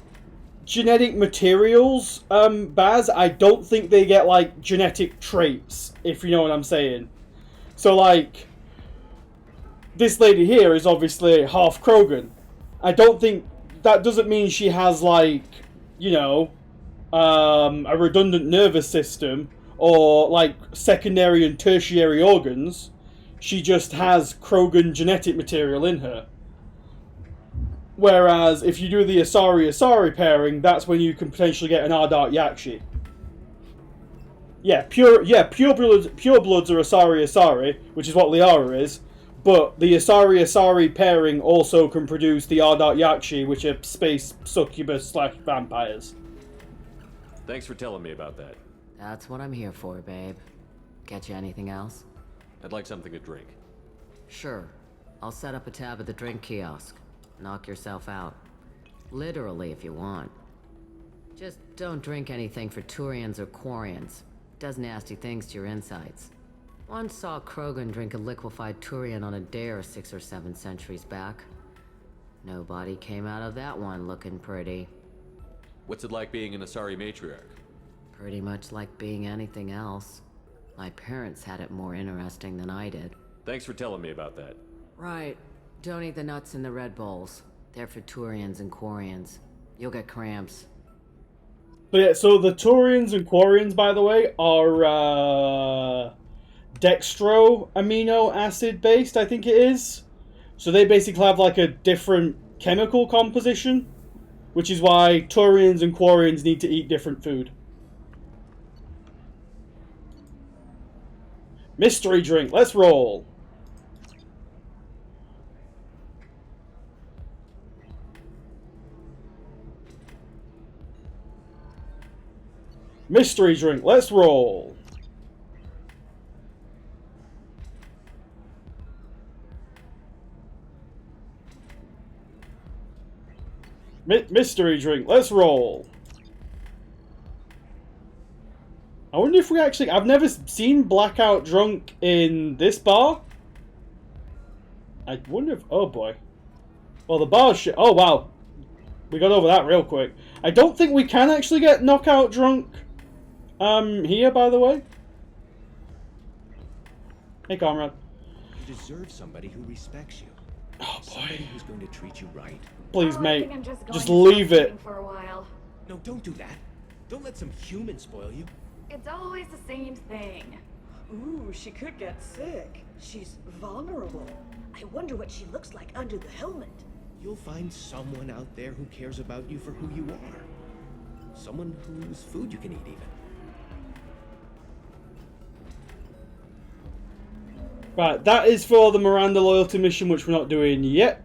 genetic materials, Baz. I don't think they get, like, genetic traits, if you know what I'm saying. So, like, this lady here is obviously half Krogan. I don't think... That doesn't mean she has, like, you know, a redundant nervous system or, like, secondary and tertiary organs. She just has Krogan genetic material in her. Whereas, if you do the Asari-Asari pairing, that's when you can potentially get an Ardat Yakshi. Yeah, pure bloods are Asari-Asari, which is what Liara is. But the Asari-Asari pairing also can produce the Ardat Yakshi, which are space succubus/vampires. Thanks for telling me about that. That's what I'm here for, babe. Get you anything else? I'd like something to drink. Sure. I'll set up a tab at the drink kiosk. Knock yourself out. Literally, if you want. Just don't drink anything for Turians or Quarians. does nasty things to your insides. Once saw Krogan drink a liquefied Turian on a dare 6 or 7 centuries back. Nobody came out of that one looking pretty. What's it like being an Asari matriarch? Pretty much like being anything else. My parents had it more interesting than I did. Thanks for telling me about that. Right. Don't eat the nuts in the Red Bowls. They're for Turians and Quarians. You'll get cramps. But yeah, so the Turians and Quarians, by the way, are dextro amino acid based, I think it is. So they basically have like a different chemical composition, which is why Turians and Quarians need to eat different food. Mystery drink, let's roll. Mystery drink, let's roll. Mystery drink, let's roll. I wonder if we actually... I've never seen Blackout drunk in this bar. I wonder if... Oh boy. Well, the bar's shit. Oh wow. We got over that real quick. I don't think we can actually get knockout drunk here, by the way. Hey, comrade. You deserve somebody who respects you. Oh boy. Somebody who's going to treat you right. Please, I mate. think I'm Just going to leave stop it. eating for a while. No, don't do that. Don't let some human spoil you. It's always the same thing. Ooh, she could get sick. She's vulnerable. I wonder what she looks like under the helmet. You'll find someone out there who cares about you for who you are. Someone whose food you can eat, even. Right, that is for the Miranda loyalty mission, which we're not doing yet.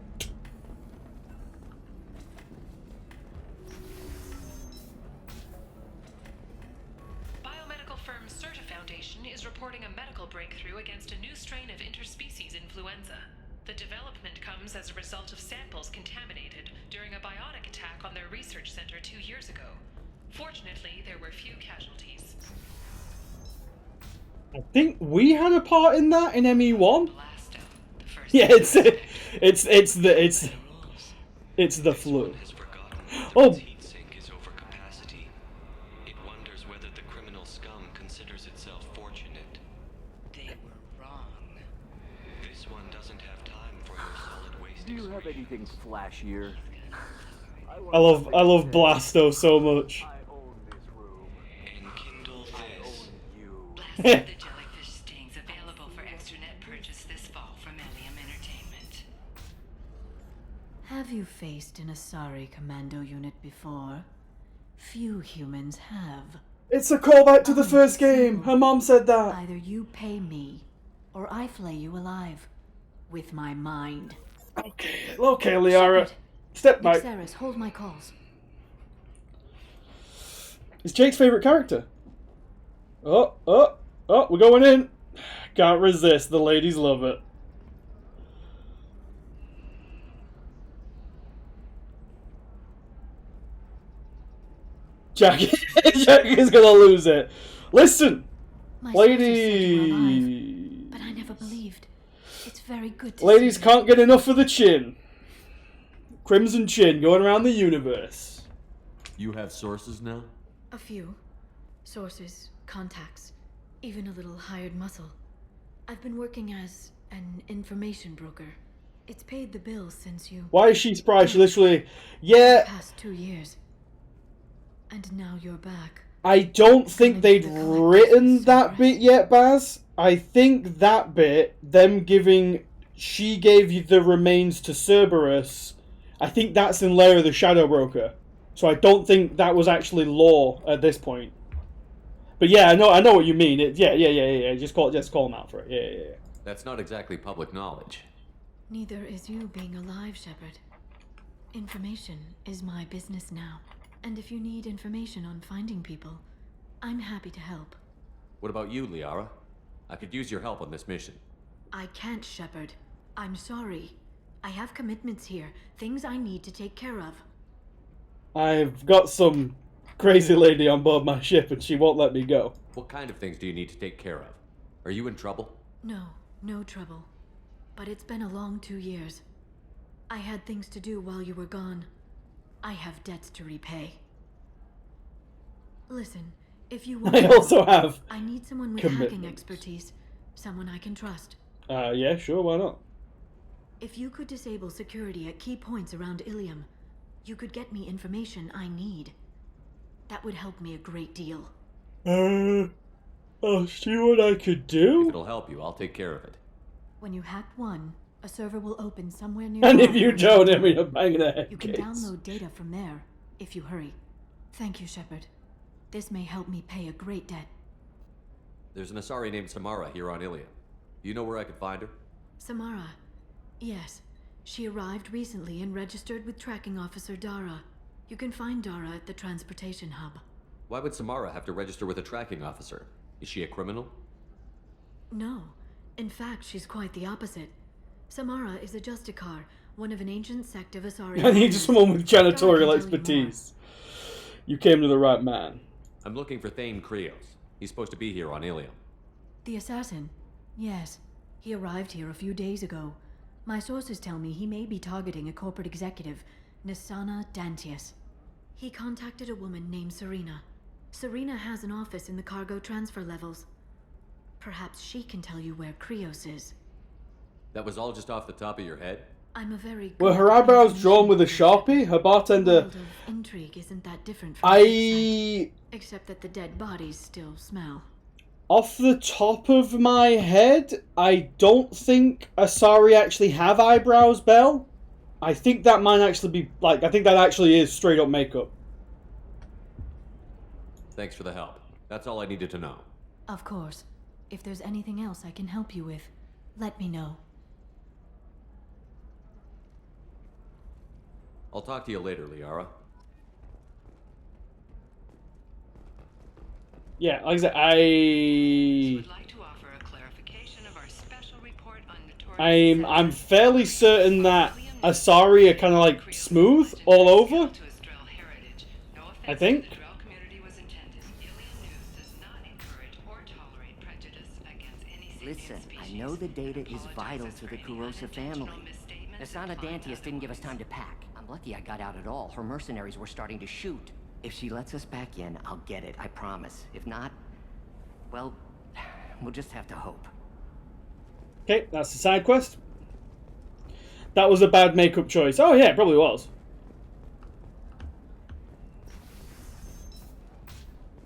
Biomedical firm Certa Foundation is reporting a medical breakthrough against a new strain of interspecies influenza. The development comes as a result of samples contaminated during a biotic attack on their research center 2 years ago. Fortunately, there were few casualties. I think we had a part in that in ME1. Yeah, it's the flu. Oh. It wonders whether the criminal scum considers itself fortunate. They were wrong. This one doesn't have time for your solid waste. Do you have anything flashier? I love Blasto so much. Enkindle this. Blast the jellyfish stings available for extranet purchase this fall from Ilium Entertainment. Have you faced an Asari commando unit before? Few humans have. It's a callback to the first game. Her mom said that. Either you pay me, or I flay you alive. With my mind. Okay, Liara. Step back. Xeris, hold my calls. It's Jake's favorite character. Oh, we're going in. Can't resist. The ladies love it. Jack is gonna lose it. Listen, My ladies. But I never believed. It's very good to Ladies see. can't get enough of the chin. Crimson chin going around the universe. You have sources now? A few. Sources, contacts, even a little hired muscle. I've been working as an information broker. It's paid the bills since you... Why is she surprised? She literally... Yeah, past 2 years. And now you're back. I don't think they'd written that bit yet, Baz. I think that bit, them giving... She gave you the remains to Cerberus. I think that's in Lair of the Shadow Broker. So I don't think that was actually lore at this point. But yeah, I know what you mean. Yeah. Just call them out for it. Yeah. That's not exactly public knowledge. Neither is you being alive, Shepard. Information is my business now. And if you need information on finding people, I'm happy to help. What about you, Liara? I could use your help on this mission. I can't, Shepard. I'm sorry. I have commitments here, things I need to take care of. I've got some crazy lady on board my ship and she won't let me go. What kind of things do you need to take care of? Are you in trouble? No, no trouble. But it's been a long 2 years. I had things to do while you were gone. I have debts to repay. Listen, if you want I also have I need someone with hacking expertise. Someone I can trust. Yeah, sure, why not? If you could disable security at key points around Ilium, you could get me information I need. That would help me a great deal. I'll see what I could do. If it'll help you, I'll take care of it. When you hack one, a server will open somewhere near. And if you don't, I mean, I'm banging a head you can case. download data from there, if you hurry. Thank you, Shepard. This may help me pay a great debt. There's an Asari named Samara here on Ilium. You know where I could find her? Samara. Yes. She arrived recently and registered with Tracking Officer Dara. You can find Dara at the transportation hub. Why would Samara have to register with a tracking officer? Is she a criminal? No. In fact, she's quite the opposite. Samara is a Justicar, one of an ancient sect of Asari. I need someone with janitorial expertise. You came to the right man. I'm looking for Thane Krios. He's supposed to be here on Ilium. The assassin? Yes. He arrived here a few days ago. My sources tell me he may be targeting a corporate executive, Nisana Dantius. He contacted a woman named Serena. Serena has an office in the cargo transfer levels. Perhaps she can tell you where Krios is. That was all just off the top of your head? I'm a very Were her eyebrows drawn with a Sharpie? Her bartender... Intrigue isn't that different from except that the dead bodies still smell. Off the top of my head, I don't think Asari actually have eyebrows, Belle. I think that might actually be, like, I think that actually is straight up makeup. Thanks for the help. That's all I needed to know. Of course. If there's anything else I can help you with, let me know. I'll talk to you later, Liara. Yeah, like I said, I'm fairly certain that Asari are kind of like smooth all over. I think. Listen, I know the data is vital to the Kurosa family. Nisana Dantius didn't give us time to pack. I'm lucky I got out at all. Her mercenaries were starting to shoot. If she lets us back in, I'll get it, I promise. If not, well, we'll just have to hope. Okay, that's the side quest. That was a bad makeup choice. Oh yeah, it probably was.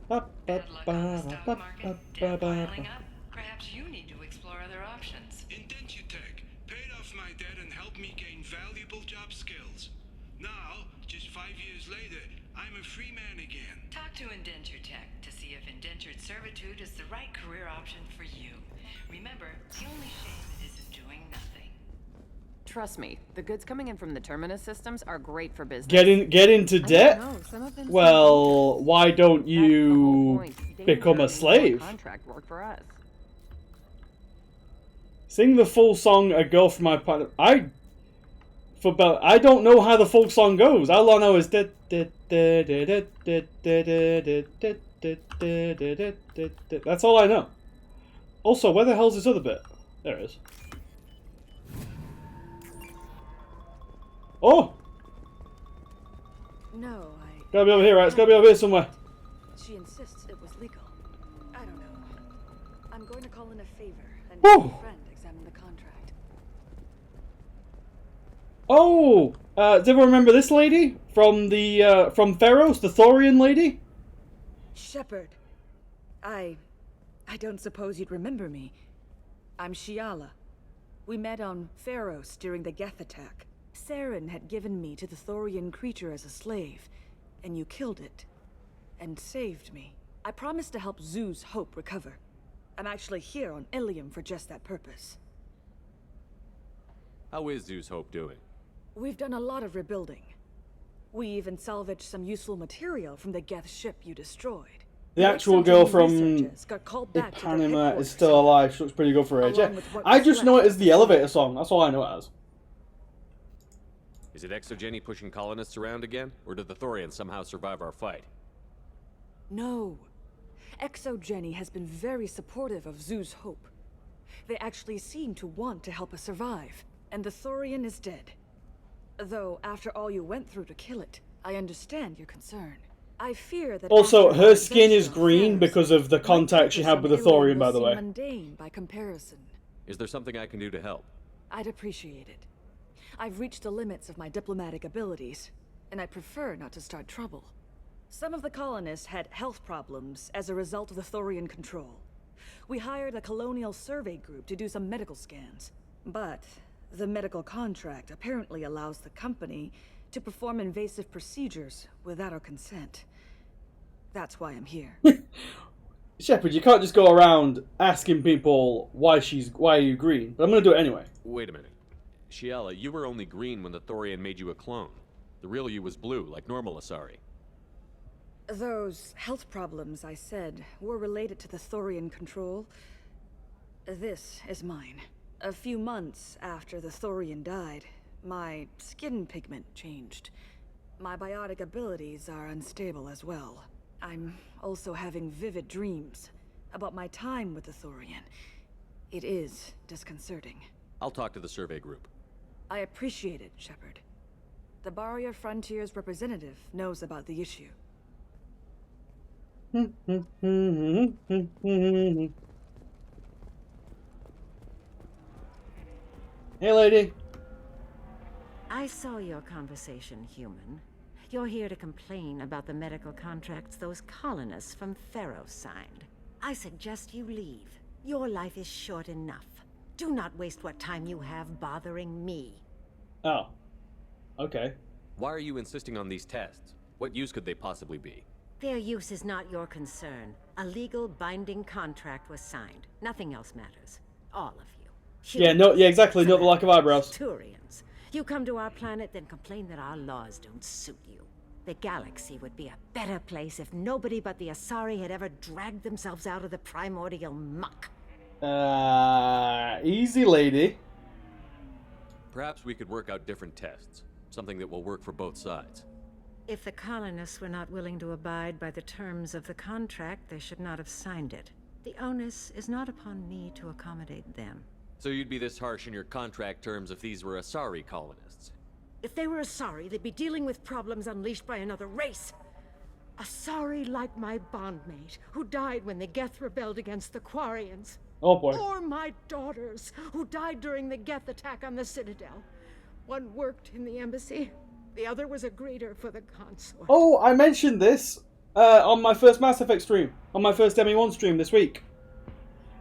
Perhaps you need to explore other options. Indentutech paid off my debt and helped me gain valuable job skills. Now, just 5 years later, I'm a free man again. Talk to Indentutech to see if indentured servitude is the right career option for you. Remember, the only shame it isn't doing nothing. Trust me, the goods coming in from the Terminus systems are great for business. Get into debt? Well, why don't you become a slave? Contract work for us. Sing the full song "A Girl from My Partner." I don't know how the full song goes. All I know is that's all I know. Also, where the hell's this other bit? There it is. Oh! No, Gotta be over here, right? It's gotta be over here somewhere. She insists it was legal. I don't know. I'm going to call in a favor and Woo! have a friend examine the contract. Oh! Does everyone remember this lady? From the, from Pharos, the Thorian lady? Shepard. I don't suppose you'd remember me. I'm Shiala. We met on Pharos during the Geth attack. Saren had given me to the Thorian creature as a slave, and you killed it. And saved me. I promised to help Zeus Hope recover. I'm actually here on Ilium for just that purpose. How is Zeus Hope doing? We've done a lot of rebuilding. We even salvaged some useful material from the Geth ship you destroyed. The actual girl from Ipanema is still alive. She looks pretty good for her age. Yeah. I just know it as the elevator song. That's all I know it as. Is it Exogeny pushing colonists around again? Or did the Thorians somehow survive our fight? No. Exogeny has been very supportive of Zoo's hope. They actually seem to want to help us survive, and the Thorian is dead. Though, after all you went through to kill it, I understand your concern. I fear that Also, after her our skin is adventure on green Ferris, because of the my contact she focus had on with the Ilium Thorian, will by the seem way. mundane by comparison. Is there something I can do to help? I'd appreciate it. I've reached the limits of my diplomatic abilities, and I prefer not to start trouble. Some of the colonists had health problems as a result of the Thorian control. We hired a colonial survey group to do some medical scans, but the medical contract apparently allows the company to perform invasive procedures without our consent. That's why I'm here. Shepard, you can't just go around asking people why are you green, but I'm gonna do it anyway. Wait a minute. Shiala, you were only green when the Thorian made you a clone. The real you was blue, like normal Asari. Those health problems I said were related to the Thorian control. This is mine. A few months after the Thorian died, my skin pigment changed. My biotic abilities are unstable as well. I'm also having vivid dreams about my time with the Thorian. It is disconcerting. I'll talk to the survey group. I appreciate it, Shepard. The Barrier Frontier's representative knows about the issue. Hey, lady. I saw your conversation, human. You're here to complain about the medical contracts those colonists from Pharaoh signed. I suggest you leave. Your life is short enough. Do not waste what time you have bothering me. Oh. Okay. Why are you insisting on these tests? What use could they possibly be? Their use is not your concern. A legal binding contract was signed. Nothing else matters. All of you. Yeah, exactly. Not the lack of eyebrows. Turians. You come to our planet, then complain that our laws don't suit you. The galaxy would be a better place if nobody but the Asari had ever dragged themselves out of the primordial muck. Easy, lady. Perhaps we could work out different tests. Something that will work for both sides. If the colonists were not willing to abide by the terms of the contract, they should not have signed it. The onus is not upon me to accommodate them. So you'd be this harsh in your contract terms if these were Asari colonists? If they were Asari, they'd be dealing with problems unleashed by another race. Asari like my bondmate, who died when the Geth rebelled against the Quarians. Oh boy. Or my daughters, who died during the Geth attack on the Citadel. One worked in the embassy, the other was a greeter for the consort. Oh, I mentioned this on my first Mass Effect stream, on my first ME1 stream this week.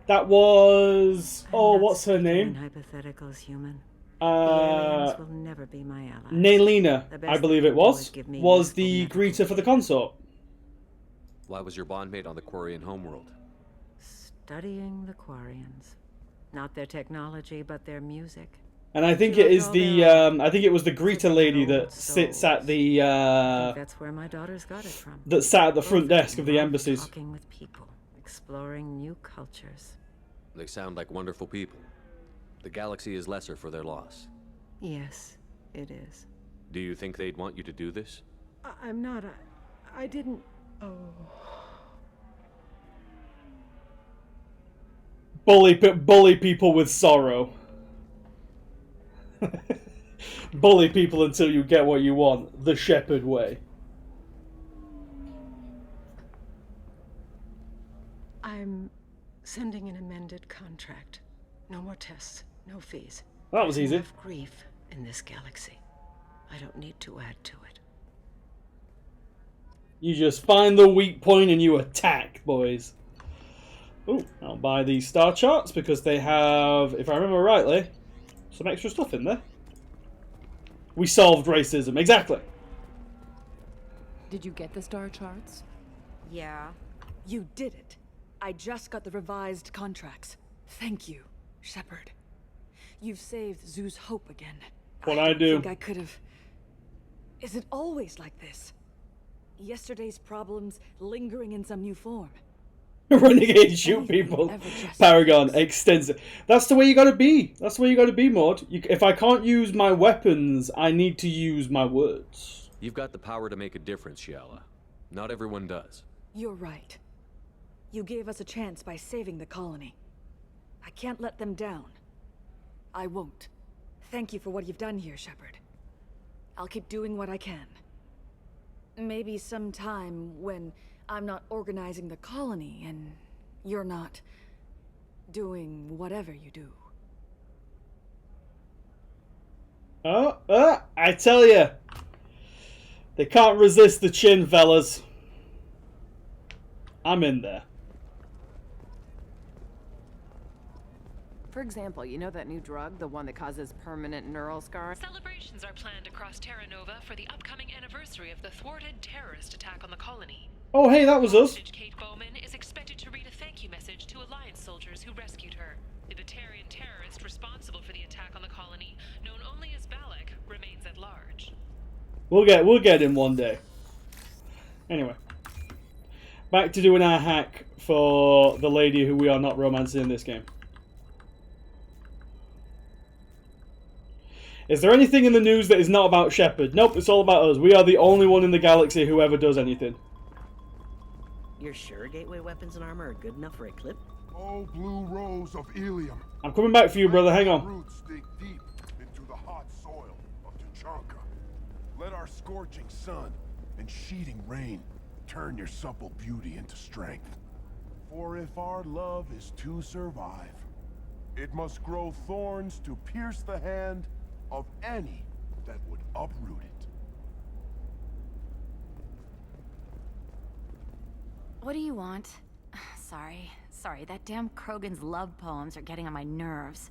That was... Oh, what's her name? Hypotheticals, human. The aliens will never be my allies. Naylina, The I best believe they it can do is was give me the useful greeter for the consort. Why was your bondmate on the Quarian homeworld? Studying the Quarians. Not their technology, but their music. And I think it is the I think it was the greeter lady that sits at the I think that's where my daughters got it from. that sat at the front desk of the embassies. Talking with people, exploring new cultures. They sound like wonderful people. The galaxy is lesser for their loss. Yes, it is. Do you think they'd want you to do this? I'm not. I didn't. Oh. Bully people with sorrow. Bully people until you get what you want. The Shepard way. I'm sending an amended contract. No more tests, no fees. That was There's easy. enough grief in this galaxy. I don't need to add to it. You just find the weak point and you attack, boys. Ooh, I'll buy these star charts because they have, if I remember rightly, some extra stuff in there. We solved racism, exactly. Did you get the star charts? Yeah. You did it. I just got the revised contracts. Thank you, Shepard. You've saved Zoo's hope again. What I do? Think I could have... Is it always like this? Yesterday's problems lingering in some new form. Renegade shoot people. Paragon extensive. That's the way you gotta be. That's the way you gotta be, Maud. If I can't use my weapons, I need to use my words. You've got the power to make a difference, Shiala. Not everyone does. You're right. You gave us a chance by saving the colony. I can't let them down. I won't. Thank you for what you've done here, Shepard. I'll keep doing what I can. Maybe sometime when I'm not organizing the colony and you're not doing whatever you do. I tell you, they can't resist the chin, fellas. I'm in there. For example, you know that new drug, the one that causes permanent neural scars? Celebrations are planned across Terra Nova for the upcoming anniversary of the thwarted terrorist attack on the colony. Oh, hey, that was us. Kate Bowman is expected to read a thank you message to Alliance soldiers who rescued her. The Batarian terrorist responsible for the attack on the colony, known only as Balak, remains at large. We'll get him one day. Anyway, back to doing our hack for the lady who we are not romancing in this game. Is there anything in the news that is not about Shepard? Nope, it's all about us. We are the only one in the galaxy who ever does anything. You're sure gateway weapons and armor are good enough for a clip? Oh, blue rose of Ilium. I'm coming back for you, brother. Hang on. Roots dig deep into the hot soil of Tuchanka. Let our scorching sun and sheeting rain turn your supple beauty into strength. For if our love is to survive, it must grow thorns to pierce the hand of any that would uproot it. What do you want? Sorry, that damn Krogan's love poems are getting on my nerves.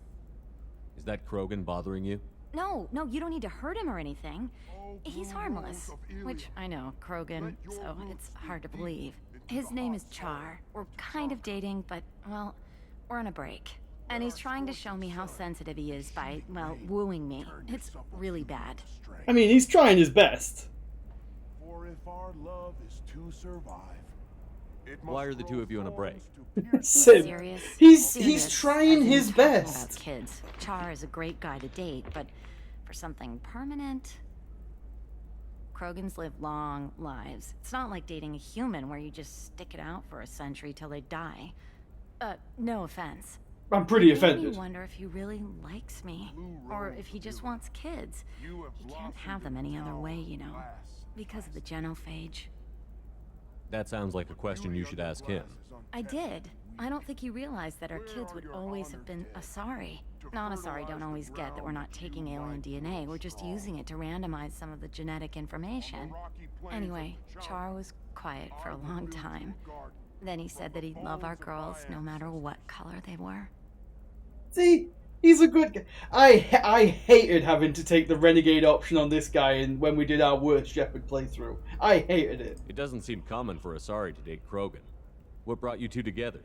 Is that Krogan bothering you? No, you don't need to hurt him or anything. He's harmless. Which, I know, Krogan, so it's hard to believe. His name is Char. We're kind of dating, but, well, we're on a break. And he's trying to show me how sensitive he is by, well, wooing me. It's really bad. I mean, he's trying his best. For if our love is to survive, why are the two of you on a break? Sid, Serious? he's trying his About best. kids. Char is a great guy to date, but for something permanent... Krogans live long lives. It's not like dating a human where you just stick it out for a century till they die. No offense. I'm pretty It made offended. me wonder if he really likes me, or if he just wants kids. He can't have them any other way, you know, because of the genophage. That sounds like a question you should ask him. I did. I don't think he realized that our kids would always have been Asari. Non-Asari don't always get that we're not taking alien DNA, we're just using it to randomize some of the genetic information. Anyway, Char was quiet for a long time. Then he said that he'd love our girls no matter what color they were. See, he's a good guy. I hated having to take the renegade option on this guy and when we did our worst Shepard playthrough. I hated it. It doesn't seem common for Asari to date Krogan. What brought you two together?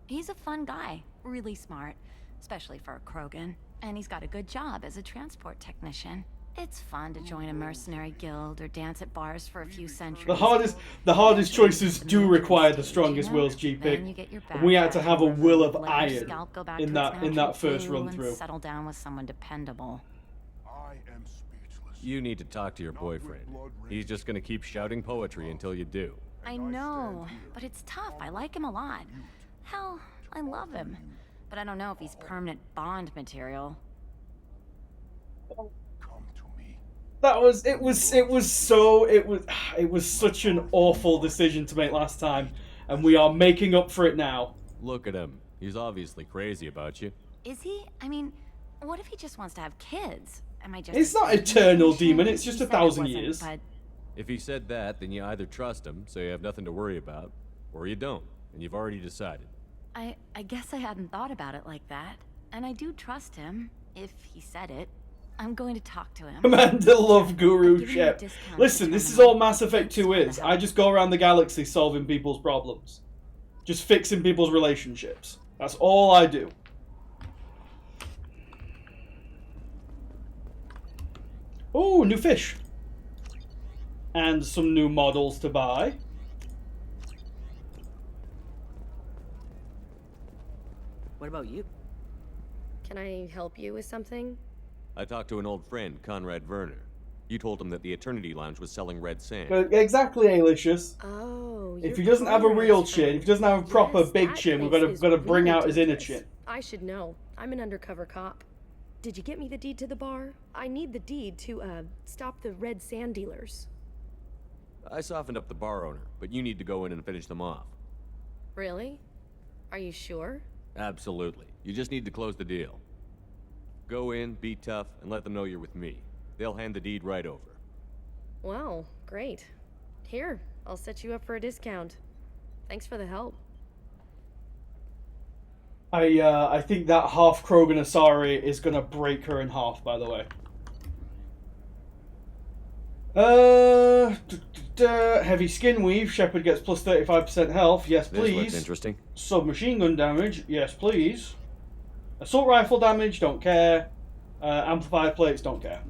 He's a fun guy, really smart, especially for a Krogan. And he's got a good job as a transport technician. It's fun to join a mercenary guild or dance at bars for a few centuries. The hardest choices do require the strongest wills, GP. We had to have a will of iron in that first run through. Settle down with someone dependable. You need to talk to your boyfriend. He's just gonna keep shouting poetry until you do. I know, but it's tough. I like him a lot. Hell, I love him. But I don't know if he's permanent Bond material. It was such an awful decision to make last time, and we are making up for it now. Look at him. He's obviously crazy about you. Is he? I mean, what if he just wants to have kids? Am I just... It's not eternal demon, it's just 1,000 years. But... If he said that, then you either trust him, so you have nothing to worry about, or you don't, and you've already decided. I guess I hadn't thought about it like that. And I do trust him, if he said it. I'm going to talk to him. Commander Love Guru Shep. Listen, this is all Mass Effect 2 is. I just go around the galaxy solving people's problems. Just fixing people's relationships. That's all I do. Oh, new fish. And some new models to buy. What about you? Can I help you with something? I talked to an old friend, Conrad Werner. You told him that the Eternity Lounge was selling red sand. Exactly, Alicious. Oh, If he doesn't have a real chin, if he doesn't have a proper big chin, we've got to bring out his inner chin. I should know. I'm an undercover cop. Did you get me the deed to the bar? I need the deed to, stop the red sand dealers. I softened up the bar owner, but you need to go in and finish them off. Really? Are you sure? Absolutely. You just need to close the deal. Go in, be tough, and let them know you're with me. They'll hand the deed right over. Wow, great. Here, I'll set you up for a discount. Thanks for the help. I think that half Krogan Asari is gonna break her in half, by the way. Heavy skin weave. Shepard gets plus 35% health. Yes, please. This looks interesting. Submachine gun damage. Yes, please. Assault rifle damage. Don't care. Amplifier plates. Don't care.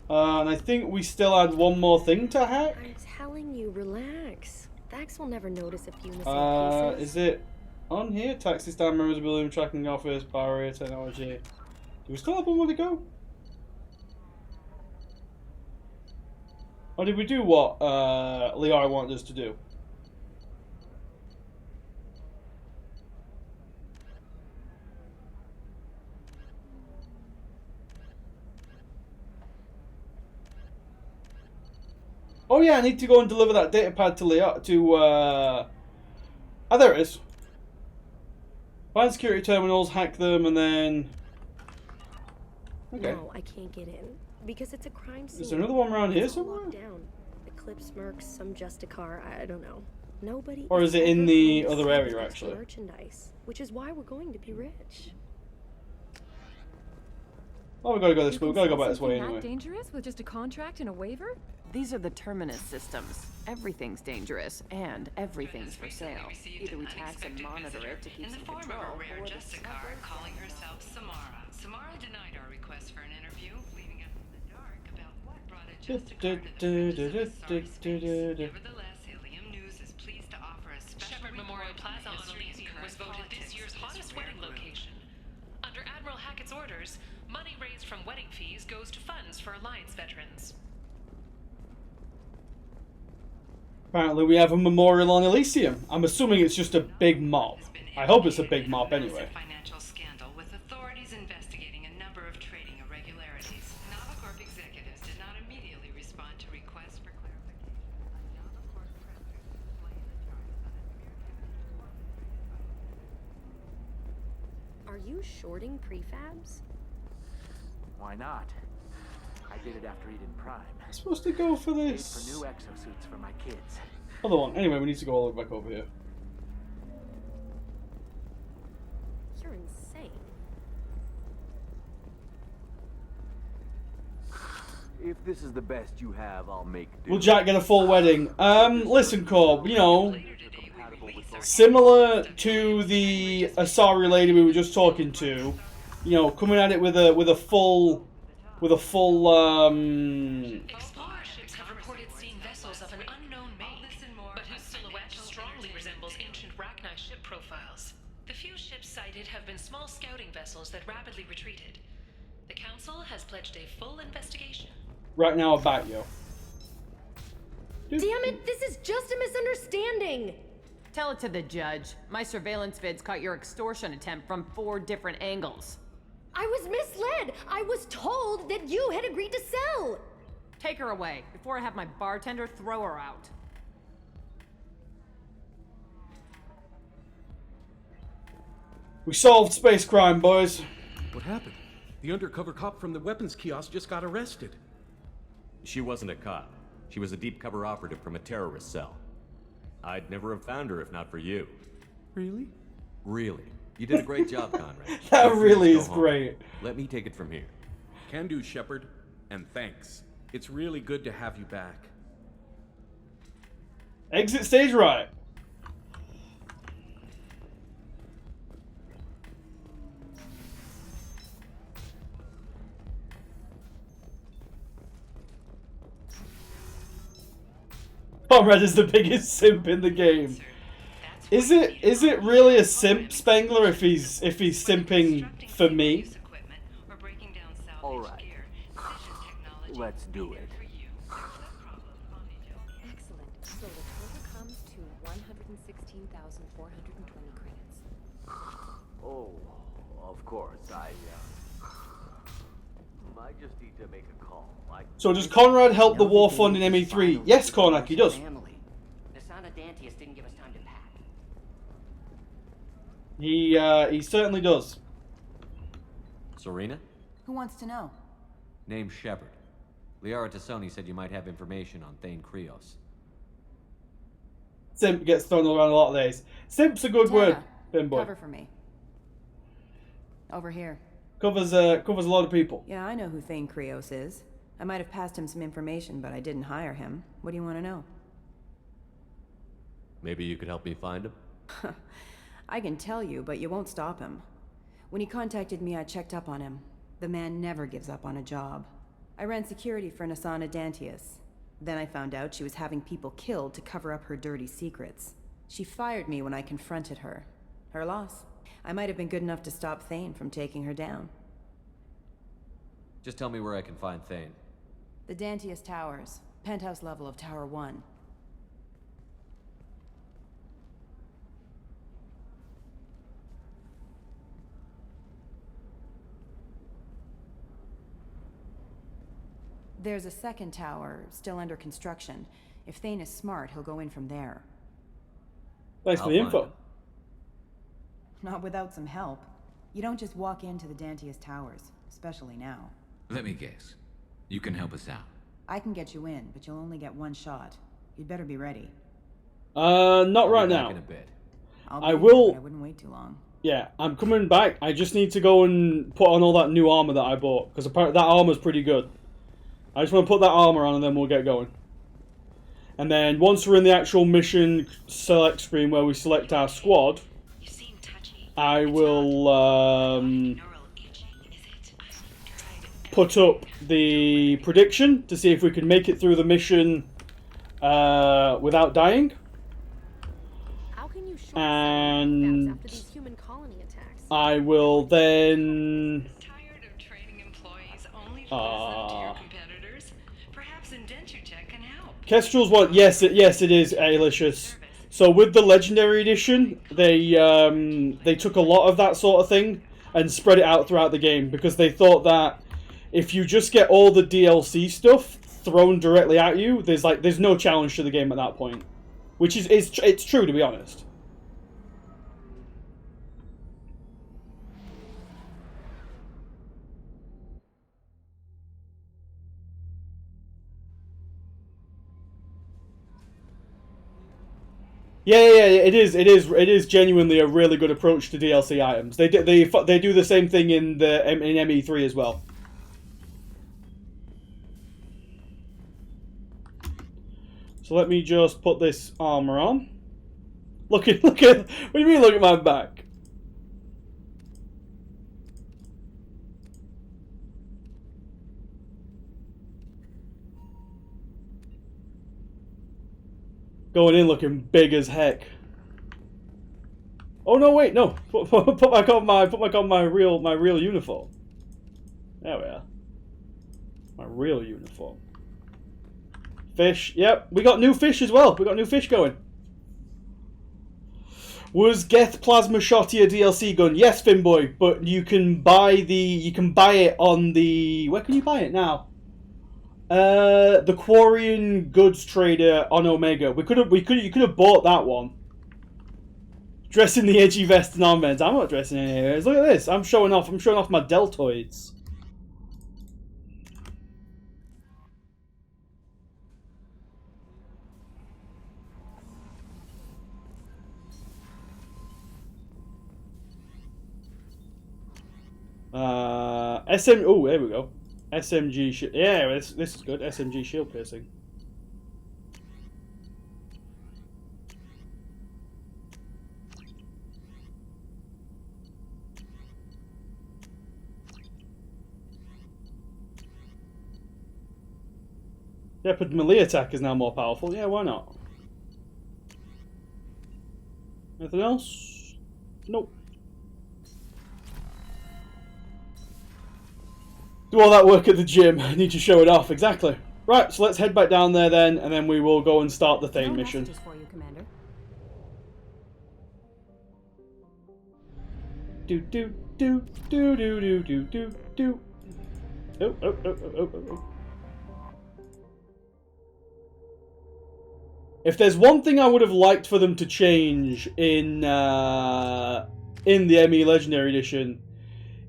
And I think we still had one more thing to hack. I'm telling you, relax. Thax will never notice a few missing pieces. Is it on here? Taxi stand, members, balloon tracking office, barrier technology. Do we still have one more to go? Or did we do what Liara wanted us to do? Oh yeah, I need to go and deliver that data pad to Liara, oh, there it is. Find security terminals, hack them, and then... Okay. No, I can't get in. Because it's a crime scene. Is there another one around here It's all somewhere? locked down. Eclipse Mercs, some Justicar, I don't know. Nobody. Or is it in the other area, actually? Merchandise, which is why we're going to be rich. Oh, we've got to go this way. We've got to go back this way That anyway. dangerous with just a contract and a waiver? These are the terminus systems. Everything's dangerous, and everything's for sale. Either we tax and monitor it to keep In the some form control, of a rare or the Justicar calling herself Samara. Samara denied our request for an interview, leaving us in the dark about what brought a Justicar to the fringes of a sorry space. Nevertheless, Ilium News is pleased to offer a special Shepard Memorial Plaza on history Elysium of was current voted this politics year's of hottest rare wedding group. location. Under Admiral Hackett's orders, money raised from wedding fees goes to funds for Alliance veterans. Apparently we have a memorial on Elysium. I'm assuming it's just a big mob. I hope it's a big mob anyway. Financial scandal with authorities investigating a number of trading irregularities. Novacorp executives did not immediately respond to requests for clarification. A Novacorp president explained the charges on a mere Are you shorting prefabs? Why not? I did it after Eden Prime. I'm supposed to go for Paid this. for new exosuits for my kids. Other one. Anyway, we need to go all the way back over here. You're insane. If this is the best you have, I'll make do. Will Jack get a full wedding? Listen, Corb, you know, similar to the Asari lady we were just talking to, you know, coming at it with a full Explorer ships have reported seeing vessels of an unknown make, but whose silhouette strongly resembles ancient Rachni ship profiles. The few ships sighted have been small scouting vessels that rapidly retreated. The Council has pledged a full investigation. right now about you. Damn it, this is just a misunderstanding! Tell it to the judge. My surveillance vids caught your extortion attempt from 4 different angles. I was misled! I was told that you had agreed to sell! Take her away, before I have my bartender throw her out. We solved space crime, boys. What happened? The undercover cop from the weapons kiosk just got arrested. She wasn't a cop. She was a deep cover operative from a terrorist cell. I'd never have found her if not for you. Really? Really. You did a great job, Conrad. That Feel free really to go is home. great. Let me take it from here. Can do, Shepard. And thanks. It's really good to have you back. Exit stage right. Conrad is the biggest simp in the game. Is it really a simp, Spengler, if he's simping for me? All right. Let's do it. Excellent. So the total comes to 116,420 credits. Oh, of course. I just need to make a call. So does Conrad help the war fund in ME3? Yes, Cornac, he does. Nasana Dantius didn't give us time to pack. He certainly does. Serena? Who wants to know? Name's Shepard. Liara Tassoni said you might have information on Thane Krios. Simp gets thrown around a lot of days. Simp's a good word, Pinboy. Cover for me. Over here. Covers a lot of people. Yeah, I know who Thane Krios is. I might have passed him some information, but I didn't hire him. What do you want to know? Maybe you could help me find him? I can tell you, but you won't stop him. When he contacted me, I checked up on him. The man never gives up on a job. I ran security for Nasana Dantius. Then I found out she was having people killed to cover up her dirty secrets. She fired me when I confronted her. Her loss. I might have been good enough to stop Thane from taking her down. Just tell me where I can find Thane. The Dantius Towers. Penthouse level of Tower 1. There's a second tower, still under construction. If Thane is smart, he'll go in from there. Thanks for the info. Not without some help. You don't just walk into the Dantius Towers, especially now. Let me guess. You can help us out. I can get you in, but you'll only get one shot. You'd better be ready. Not right now. In a bit. I will. I wouldn't wait too long. Yeah, I'm coming back. I just need to go and put on all that new armor that I bought, because apparently that armor's pretty good. I just want to put that armor on and then we'll get going. And then once we're in the actual mission select screen where we select our squad, I will put up the prediction to see if we can make it through the mission without dying. And I will then Kestrel's what? Yes, it is Alicious. So with the Legendary Edition, they took a lot of that sort of thing and spread it out throughout the game because they thought that if you just get all the DLC stuff thrown directly at you, there's no challenge to the game at that point, which is it's true, to be honest. Yeah, it is genuinely a really good approach to DLC items. They do the same thing in ME3 as well. So let me just put this armor on. Look at what do you mean look at my back? Going in looking big as heck. Oh no, wait, no. Put back on my real uniform. There we are. My real uniform. Fish. Yep, we got new fish as well. We got new fish going. Was Geth Plasma Shotty a DLC gun? Yes, Finboy, but you can buy it on the where can you buy it now? The Quarian goods trader on Omega. You could have bought that one. Dressing the edgy vest and armbands. I'm not dressing any of those. Look at this. I'm showing off my deltoids. Oh, there we go. SMG yeah, this is good. SMG shield piercing. Yeah, but melee attack is now more powerful. Yeah, why not? Anything else? Nope. Do all that work at the gym. I need to show it off. Exactly. Right, so let's head back down there then, and then we will go and start the Thane mission. Messages for you, Commander. Do do do do do do do do do. Oh. If there's one thing I would have liked for them to change in the ME Legendary Edition,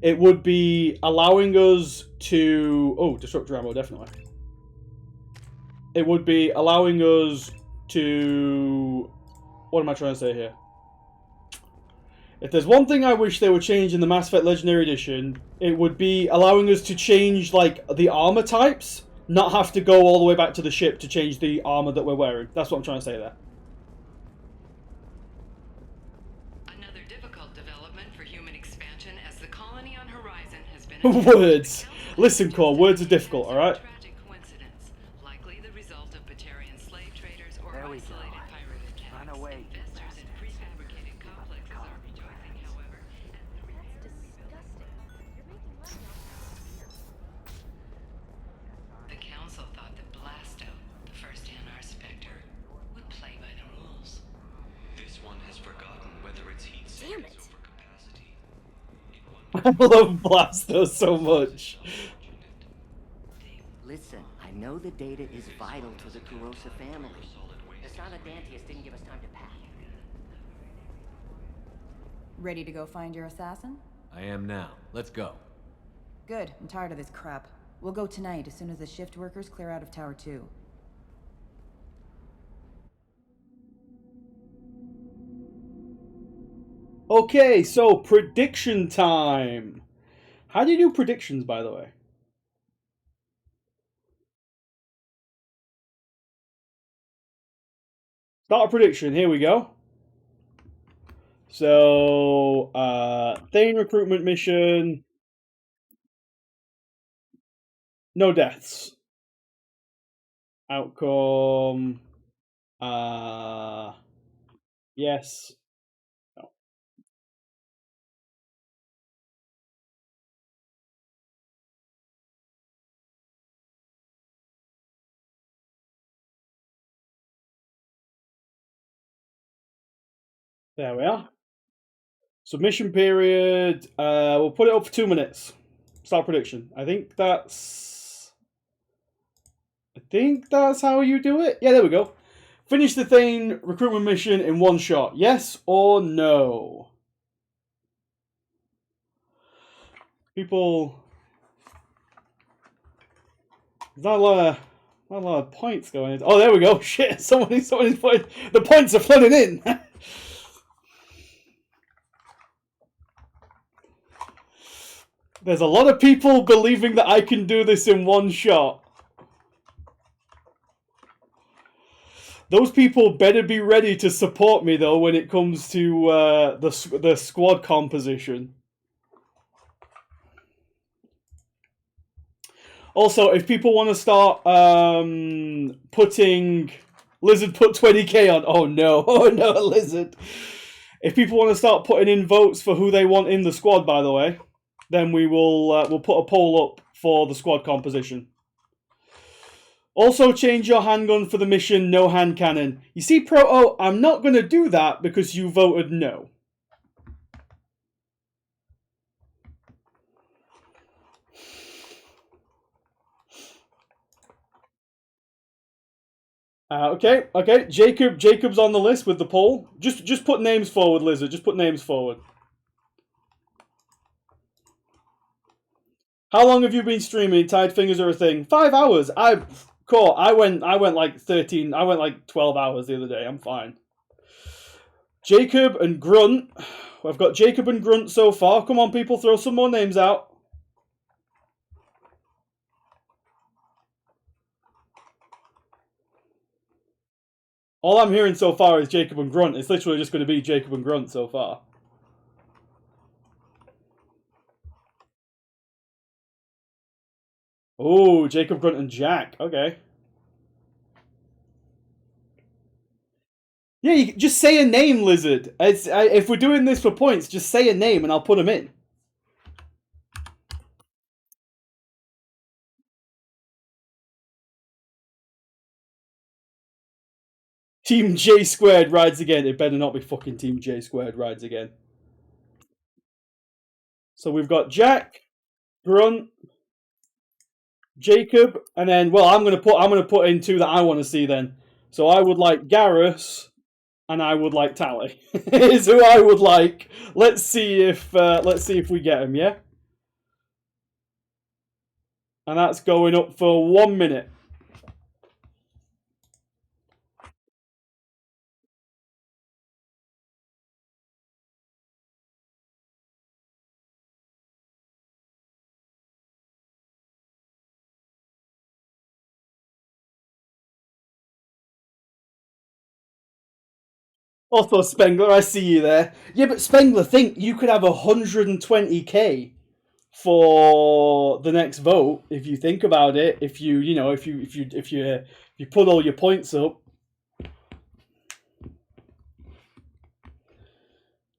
it would be allowing us to... Oh, Disruptor Ammo, definitely. It would be allowing us to... What am I trying to say here? If there's one thing I wish they would change in the Mass Effect Legendary Edition, it would be allowing us to change, like, the armor types. Not have to go all the way back to the ship to change the armor that we're wearing. That's what I'm trying to say there. Another difficult development for human expansion as the colony on Horizon has been... Words. Listen, Core, words are difficult, alright? Coincidence, likely the result of Batarian slave traders or isolated pirate attacks. Run away. Investors in prefabricated complexes are rejoicing, however, the Council thought that Blasto, the first NR Spectre, would play by the rules. This one has forgotten whether its heat sink is over capacity. I love Blasto so much. Listen, I know the data is vital to the Kurosa family. Asana Dantius didn't give us time to pack. Ready to go find your assassin? I am now. Let's go. Good. I'm tired of this crap. We'll go tonight as soon as the shift workers clear out of Tower 2. Okay, so prediction time. How do you do predictions, by the way? Start a prediction. Here we go. So, Thane recruitment mission. No deaths. Outcome. Yes. No. There we are. Submission period. We'll put it up for 2 minutes. Start prediction. I think that's how you do it. Yeah, there we go. Finish the Thane recruitment mission in one shot. Yes or no? People... There's not a lot of points going in. Oh, there we go. Shit, somebody's putting... The points are flooding in. There's a lot of people believing that I can do this in one shot. Those people better be ready to support me, though, when it comes to the squad composition. Also, if people want to start putting... Lizard put 20k on. Oh no, oh no, Lizard. If people want to start putting in votes for who they want in the squad, by the way, then we will we'll put a poll up for the squad composition. Also, change your handgun for the mission, no hand cannon. You see, Proto, I'm not going to do that because you voted no. Okay. Jacob's on the list with the poll. Just put names forward, Lizard. Just put names forward. How long have you been streaming? Tied fingers are a thing. 5 hours. I went like 13. I went like 12 hours the other day. I'm fine. Jacob and Grunt. I've got Jacob and Grunt so far. Come on, people, throw some more names out. All I'm hearing so far is Jacob and Grunt. It's literally just going to be Jacob and Grunt so far. Oh, Jacob, Grunt, and Jack. Okay. Yeah, you just say a name, Lizard. If we're doing this for points, just say a name and I'll put them in. Team J Squared rides again. It better not be fucking Team J Squared rides again. So we've got Jack, Grunt, Jacob, and then I'm gonna put in two that I want to see then. So I would like Garrus, and I would like Tally. Is who I would like. Let's see if we get him. Yeah. And that's going up for 1 minute. Also, Spengler, I see you there. Yeah, but Spengler, think you could have 120k for the next vote if you think about it. If you put all your points up.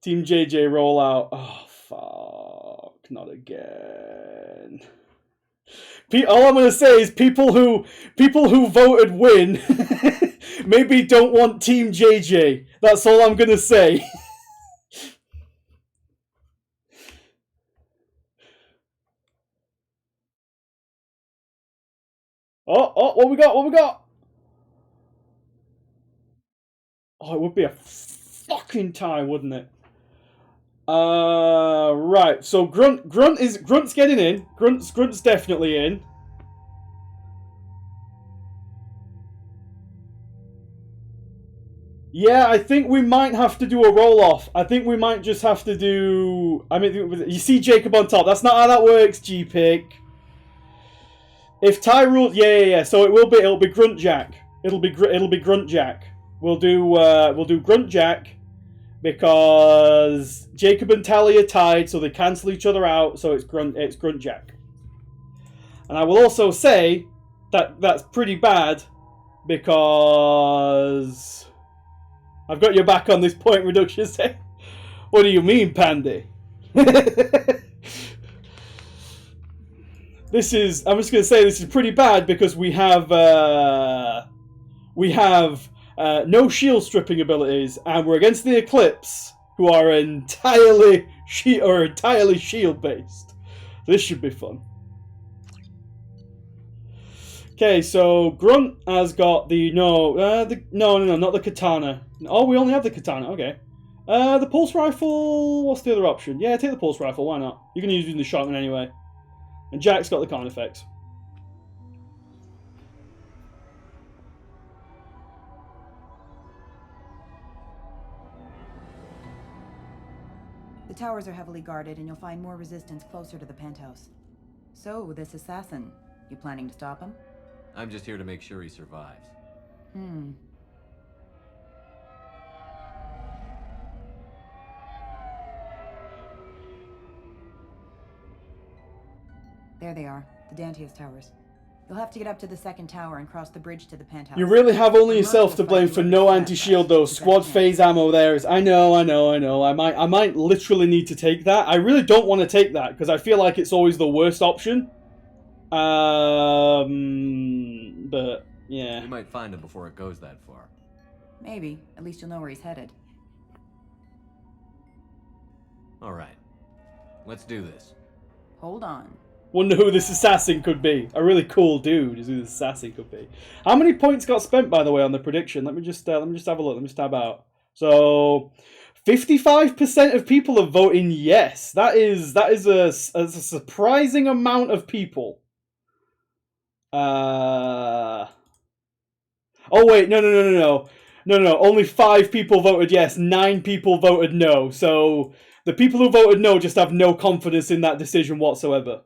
Team JJ rollout. Oh fuck! Not again. All I'm gonna say is people who voted win maybe don't want Team JJ. That's all I'm gonna say. Oh, what we got? What we got? Oh, it would be a fucking tie, wouldn't it? Right. So Grunt's getting in. Grunt's definitely in. Yeah, I think we might have to do a roll-off. I think we might just have to do... I mean, you see Jacob on top. That's not how that works, G-Pick. If tie rules... Yeah. So it'll be Grunt Jack. It'll be Grunt Jack. We'll do Grunt Jack because Jacob and Tally are tied, so they cancel each other out, so it's Grunt Jack. And I will also say that that's pretty bad because... I've got your back on this point reduction set. What do you mean, Pandy? This is... I'm just going to say this is pretty bad because we have no shield stripping abilities, and we're against the Eclipse, who are entirely shield based. This should be fun. Okay, so Grunt has got the no, not the katana. Oh, we only have the katana. Okay, the pulse rifle. What's the other option? Yeah, take the pulse rifle. Why not? You can use it in the shotgun anyway. And Jack's got the con effects. The towers are heavily guarded, and you'll find more resistance closer to the penthouse. So, this assassin, you planning to stop him? I'm just here to make sure he survives. There they are, the Dantius towers. You'll have to get up to the second tower and cross the bridge to the penthouse. You really have only yourself to blame for no anti-shield though. Squad phase ammo there is... I know. I might literally need to take that. I really don't want to take that because I feel like it's always the worst option. But yeah. We might find him before it goes that far. Maybe. At least you'll know where he's headed. All right. Let's do this. Hold on. Wonder who this assassin could be. A really cool dude is who this assassin could be. How many points got spent, by the way, on the prediction? Let me just have a look. Let me tab out. So, 55% of people are voting yes. That is a surprising amount of people. Oh wait, no. Only 5 people voted yes. 9 people voted no. So the people who voted no just have no confidence in that decision whatsoever.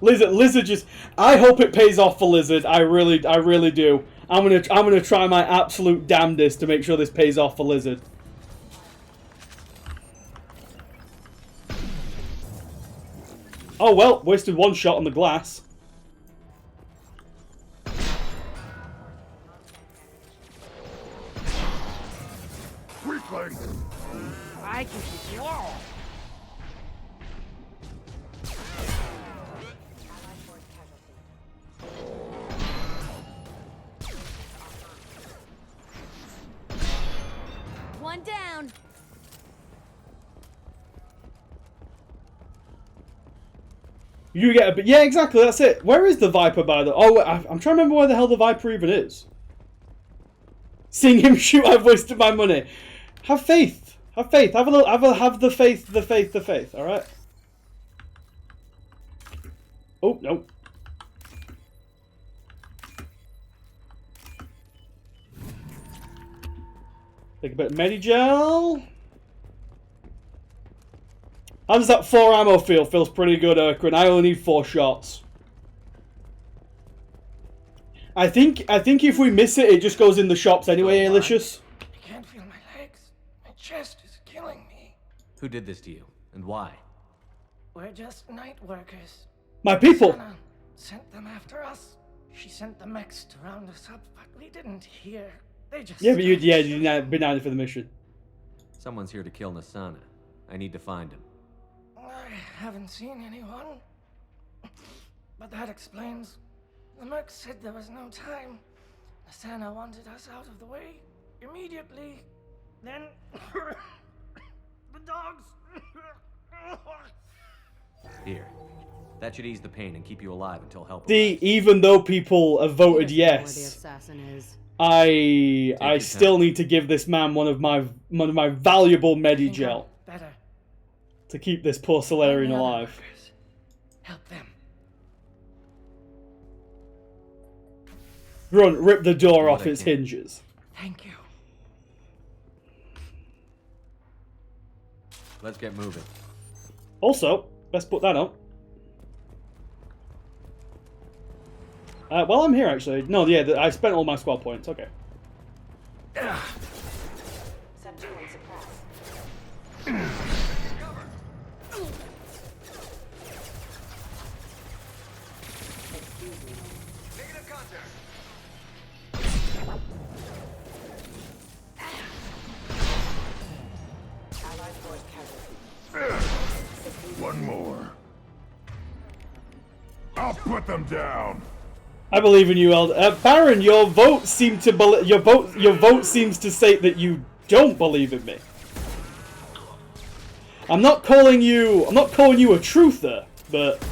Lizard just... I hope it pays off for Lizard. I really do. I'm gonna try my absolute damnedest to make sure this pays off for Lizard. Oh well, wasted 1 shot on the glass. Weakling! I can keep you all. You get a bit. Yeah, exactly. That's it. Where is the Viper by the? Oh, I'm trying to remember where the hell the Viper even is. Seeing him shoot, I've wasted my money. Have faith. Have faith. Have a little. Have the faith. The faith. The faith. All right. Oh no. Take a bit of Medigel. How does that 4 ammo feel? Feels pretty good, Urkrin. I only need 4 shots. I think if we miss it, it just goes in the shops anyway, Alicious. I can't feel my legs. My chest is killing me. Who did this to you, and why? We're just night workers. My people. Sana sent them after us. She sent the mechs to round us up, but we didn't hear. They just... Yeah, but you'd been out for the mission. Someone's here to kill Nasana. I need to find him. I haven't seen anyone. But that explains. The merc said there was no time. Nasana wanted us out of the way immediately. Then the dogs. Here. That should ease the pain and keep you alive until help. Even though people have voted yes, the assassin is. I still need to give this man one of my valuable Medigel to keep this poor Solarian alive. Help them. Run, rip the door off its hinges. Thank you. Let's get moving. Also, let's put that up. Well, I'm here actually. No, yeah, I spent all my squad points. Okay. Subdue and suppress. Excuse me. Negative contact. Allied force casualty. One more. I'll put them down. I believe in you, Elder. Baron, your vote seemed to your vote seems to say that you don't believe in me. I'm not calling you a truther, but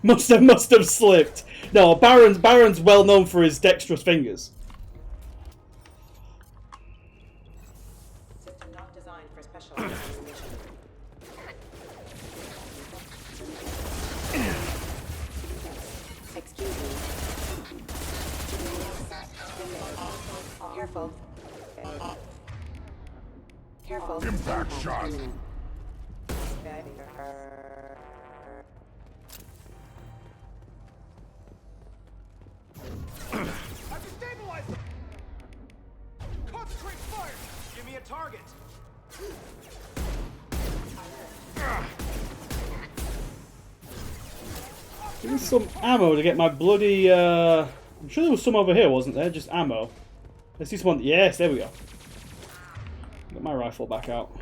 must have slipped. No, Baron's well known for his dexterous fingers. Careful. Careful. Impact shot. I've destabilized them! Concentrate fire! Give me a target! Give me some ammo to get my bloody, I'm sure there was some over here, wasn't there? Just ammo. Let's see some on... Yes, there we go. Get my rifle back out.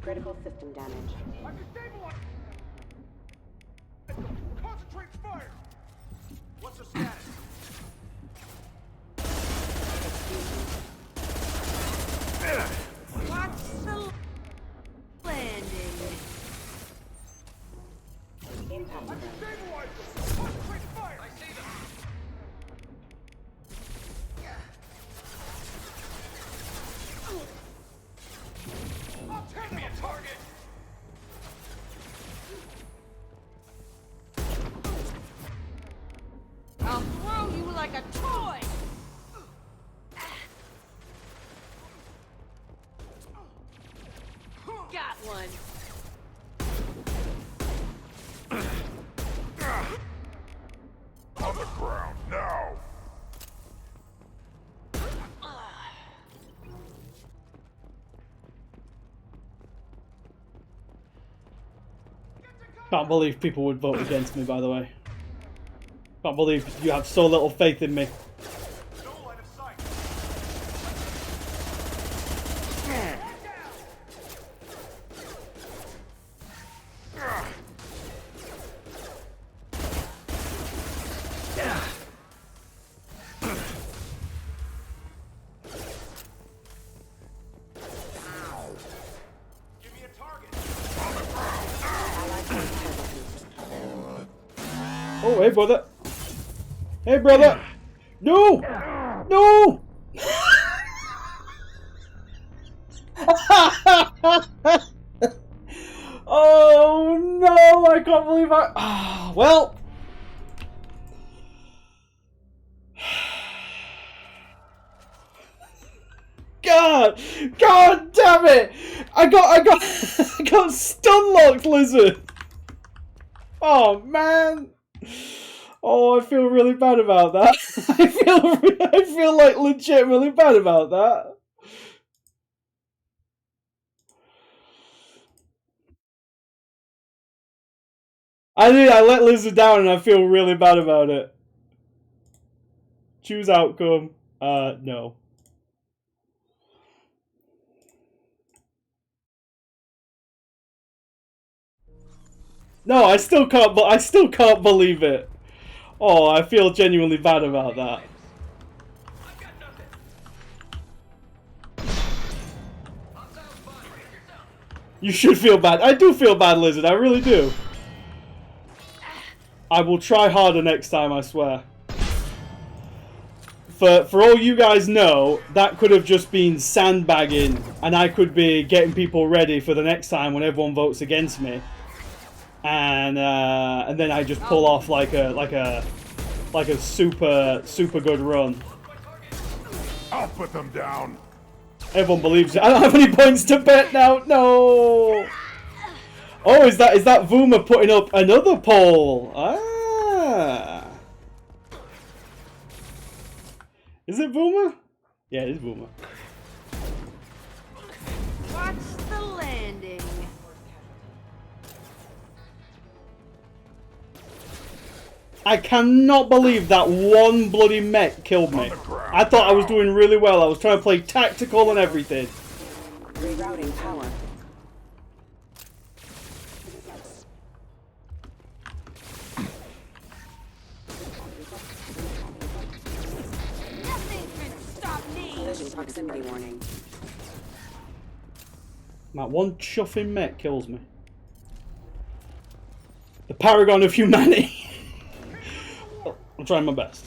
Critical system damage. I'm destabilized! Concentrate fire! What's the status? Watch the landing. Impact. I'm destabilized! Concentrate fire! I see them! I'll take me a target! I'll throw you like a toy. Got one. Can't believe people would vote against me, by the way. Can't believe you have so little faith in me. Oh, hey, brother. Hey, brother. No! No! Oh, no! I can't believe I... well... God! God damn it! I got stun locked, Lizard! Oh, man! Oh, I feel really bad about that. I feel like legitimately bad about that. I let Lizard down and I feel really bad about it. Choose outcome. No. No, I still can't believe it. Oh, I feel genuinely bad about that. You should feel bad. I do feel bad, Lizard. I really do. I will try harder next time, I swear. For all you guys know, that could have just been sandbagging, and I could be getting people ready for the next time when everyone votes against me. And then I just pull off like a super good run. I'll put them down. Everyone believes it. I don't have any points to bet now. No. Oh, is that Vuma putting up another poll? Ah. Is it Vuma? Yeah, it is Vuma. Watch the landing. I cannot believe that one bloody mech killed me. I thought I was doing really well. I was trying to play tactical and everything. Rerouting power. Nothing can stop me. Collision proximity warning. That one chuffing mech kills me. The paragon of humanity. I'm trying my best.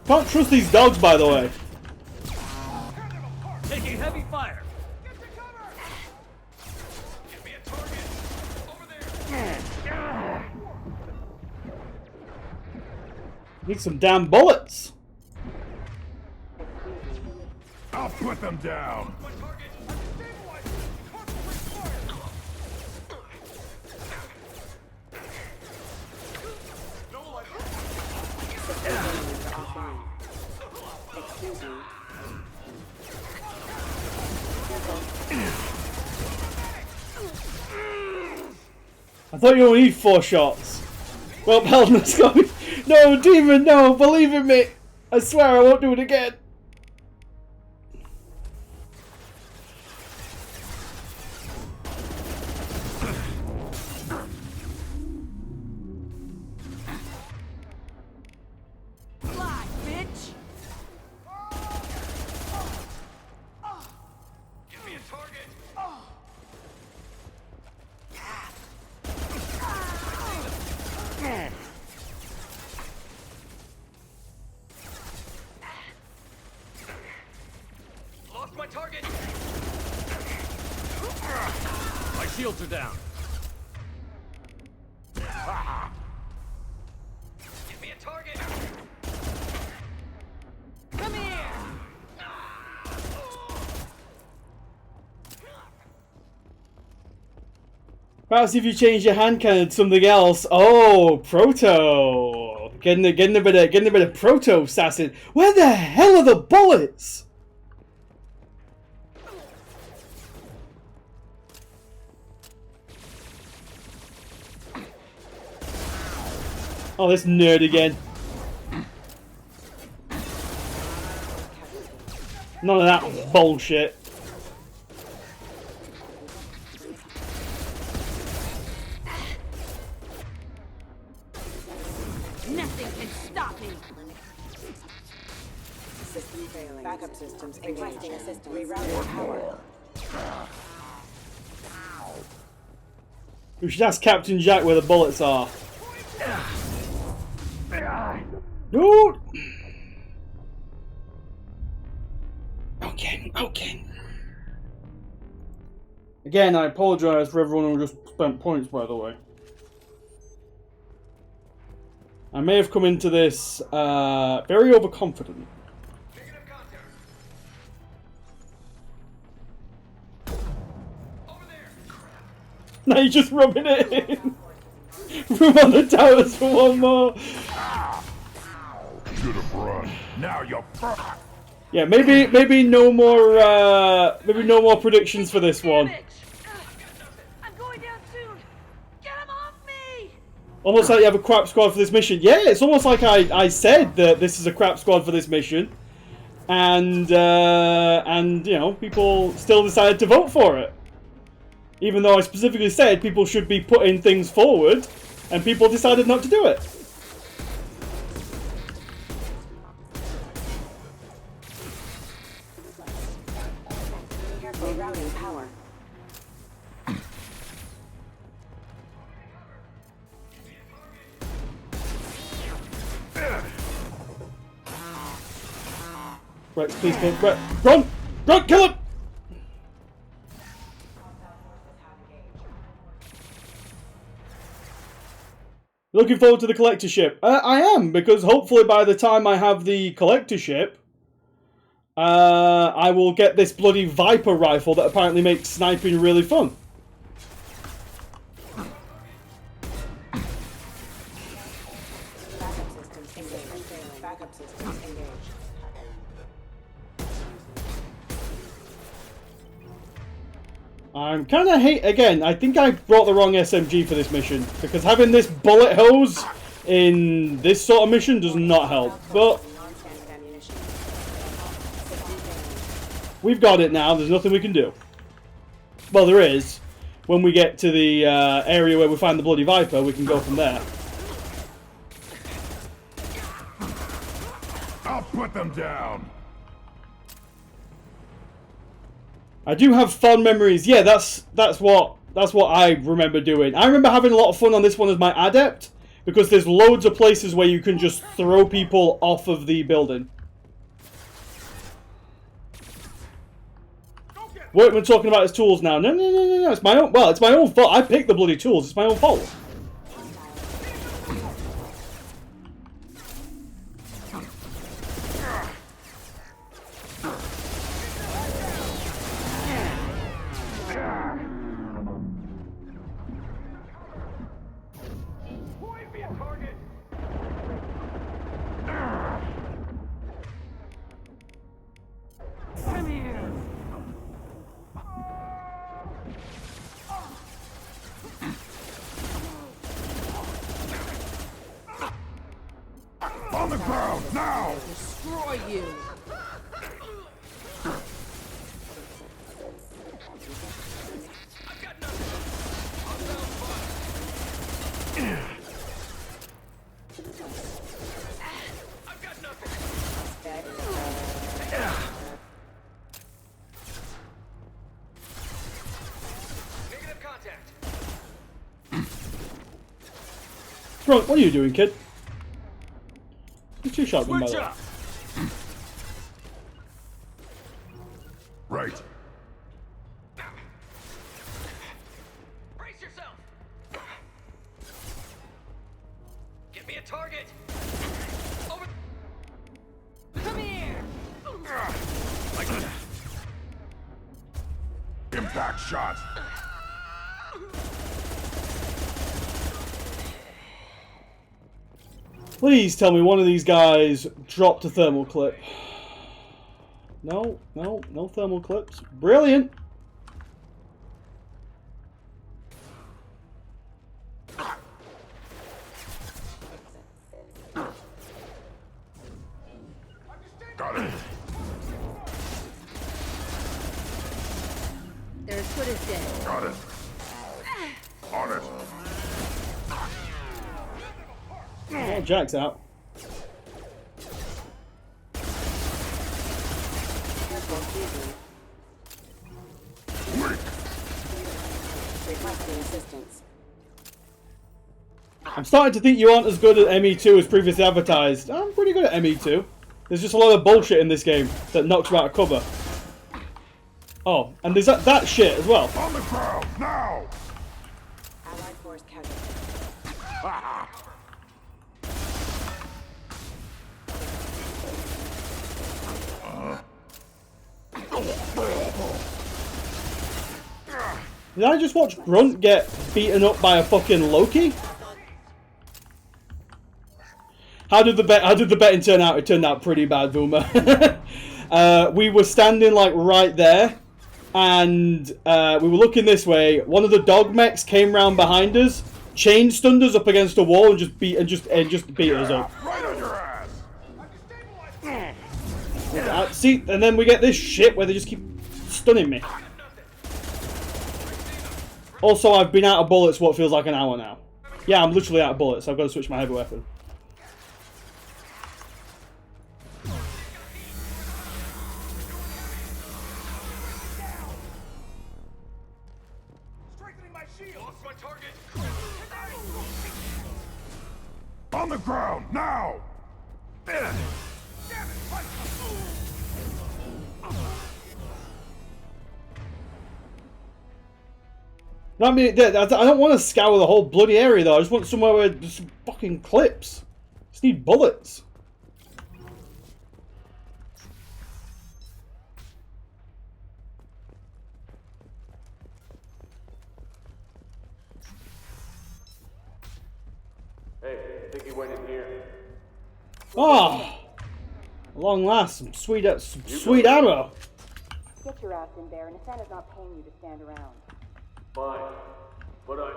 Can't trust these dogs, by the way. Taking heavy fire. Need some damn bullets. I'll put them down. I thought you only need 4 shots. Well, Paladin's got me. No, Demon, no, believe in me. I swear I won't do it again. Fly, bitch. Give me a target. Lost my target. My shields are down. Give me a target. Come here. Perhaps if you change your hand cannon to something else. Oh, proto. Getting a bit of proto assassin. Where the hell are the bullets? Oh, this nerd again. None of that bullshit. Nothing can stop me. System failing. Backup systems requesting assistance. Rerouting power. We should ask Captain Jack where the bullets are. Dude! Okay. Again, I apologise for everyone who just spent points, by the way. I may have come into this very overconfident. Now you're just rubbing it in. Room on the towers for one more. Should have run. Now you're fucked. Yeah, maybe no more predictions for this one. I'm going down soon. Get him off me. Almost like you have a crap squad for this mission. Yeah, it's almost like I said that this is a crap squad for this mission, and you know, people still decided to vote for it, even though I specifically said people should be putting things forward, and people decided not to do it. Rerouting power. Right, please kill. Right, run, kill him. Looking forward to the collector ship. I am, because hopefully by the time I have the collector ship, I will get this bloody Viper rifle that apparently makes sniping really fun. Backup systems engaged. Backup systems engaged. I'm kind of again, I think I brought the wrong SMG for this mission, because having this bullet hose in this sort of mission does not help, but we've got it now, there's nothing we can do. Well, there is. When we get to the area where we find the bloody Viper, we can go from there. I'll put them down. I do have fond memories. Yeah, that's what I remember doing. I remember having a lot of fun on this one as my adept, because there's loads of places where you can just throw people off of the building. Workman talking about his tools now. No, it's my own. Well, it's my own fault. I picked the bloody tools. It's my own fault. On the ground, now! Destroy you. Bro, what are you doing, kid? You two shot them by the way. Right. Brace yourself. Get me a target. Over. Come here. Impact shot. Please tell me one of these guys dropped a thermal clip. No, no, no thermal clips. Brilliant. Got it. Their foot is dead. Got it. On it. Oh, Jack's out. I'm starting to think you aren't as good at ME2 as previously advertised. I'm pretty good at ME2. There's just a lot of bullshit in this game that knocks you out of cover. Oh, and there's that shit as well. On the ground, now! Allied force casualty. Did I just watch Grunt get beaten up by a fucking Loki? How did the betting turn out? It turned out pretty bad, Boomer. We were standing like right there, and we were looking this way. One of the dog mechs came round behind us, chain stunned us up against a wall, and just beat us up. Right on your ass. See, and then we get this shit where they just keep stunning me. Also, I've been out of bullets what feels like an hour now. Yeah, I'm literally out of bullets. I've got to switch my heavy weapon. On the ground, now! I mean, I don't want to scour the whole bloody area though. I just want somewhere where there's some fucking clips. Just need bullets. Hey, I think he went in here. Ah, long last, some sweet ammo. Get your ass in there, and Nathana's not paying you to stand around. Fine, but I'll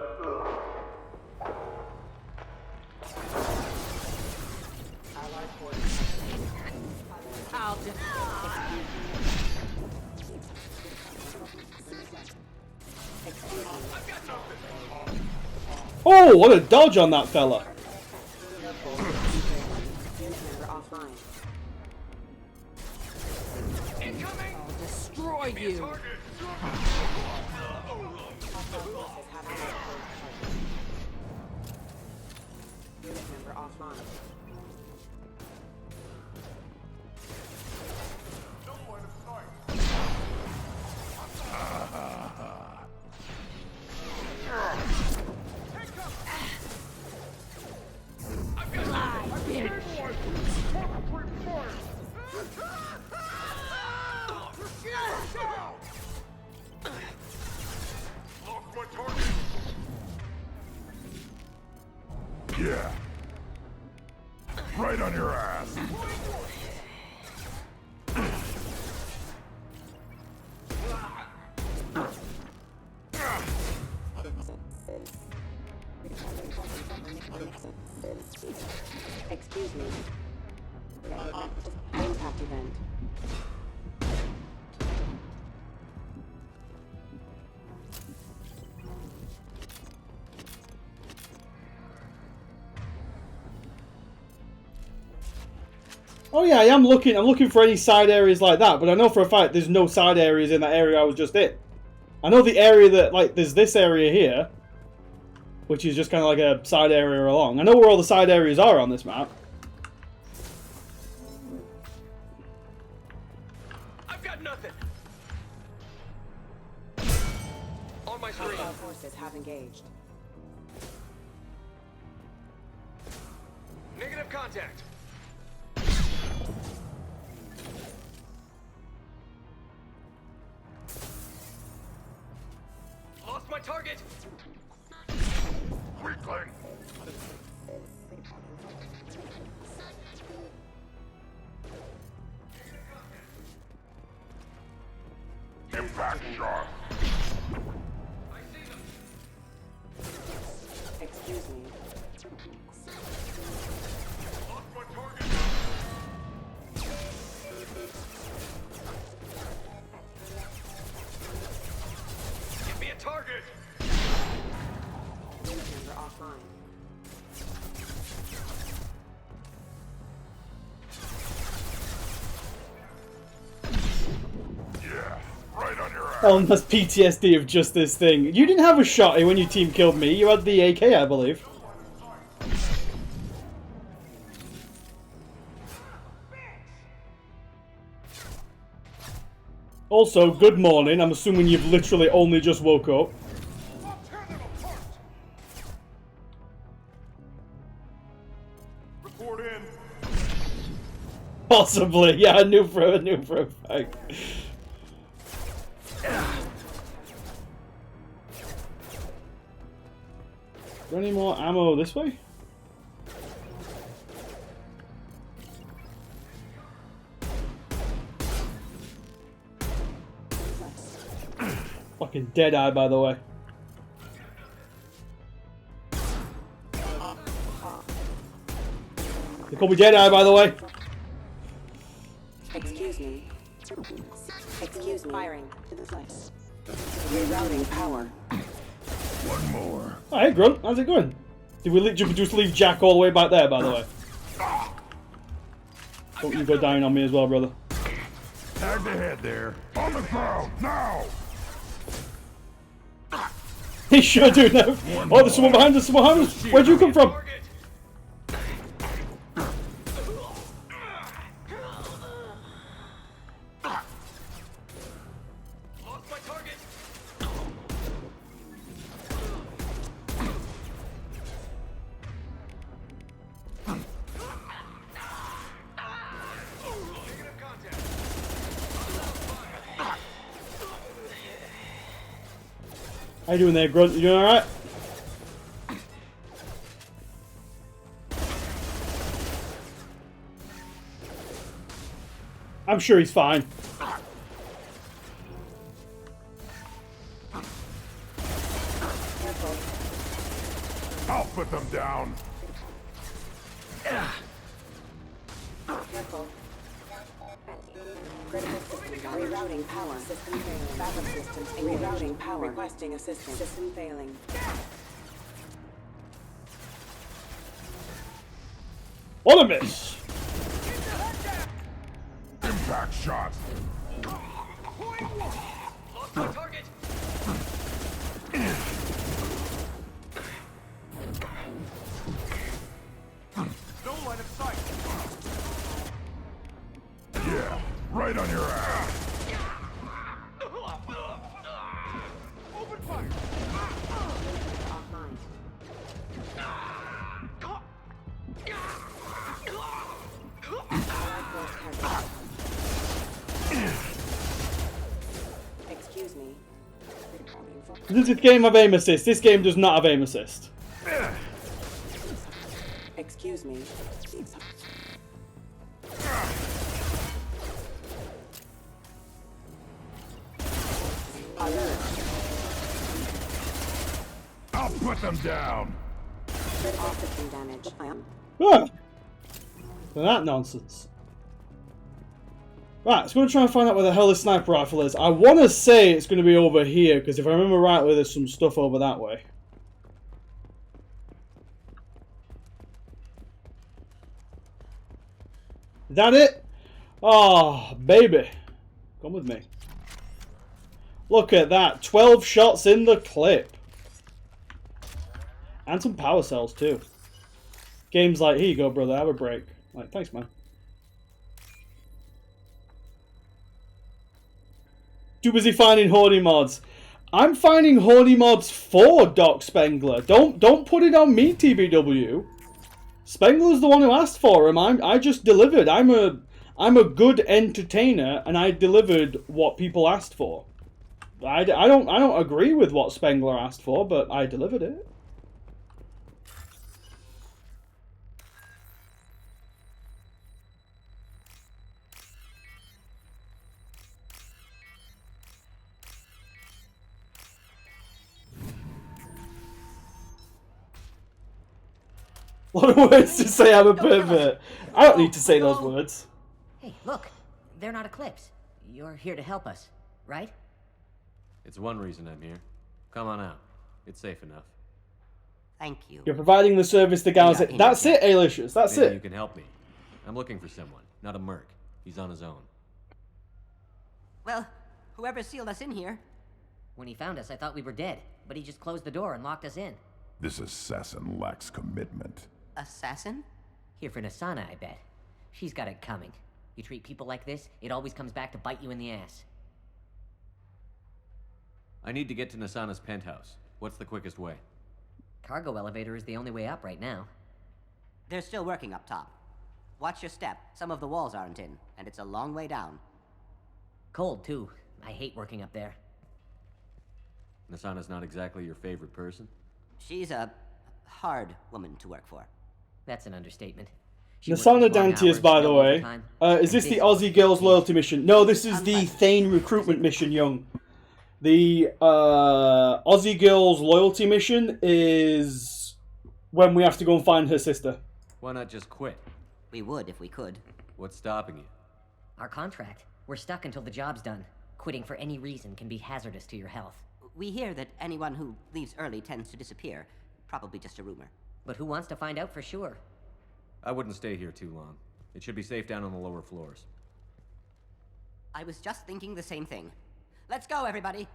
just... Oh, what a dodge on that fella. I'll destroy you. Member offline. Yeah. Right on your ass. Excuse me. Impact event. Oh yeah, I am looking. I'm looking for any side areas like that, but I know for a fact there's no side areas in that area I was just in. I know the area that, like, there's this area here, which is just kind of like a side area along. I know where all the side areas are on this map. I've got nothing. On my screen. Hostile forces have engaged. Negative contact. Lost my target. Weakling. Impact shot. Excuse me. Give me a target. News number offline. Ellen has PTSD of just this thing. You didn't have a shotty when your team killed me. You had the AK, I believe. Also, good morning. I'm assuming you've literally only just woke up. Report in. Possibly, yeah. I knew for a fact. Is there any more ammo this way? Fucking dead eye, by the way. They call me Dead Eye, by the way. Excuse me. Excuse me. Firing to the place. Rerouting power. One more. Oh, hey, Grunt. How's it going? Did we just leave Jack all the way back there, by the way? Don't you go down on me as well, brother. Tag the head there. On the ground, now! He sure do now. Oh, there's someone behind us, someone behind us. Where'd you come from? How you doing there, Grunt? You doing alright? I'm sure he's fine. I'll put them down. Careful. Critical system rerouting power. System failing. Backup systems rerouting power. Requesting assistance. System failing. What a miss! Impact shot. Lost my target. No line of sight. Yeah, right on your ass. Open fire. Offline. Excuse me. This is a game of aim assist. This game does not have aim assist. Excuse me. Alert. I'll put them down. Critical system damage. I am. Ah. That nonsense. Right, so I'm going to try and find out where the hell this sniper rifle is. I want to say it's going to be over here, because if I remember rightly, there's some stuff over that way. Is that it? Oh, baby. Come with me. Look at that. 12 shots in the clip. And some power cells, too. Game's like, here you go, brother. Have a break. Like, thanks, man. Too busy finding horny mods. I'm finding horny mods for Doc Spengler. Don't put it on me, TBW. Spengler's the one who asked for him. I just delivered. I'm a good entertainer, and I delivered what people asked for. I don't agree with what Spengler asked for, but I delivered it. A lot of words to say I'm a pervert. I don't need to say those words. Hey, look. They're not Eclipse. You're here to help us, right? It's one reason I'm here. Come on out. It's safe enough. Thank you. You're providing the service to Galaxy. That's it, Alicious. That's Maybe it. you can help me. I'm looking for someone, not a merc. He's on his own. Well, whoever sealed us in here. When he found us, I thought we were dead, but he just closed the door and locked us in. This assassin lacks commitment. Assassin? Here for Nasana, I bet. She's got it coming. You treat people like this, it always comes back to bite you in the ass. I need to get to Nasana's penthouse. What's the quickest way? Cargo elevator is the only way up right now. They're still working up top. Watch your step. Some of the walls aren't in, and it's a long way down. Cold, too. I hate working up there. Nasana's not exactly your favorite person? She's a hard woman to work for. That's an understatement. Nasana Dantius, by the way. Is this the Aussie Girls Loyalty Mission? No, this is the Thane Recruitment Mission, Young. The Aussie Girls Loyalty Mission is when we have to go and find her sister. Why not just quit? We would if we could. What's stopping you? Our contract. We're stuck until the job's done. Quitting for any reason can be hazardous to your health. We hear that anyone who leaves early tends to disappear. Probably just a rumor. But who wants to find out for sure? I wouldn't stay here too long. It should be safe down on the lower floors. I was just thinking the same thing. Let's go, everybody!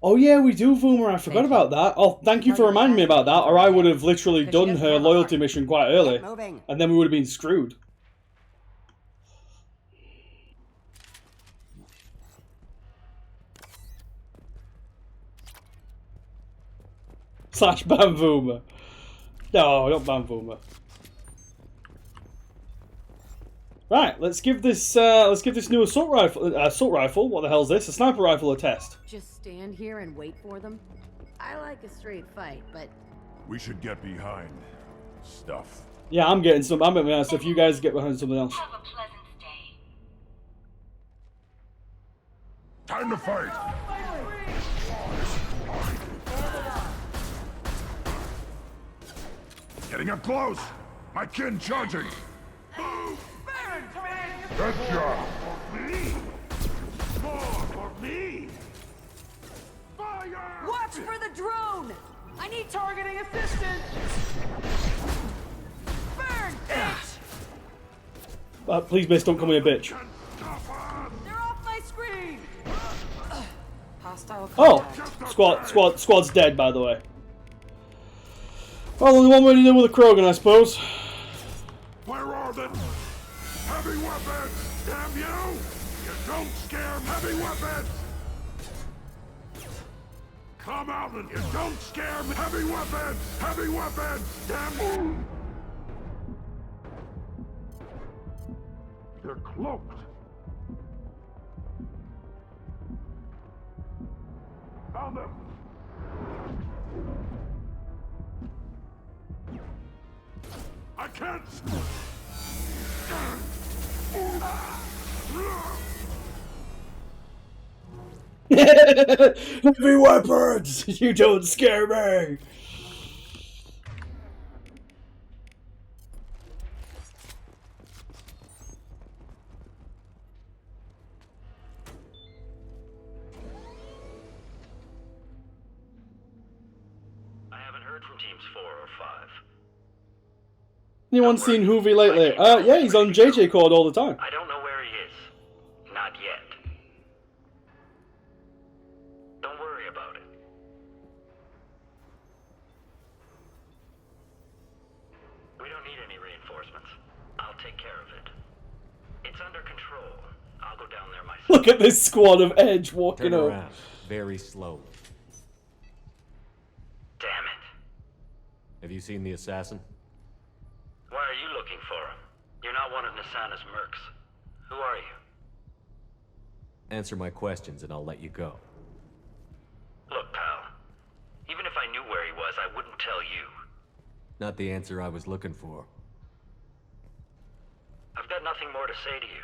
Oh yeah, we do, Voomer. I forgot about that. Oh, thank you for reminding me about that, or I would have literally done her loyalty mission quite early. And then we would have been screwed. Slash ban Voomer. No, not ban Voomer. Right, let's give this new assault rifle. What the hell's this? A sniper rifle a test. Just stand here and wait for them? I like a straight fight, but We should get behind stuff. Yeah, I'm getting behind stuff. You guys get behind something else. Have a pleasant day. Time to fight. Getting up close. My kin charging. Good job. For me. More for me. Fire! Watch for the drone! I need targeting assistance! Burn, bitch! Please, miss, don't call me a bitch. They're off my screen! Hostile Oh, contact. squad's dead, by the way. Well, only one way to deal with a Krogan, I suppose. Where are the heavy weapons? Damn you! You don't scare heavy weapons! Come out and you don't scare me! Heavy weapons! Heavy weapons! Damn you! They're cloaked. Found them! I can't! Heavy weapons! You don't scare me! I haven't heard from teams 4 or 5. Anyone seen Hoovy lately? Yeah, he's on JJ Cord all the time. I don't know where he is. Not yet. Don't worry about it. We don't need any reinforcements. I'll take care of it. It's under control. I'll go down there myself. Look at this squad of Edge walking Turn up. around, very slowly. Damn it. Have you seen the assassin? Why are you looking for him? You're not one of Nasana's mercs. Who are you? Answer my questions and I'll let you go. Look, pal. Even if I knew where he was, I wouldn't tell you. Not the answer I was looking for. I've got nothing more to say to you.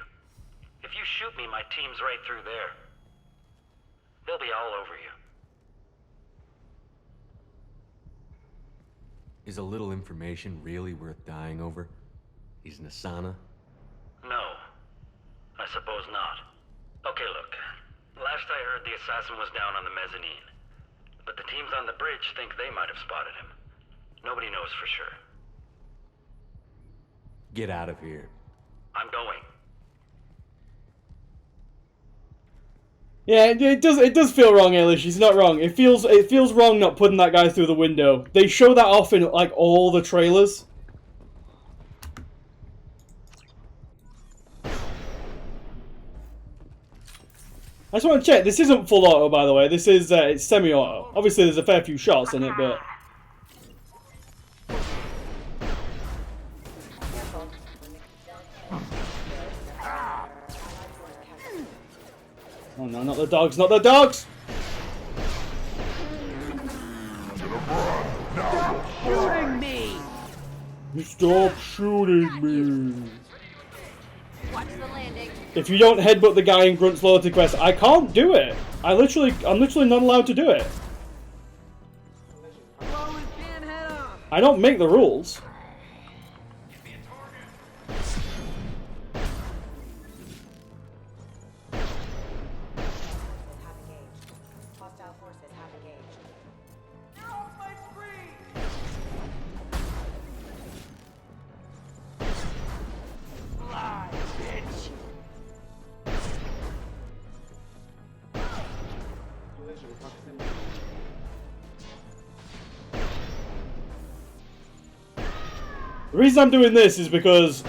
If you shoot me, my team's right through there. They'll be all over you. Is a little information really worth dying over? He's Nasana? No. I suppose not. Okay, look. Last I heard, the assassin was down on the mezzanine. But the teams on the bridge think they might have spotted him. Nobody knows for sure. Get out of here. I'm going. Yeah, it does feel wrong, Eilish. She's not wrong. It feels wrong not putting that guy through the window. They show that off in like all the trailers. I just want to check. This isn't full auto, by the way. This is it's semi-auto. Obviously, there's a fair few shots in it, but. Oh no, not the dogs, not the dogs! Stop shooting me! Stop shooting me! Watch the landing. If you don't headbutt the guy in Grunt's loyalty quest, I can't do it. I'm literally not allowed to do it. I don't make the rules. The reason I'm doing this is because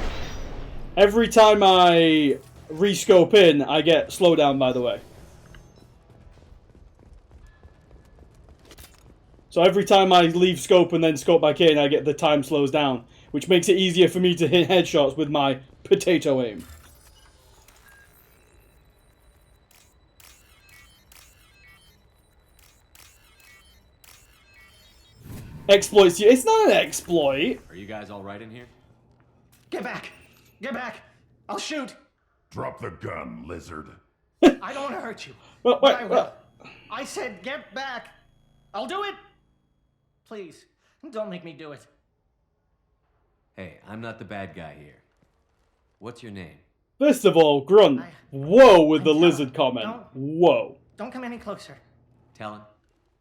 every time I rescope in, I get slowdown, by the way. So every time I leave scope and then scope back in, I get the time slows down, which makes it easier for me to hit headshots with my potato aim. Exploits you. It's not an exploit. Are you guys all right in here? Get back! Get back! I'll shoot! Drop the gun, lizard. I don't want to hurt you. Wait, I will. I said get back! I'll do it! Please, don't make me do it. Hey, I'm not the bad guy here. What's your name? First of all, Grunt, whoa with the lizard comment. Whoa. Don't come any closer. Talon,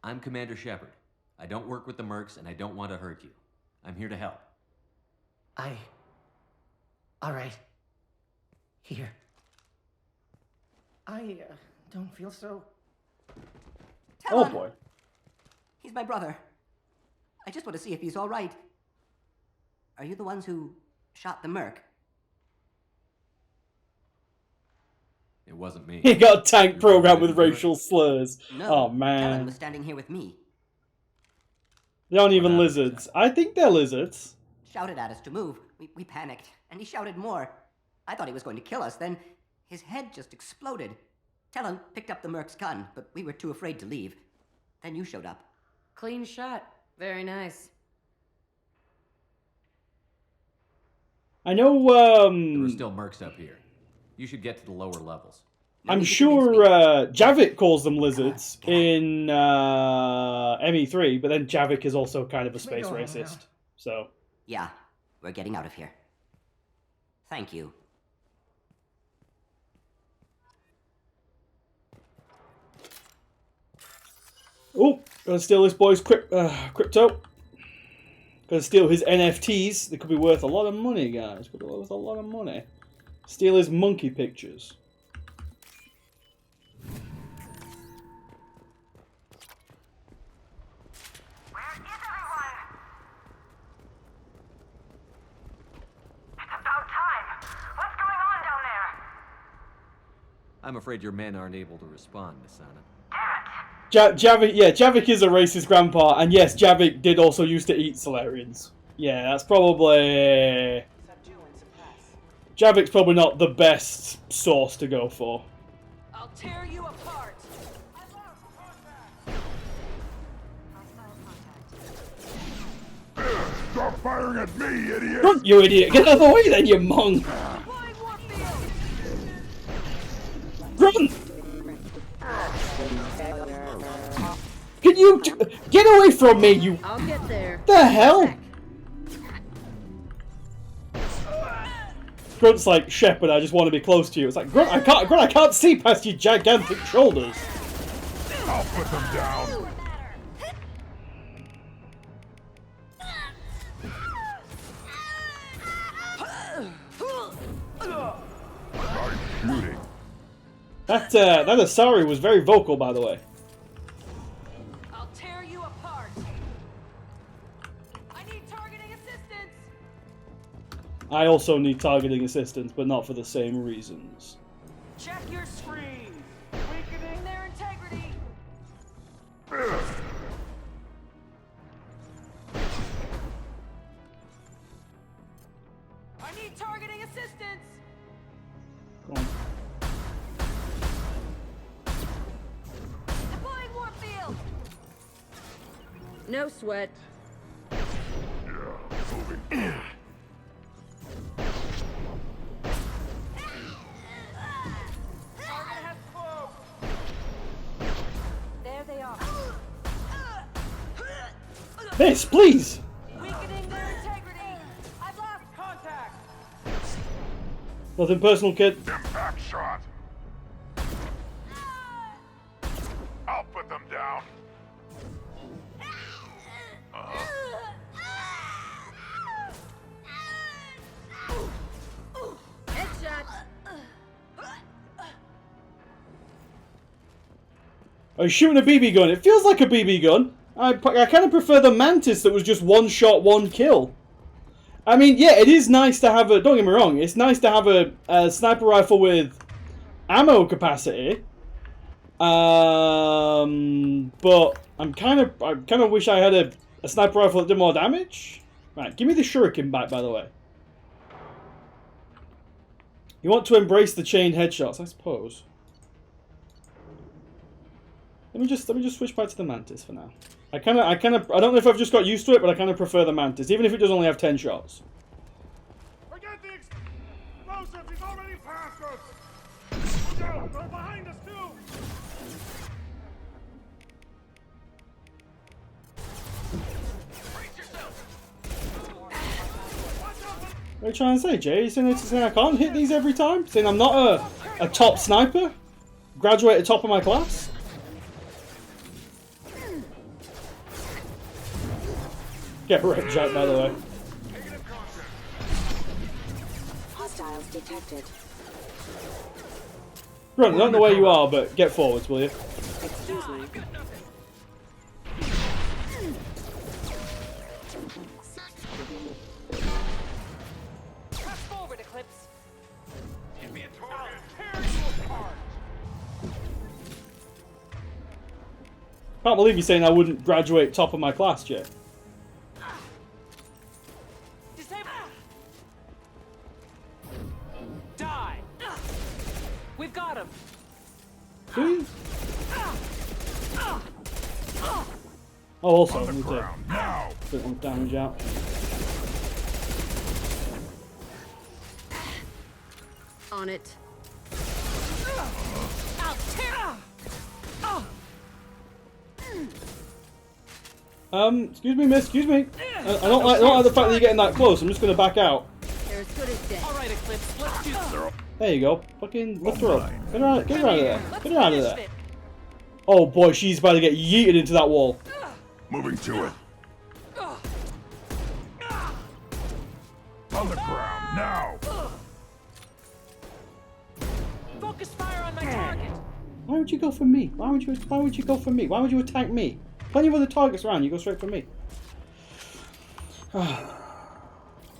I'm Commander Shepard. I don't work with the mercs, and I don't want to hurt you. I'm here to help. All right. Here. I don't feel so... Talon. Oh boy. He's my brother. I just want to see if he's all right. Are you the ones who shot the merc? It wasn't me. He got a tank program with racial slurs. No, Oh Talon man. was standing here with me. They aren't even lizards. I think they're lizards. Shouted at us to move. We panicked, and he shouted more. I thought he was going to kill us, then his head just exploded. Talon picked up the merc's gun, but we were too afraid to leave. Then you showed up. Clean shot. Very nice. I know, There were still mercs up here. You should get to the lower levels. I'm sure Javik calls them lizards in ME3, but then Javik is also kind of a space racist. So Yeah, we're getting out of here. Thank you. oh, gonna steal this boy's crypto. Gonna steal his NFTs. They could be worth a lot of money, guys. Could be worth a lot of money. Steal his monkey pictures. I'm afraid your men aren't able to respond, Nasana. Javik is a racist grandpa, and yes, Javik did also used to eat Solarians. Yeah, that's probably... Javik's probably not the best source to go for. I'll tear you apart. Stop firing at me, idiot! Grunt, you idiot! Get out of the way then, you monk! Grunt! Can you get away from me, you... I'll get there. the hell? Grunt's like, Shepard, I just want to be close to you. It's like, Grunt, I can't see past your gigantic shoulders. I'll put them down. I'm shooting. That Asari was very vocal, by the way. I'll tear you apart. I need targeting assistance. I also need targeting assistance, but not for the same reasons. Check your screen. Weakening their integrity. I need targeting assistance. Go on. Deploying warp field. No sweat. Moving. Target has closed. There they are. This, please! Weakening their integrity. I've lost contact. Nothing personal, kid. Impact shot. I'll put them down. Headshot. Oh, he's shooting a BB gun. It feels like a BB gun. I kind of prefer the Mantis that was just one shot, one kill. I mean, yeah, it is nice to have a... Don't get me wrong. It's nice to have a sniper rifle with ammo capacity. But I kind of wish I had a sniper rifle that did more damage. Right, give me the shuriken back, by the way. You want to embrace the chained headshots, I suppose. Let me just switch back to the Mantis for now. I don't know if I've just got used to it, but I kind of prefer the Mantis, even if it does only have 10 shots. Forget the explosives. He's already past us. Look out! They're behind us too. Brace yourself. What are you trying to say, Jay? You saying I can't hit these every time? Saying I'm not a top sniper? Graduate at top of my class? Get wrecked, Jack, by the way. Hostiles detected. Run, I don't know where you are, but get forwards, will you? Excuse me. Press forward, Eclipse. Give me a target. I'll tear you apart. Can't believe you're saying I wouldn't graduate top of my class, Jay. Die. We've got him. Do you? Oh, also, I need to put some damage out. On it. Excuse me, miss, excuse me. I don't like the fact that you're getting that close. I'm just gonna back out. They're as good as dead. All right, Eclipse. Let's do this. There you go. Fucking lift her up. Get her out of there. Get her out of there. Oh boy, she's about to get yeeted into that wall. Moving to it. On the ground, now! Focus fire on my target. Why would you go for me? Why would you go for me? Why would you attack me? Plenty of other targets around, you go straight for me.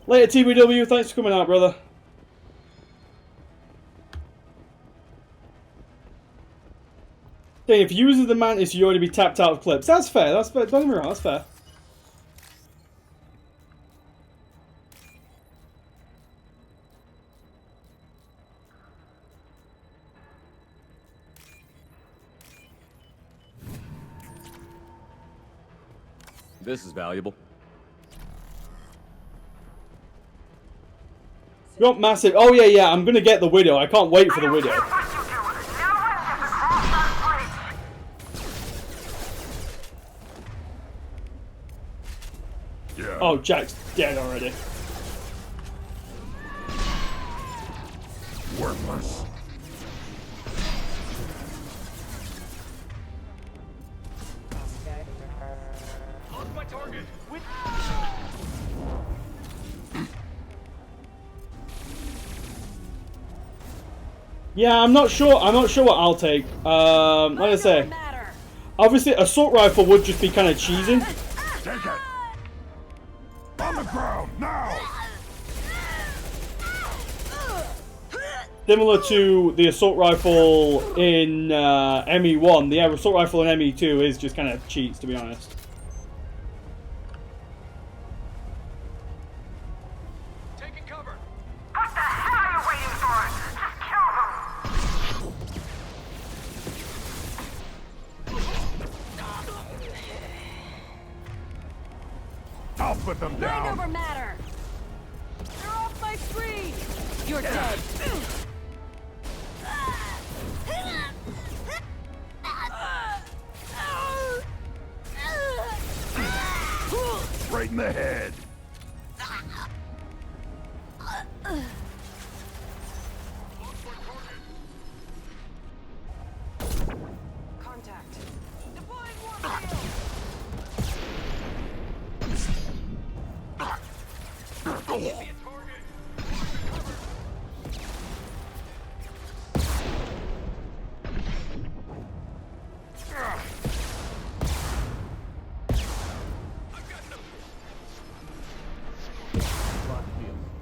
Later, TBW, thanks for coming out, brother. Dang, if you use the Mantis, you already be tapped out of clips. That's fair, that's fair. Don't get me wrong, that's fair. This is valuable. You want massive? Oh yeah, I'm gonna get the Widow. I can't wait for the Widow. Yeah. Oh, Jack's dead already. Worthless. Lost my target. With Yeah, I'm not sure. I'm not sure what I'll take. Like I say, obviously assault rifle would just be kind of cheesy. Take it. On the ground now. Similar to the assault rifle in ME1, the assault rifle in ME2 is just kind of cheats, to be honest. taking cover. What the hell are you waiting for? Just kill them. I'll put them Mind down. over matter. They're off my screen. You're dead. Right in the head. Contact. Deploying warfield.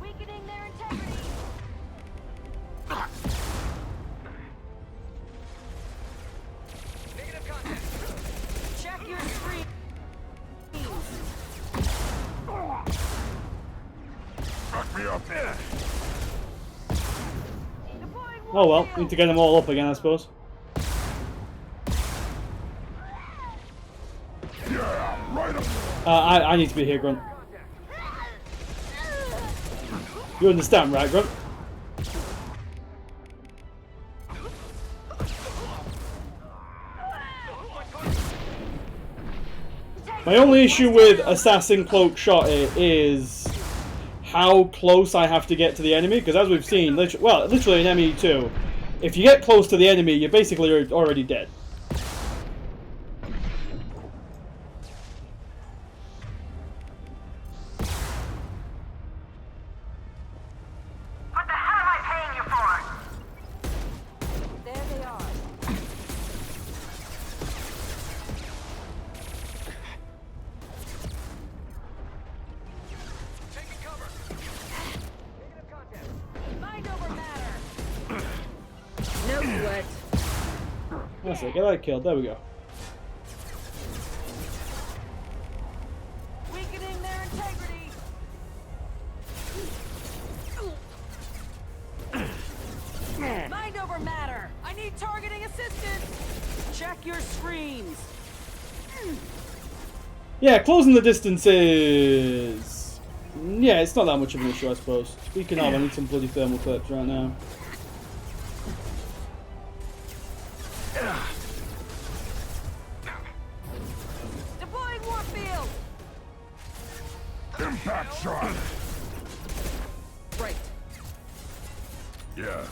Weakening their integrity. Negative contact. Check your screen. Knock me up there. Oh well, need to get them all up again, I suppose. Yeah, right up. I need to be here, Grunt. You understand, right, Grunt? My only issue with Assassin Cloak Shot is how close I have to get to the enemy, because as we've seen, literally in ME2, if you get close to the enemy, you're basically already dead. What the hell am I paying you for? There they are. Taking cover. Negative contact. Mind over matter. No sweat. That's it, get that killed. There we go. Weakening their integrity. Mind over matter. I need targeting assistance. Check your screens. Yeah, closing the distance is... Yeah, it's not that much of an issue, I suppose. Speaking of, I need some bloody thermal clips right now. Deploying warfield. Impact shot. Right. Yeah.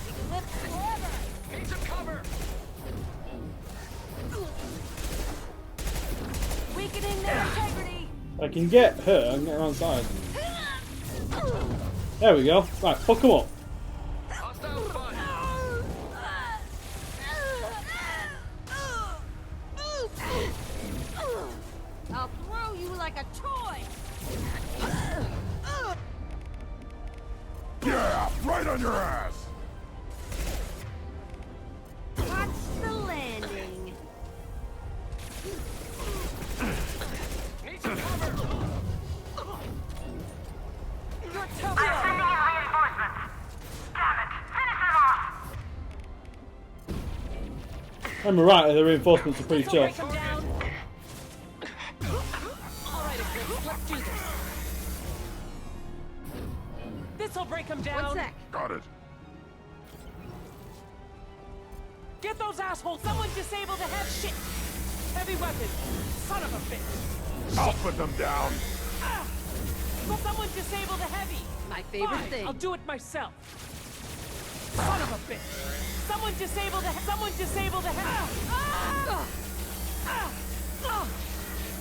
Eclipse forever. Need some cover. Weakening their integrity. I can get her, I can get her on side. There we go. Right, fuck them up. Hostile spot. I'll throw you like a toy. Yeah, right on your ass. Watch the landing. Need some cover. You're tough. I'm sending in reinforcements. Damn it. Finish them off. I'm right, the reinforcements are pretty tough. Break them down. All right, Eclipse, let's do this. This'll break them down. One sec. Got it. Get those assholes. Someone disable the head shit. Heavy weapon. Son of a bitch. I'll put them down. Someone disable the heavy. My favorite Fine, thing. I'll do it myself. Son of a bitch. Someone disable the. Someone disable the heavy.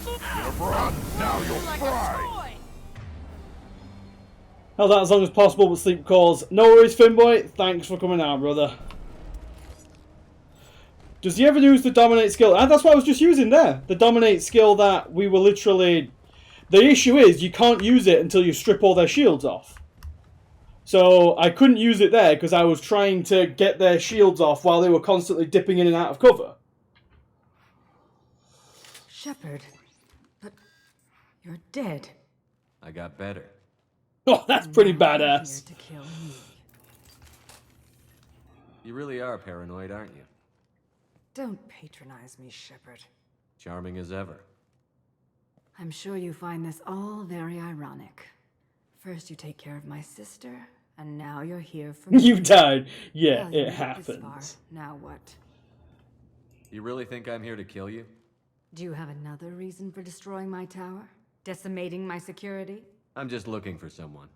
You've run. Now you'll Like fry. Held out as long as possible with sleep calls. No worries, Finboy. Thanks for coming out, brother. Does he ever use the dominate skill? And that's what I was just using there. The dominate skill that we were literally... The issue is you can't use it until you strip all their shields off. So I couldn't use it there because I was trying to get their shields off while they were constantly dipping in and out of cover. Shepard, but you're dead. I got better. Oh, that's pretty badass. To kill me. You really are paranoid, aren't you? Don't patronize me, Shepard. Charming as ever. I'm sure you find this all very ironic. First you take care of my sister, and now you're here for me. You died. Yeah, Well, you it made this happens. far. Now what? You really think I'm here to kill you? Do you have another reason for destroying my tower? Decimating my security? I'm just looking for someone.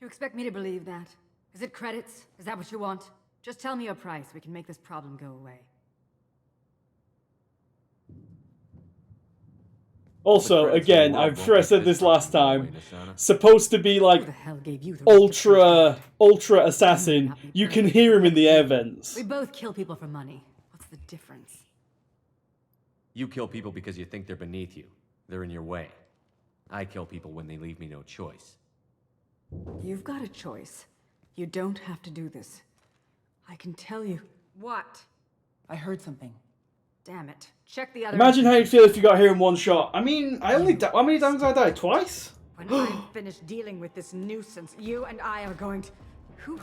You expect me to believe that? Is it credits? Is that what you want? Just tell me your price. We can make this problem go away. Also, again, I'm sure I said this last time, supposed to be like ultra assassin. You can hear him in the air vents. We both kill people for money. What's the difference? You kill people because you think they're beneath you. They're in your way. I kill people when they leave me no choice. You've got a choice. You don't have to do this. I can tell you. What? I heard something. Damn it. Check the other... Imagine how you'd feel if you got here in one shot. I mean, how many times did I die? Twice? When I'm finished dealing with this nuisance, you and I are going to... Who...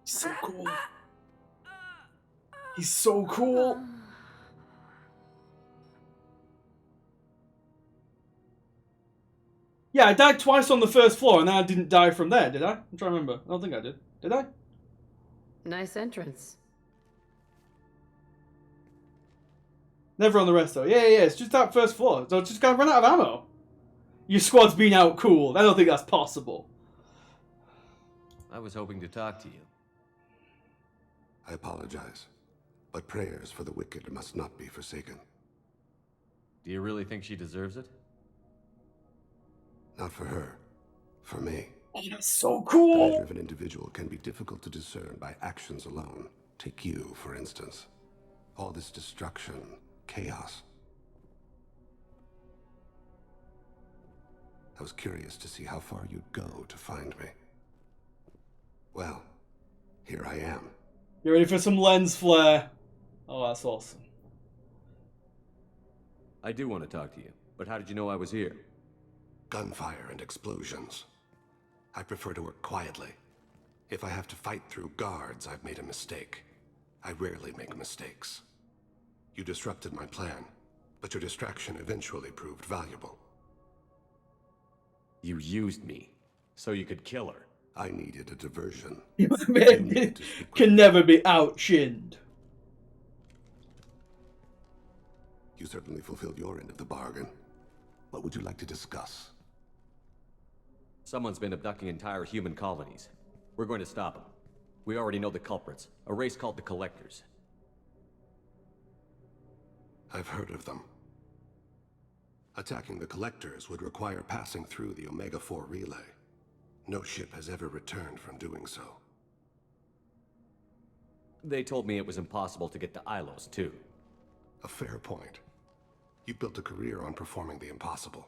He's so cool. He's so cool. Yeah, I died twice on the first floor, and then I didn't die from there, did I? I'm trying to remember. I don't think I did. Did I? Nice entrance. Never on the rest, though. Yeah, it's just that first floor. So just gotta run out of ammo. Your squad's been out cool. I don't think that's possible. I was hoping to talk to you. I apologize, but prayers for the wicked must not be forsaken. Do you really think she deserves it? Not for her. For me. Oh, that's so cool! The nature of an individual can be difficult to discern by actions alone. Take you, for instance. All this destruction, chaos. I was curious to see how far you'd go to find me. Well, here I am. You ready for some lens flare? Oh, that's awesome. I do want to talk to you, but how did you know I was here? Gunfire and explosions. I prefer to work quietly. If I have to fight through guards, I've made a mistake. I rarely make mistakes. You disrupted my plan, but your distraction eventually proved valuable. You used me, so you could kill her. I needed a diversion. Man, can never be outshinned. You certainly fulfilled your end of the bargain. What would you like to discuss? Someone's been abducting entire human colonies. We're going to stop them. We already know the culprits, a race called the Collectors. I've heard of them. Attacking the Collectors would require passing through the Omega-4 relay. No ship has ever returned from doing so. They told me it was impossible to get to Ilos, too. A fair point. You built a career on performing the impossible.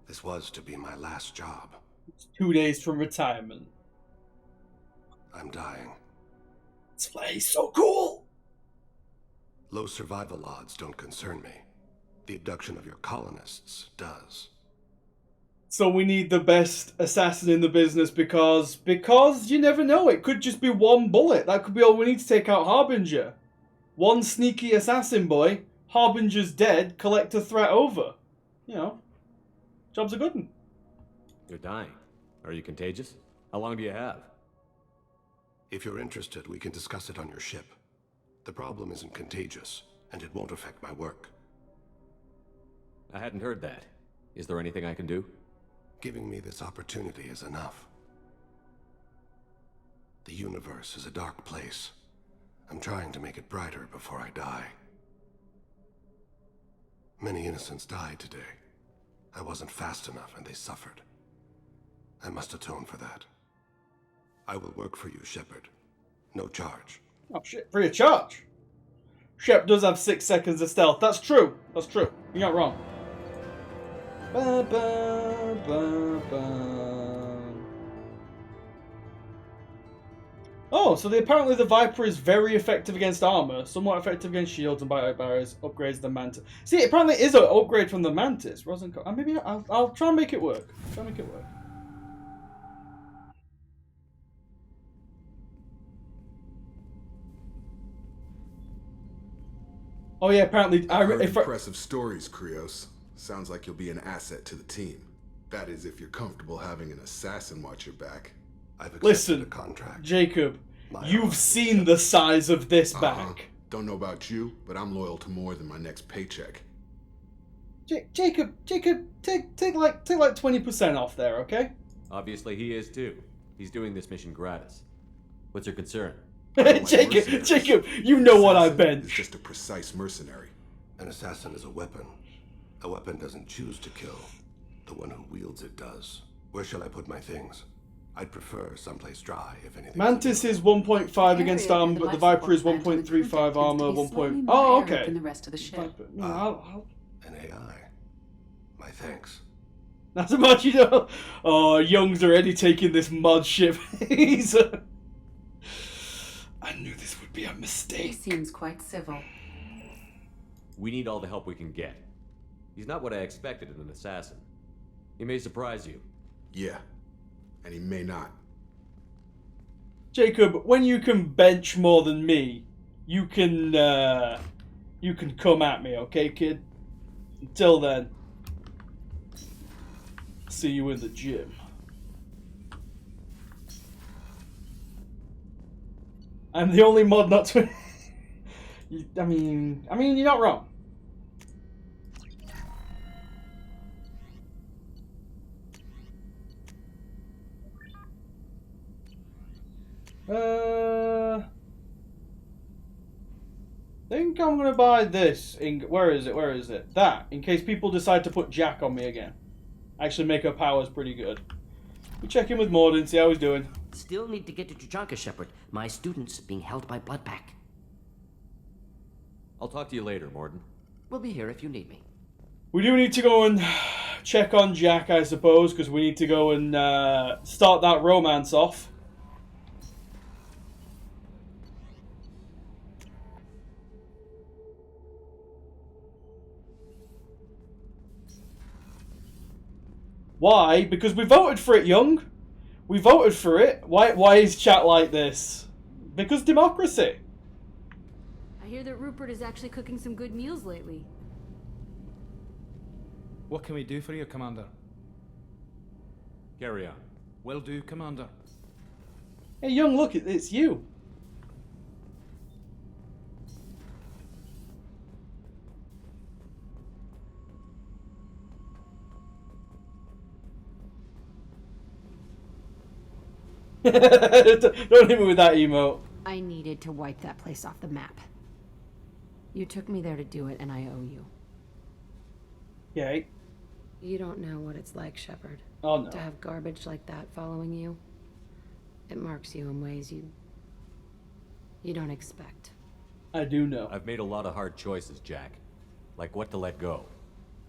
This was to be my last job. It's 2 days from retirement. I'm dying. This place so cool! Low survival odds don't concern me. The abduction of your colonists does. So we need the best assassin in the business because you never know. It could just be one bullet. That could be all we need to take out Harbinger. One sneaky assassin boy. Harbinger's dead. Collector threat over. You know, job's a good one. You're dying. Are you contagious? How long do you have? If you're interested, we can discuss it on your ship. The problem isn't contagious, and it won't affect my work. I hadn't heard that. Is there anything I can do? Giving me this opportunity is enough. The universe is a dark place. I'm trying to make it brighter before I die. Many innocents died today. I wasn't fast enough and they suffered. I must atone for that. I will work for you, Shepard. No charge. Oh shit, free of charge. Shep does have 6 seconds of stealth. That's true. That's true. You're not wrong. Ba, ba, ba, ba. Oh, so apparently the Viper is very effective against armor, somewhat effective against shields and biotic barriers, upgrades the Mantis. See, it apparently is an upgrade from the Mantis. Maybe I'll try and make it work. Try and make it work. Oh yeah, apparently impressive stories, Krios. Sounds like you'll be an asset to the team. That is, if you're comfortable having an assassin watch your back. I've accepted a Listen, contract. Jacob, you've seen the size of this back. Don't know about you, but I'm loyal to more than my next paycheck. Jacob, take like 20% off there, okay? Obviously he is too. He's doing this mission gratis. What's your concern? Jacob, you know what I've been. It's just a precise mercenary. An assassin is a weapon. A weapon doesn't choose to kill. The one who wields it does. Where shall I put my things? I'd prefer someplace dry, if anything. Mantis is 1.5 against armor, but the Viper is 1.35 armor, 1. Oh, okay. Than the rest of the ship. An AI. My thanks. Not so much, you know. Oh, Young's already taking this mod ship. I knew this would be a mistake. He seems quite civil. We need all the help we can get. He's not what I expected in an assassin. He may surprise you. Yeah, and he may not. Jacob, when you can bench more than me, you can come at me, okay, kid? Until then, see you in the gym. I'm the only mod not to. I mean, you're not wrong. Think I'm gonna buy this. Where is it? That, in case people decide to put Jack on me again. Actually, make her powers pretty good. We check in with Morden, see how he's doing. Still need to get to Tuchanka, Shepard. My student's being held by Bloodpack. I'll talk to you later, Morden. We'll be here if you need me. We do need to go and check on Jack, I suppose, because we need to go and start that romance off. Why? Because we voted for it, Young. We voted for it. Why is chat like this? Because democracy. I hear that Rupert is actually cooking some good meals lately. What can we do for you, Commander? Carry on. Will do, Commander. Hey, Young, look, it's you. Don't hit me with that emote. I needed to wipe that place off the map. You took me there to do it, and I owe you. Yay. You don't know what it's like, Shepard. Oh, no. To have garbage like that following you. It marks you in ways you don't expect. I do know. I've made a lot of hard choices, Jack. Like what to let go.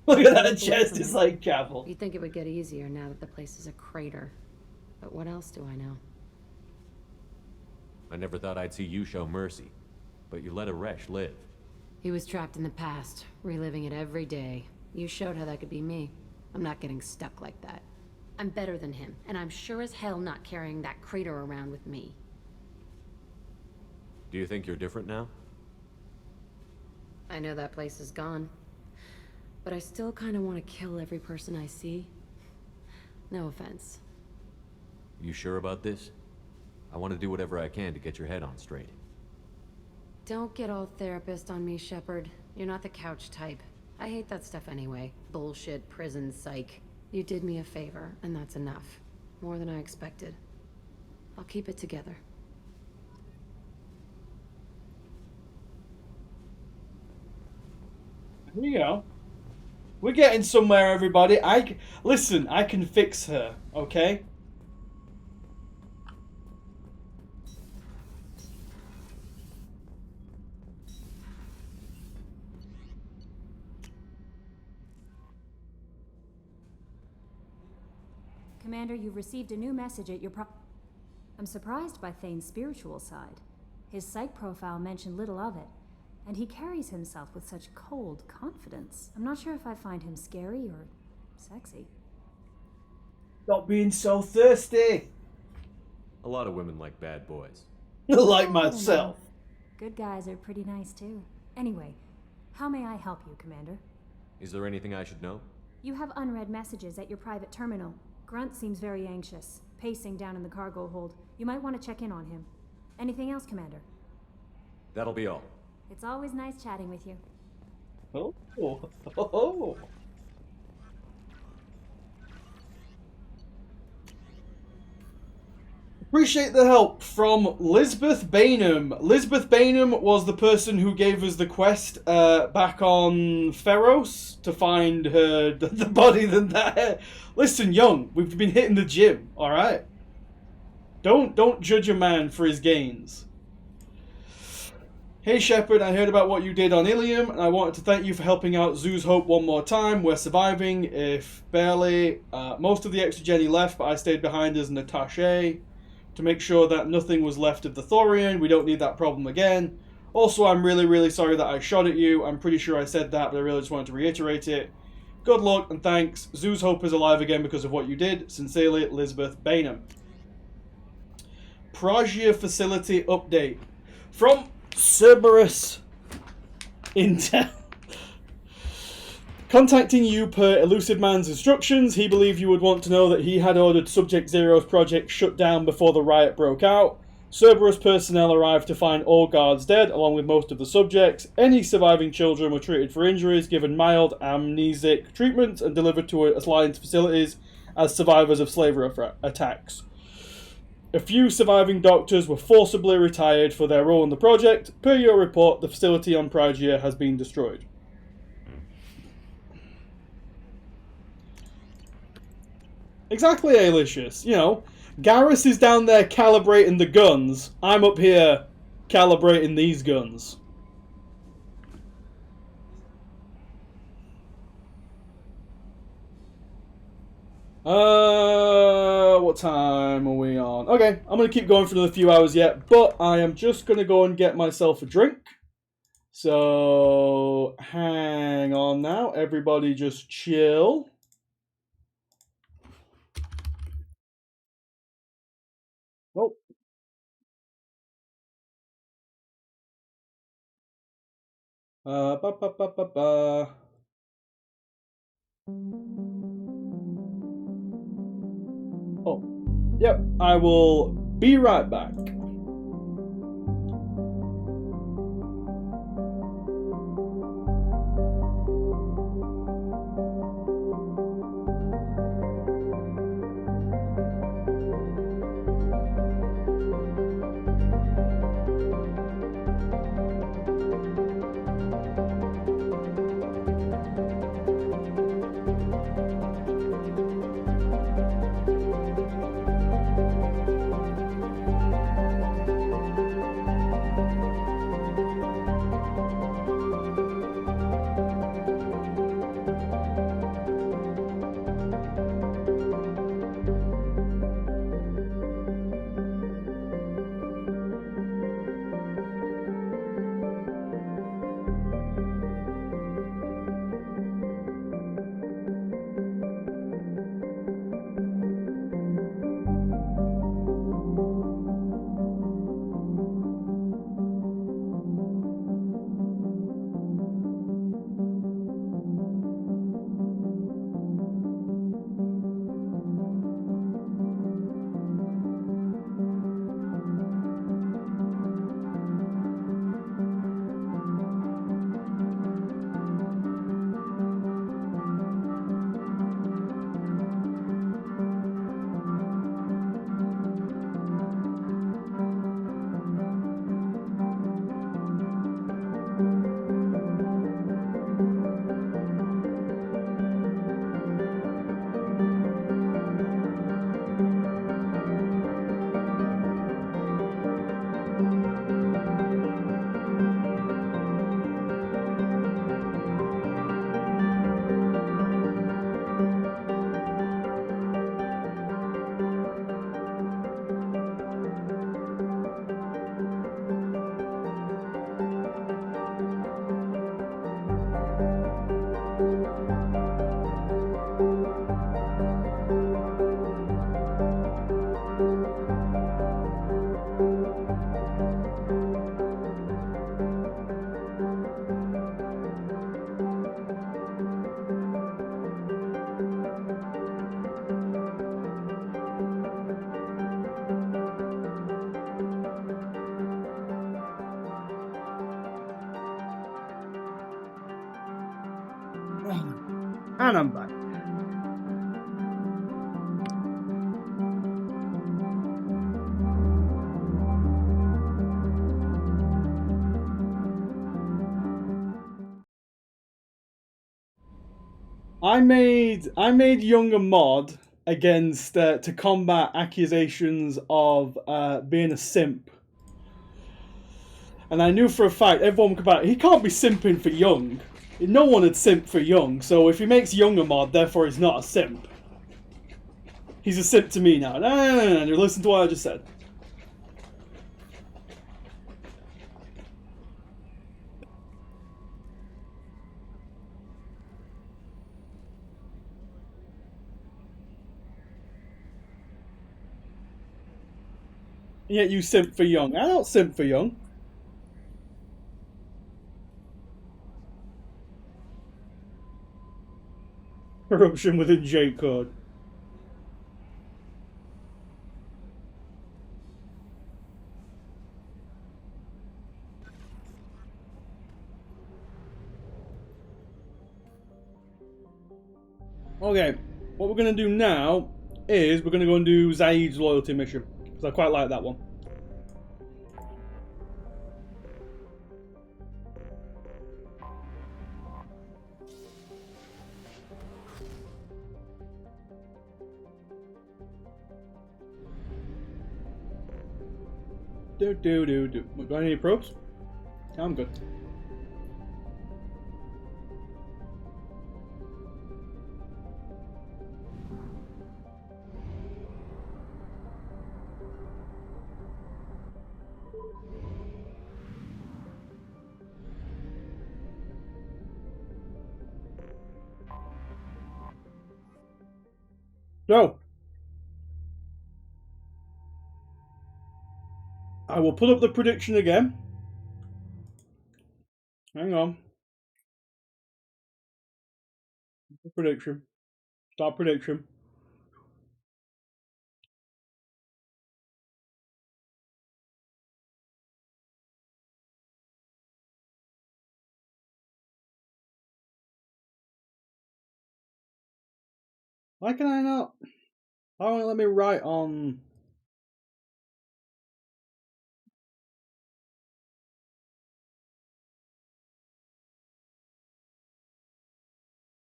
Look at that chest, it's like Cavill. You'd think it would get easier now that the place is a crater. But what else do I know? I never thought I'd see you show mercy, but you let a Resh live. He was trapped in the past, reliving it every day. You showed how that could be me. I'm not getting stuck like that. I'm better than him, and I'm sure as hell not carrying that crater around with me. Do you think you're different now? I know that place is gone. But I still kind of want to kill every person I see. No offense. You sure about this? I want to do whatever I can to get your head on straight. Don't get all therapist on me, Shepard. You're not the couch type. I hate that stuff anyway. Bullshit, prison, psych. You did me a favor, and that's enough. More than I expected. I'll keep it together. Here you go. We're getting somewhere, everybody. Listen, I can fix her, okay? Commander, you've received a new message at your I'm surprised by Thane's spiritual side. His psych profile mentioned little of it, and he carries himself with such cold confidence. I'm not sure if I find him scary or sexy. Stop being so thirsty. A lot of women like bad boys. Like myself. Good guys are pretty nice too. Anyway, how may I help you, Commander? Is there anything I should know? You have unread messages at your private terminal. Grunt seems very anxious, pacing down in the cargo hold. You might want to check in on him. Anything else, Commander? That'll be all. It's always nice chatting with you. Oh. Appreciate the help from Lisbeth Bainham. Lisbeth Bainham was the person who gave us the quest back on Pharos to find the body that. Listen, Young, we've been hitting the gym, all right? Don't judge a man for his gains. Hey Shepard, I heard about what you did on Ilium, and I wanted to thank you for helping out Zoo's Hope one more time. We're surviving, if barely. Most of the extra Jenny left, but I stayed behind as an attaché to make sure that nothing was left of the Thorian. We don't need that problem again. Also, I'm really, really sorry that I shot at you. I'm pretty sure I said that, but I really just wanted to reiterate it. Good luck and thanks. Zoo's Hope is alive again because of what you did. Sincerely, Lisbeth Bainham. Pragia facility update. From Cerberus Intel. Contacting you per Elusive Man's instructions, he believed you would want to know that he had ordered Subject Zero's project shut down before the riot broke out. Cerberus personnel arrived to find all guards dead, along with most of the subjects. Any surviving children were treated for injuries, given mild amnesic treatment, and delivered to Alliance facilities as survivors of slavery attacks. A few surviving doctors were forcibly retired for their role in the project. Per your report, the facility on Pragia has been destroyed. Exactly, Alicious. You know, Garrus is down there calibrating the guns. I'm up here calibrating these guns. What time are we on? Okay, I'm going to keep going for another few hours yet, but I am just going to go and get myself a drink. So, hang on now. Everybody just chill. Oh. Oh, yep, I will be right back. And I'm back. I made Young a mod against to combat accusations of being a simp. And I knew for a fact everyone would come out, he can't be simping for Young. No one had simped for Young, so if he makes Young a mod, therefore he's not a simp. He's a simp to me now. No, listen to what I just said. Yet you simp for Young. I don't simp for Young. Corruption within J-Code. Okay, what we're going to do now is we're going to go and do Zaid's loyalty mission. Because I quite like that one. Do. Do I need any probes? I'm good. So, I will put up the prediction again. Hang on. Prediction. Start prediction. Why can I not? Why won't it let me write on?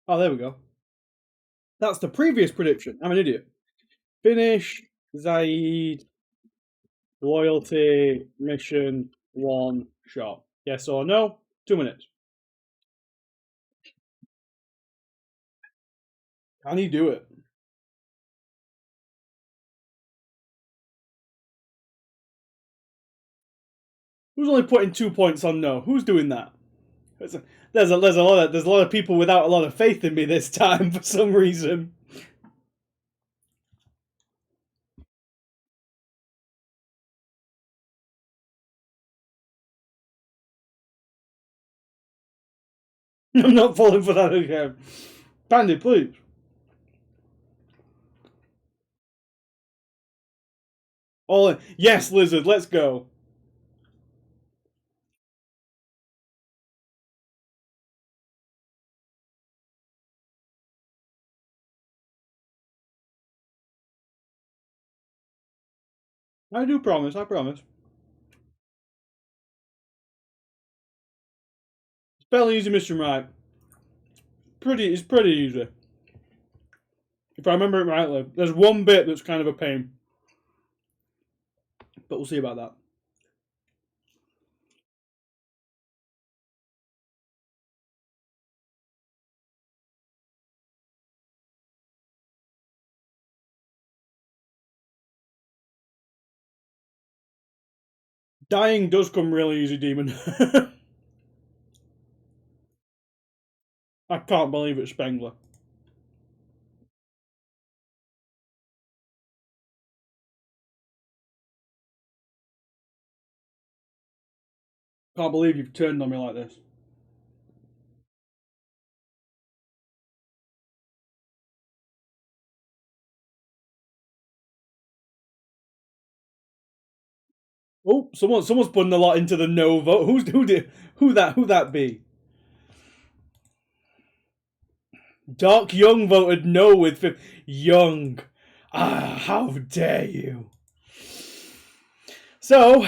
Oh, there we go. That's the previous prediction. I'm an idiot. Finish Zaid loyalty mission one shot. Yes or no? 2 minutes. Can he do it? Who's only putting 2 points on no? Who's doing that? There's a lot of people without a lot of faith in me this time for some reason. I'm not falling for that again. Bandit, please. All in. Yes, Lizard, let's go. I do promise, I promise. Spell easy mission right. It's pretty easy. If I remember it rightly. There's one bit that's kind of a pain. But we'll see about that. Dying does come really easy, Demon. I can't believe it's Spengler. Can't believe you've turned on me like this. Oh, someone's putting a lot into the no vote. Who that be? Doc Young voted no with Young. Ah, how dare you. So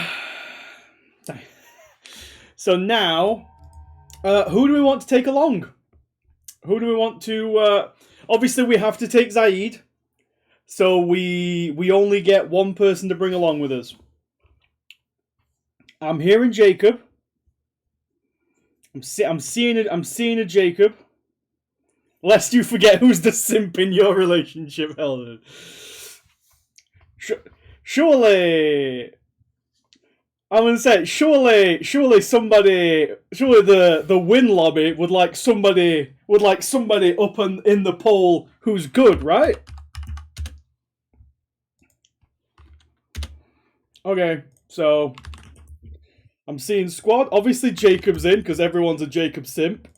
now, who do we want to take along? Who do we want to... obviously, we have to take Zaid. So we only get one person to bring along with us. I'm hearing Jacob. I'm seeing a Jacob. Lest you forget who's the simp in your relationship, Helen. Surely... I'm gonna say, surely the win lobby would like somebody up in the poll who's good, right? Okay, so I'm seeing squad. Obviously Jacob's in because everyone's a Jacob simp.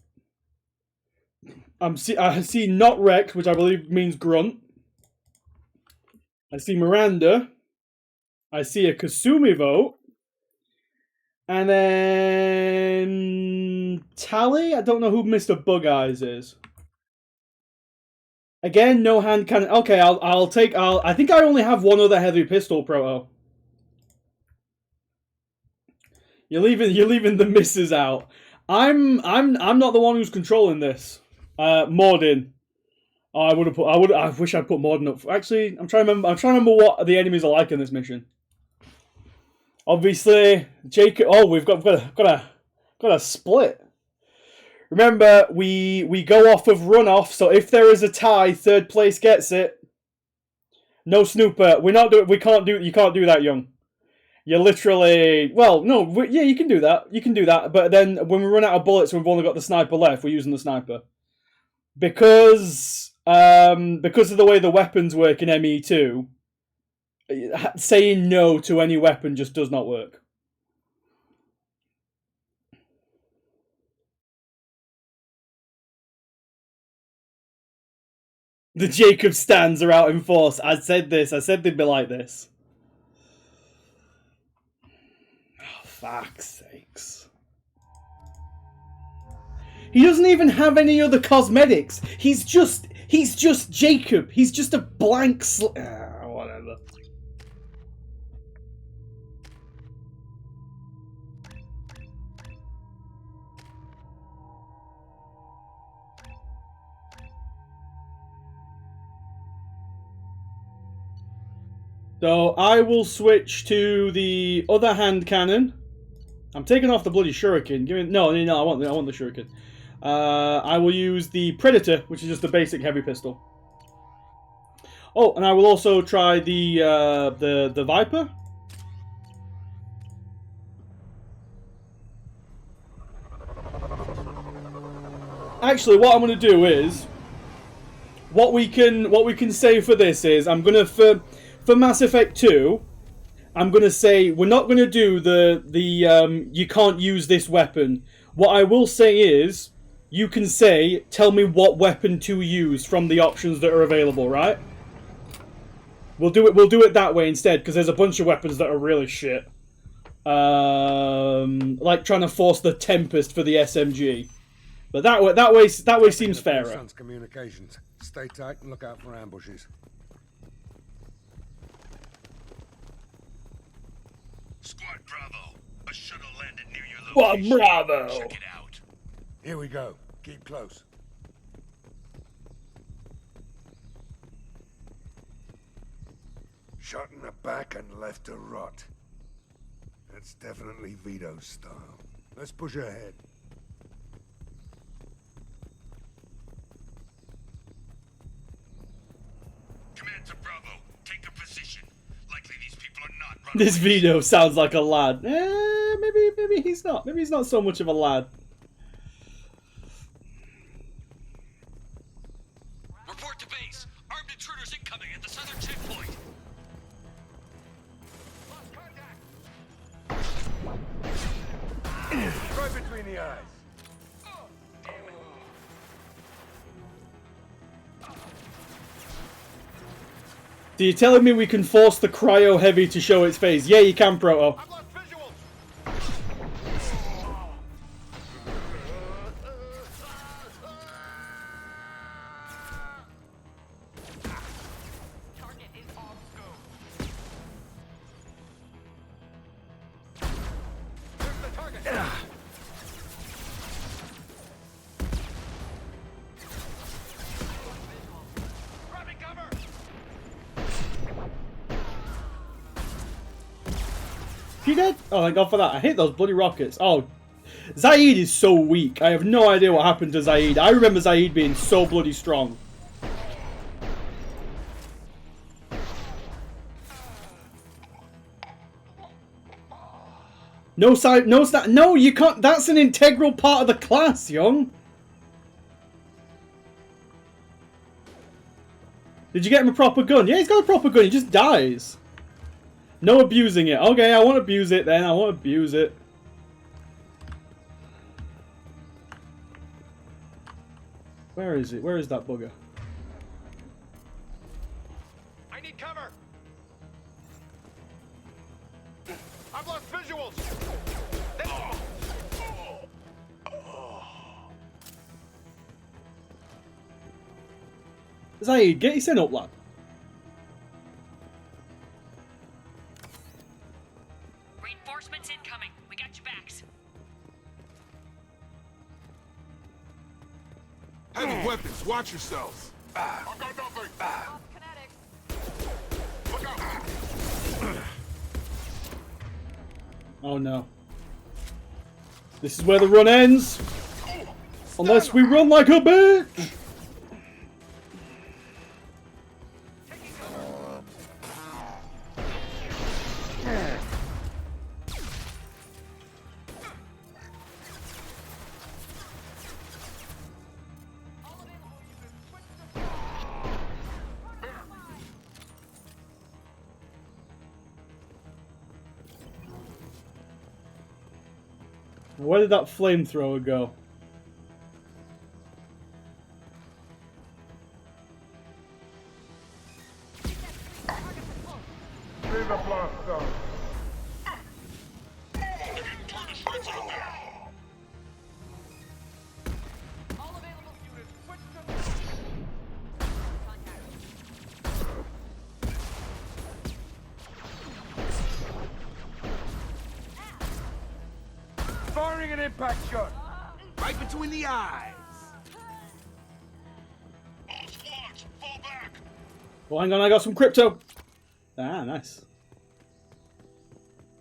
I see not Rex, which I believe means grunt. I see Miranda. I see a Kasumi vote. And then Tally. I don't know who Mr. Bug Eyes is. Again, no hand cannon. Okay, I think I only have one other heavy pistol, Proto. You're leaving the misses out. I'm not the one who's controlling this. Morden. Oh, I wish I'd put Morden up. Actually, I'm trying to remember what the enemies are like in this mission. Obviously, Jacob. Oh, we've got a split. Remember, we go off of runoff. So if there is a tie, third place gets it. No snooper. We can't do. You can't do that, Young. You're literally... Well, no. Yeah, you can do that. You can do that. But then when we run out of bullets, we've only got the sniper left. We're using the sniper because of the way the weapons work in ME2. Saying no to any weapon just does not work. The Jacob stands are out in force. I said this. I said they'd be like this. Oh, fuck's sakes. He doesn't even have any other cosmetics. He's just Jacob. He's just a blank whatever. So I will switch to the other hand cannon. I'm taking off the bloody shuriken. No, I want the shuriken. I will use the Predator, which is just the basic heavy pistol. Oh, and I will also try the Viper. Actually, what I'm going to do is what we can say for this is I'm going to for Mass Effect 2, I'm going to say we're not going to do the you can't use this weapon. What I will say is you can say, tell me what weapon to use from the options that are available, right? We'll do it that way instead, because there's a bunch of weapons that are really shit. Like trying to force the Tempest for the SMG. But that way seems fairer. Communications. Stay tight and look out for ambushes. Squad Bravo, a shuttle landed near your Squad location. Bravo. Check it out. Here we go. Keep close. Shot in the back and left to rot. That's definitely Vito's style. Let's push ahead. Command to Bravo, take a position. Likely these people are not running. This Vito sounds like a lad. Maybe he's not. Maybe he's not so much of a lad. Report to base. Armed intruders incoming at the southern checkpoint. Right between the eyes. So you're telling me we can force the cryo heavy to show its face? Yeah, you can, Proto. She dead? Oh, thank God for that. I hate those bloody rockets. Oh, Zaid is so weak. I have no idea what happened to Zaid. I remember Zaid being so bloody strong. No side, no stat. No, you can't. That's an integral part of the class, young. Did you get him a proper gun? Yeah, he's got a proper gun. He just dies. No abusing it. Okay, I won't abuse it then. I won't abuse it. Where is it? Where is that bugger? I need cover. I've lost visuals. Zaid, get your sin up, lad. Reinforcements incoming. We got your backs. Heavy weapons. Watch yourselves. I got nothing. Look out. Oh no. This is where the run ends. Unless we run like a bitch. Where did that flamethrower go? Leave the blast zone. Firing an impact shot. Right between the eyes. Oh, hang on, I got some crypto. Ah, nice.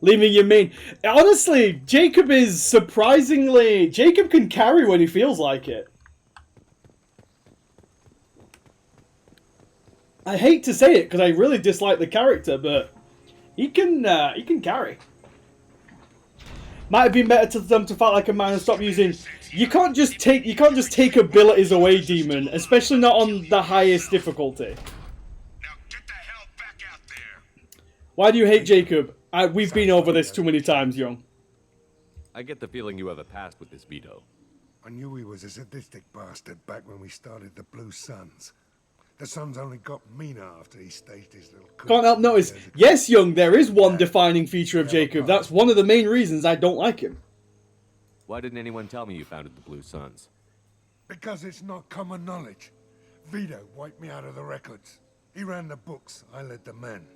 Leaving you mean. Honestly, Jacob is surprisingly... Jacob can carry when he feels like it. I hate to say it, because I really dislike the character, but he can carry. Might have been better to them to fight like a man and stop using... You can't just take abilities away, Demon, especially not on the highest difficulty. Why do you hate Jacob? We've been over this too many times, young. I get the feeling you have a past with this Vito. I knew he was a sadistic bastard back when we started the Blue Suns. The Suns only got meaner after he staged his little coup. Can't help notice. Yes, young, there is one defining feature of Jacob. That's one of the main reasons I don't like him. Why didn't anyone tell me you founded the Blue Suns? Because it's not common knowledge. Vito wiped me out of the records. He ran the books, I led the men.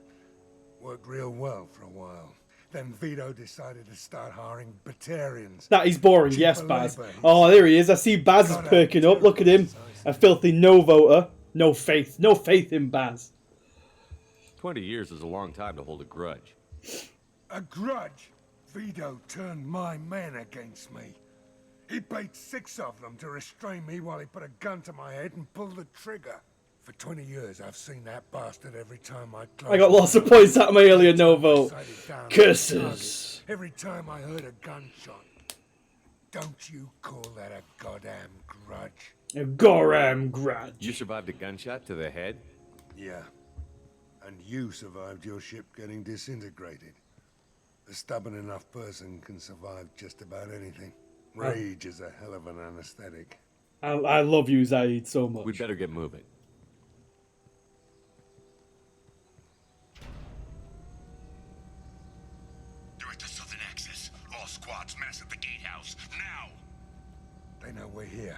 Worked real well for a while. Then Vito decided to start hiring Batarians. That is boring, yes, Baz. Oh, there he is. I see Baz is perking up. Look at him. A filthy no voter. No faith. No faith in Baz. 20 years is a long time to hold a grudge. A grudge? Vito turned my men against me. He paid 6 of them to restrain me while he put a gun to my head and pulled the trigger. For 20 years, I've seen that bastard every time I close. I got lots of points out of my earlier no vote. Curses. Every time I heard a gunshot. Don't you call that a goddamn grudge? A goddamn grudge. You survived a gunshot to the head? Yeah. And you survived your ship getting disintegrated. A stubborn enough person can survive just about anything. Rage is a hell of an anesthetic. I love you, Zaid, so much. We'd better get moving. Squads mass at the gatehouse now. They know we're here.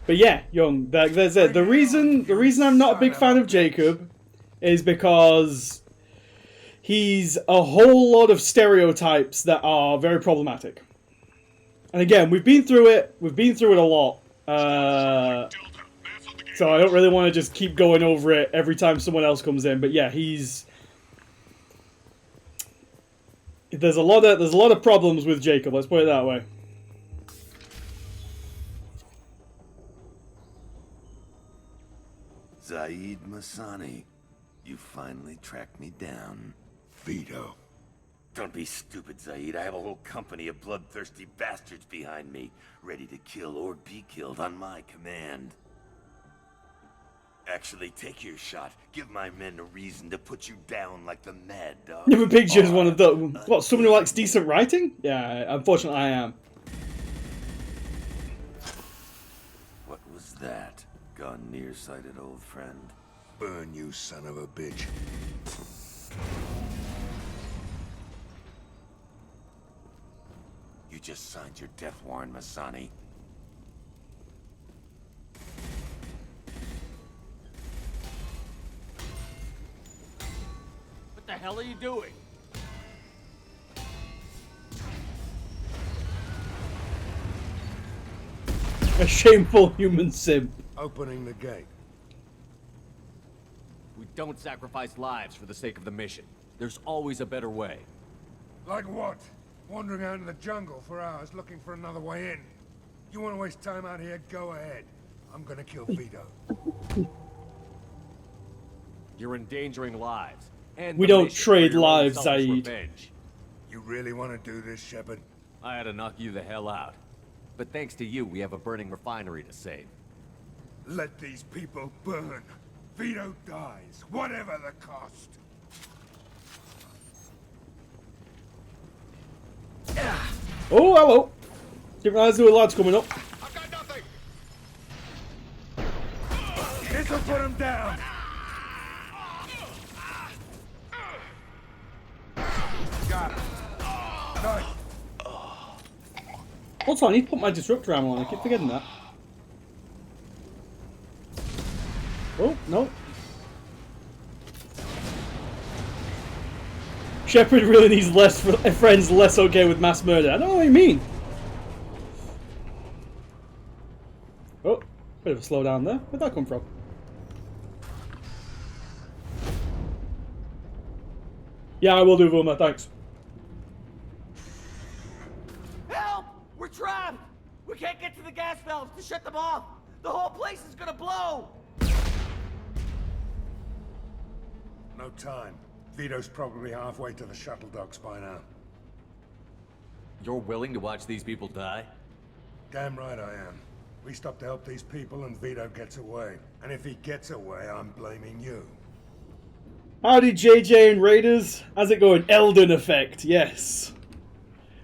But yeah, young, there's it. The reason I'm not a big fan of Jacob is because he's a whole lot of stereotypes that are very problematic. And again, we've been through it. We've been through it a lot. So I don't really want to just keep going over it every time someone else comes in. But yeah, he's There's a lot of problems with Jacob. Let's put it that way. Zaid Masani, you finally tracked me down. Vito. Don't be stupid, Zaid. I have a whole company of bloodthirsty bastards behind me, ready to kill or be killed on my command. Actually, take your shot. Give my men a reason to put you down like the mad dog. Never pictures one of the... What, someone who likes decent writing? Yeah, unfortunately I am. What was that? Gone nearsighted, old friend. Burn, you son of a bitch. You just signed your death warrant, Masani. What the hell are you doing? A shameful human simp. Opening the gate. We don't sacrifice lives for the sake of the mission. There's always a better way. Like what? Wandering out in the jungle for hours looking for another way in. You want to waste time out here? Go ahead. I'm gonna kill Vito. You're endangering lives. And We the don't mission trade for your own lives, selfish Zaid. revenge. You really want to do this, Shepard? I had to knock you the hell out. But thanks to you, we have a burning refinery to save. Let these people burn. Vito dies, whatever the cost. Oh, hello. Didn't realize there were lads coming up. This'll put him down. Got him. Nice. Hold on, I need to put my disruptor ammo on. I keep forgetting that. Oh, no. Shepard really needs less friends less okay with mass murder. I don't know what you mean. Oh, bit of a slowdown there. Where'd that come from? Yeah, I will do, Vilma, thanks. Help! We're trapped! We can't get to the gas valves to shut them off! The whole place is gonna blow! No time. Vito's probably halfway to the shuttle docks by now. You're willing to watch these people die? Damn right I am. We stop to help these people and Vito gets away. And if he gets away, I'm blaming you. Howdy, JJ and Raiders. How's it going? Elden effect, yes.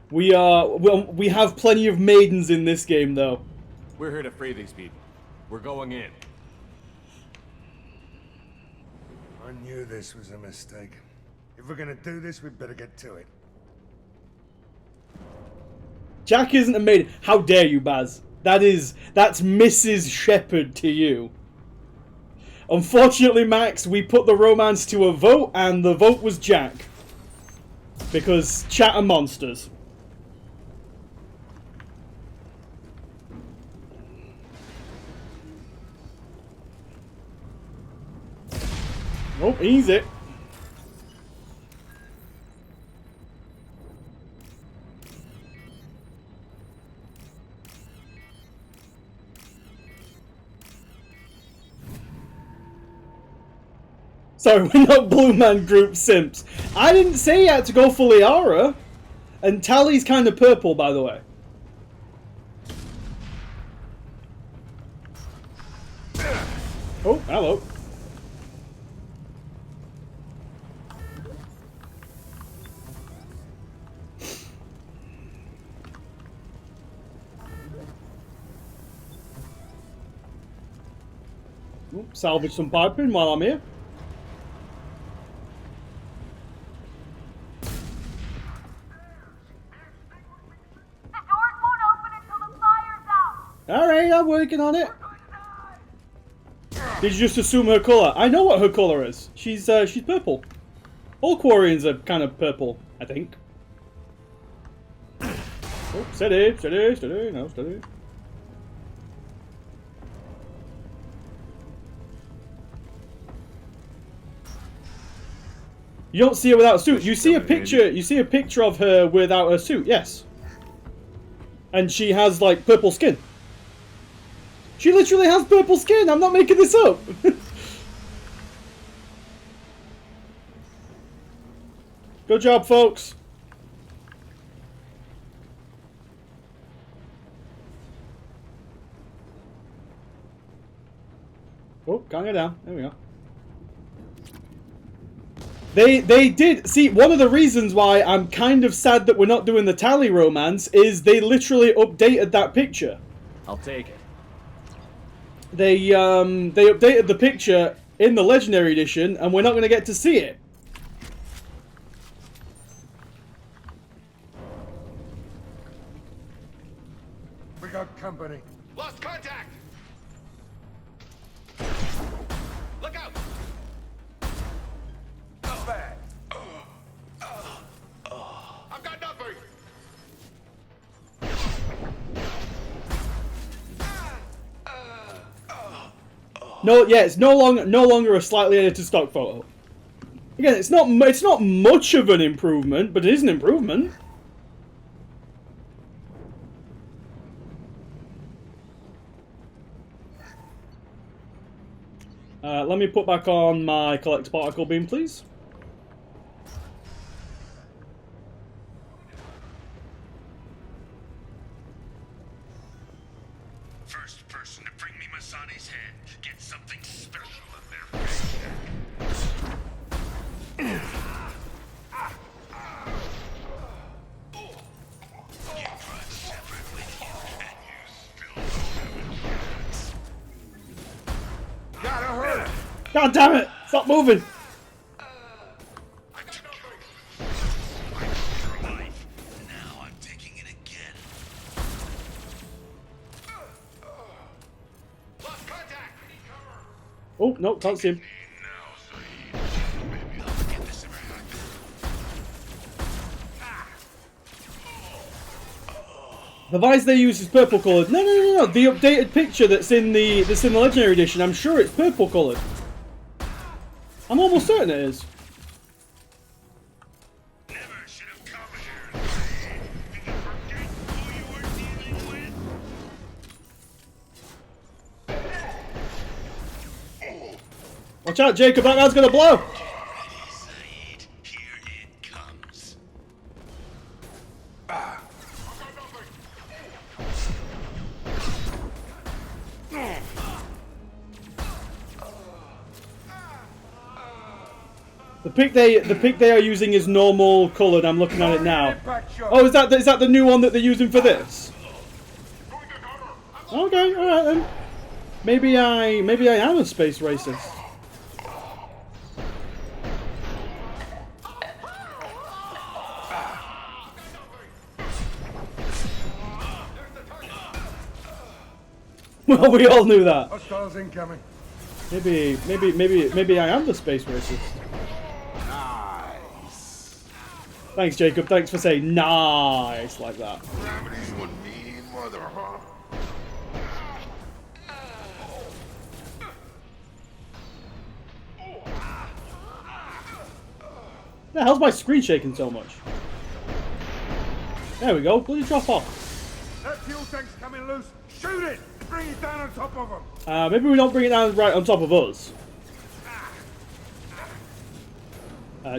We have plenty of maidens in this game, though. We're here to free these people. We're going in. I knew this was a mistake. If we're gonna do this, we'd better get to it. Jack isn't a maiden. How dare you, Baz? That's Mrs. Shepard to you. Unfortunately, Max, we put the romance to a vote, and the vote was Jack. Because chat are monsters. Oh, easy. Sorry, we're not Blue Man Group simps. I didn't say you had to go for Liara. And Tally's kind of purple, by the way. Oh, hello. Salvage some piping while I'm here. Alright, I'm working on it. Did you just assume her colour? I know what her colour is. She's purple. All Quarians are kind of purple, I think. Oh, steady, steady, steady, no, steady. You don't see her without a suit. You see a picture. You see a picture of her without a suit. Yes. And she has like purple skin. She literally has purple skin. I'm not making this up. Good job, folks. Oh, can't go down. There we go. They did see, one of the reasons why I'm kind of sad that we're not doing the Tally romance is they literally updated that picture. I'll take it. They updated the picture in the Legendary Edition, and we're not going to get to see it. We got company. Lost contact! Look out! Not bad. I've got nothing! No, yeah, it's no longer a slightly edited stock photo. Again, it's not much of an improvement, but it is an improvement. Let me put back on my collector particle beam, please. First person to bring me Masani's head gets something special in their You run Shepard with you, and you still don't have a chance. Gotta hurt! God damn it! Stop moving! Now I'm taking it again. Lost contact! Oh, no, can't see him. The vise they use is purple coloured. No. The updated picture that's in the Legendary Edition, I'm sure it's purple coloured. I'm almost certain it is. Watch out, Jacob, that guy's gonna blow! The pick they are using is normal coloured. I'm looking at it now. Oh, is that the new one that they're using for this? Okay, all right then. Maybe I am a space racist. Well, we all knew that. Hostiles incoming. Maybe I am the space racist. Nice. Thanks, Jacob. Thanks for saying nice like that. Gravity's one mean mother, huh? The hell's my screen shaking so much? There we go. Bloody drop off. That fuel tank's coming loose. Shoot it! Bring it down on top of them. Maybe we don't bring it down right on top of us.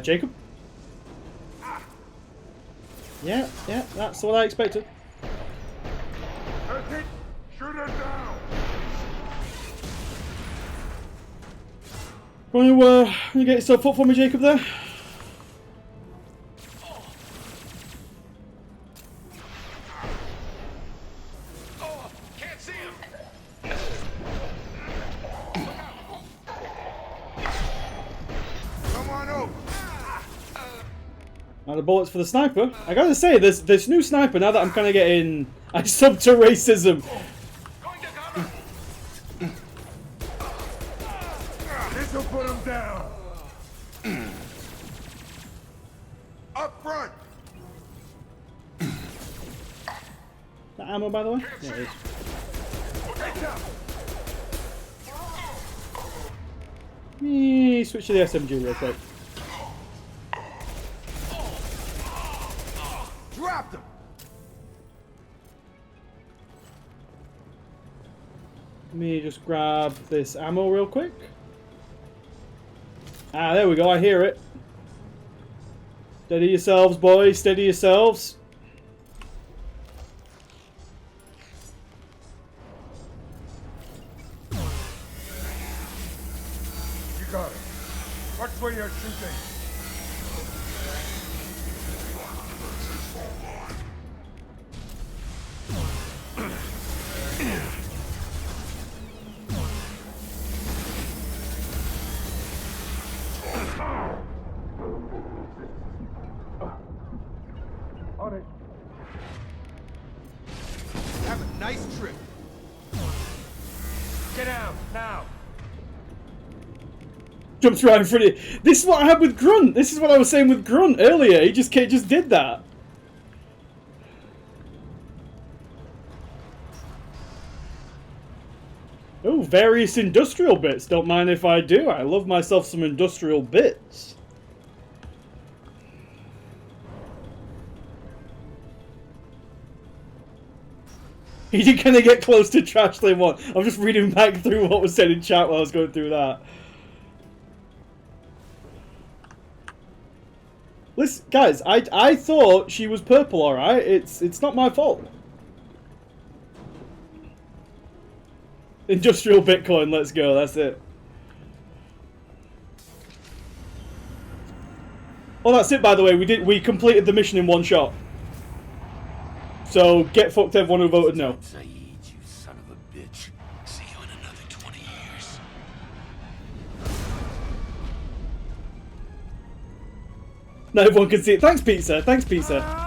Jacob? Yeah, that's what I expected. That's it. Shoot it down. Want to get yourself up for me, Jacob, there? Can't see him! Come on up. Now the bullets for the sniper. I gotta say, this new sniper, now that I'm kind of getting... I sub to racism. This'll put him down. Up front. That ammo, by the way? Yeah, it is. Switch to the SMG real quick. Let me just grab this ammo real quick. Ah, there we go. I hear it. Steady yourselves, boys. Steady yourselves. You got it. Watch where you're shooting. On it. Have a nice trip. Get out now. Jumps right in front of you. This is what I had with Grunt. This is what I was saying with Grunt earlier. He just did that. Oh, various industrial bits. Don't mind if I do. I love myself some industrial bits. He did kind of get close to Trash Lane 1. I'm just reading back through what was said in chat while I was going through that. Listen, guys, I thought she was purple, alright? It's not my fault. Industrial Bitcoin, let's go, that's it. Oh, that's it, by the way. We completed the mission in one shot. So, get fucked everyone who voted no. Zaid, you son of a bitch. See you in another 20 years. Now everyone can see it. Thanks, Pizza. Thanks, Pizza.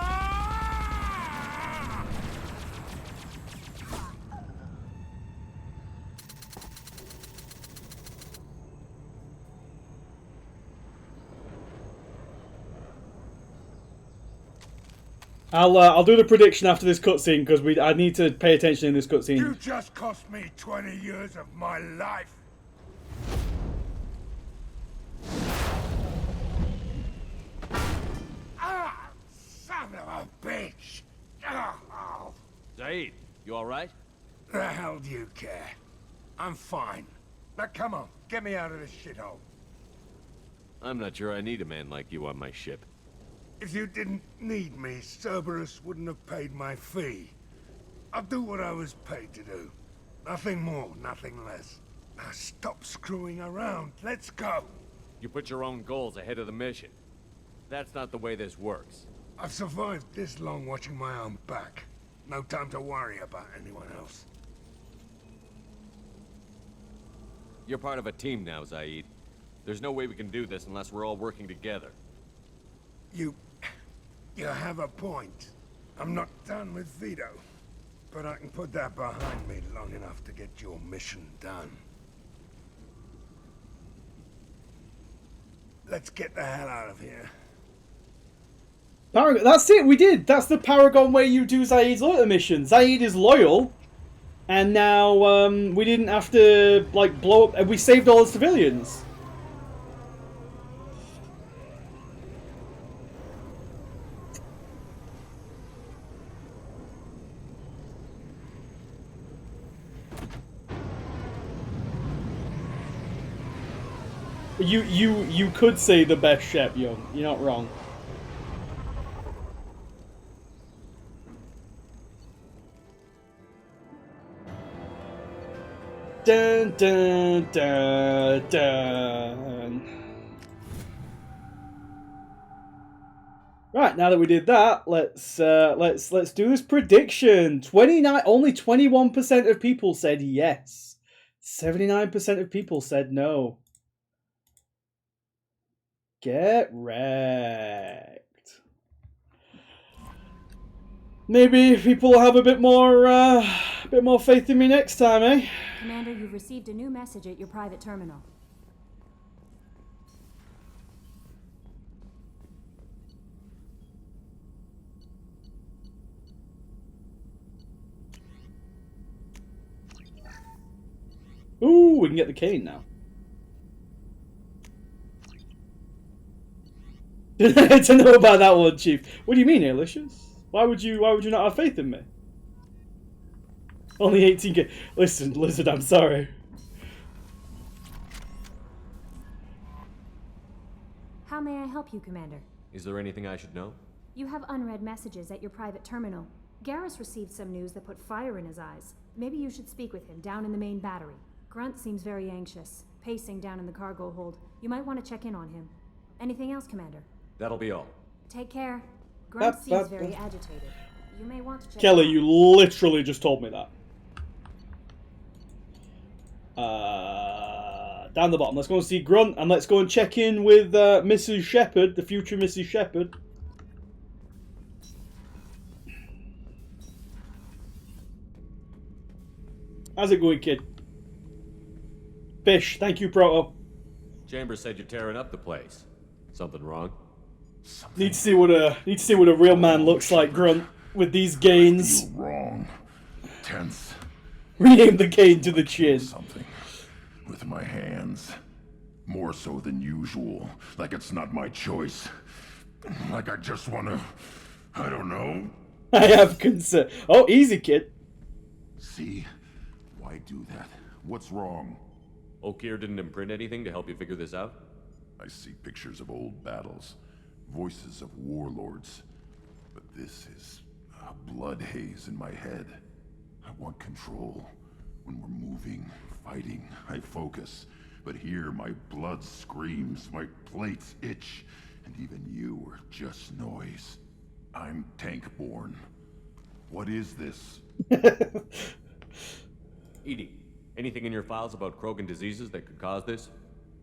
I'll do the prediction after this cutscene because I need to pay attention in this cutscene. You just cost me 20 years of my life. Ah, son of a bitch. Oh. Zaid, you alright? The hell do you care? I'm fine. Now come on, get me out of this shithole. I'm not sure I need a man like you on my ship. If you didn't need me, Cerberus wouldn't have paid my fee. I'll do what I was paid to do. Nothing more, nothing less. Now stop screwing around. Let's go. You put your own goals ahead of the mission. That's not the way this works. I've survived this long watching my own back. No time to worry about anyone else. You're part of a team now, Zaid. There's no way we can do this unless we're all working together. You have a point. I'm not done with Vito. But I can put that behind me long enough to get your mission done. Let's get the hell out of here. Paragon, that's it, we did! That's the Paragon way you do Zaid's loyalty mission. Zaid is loyal, and now we didn't have to, like, blow up... We saved all the civilians. You could say the best Shep, Young. You're not wrong. Dun dun dun dun. Right, now that we did that, let's do this prediction. Only 21% of people said yes. 79% of people said no. Get wrecked. Maybe people will have a bit more faith in me next time, eh? Commander, you've received a new message at your private terminal. Ooh, we can get the cane now. To know about that one, Chief. What do you mean, Alicious? Why would you not have faith in me? Only 18k. Listen, Lizard, I'm sorry. How may I help you, Commander? Is there anything I should know? You have unread messages at your private terminal. Garrus received some news that put fire in his eyes. Maybe you should speak with him down in the main battery. Grunt seems very anxious, pacing down in the cargo hold. You might want to check in on him. Anything else, Commander? That'll be all. Take care. Grunt seems very agitated. You may want to check Kelly, in on you literally just told me that. Down the bottom. Let's go and see Grunt, and let's go and check in with Mrs. Shepard, the future Mrs. Shepard. How's it going, kid? Fish, thank you, Proto. Chambers said you're tearing up the place. Something wrong? Need to see what a real man looks like, Grunt, with these gains. I feel wrong. Tense. Rename the gain to the chin. Something with my hands. More so than usual. Like it's not my choice. Like I just wanna... I don't know. I have concern. Oh, easy, kid. See? Why do that? What's wrong? Okeer didn't imprint anything to help you figure this out? I see pictures of old battles. Voices of warlords. But this is a blood haze in my head. I want control. When we're moving, fighting, I focus. But here my blood screams, my plates itch, and even you are just noise. I'm tank-born. What is this? EDI, anything in your files about Krogan diseases that could cause this?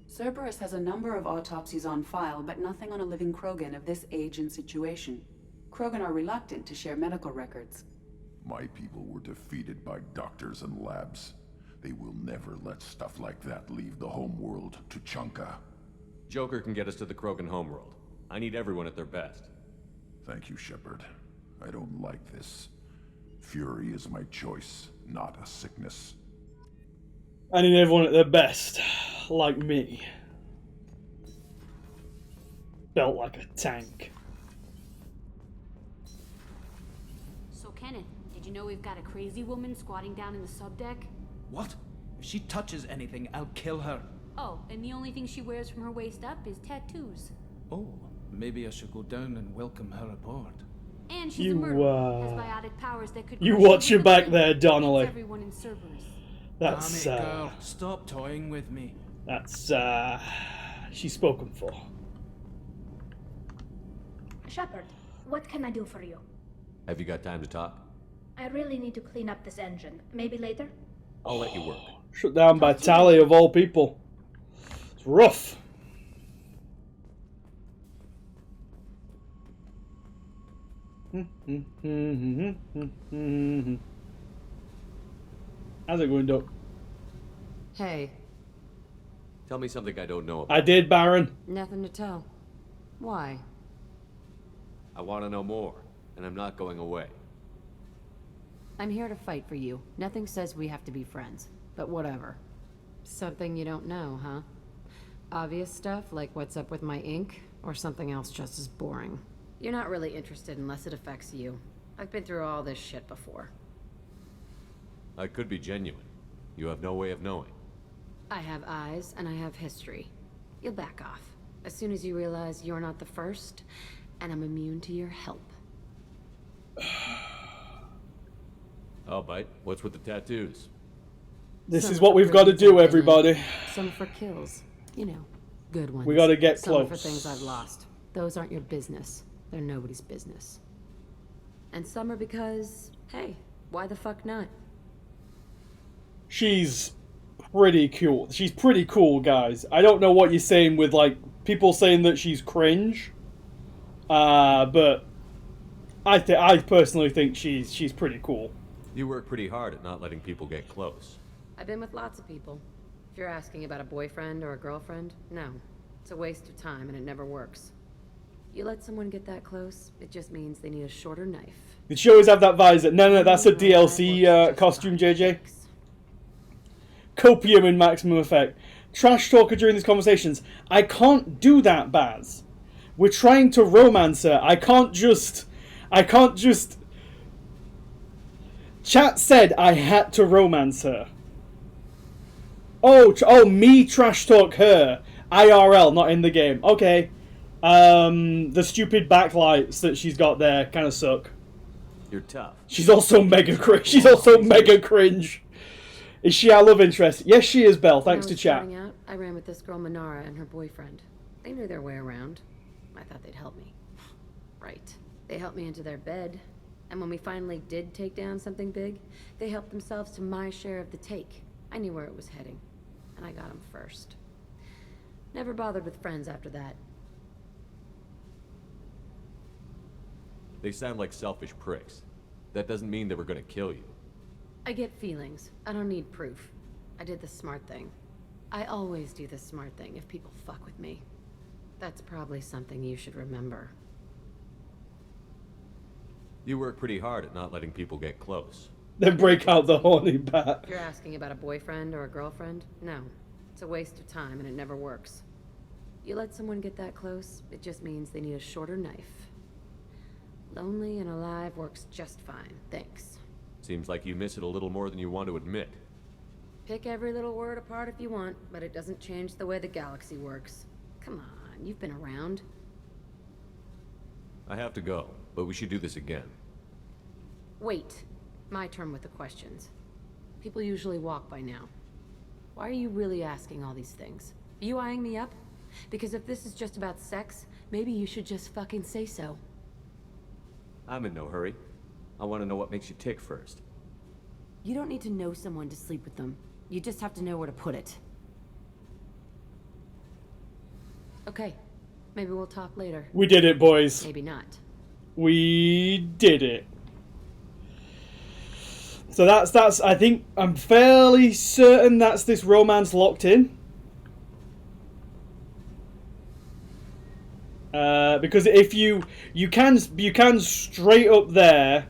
Cerberus has a number of autopsies on file, but nothing on a living Krogan of this age and situation. Krogan are reluctant to share medical records. My people were defeated by doctors and labs. They will never let stuff like that leave the homeworld to Chunka. Joker can get us to the Krogan homeworld. I need everyone at their best. Thank you, Shepard. I don't like this. Fury is my choice, not a sickness. I need everyone at their best, like me. Built like a tank. So, Kenneth, did you know we've got a crazy woman squatting down in the subdeck? What? If she touches anything, I'll kill her. Oh, and the only thing she wears from her waist up is tattoos. Oh, maybe I should go down and welcome her aboard. And she's a murderer, has biotic powers that could... You watch your back there, Donnelly. Everyone in Cerberus. That's, Damn it, girl. Stop toying with me. That's, she's spoken for. Shepard, what can I do for you? Have you got time to talk? I really need to clean up this engine. Maybe later? I'll let you work. Shut down by Tally of all people. It's rough. How's it going, Doc? Hey. Tell me something I don't know about. I did, Baron. Nothing to tell. Why? I want to know more, and I'm not going away. I'm here to fight for you. Nothing says we have to be friends, but whatever. Something you don't know, huh? Obvious stuff like what's up with my ink, or something else just as boring? You're not really interested unless it affects you. I've been through all this shit before. I could be genuine. You have no way of knowing. I have eyes, and I have history. You'll back off. As soon as you realize you're not the first, and I'm immune to your help. I'll bite. What's with the tattoos? This is what we've got to do, everybody. Some for kills. You know, good ones. We got to get Some close. for things I've lost. Those aren't your business. They're nobody's business. And some are because, hey, why the fuck not? She's pretty cool. She's pretty cool, guys. I don't know what you're saying with, like, people saying that she's cringe. But I personally think she's pretty cool. You work pretty hard at not letting people get close. I've been with lots of people. If you're asking about a boyfriend or a girlfriend, no. It's a waste of time and it never works. You let someone get that close, it just means they need a shorter knife. Did she always have that visor? No, that's a DLC costume, JJ. Copium in maximum effect. Trash talker during these conversations. I can't do that, Baz. We're trying to romance her. I can't just... Chat said I had to romance her. Oh, me trash talk her. IRL, not in the game. Okay. The stupid backlights that she's got there kind of suck. You're tough. She's also mega cringe. She's also mega cringe. Is she our love interest? Yes, she is, Belle. Thanks to chat. Out, I ran with this girl Manara and her boyfriend. They knew their way around. I thought they'd help me. Right. They helped me into their bed. And when we finally did take down something big, they helped themselves to my share of the take. I knew where it was heading. And I got them first. Never bothered with friends after that. They sound like selfish pricks. That doesn't mean they were gonna kill you. I get feelings. I don't need proof. I did the smart thing. I always do the smart thing if people fuck with me. That's probably something you should remember. You work pretty hard at not letting people get close. Then break out the horny bat. If you're asking about a boyfriend or a girlfriend, no. It's a waste of time and it never works. You let someone get that close, it just means they need a shorter knife. Lonely and alive works just fine, thanks. Seems like you miss it a little more than you want to admit. Pick every little word apart if you want, but it doesn't change the way the galaxy works. Come on, you've been around. I have to go, but we should do this again. Wait. My turn with the questions. People usually walk by now. Why are you really asking all these things? Are you eyeing me up? Because if this is just about sex, maybe you should just fucking say so. I'm in no hurry. I want to know what makes you tick first. You don't need to know someone to sleep with them. You just have to know where to put it. Okay. Maybe we'll talk later. We did it, boys. Maybe not. We did it. So that's I think I'm fairly certain that's this romance locked in. Because if you can straight up there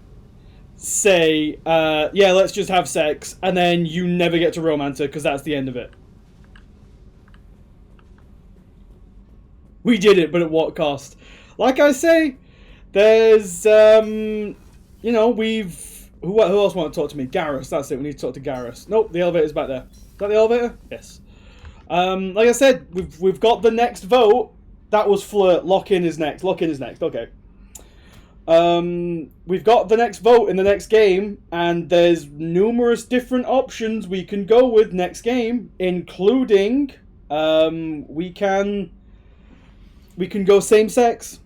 say yeah, let's just have sex, and then you never get to romance her because that's the end of it. We did it, but at what cost? Like I say, there's you know, we've who else want to talk to me? Garrus, that's it. We need to talk to Garrus. Nope, the elevator's back there. Is that the elevator? Yes. Like I said, we've got the next vote. That was flirt. Lock in is next. Lock in is next. Okay. We've got the next vote in the next game, and there's numerous different options we can go with next game, including we can go same sex.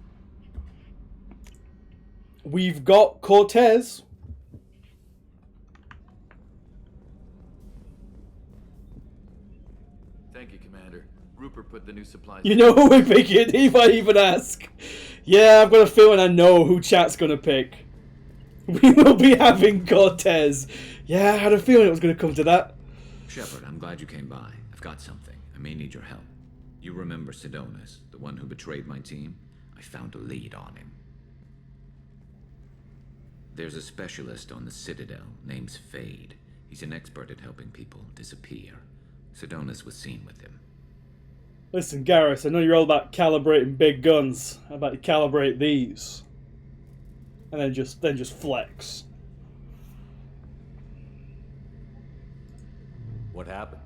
We've got Cortez. Thank you, Commander. Rupert put the new supplies. You know who we're picking, if I even ask. Yeah, I've got a feeling I know who chat's gonna pick. We will be having Cortez. Yeah, I had a feeling it was gonna come to that. Shepard, I'm glad you came by. I've got something. I may need your help. You remember Sidonus, the one who betrayed my team? I found a lead on him. There's a specialist on the Citadel, name's Fade. He's an expert at helping people disappear. Sidonus was seen with him. Listen, Garrus, I know you're all about calibrating big guns. How about you calibrate these? And then just flex. What happened?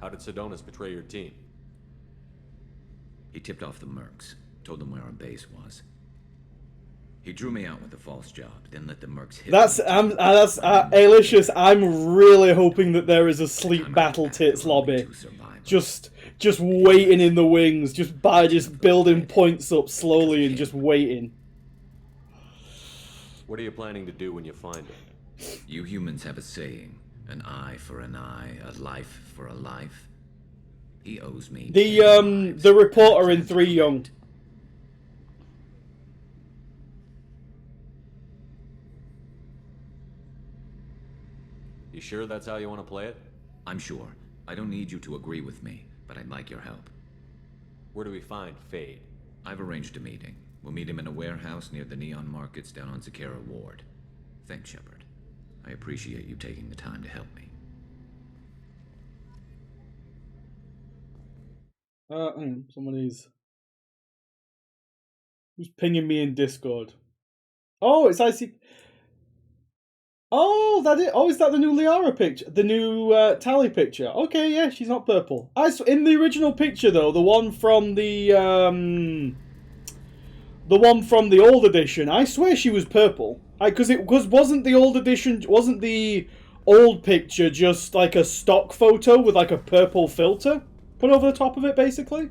How did Sidonus betray your team? He tipped off the mercs, told them where our base was. He drew me out with a false job, then let the mercs hit. That's Alicious. I'm really hoping that there is a sleep battle tits lobby. Just waiting in the wings, just building points up slowly and just waiting. What are you planning to do when you find him? You humans have a saying: an eye for an eye, a life for a life. He owes me. The reporter in 3 Young. You sure that's how you want to play it? I'm sure. I don't need you to agree with me, but I'd like your help. Where do we find Fade? I've arranged a meeting. We'll meet him in a warehouse near the Neon Markets down on Zakera Ward. Thanks, Shepard. I appreciate you taking the time to help me. Somebody's... Who's pinging me in Discord? Oh, it's IC... Oh, that it. Oh, is that the new Liara picture? The new Tally picture? Okay, yeah, she's not purple. In the original picture though, the one from the old edition, I swear she was purple. Because wasn't the old edition, wasn't the old picture just like a stock photo with like a purple filter put over the top of it, basically?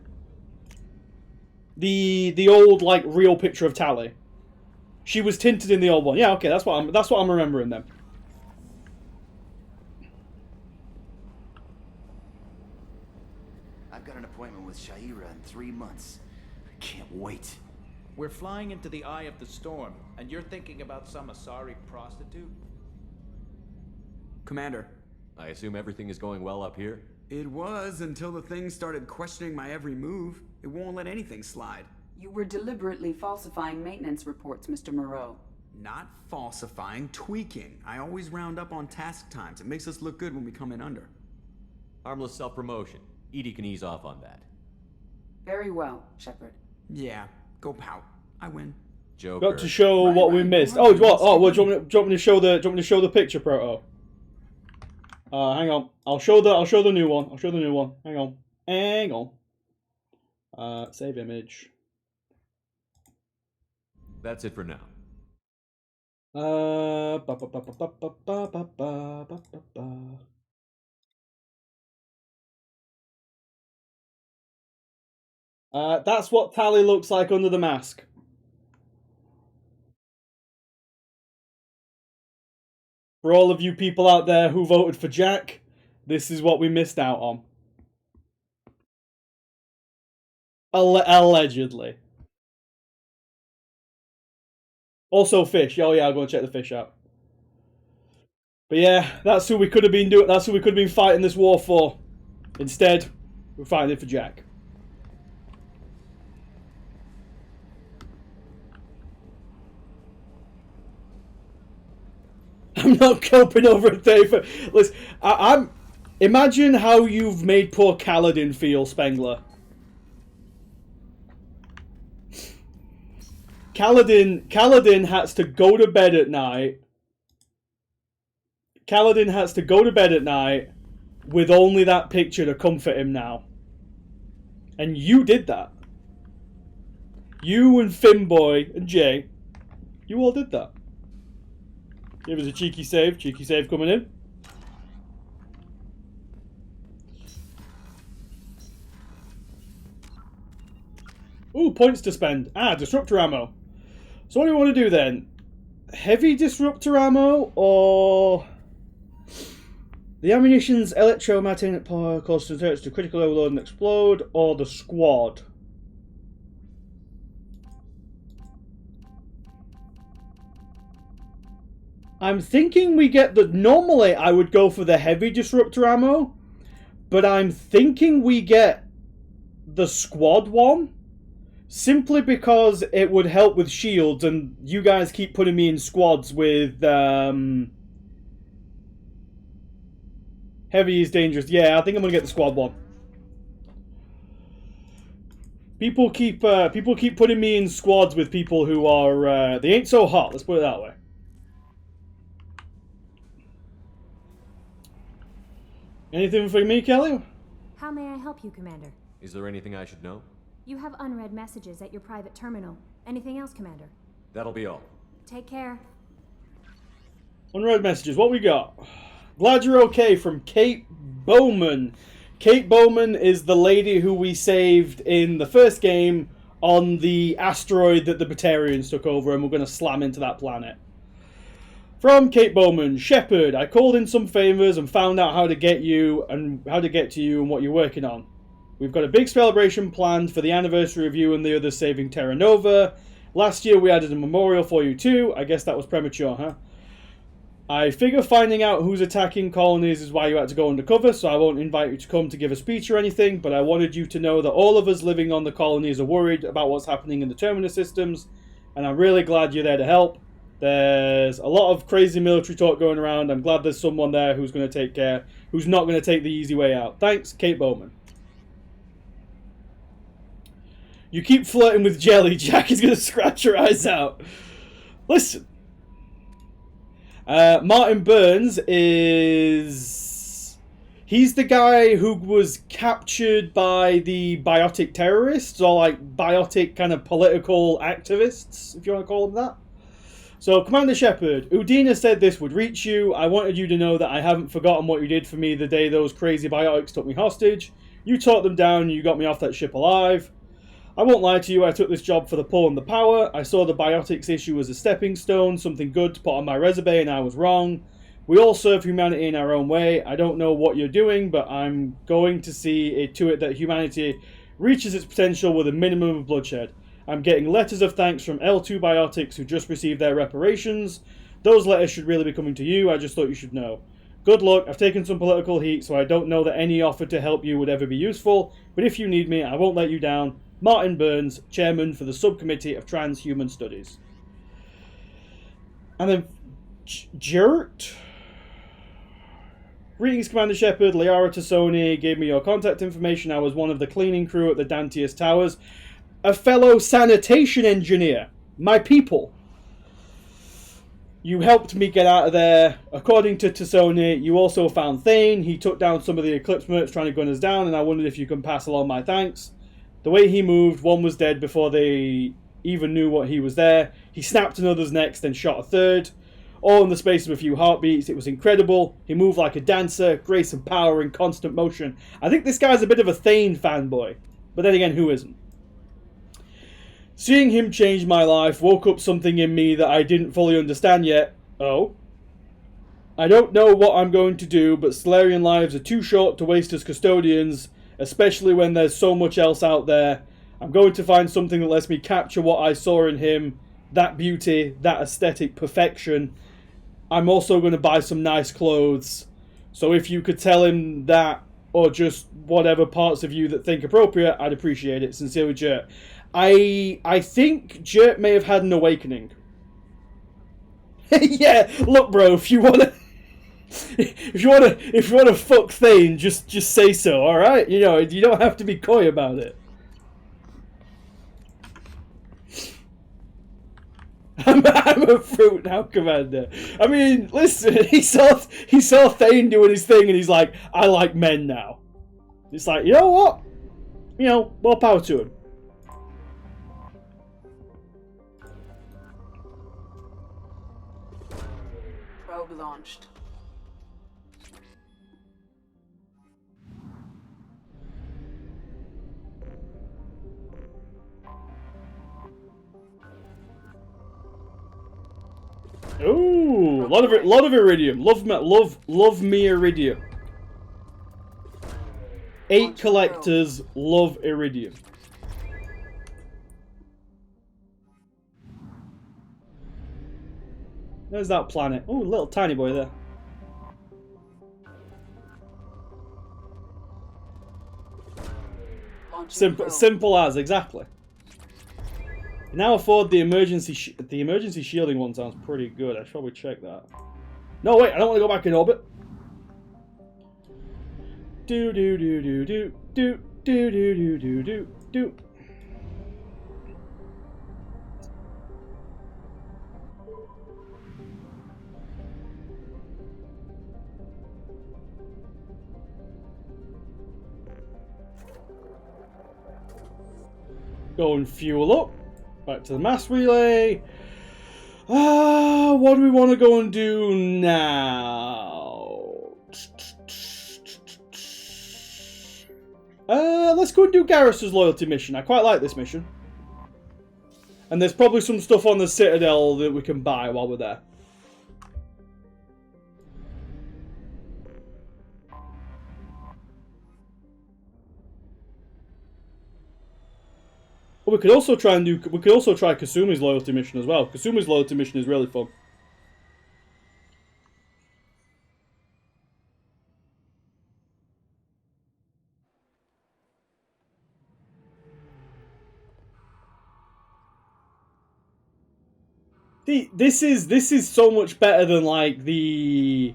The old like real picture of Tally. She was tinted in the old one. Yeah, okay, that's what I'm remembering then. I've got an appointment with Shaira in 3 months. I can't wait. We're flying into the eye of the storm, and you're thinking about some Asari prostitute? Commander. I assume everything is going well up here? It was until the thing started questioning my every move. It won't let anything slide. You were deliberately falsifying maintenance reports, Mr. Moreau. Not falsifying, tweaking. I always round up on task times. It makes us look good when we come in under. Harmless self-promotion. Edie can ease off on that. Very well, Shepard. Yeah, go pout. I win. Joker. Got to show what we missed. Oh, what? Oh, well, do you want me to show the picture, Proto? Hang on. I'll show the new one. Hang on. Save image. That's it for now. That's what Tally looks like under the mask. For all of you people out there who voted for Jack, this is what we missed out on. Allegedly. Also fish. Oh yeah, I'll go and check the fish out. But yeah, that's who we could have been doing. That's who we could have been fighting this war for. Instead, we're fighting it for Jack. I'm not coping over a day for. Listen, I'm. Imagine how you've made poor Kaladin feel, Spengler. Kaladin has to go to bed at night. Kaladin has to go to bed at night with only that picture to comfort him now. And you did that. You and Finboy and Jay, you all did that. It was a cheeky save coming in. Ooh, points to spend. Disruptor ammo. So what do you want to do then? Heavy disruptor ammo or the ammunition's electromagnetic power causes turrets to critical overload and explode, or the squad? I'm thinking we get the... Normally I would go for the heavy disruptor ammo, but I'm thinking we get the squad one. Simply because it would help with shields, and you guys keep putting me in squads with heavy is dangerous. Yeah, I think I'm gonna get the squad one. People keep putting me in squads with people who are they ain't so hot. Let's put it that way. Anything for me, Kelly? How may I help you, Commander? Is there anything I should know? You have unread messages at your private terminal. Anything else, Commander? That'll be all. Take care. Unread messages. What we got? Glad you're okay from Kate Bowman. Kate Bowman is the lady who we saved in the first game on the asteroid that the Batarians took over, and we're going to slam into that planet. From Kate Bowman, Shepard, I called in some favors and found out how to get you and how to get to you and what you're working on. We've got a big celebration planned for the anniversary of you and the others saving Terra Nova. Last year we added a memorial for you too. I guess that was premature, huh? I figure finding out who's attacking colonies is why you had to go undercover, so I won't invite you to come to give a speech or anything, but I wanted you to know that all of us living on the colonies are worried about what's happening in the terminus systems, and I'm really glad you're there to help. There's a lot of crazy military talk going around. I'm glad there's someone there who's going to take care, who's not going to take the easy way out. Thanks, Kate Bowman. You keep flirting with Jelly, Jack is going to scratch your eyes out. Listen. Martin Burns is... He's the guy who was captured by the biotic terrorists, or like biotic kind of political activists, if you want to call them that. So, Commander Shepard, Udina said this would reach you. I wanted you to know that I haven't forgotten what you did for me the day those crazy biotics took me hostage. You talked them down and you got me off that ship alive. I won't lie to you, I took this job for the pull and the power. I saw the biotics issue as a stepping stone, something good to put on my resume, and I was wrong. We all serve humanity in our own way. I don't know what you're doing, but I'm going to see to it that humanity reaches its potential with a minimum of bloodshed. I'm getting letters of thanks from L2 Biotics who just received their reparations. Those letters should really be coming to you, I just thought you should know. Good luck, I've taken some political heat, so I don't know that any offer to help you would ever be useful, but if you need me, I won't let you down. Martin Burns, Chairman for the Subcommittee of Transhuman Studies. And then, Jert? Greetings, Commander Shepard. Liara Tassoni gave me your contact information. I was one of the cleaning crew at the Dantius Towers. A fellow sanitation engineer. My people. You helped me get out of there. According to Tassoni, you also found Thane. He took down some of the Eclipse mercs trying to gun us down, and I wondered if you can pass along my thanks. The way he moved, one was dead before they even knew what he was there. He snapped another's neck, then shot a third. All in the space of a few heartbeats. It was incredible. He moved like a dancer, grace and power in constant motion. I think this guy's a bit of a Thane fanboy. But then again, who isn't? Seeing him change my life woke up something in me that I didn't fully understand yet. Oh? I don't know what I'm going to do, but Solarian lives are too short to waste as custodians, especially when there's so much else out there. I'm going to find something that lets me capture what I saw in him, that beauty, that aesthetic perfection. I'm also going to buy some nice clothes. So if you could tell him that, or just whatever parts of you that think appropriate, I'd appreciate it. Sincerely, Jert. I think Jert may have had an awakening. Yeah, look, bro. If you wanna fuck Thane, just say so. All right, you know you don't have to be coy about it. I'm a fruit now, Commander. I mean, listen, he saw Thane doing his thing, and he's like, I like men now. It's like, you know what? You know, more power to him. Probe launched. Ooh, a lot of iridium. Love me iridium. 8 collectors love iridium. There's that planet. Oh, little tiny boy there. Simple as, exactly. Now afford the emergency shielding one sounds pretty good. I should probably check that. No, wait, I don't want to go back in orbit. Do do do do do do do do do do do do. Go and fuel up. Back to the mass relay. What do we want to go and do now? Let's go and do Garrus's loyalty mission. I quite like this mission. And there's probably some stuff on the Citadel that we can buy while we're there. But we could also try Kasumi's loyalty mission as well. Kasumi's loyalty mission is really fun. This is so much better than like the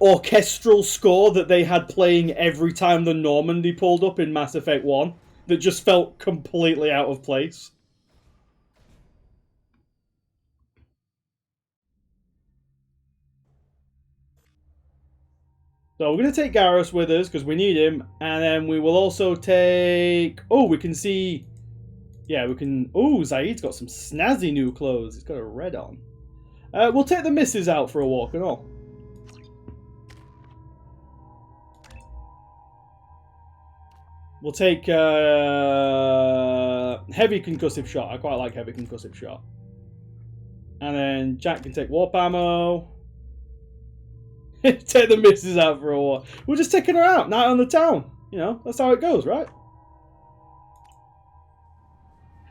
orchestral score that they had playing every time the Normandy pulled up in Mass Effect 1. That just felt completely out of place. So we're going to take Garrus with us because we need him. And then we will also take... Oh, we can see... Yeah, we can... Oh, Zaid's got some snazzy new clothes. He's got a red on. We'll take the missus out for a walk and all. We'll take heavy concussive shot. I quite like heavy concussive shot. And then Jack can take warp ammo. Take the missus out for a walk. We're just taking her out, night on the town. You know, that's how it goes, right?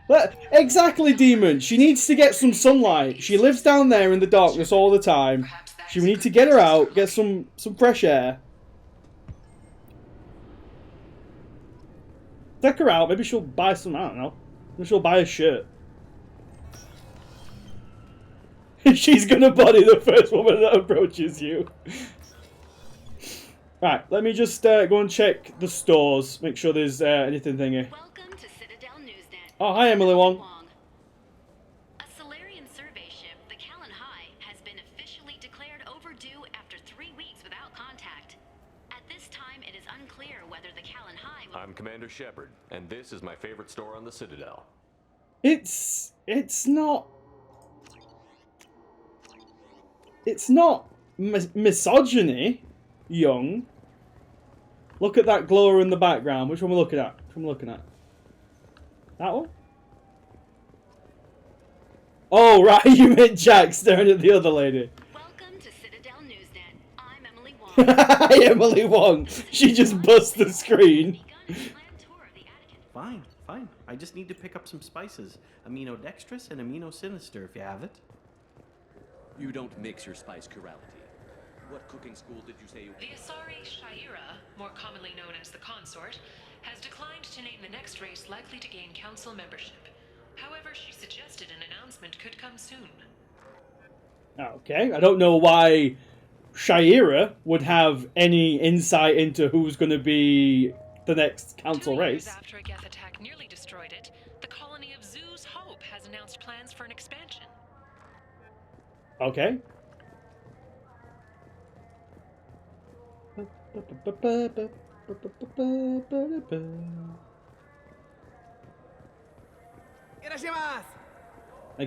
But, exactly, Demon. She needs to get some sunlight. She lives down there in the darkness all the time. We need to get her out, get some fresh air. Take her out. Maybe she'll buy some, I don't know. Maybe she'll buy a shirt. She's gonna body the first woman that approaches you. Right, let me just go and check the stores. Make sure there's anything thingy. Oh, hi, Emily Wong. A Solarian survey ship, the Callan High, has been officially declared overdue after 3 weeks without contact. At this time, it is unclear whether the Callan High will... I'm Commander Shepard, and this is my favorite store on the Citadel. It's not... It's not misogyny, young. Look at that glower in the background. Which one we're looking at? Which one we're looking at? That one? Oh, right. You meant Jack staring at the other lady. Welcome to Citadel Newsnet. I'm Emily Wong. Hi, Emily Wong. She just bust the screen. Fine, fine. I just need to pick up some spices. Aminodextrous and aminosinister, if you have it. You don't mix your spice chirality. What cooking school did you say you... The Asari Shaira, more commonly known as the Consort, has declined to name the next race likely to gain council membership. However, she suggested an announcement could come soon. Okay, I don't know why Shaira would have any insight into who's going to be the next council 2 race. years after a Geth attack nearly destroyed it, the colony of Zoo's Hope has announced plans for an expansion. Okay. Thank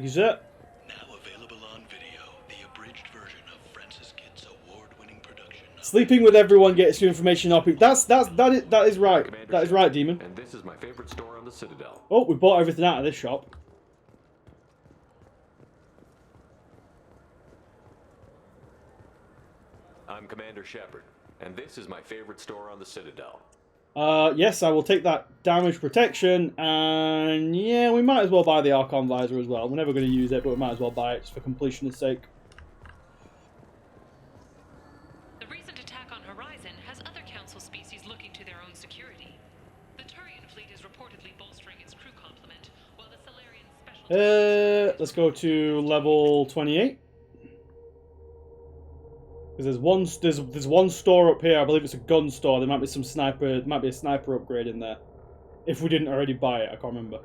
you, sir. Now available on video, the abridged version of Francis Kidd's award-winning production. Sleeping with everyone gets you information up. That is right. That is right, Demon. And this is my favorite store on the Citadel. Oh, we bought everything out of this shop. I'm Commander Shepard, and this is my favorite store on the Citadel. Yes, I will take that damage protection, and yeah, we might as well buy the Archon Visor as well. We're never going to use it, but we might as well buy it just for completion's sake. The recent attack on Horizon has other council species looking to their own security. The Turian fleet is reportedly bolstering its crew complement, while the Solarian special... Let's go to level 28. Because there's one store up here. I believe it's a gun store. There might be some sniper. There might be a sniper upgrade in there. If we didn't already buy it, I can't remember.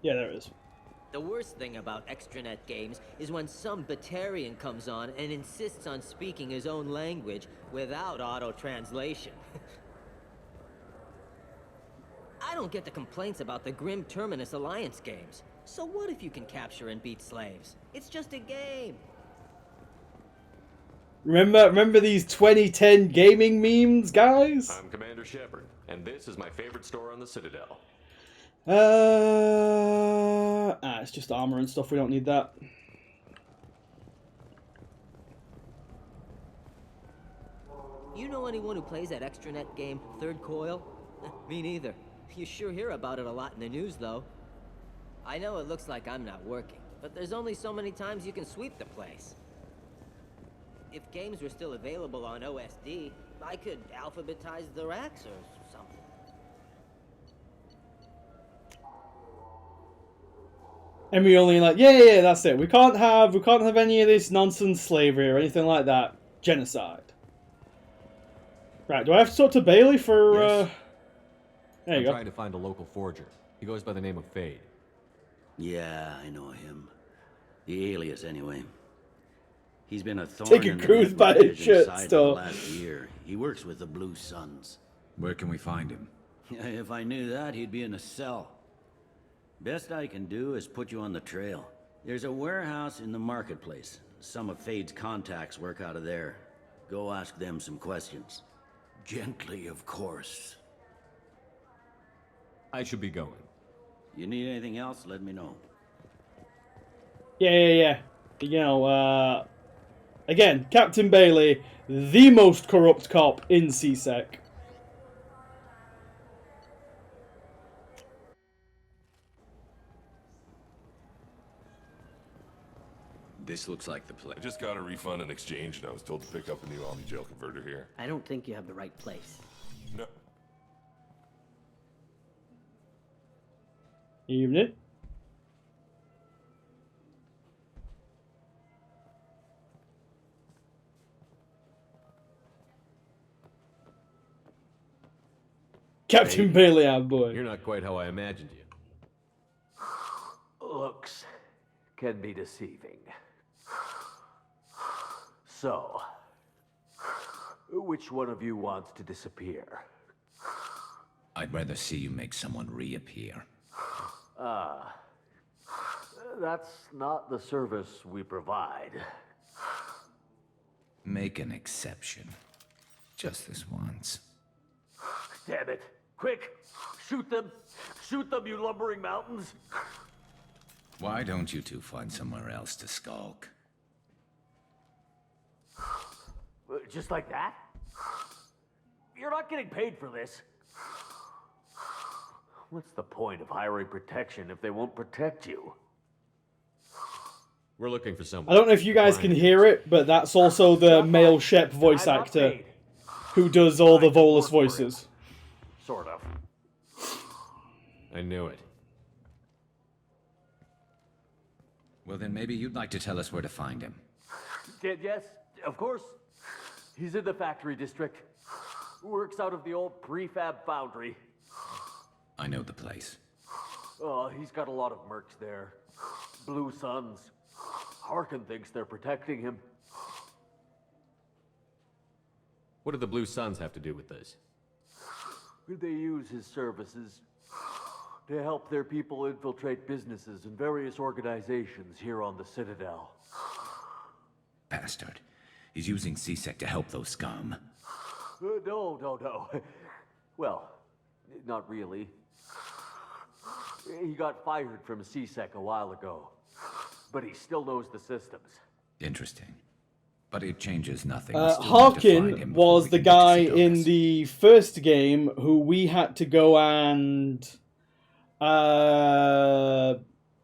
Yeah, there it is. The worst thing about extranet games is when some Batarian comes on and insists on speaking his own language without auto-translation. I don't get the complaints about the Grim Terminus Alliance games. So what if you can capture and beat slaves? It's just a game. Remember these 2010 gaming memes, guys? I'm Commander Shepard, and this is my favorite store on the Citadel. It's just armor and stuff. We don't need that. You know anyone who plays that extranet game, Third Coil? Me neither. You sure hear about it a lot in the news, though. I know it looks like I'm not working, but there's only so many times you can sweep the place. If games were still available on OSD, I could alphabetize the racks or something. And we only like, yeah, that's it. We can't have any of this nonsense slavery or anything like that. Genocide. Right, do I have to talk to Bailey for, Yes. There you I'm go. trying to find a local forger. He goes by the name of Fade. Yeah, I know him. The alias, anyway. He's been a thorn Taking in the cruise by network his vision's shirt side for the store. last year. He works with the Blue Suns. Where can we find him? If I knew that, he'd be in a cell. Best I can do is put you on the trail. There's a warehouse in the marketplace. Some of Fade's contacts work out of there. Go ask them some questions. Gently, of course. I should be going. You need anything else, let me know. Yeah. You know, again, Captain Bailey, the most corrupt cop in CSEC. This looks like the place. I just got a refund and exchange, and I was told to pick up a new Omni-Gel converter here. I don't think you have the right place. No. Evening. Captain Bailey, our boy. You're not quite how I imagined you. Looks can be deceiving. So, which one of you wants to disappear? I'd rather see you make someone reappear. That's not the service we provide. Make an exception. Just this once. Damn it. Quick! Shoot them! Shoot them, you lumbering mountains! Why don't you two find somewhere else to skulk? Just like that? You're not getting paid for this. What's the point of hiring protection if they won't protect you? We're looking for someone. I don't know if you guys can hear it, but that's also the male Shep voice actor who does all the Volus voices. Sort of. I knew it. Well, then maybe you'd like to tell us where to find him. Yes, of course. He's in the factory district. Works out of the old prefab foundry. I know the place. He's got a lot of mercs there. Blue Suns. Harkin thinks they're protecting him. What do the Blue Suns have to do with this? They use his services to help their people infiltrate businesses and various organizations here on the Citadel. Bastard. He's using CSEC to help those scum. No. Well, not really. He got fired from CSEC a while ago, but he still knows the systems. Interesting. But it changes nothing. Harkin was the guy in the first game who we had to go and...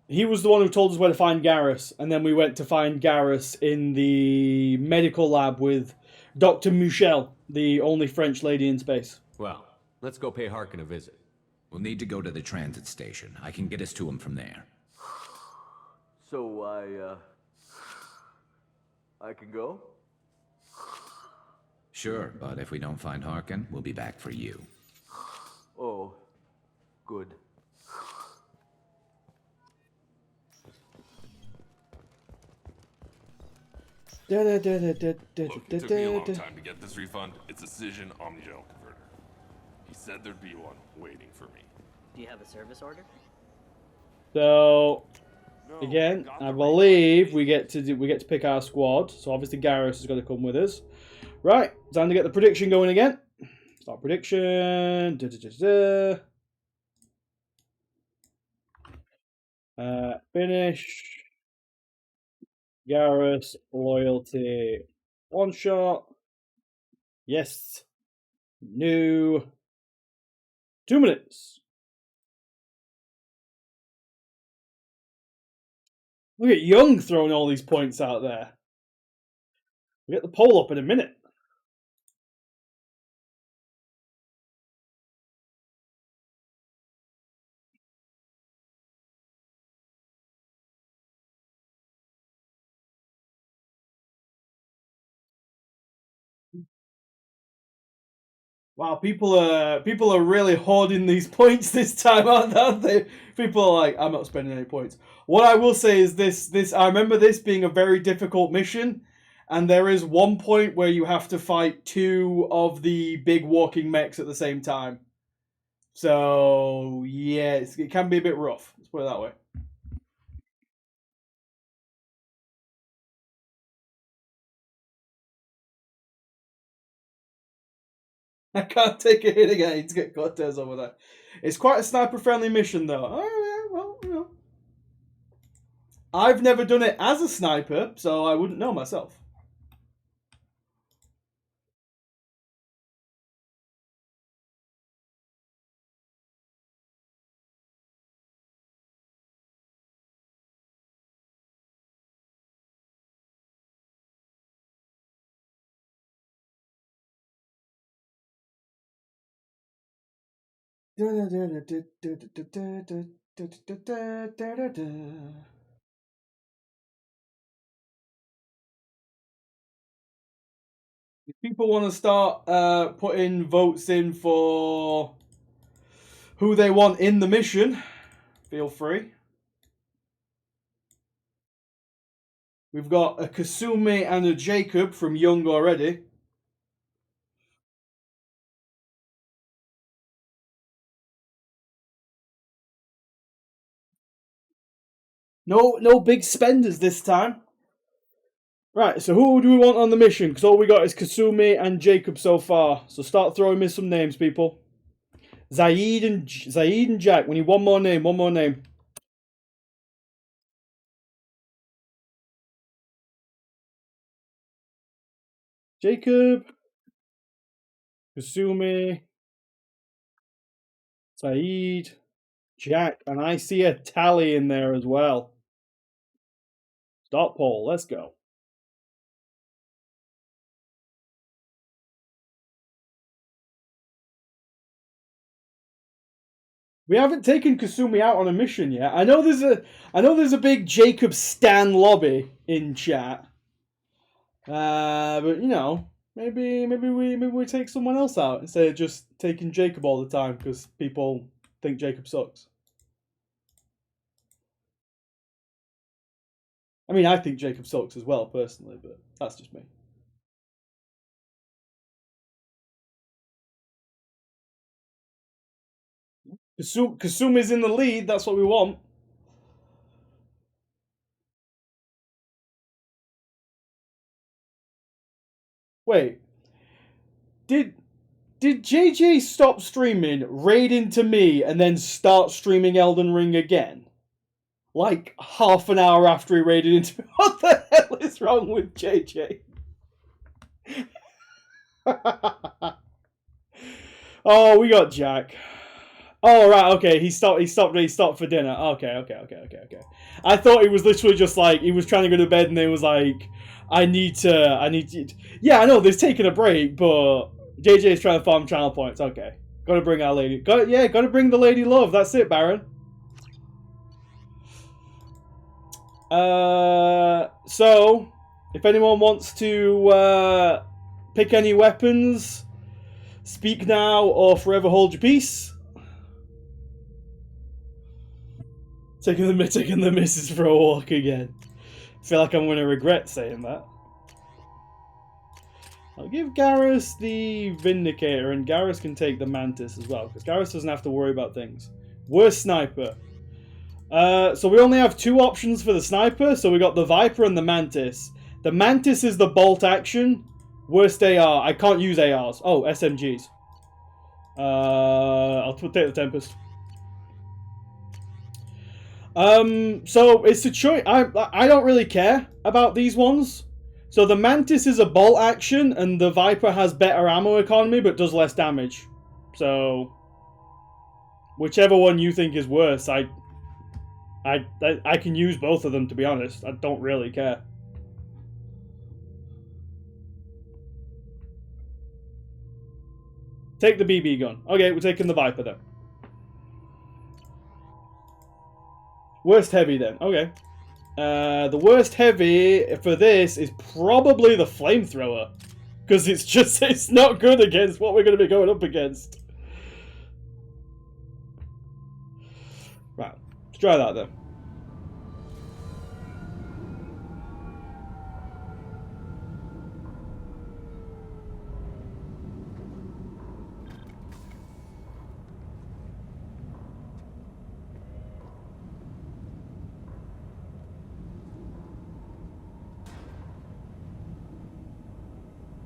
he was the one who told us where to find Garrus, and then we went to find Garrus in the medical lab with Dr. Michel, the only French lady in space. Well, let's go pay Harkin a visit. We'll need to go to the transit station. I can get us to him from there. So I can go? Sure, but if we don't find Harkin, we'll be back for you. Oh, good. Look, it took me a long time to get this refund. It's a Cision Omni-Gel converter. He said there'd be one waiting for me. Do you have a service order? So, again, I believe we get to pick our squad. So obviously Garrus is going to come with us. Right, time to get the prediction going again. Start prediction. Finish. Garrus, loyalty. One shot. Yes. New. 2 minutes. Look at Young throwing all these points out there. We'll get the poll up in a minute. Wow, people are really hoarding these points this time, aren't they? People are like, I'm not spending any points. What I will say is this I remember this being a very difficult mission, and there is one point where you have to fight two of the big walking mechs at the same time. So yeah, it can be a bit rough. Let's put it that way. I can't take a hit again to get Cortez over there. It's quite a sniper-friendly mission, though. Oh, yeah, well, you know. I've never done it as a sniper, so I wouldn't know myself. If people want to start putting votes in for who they want in the mission, feel free. We've got a Kasumi and a Jacob from Young already. No big spenders this time. Right, so who do we want on the mission? Because all we got is Kasumi and Jacob so far. So start throwing me some names, people. Zaid and Jack. We need one more name. One more name. Jacob, Kasumi, Zaid, Jack, and I see a Tally in there as well. Start poll. Let's go. We haven't taken Kasumi out on a mission yet. I know there's a big Jacob Stan lobby in chat. But you know, maybe we take someone else out instead of just taking Jacob all the time because people think Jacob sucks. I mean, I think Jacob sucks as well personally, but that's just me. Kasumi's in the lead. That's what we want. Wait, did JJ stop streaming, raid into me, and then start streaming Elden Ring again? Like half an hour after he raided into me. What the hell is wrong with JJ? Oh, we got Jack. Oh right, okay. He stopped for dinner. Okay. I thought he was literally just like he was trying to go to bed and he was like, I need to. Yeah, I know they're taking a break, but JJ is trying to farm channel points. Okay, gotta bring our lady. Gotta bring the lady love. That's it, Baron. So if anyone wants to pick any weapons, speak now or forever hold your peace. Taking the missus for a walk again. I feel like I'm going to regret saying that. I'll give Garrus the Vindicator, and Garrus can take the Mantis as well, because Garrus doesn't have to worry about things. Worst sniper. So we only have two options for the sniper, so we got the Viper and the Mantis. The Mantis is the bolt action. Worst AR. I can't use ARs. Oh, SMGs. I'll take the Tempest. So it's a choice. I don't really care about these ones. So the Mantis is a bolt action, and the Viper has better ammo economy but does less damage. So whichever one you think is worse, I can use both of them, to be honest. I don't really care. Take the BB gun. Okay, we're taking the Viper then. Worst heavy then. Okay. The worst heavy for this is probably the flamethrower. Because it's not good against what we're going to be going up against. Right, let's try that then.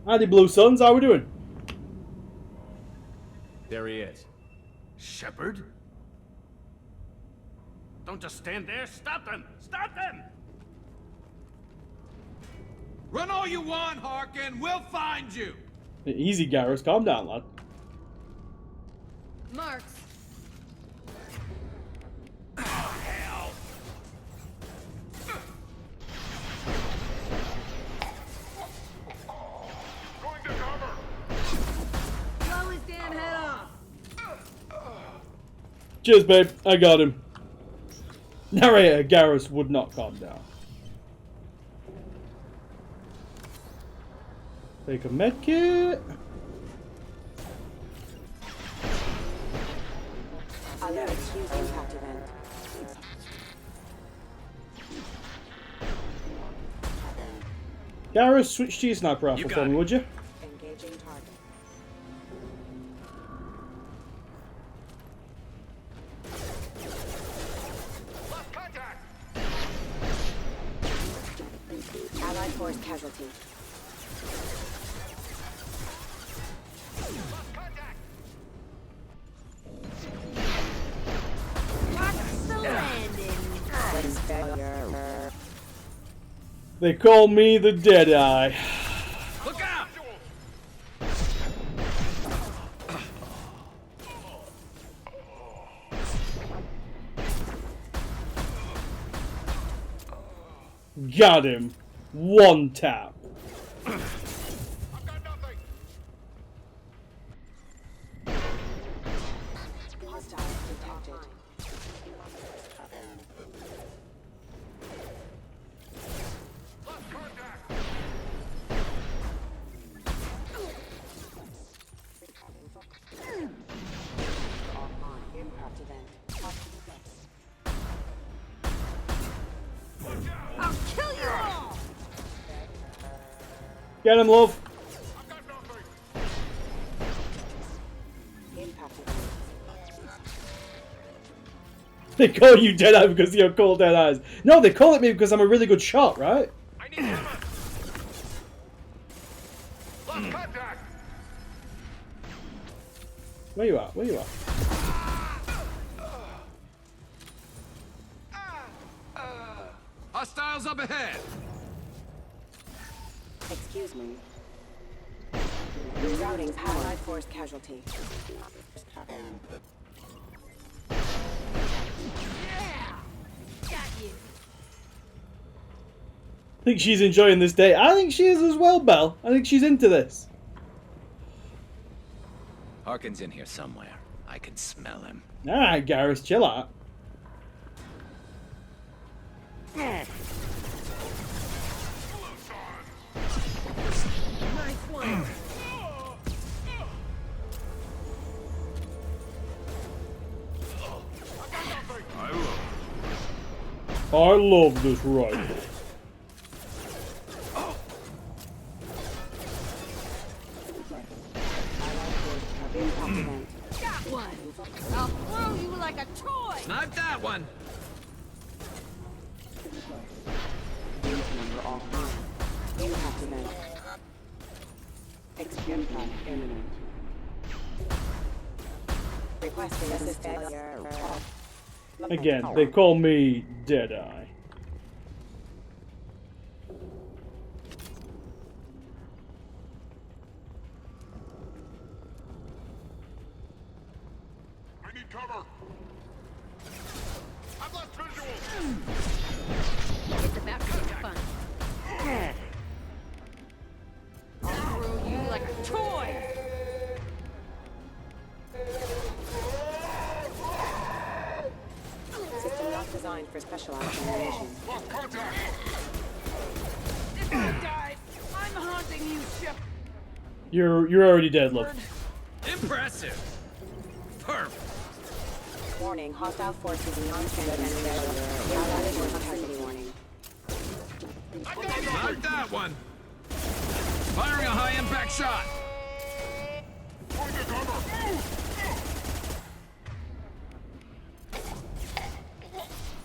Howdy, Blue Suns. How we doing? There he is. Shepard? Don't just stand there. Stop them! Stop them! Run all you want, Harkin. We'll find you. Easy, Garrus. Calm down, lad. Marks. Oh, hell! Blow his damn head off. Cheers, babe. I got him. Narrator Garrus would not calm down. Take a medkit. Alert, impact event. Garrus, switch to your sniper rifle for me, would you? Engaging target. Allied force casualty. They call me the Deadeye. Look out! Got him. One tap. Hostiles detected. Impact event. I'll kill you all. Get him, love. Impact event. They call you Deadeye because you're called Dead Eyes. No, they call it me because I'm a really good shot, right? Where you at? Where you at? Hostiles up ahead. Excuse me. Rerouting Allied force casualty. Got you. I think she's enjoying this day. I think she is as well, Belle. I think she's into this. Harkin's in here somewhere. I can smell him. Alright, Garrus, chill out. Nice one. I love this rifle. Got one. I'll throw you like a toy. Snipe that one. Number offline. Impact event. Impact imminent. Requesting assistance. Again, they call me Deadeye. I need cover. I've lost visuals. It's about to be fun. I'll throw you like a toy. System not designed for specialized animation. Lost contact. This guy died. I'm haunting you, Shep. You're already dead, love. Impressive. Perfect. Warning, hostile forces in non-standard enemy area. The Allied force capacity warning. Not that one. Firing a high-impact shot.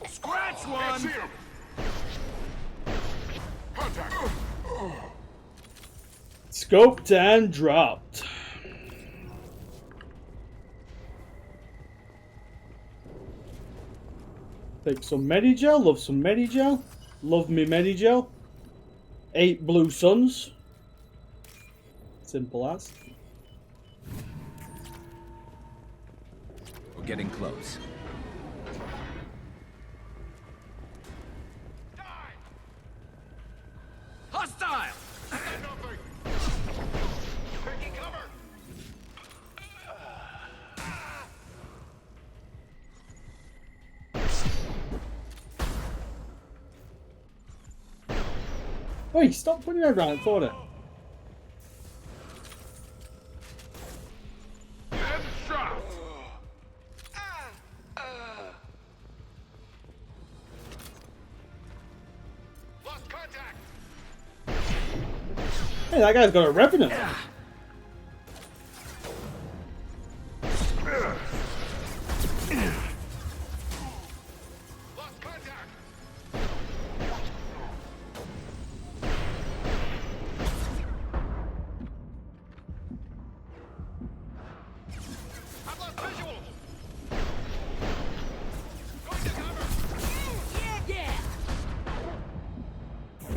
Scratch one. Scoped and dropped. Take some Medigel. Love some Medigel. Love me Medigel. 8 blue suns. Simple as. We're getting close. Hostile. Wait, stop putting your head around the corner. Hey, that guy's got a revenant. Yeah.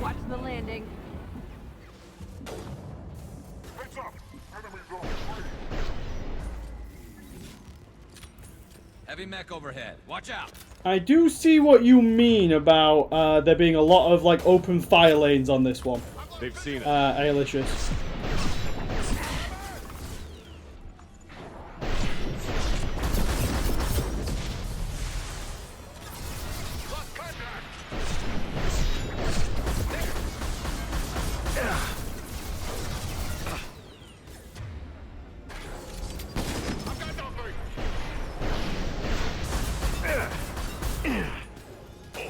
Watch the landing. Heavy mech overhead. Watch out. I do see what you mean about there being a lot of like open fire lanes on this one. They've seen it. Alicious.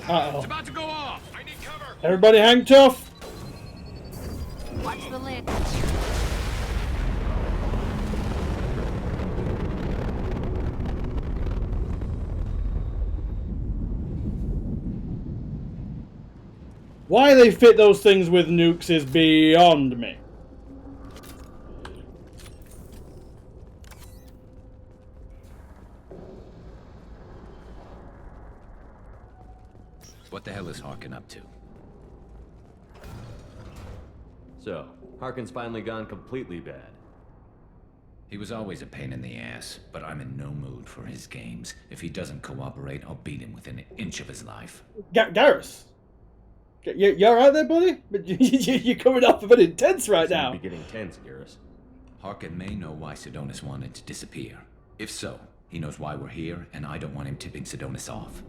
Uh-oh. It's about to go off. I need cover. Everybody hang tough. Watch the landing. Why they fit those things with nukes is beyond me. What the hell is Harkin up to? So, Harkin's finally gone completely bad. He was always a pain in the ass, but I'm in no mood for his games. If he doesn't cooperate, I'll beat him within an inch of his life. Garrus, you alright there, buddy? You're coming off a bit intense right now. Be getting tense, Garrus. Harkin may know why Sidonis wanted to disappear. If so, he knows why we're here, and I don't want him tipping Sidonis off.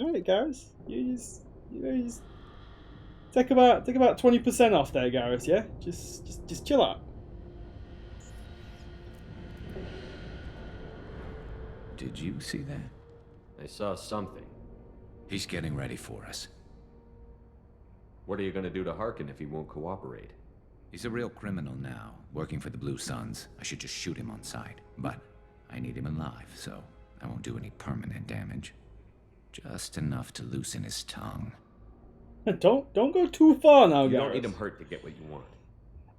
Alright, Garrus. You just take about 20% off there, Garrus, yeah? Just chill out. Did you see that? I saw something. He's getting ready for us. What are you gonna do to Harkin if he won't cooperate? He's a real criminal now, working for the Blue Suns. I should just shoot him on sight. But I need him alive, so I won't do any permanent damage. Just enough to loosen his tongue. Don't go too far now, Garrus. You don't need him hurt to get what you want.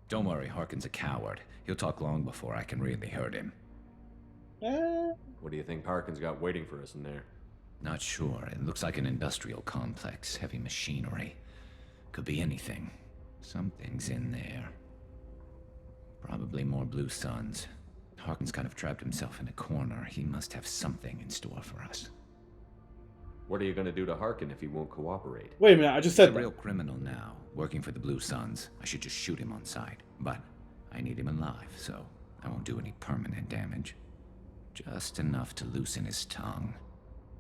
Don't worry, Harkin's a coward. He'll talk long before I can really hurt him. What do you think Harkin's got waiting for us in there? Not sure. It looks like an industrial complex. Heavy machinery. Could be anything. Something's in there. Probably more Blue Suns. Harkin's kind of trapped himself in a corner. He must have something in store for us. What are you gonna do to Harkin if he won't cooperate? Wait a minute, I just said He's a real criminal now, working for the Blue Suns. I should just shoot him on sight. But I need him alive, so I won't do any permanent damage. Just enough to loosen his tongue.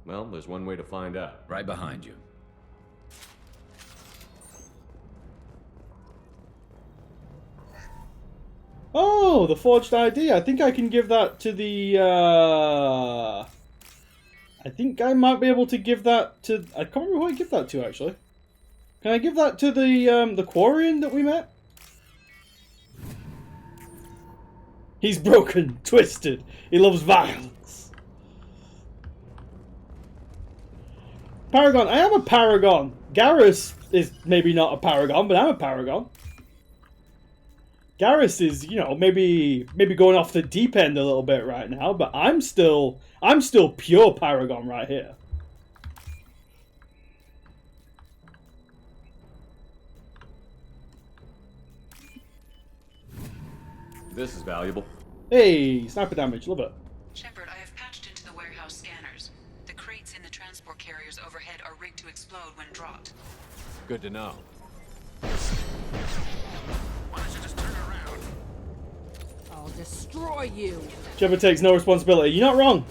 Well, there's one way to find out. Right behind you. know, the forged ID. I think I can give that to the, I think I might be able to give that to... I can't remember who I give that to, actually. Can I give that to the Quarian that we met? He's broken, twisted. He loves violence. Paragon. I am a paragon. Garrus is maybe not a paragon, but I'm a paragon. Garrus is, you know, maybe going off the deep end a little bit right now, but I'm still pure paragon right here. This is valuable. Hey, sniper damage, love it. Shepard, I have patched into the warehouse scanners. The crates in the transport carriers overhead are rigged to explode when dropped. Good to know. Why don't you just turn around? I'll destroy you. Shepard takes no responsibility. You're not wrong.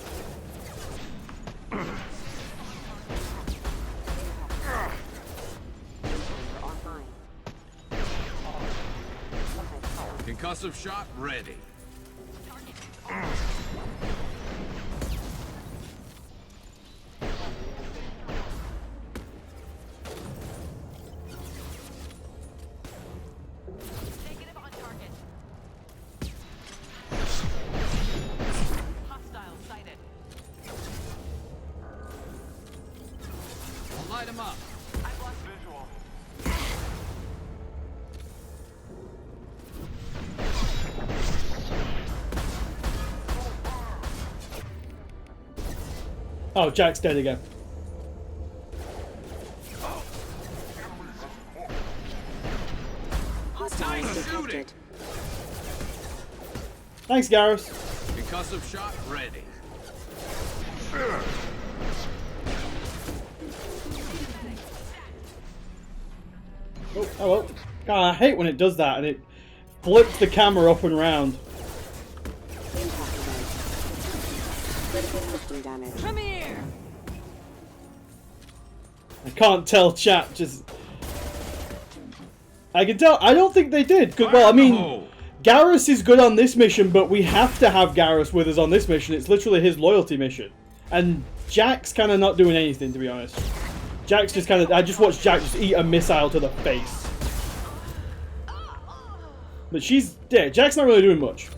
Concussive shot ready. Negative on target. Hostile sighted. I'll light him up. I've lost visual. Oh, Jack's dead again. Hostiles detected. Thanks, Garrus. Concussive shot ready. Oh, hello. God, I hate when it does that and it flips the camera up and round. Impact event. Critical system damage. Come here. I can't tell chat, just... I can tell, I don't think they did. Well, I mean, Garrus is good on this mission, but we have to have Garrus with us on this mission. It's literally his loyalty mission. And Jack's kind of not doing anything, to be honest. Jack's just kind of... I just watched Jack just eat a missile to the face. But she's... Yeah, Jack's not really doing much.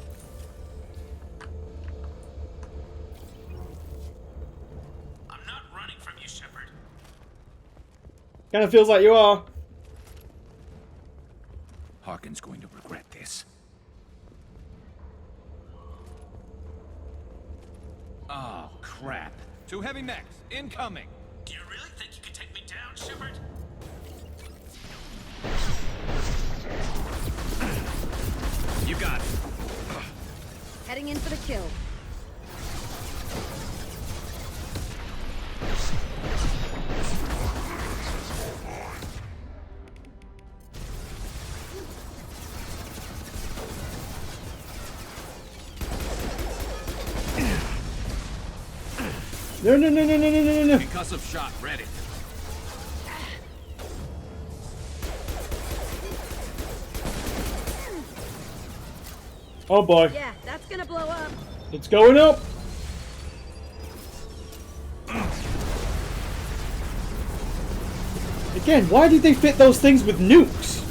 I'm not running from you, Shepard. Kind of feels like you are. Harkin's going to regret this. Oh, crap. Two heavy mechs, incoming. Do you really think you can take me down, Shepard? You got it. Heading in for the kill. No, no, no, no, no, no, no, no. Concussive shot ready. Oh boy. Yeah, that's gonna blow up. It's going up. Again, why did they fit those things with nukes?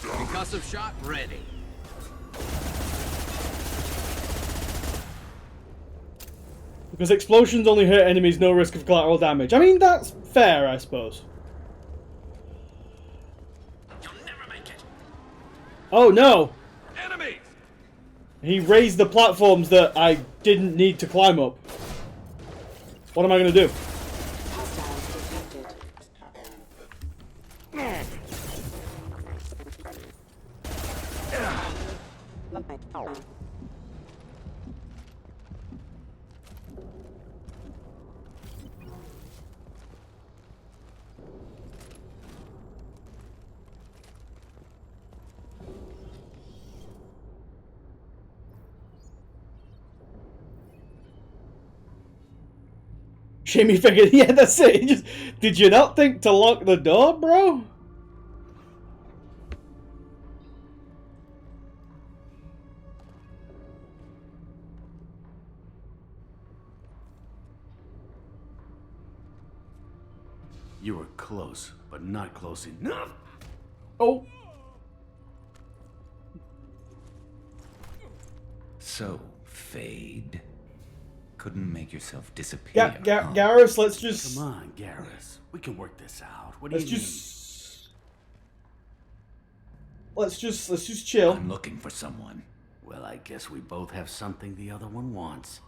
Concussive shot ready. Because explosions only hurt enemies, no risk of collateral damage. I mean, that's fair, I suppose. You'll never make it. Oh no! Enemies! He raised the platforms that I didn't need to climb up. What am I going to do? Hostiles detected. Shimmy figured, yeah, that's it. He just, did you not think to lock the door, bro? You were close, but not close enough. Oh. So, Fade. Couldn't make yourself disappear. Garrus, let's just... Come on, Garrus. We can work this out. What do Let's you just... Let's just chill. I'm looking for someone. Well, I guess we both have something the other one wants.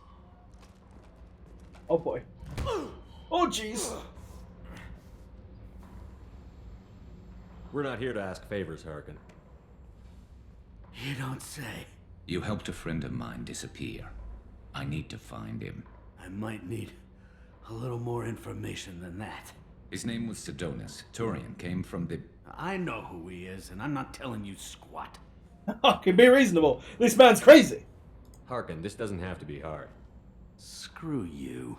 Oh boy. Oh jeez. We're not here to ask favors, Harkin. You don't say. You helped a friend of mine disappear. I need to find him. I might need a little more information than that. His name was Sidonis. Turian came from the... I know who he is, and I'm not telling you squat. Can be reasonable. This man's crazy. Harkin, this doesn't have to be hard. Screw you.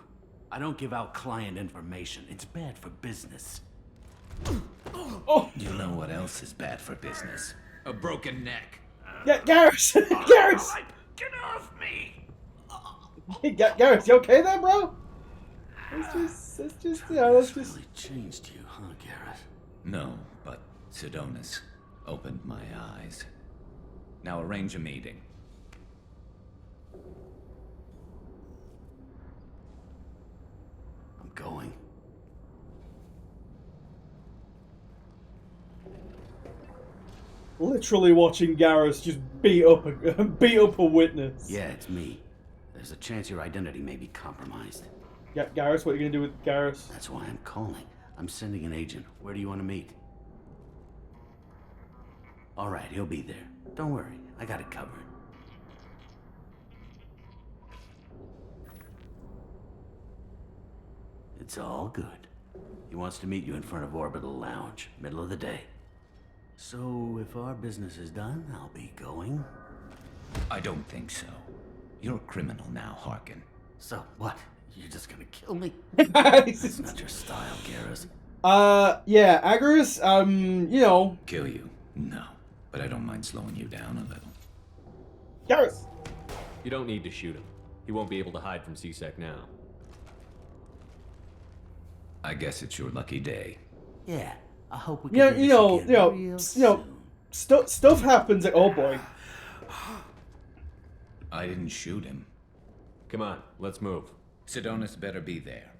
I don't give out client information. It's bad for business. Oh. You know what else is bad for business? A broken neck. Yeah, Garrus! Garrus! Get off me! Garrus, you okay there, bro? Let's just, yeah, let's just... really changed you, huh, Garrus? No, but Sidonis opened my eyes. Now arrange a meeting. I'm going. Literally watching Garrus just beat up a witness. Yeah, it's me. There's a chance your identity may be compromised. Yeah, Garrus, what are you gonna do with Garrus? That's why I'm calling. I'm sending an agent. Where do you want to meet? All right, he'll be there. Don't worry, I got it covered. It's all good. He wants to meet you in front of Orbital Lounge, middle of the day. So, if our business is done, I'll be going. I don't think so. You're a criminal now, Harkin. So, what? You're just gonna kill me? That's not your style, Garrus. Yeah, Agarus, you know... Kill you? No. But I don't mind slowing you down a little. Garrus! You don't need to shoot him. He won't be able to hide from C-Sec now. I guess it's your lucky day. Yeah, I hope we can do this again real soon. Stuff happens at... Oh boy. I didn't shoot him. Come on, let's move. Sidonis better be there,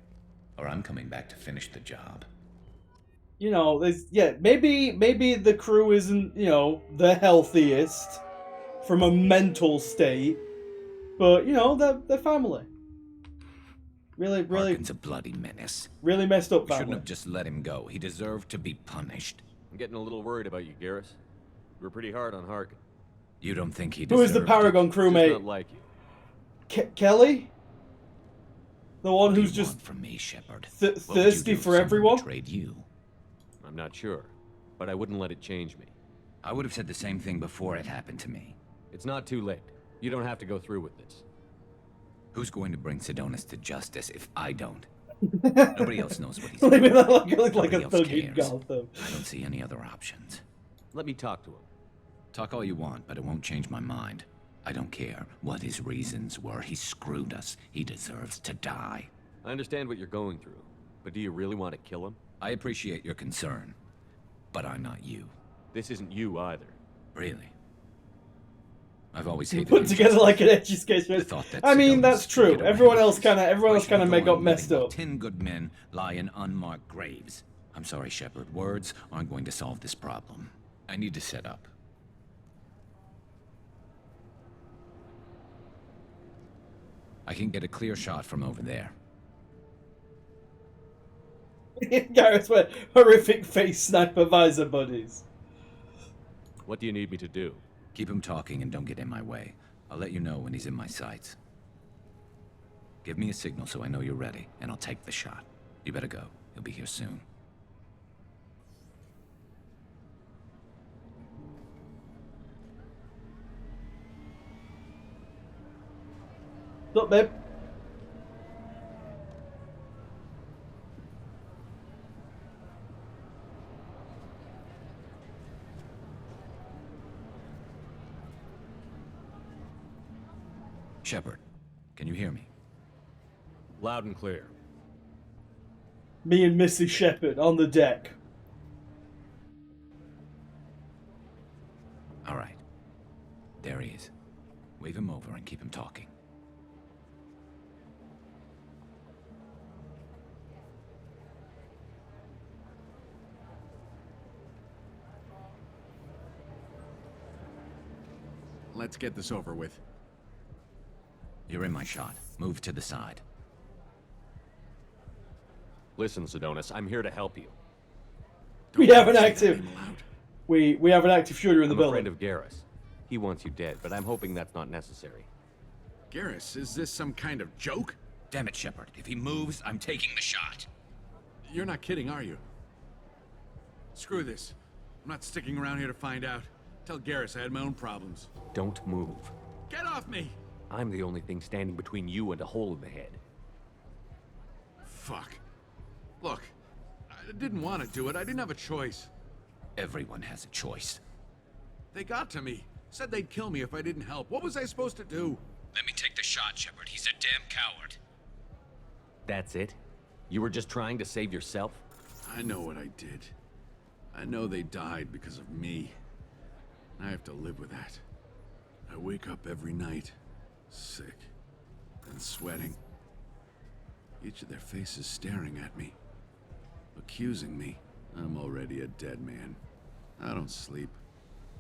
or I'm coming back to finish the job. You know, maybe the crew isn't, you know, the healthiest from a mental state, but you know, they're family. Really, Harkin's a bloody menace. Really messed up We family. shouldn't have just let him go. He deserved to be punished. I'm getting a little worried about you, Garrus. You were pretty hard on Harkin. You don't think he Who deserved is the Paragon crewmate? Not like you. Kelly? The one What do who's you just want from me, Shepard? thirsty for everyone? Betrayed you. I'm not sure, but I wouldn't let it change me. I would have said the same thing before it happened to me. It's not too late. You don't have to go through with this. Who's going to bring Sidonis to justice if I don't? Nobody else knows what he's Leave me doing. like a Nobody else thug in cares. Gotham. I don't see any other options. Let me talk to him. Talk all you want, but it won't change my mind. I don't care what his reasons were. He screwed us. He deserves to die. I understand what you're going through, but do you really want to kill him? I appreciate your concern, but I'm not you. This isn't you either. Really? I've always hated Put together like an edgy sketch. I mean, that's true. Everyone else kind of make up messed up. 10 good men lie in unmarked graves. I'm sorry, Shepard. Words aren't going to solve this problem. I need to set up. I can get a clear shot from over there. Garrus went horrific face sniper visor buddies. What do you need me to do? Keep him talking and don't get in my way. I'll let you know when he's in my sights. Give me a signal so I know you're ready, and I'll take the shot. You better go. He'll be here soon. What's up, babe? Shepard, can you hear me? Loud and clear. Me and Mrs. Shepard on the deck. All right. There he is. Wave him over and keep him talking. Let's get this over with. You're in my shot. Move to the side. Listen, Sedonis, I'm here to help you. We have an active. We have an active shooter in the I'm building. afraid of Garrus. He wants you dead, but I'm hoping that's not necessary. Garrus, is this some kind of joke? Damn it, Shepard. If he moves, I'm taking the shot. You're not kidding, are you? Screw this. I'm not sticking around here to find out. Tell Garrus I had my own problems. Don't move. Get off me! I'm the only thing standing between you and a hole in the head. Fuck. Look, I didn't want to do it. I didn't have a choice. Everyone has a choice. They got to me. Said they'd kill me if I didn't help. What was I supposed to do? Let me take the shot, Shepard. He's a damn coward. That's it? You were just trying to save yourself? I know what I did. I know they died because of me. I have to live with that. I wake up every night, sick and sweating. Each of their faces staring at me, accusing me. I'm already a dead man. I don't sleep.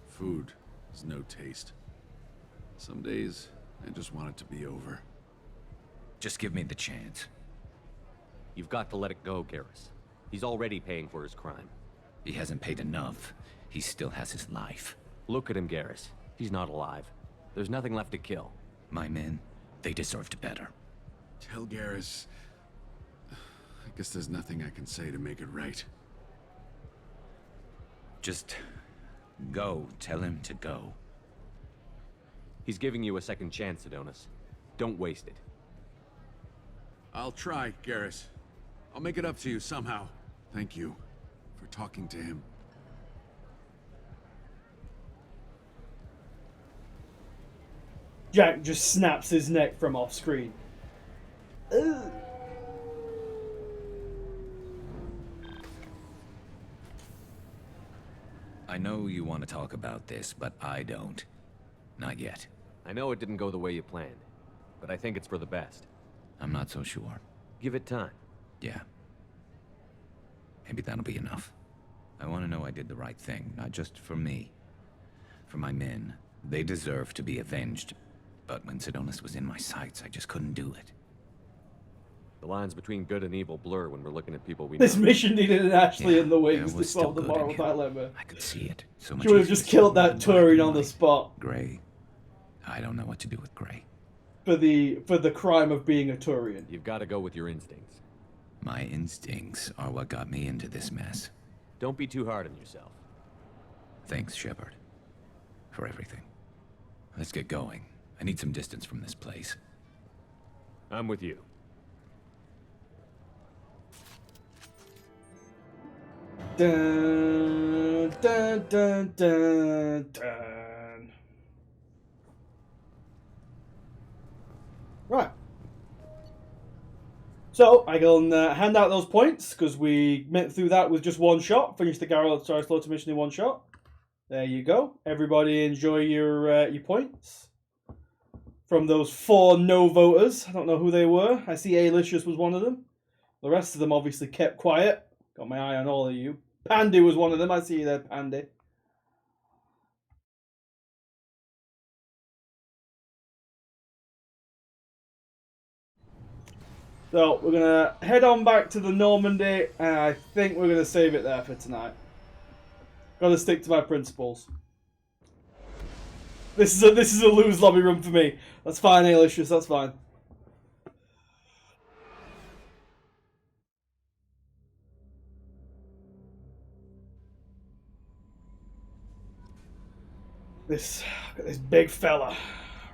Food has no taste. Some days, I just want it to be over. Just give me the chance. You've got to let it go, Garrus. He's already paying for his crime. He hasn't paid enough. He still has his life. Look at him, Garrus. He's not alive. There's nothing left to kill. My men, they deserved better. Tell Garrus... I guess there's nothing I can say to make it right. Just go. Tell him to go. He's giving you a second chance, Sedonis. Don't waste it. I'll try, Garrus. I'll make it up to you somehow. Thank you for talking to him. Jack just snaps his neck from off screen. Ugh. I know you want to talk about this, but I don't. Not yet. I know it didn't go the way you planned, but I think it's for the best. I'm not so sure. Give it time. Yeah. Maybe that'll be enough. I want to know I did the right thing, not just for me. For my men. They deserve to be avenged. But when Sedonis was in my sights, I just couldn't do it. The lines between good and evil blur when we're looking at people we This know. mission needed an Ashley in the wings it to was solve the still good moral in him. dilemma. I could see it. So much She would have easier just to killed see that in black and Turian on the white. spot Gray. I don't know what to do with Gray. for the crime of being a Turian. You've got to go with your instincts. My instincts are what got me into this mess. Don't be too hard on yourself. Thanks, Shepard. For everything. Let's get going. I need some distance from this place. I'm with you. Dun, dun, dun, dun, dun. Right. So, I can hand out those points, because we went through that with just one shot. Finished the Garrel Slaughter mission in one shot. There you go. Everybody enjoy your points. From those 4 no voters. I don't know who they were. I see Alicious was one of them. The rest of them obviously kept quiet. Got my eye on all of you. Pandy was one of them. I see you there, Pandy. So, we're going to head on back to the Normandy, and I think we're going to save it there for tonight. Got to stick to my principles. This is a lose lobby room for me. That's fine, Alicious, that's fine. This big fella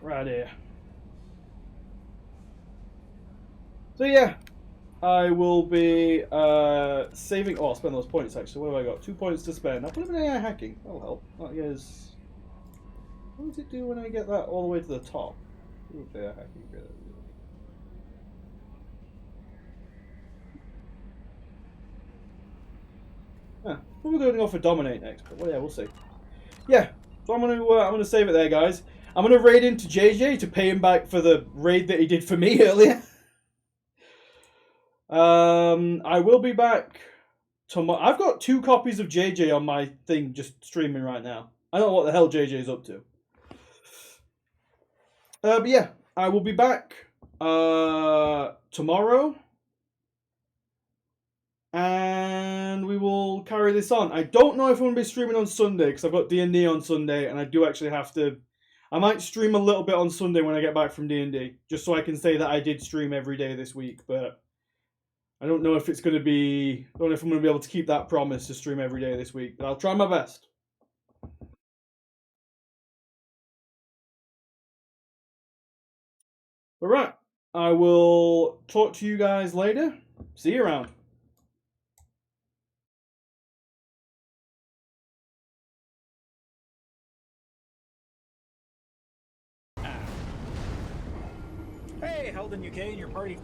right here. So yeah, I will be saving. Oh, I'll spend those points actually. What have I got? 2 points to spend. I'll put them in AI hacking. That'll help. That is. What does it do when I get that all the way to the top? Prove they are hacking ability. Huh. We're going to go for dominate next, but well, yeah, we'll see. Yeah, so I'm gonna save it there, guys. I'm gonna raid into JJ to pay him back for the raid that he did for me earlier. I will be back tomorrow. I've got 2 copies of JJ on my thing just streaming right now. I don't know what the hell JJ's up to. But yeah, I will be back tomorrow. And we will carry this on. I don't know if I'm going to be streaming on Sunday, because I've got D&D on Sunday, and I do actually have to... I might stream a little bit on Sunday when I get back from D&D, just so I can say that I did stream every day this week, but I don't know if it's going to be... I don't know if I'm going to be able to keep that promise to stream every day this week, but I'll try my best. Alright, I will talk to you guys later. See you around. Hey, Helden UK and your party.